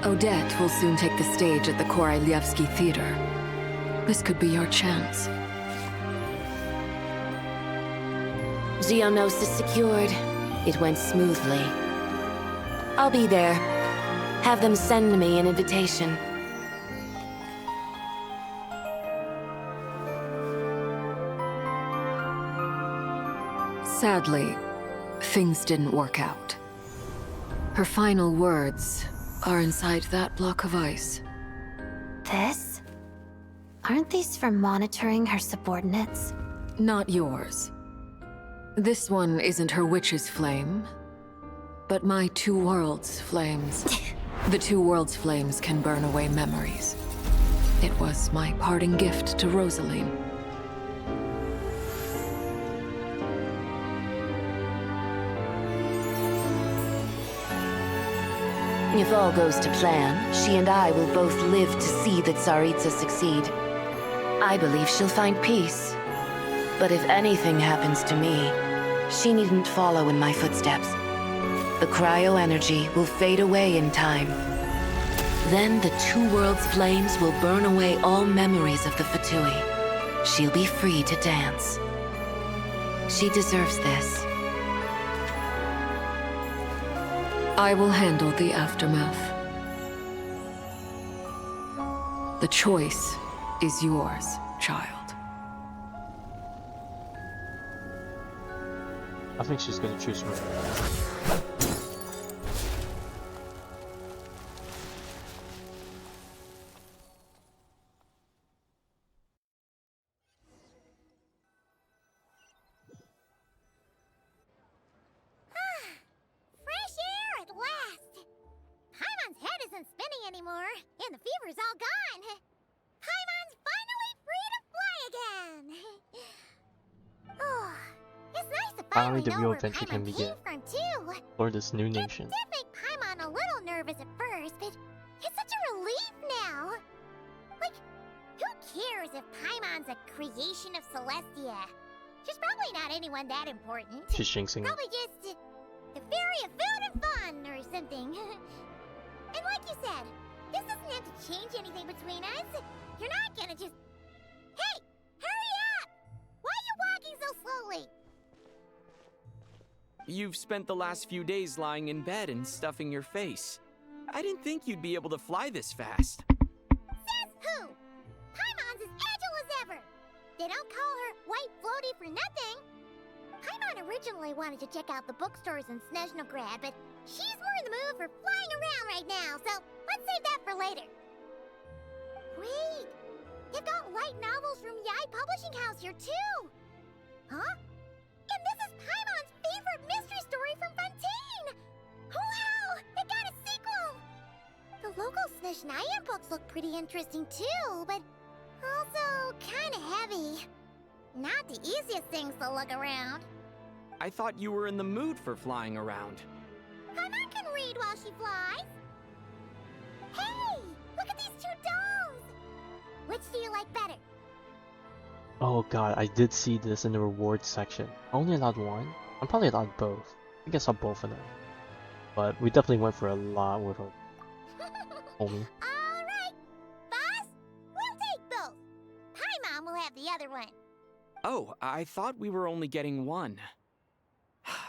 Odette will soon take the stage at the Korolyevsky Theater. This could be your chance. Geonosis secured. It went smoothly. I'll be there. Have them send me an invitation. Sadly, things didn't work out. Her final words are inside that block of ice. This? Aren't these for monitoring her subordinates? Not yours. This one isn't her witch's flame, but my two worlds' flames. The two worlds' flames can burn away memories. It was my parting gift to Rosaline. If all goes to plan, she and I will both live to see the Tsaritsa succeed. I believe she'll find peace. But if anything happens to me, she needn't follow in my footsteps. The cryo-energy will fade away in time. Then the two worlds' flames will burn away all memories of the Fatui. She'll be free to dance. She deserves this. I will handle the aftermath. The choice is yours, child. I think she's gonna choose me. Fresh air at last! Paimon's head isn't spinning anymore, and the fever's all gone. Paimon's finally free to fly again! Oh, it's nice to Finally, finally the know real where adventure can Paimon begin. came from, too. For this new nation. It did make Paimon a little nervous at first, but it's such a relief now. Like, who cares if Paimon's a creation of Celestia? She's probably not anyone that important. She's jinxing. Probably just the fairy of food and fun or something. And like you said, this doesn't have to change anything between us. You're not gonna just... Hey! Hurry up! Why are you walking so slowly? You've spent the last few days lying in bed and stuffing your face. I didn't think you'd be able to fly this fast. Says who? Paimon's as agile as ever. They don't call her White Floaty for nothing. Paimon originally wanted to check out the bookstores in Snezhnaya, but she's more in the mood for flying around right now, so let's save that for later. Wait, they've got light novels from Yai Publishing House here too. Huh? And this is Paimon's favorite mystery story from Fontaine! Wow! It got a sequel! The local Snezhnaya books look pretty interesting too, but also kinda heavy. Not the easiest things to look around. I thought you were in the mood for flying around. Paimon can read while she flies. Hey! Look at these two dolls! Which do you like better? Oh god, I did see this in the rewards section. I only allowed one? I'm probably allowed both. I guess I saw both of them. But we definitely went for a lot with her homie. Alright! Boss, we'll take both. Paimon will have the other one. Oh, I thought we were only getting one.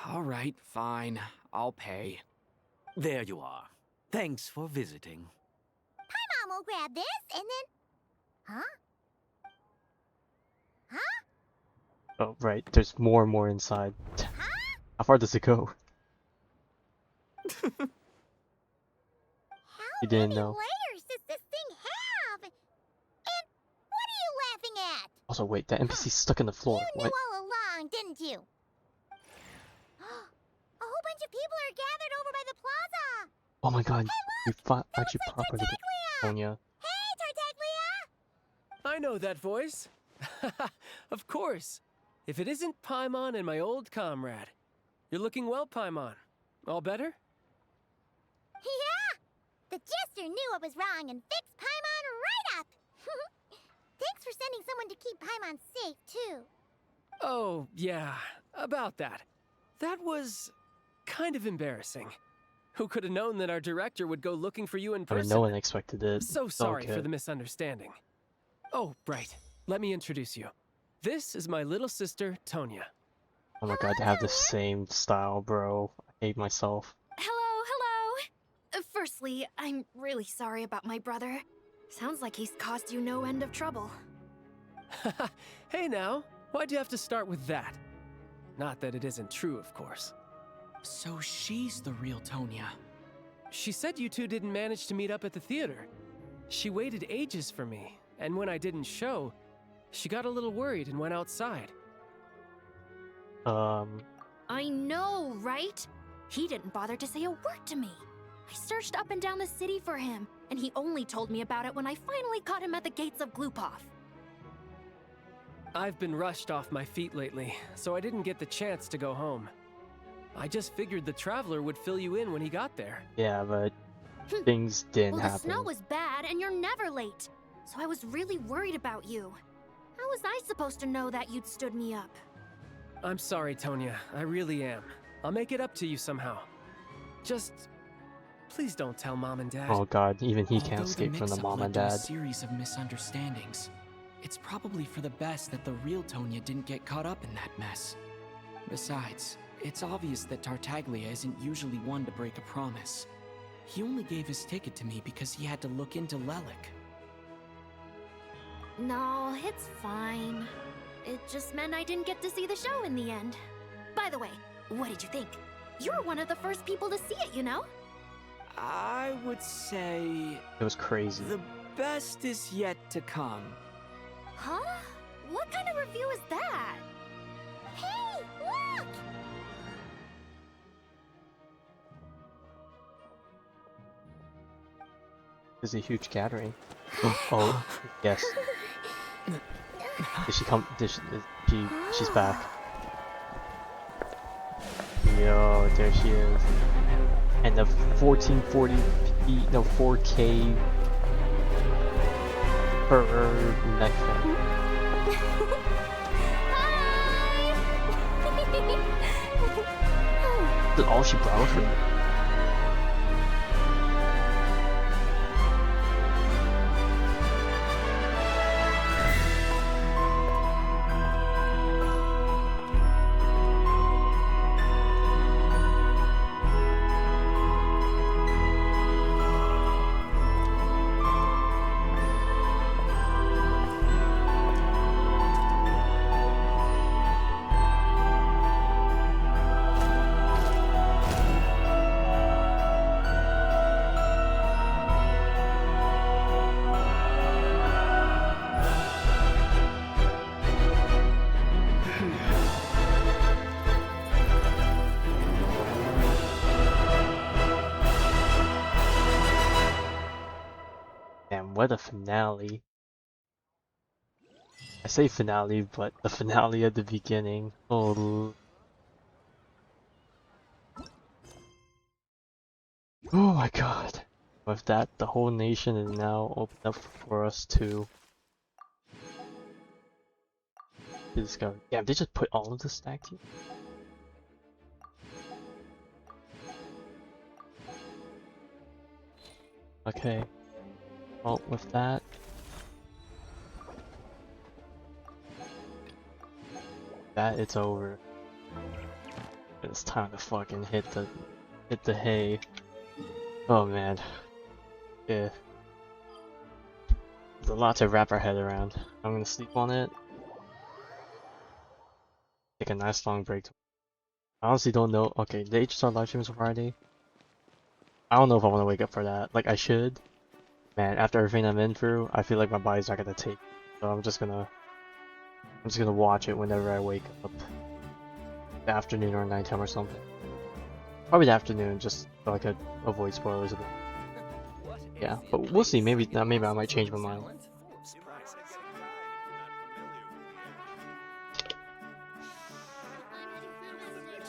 All right, fine. I'll pay. There you are. Thanks for visiting. Paimon will grab this and then... Huh? Huh? Oh, right. There's more and more inside. How far does it go? You didn't know. Layers does this thing have? And what are you laughing at? Also, wait, that NPC's stuck in the floor. You What? knew all along, didn't you? A whole bunch of people are gathered over by the plaza. Oh my god, we fought actually properly, Tonia. I know that voice. Of course. If it isn't Paimon and my old comrade. You're looking well, Paimon. All better? Yeah! The jester knew I was wrong and fixed Paimon right up. Thanks for sending someone to keep Paimon safe, too. Oh, yeah. About that. That was kind of embarrassing. Who could have known that our director would go looking for you in I mean, person? no one expected it. So sorry Okay. for the misunderstanding. Oh, right. Let me introduce you. This is my little sister, Tonia. Oh my god, they have the same style, bro. I hate myself. Hello, hello. Firstly, I'm really sorry about my brother. Sounds like he's caused you no end of trouble. Hey now, why'd you have to start with that? Not that it isn't true, of course. So she's the real Tonia. She said you two didn't manage to meet up at the theater. She waited ages for me, and when I didn't show, she got a little worried and went outside. I know, right? He didn't bother to say a word to me. I searched up and down the city for him, and he only told me about it when I finally caught him at the gates of Glupov. I've been rushed off my feet lately, so I didn't get the chance to go home. I just figured the Traveler would fill you in when he got there. Yeah, but things didn't Well, the happen. snow was bad, and you're never late. So I was really worried about you. How was I supposed to know that you'd stood me up? I'm sorry, Tonia. I really am. I'll make it up to you somehow. Just... please don't tell Mom and Dad. Oh god, even he can't Although escape from the mix-up mom led and to a dad. series of misunderstandings. It's probably for the best that the real Tonia didn't get caught up in that mess. Besides, it's obvious that Tartaglia isn't usually one to break a promise. He only gave his ticket to me because he had to look into Lelik. No, it's fine. It just meant I didn't get to see the show in the end. By the way, what did you think? You were one of the first people to see it, you know? I would say... It was crazy. The best is yet to come. Huh? What kind of review is that? Hey, look! There's a huge gathering. Oh, yes. Did she come? She's back. Yo, there she is. And the 1440p, no 4K per neck thing. That's all she brought for me. What a finale. I say finale, but the finale at the beginning. Oh, Oh my god. With that, the whole nation is now open up for us to discover. Damn, they just put all of this stacked here? Okay. Well, with that, it's over. It's time to fucking hit the hay. Oh man. Yeah. There's a lot to wrap our head around. I'm gonna sleep on it. Take a nice long break. I honestly don't know. Okay, the HSR live stream is on Friday. I don't know if I want to wake up for that. Like, I should. Man, after everything I'm in through, I feel like my body's not gonna take it. So I'm just gonna watch it whenever I wake up. The afternoon or nighttime or something. Probably the afternoon, just so I could avoid spoilers a bit. Yeah, but we'll see. Maybe I might change my mind.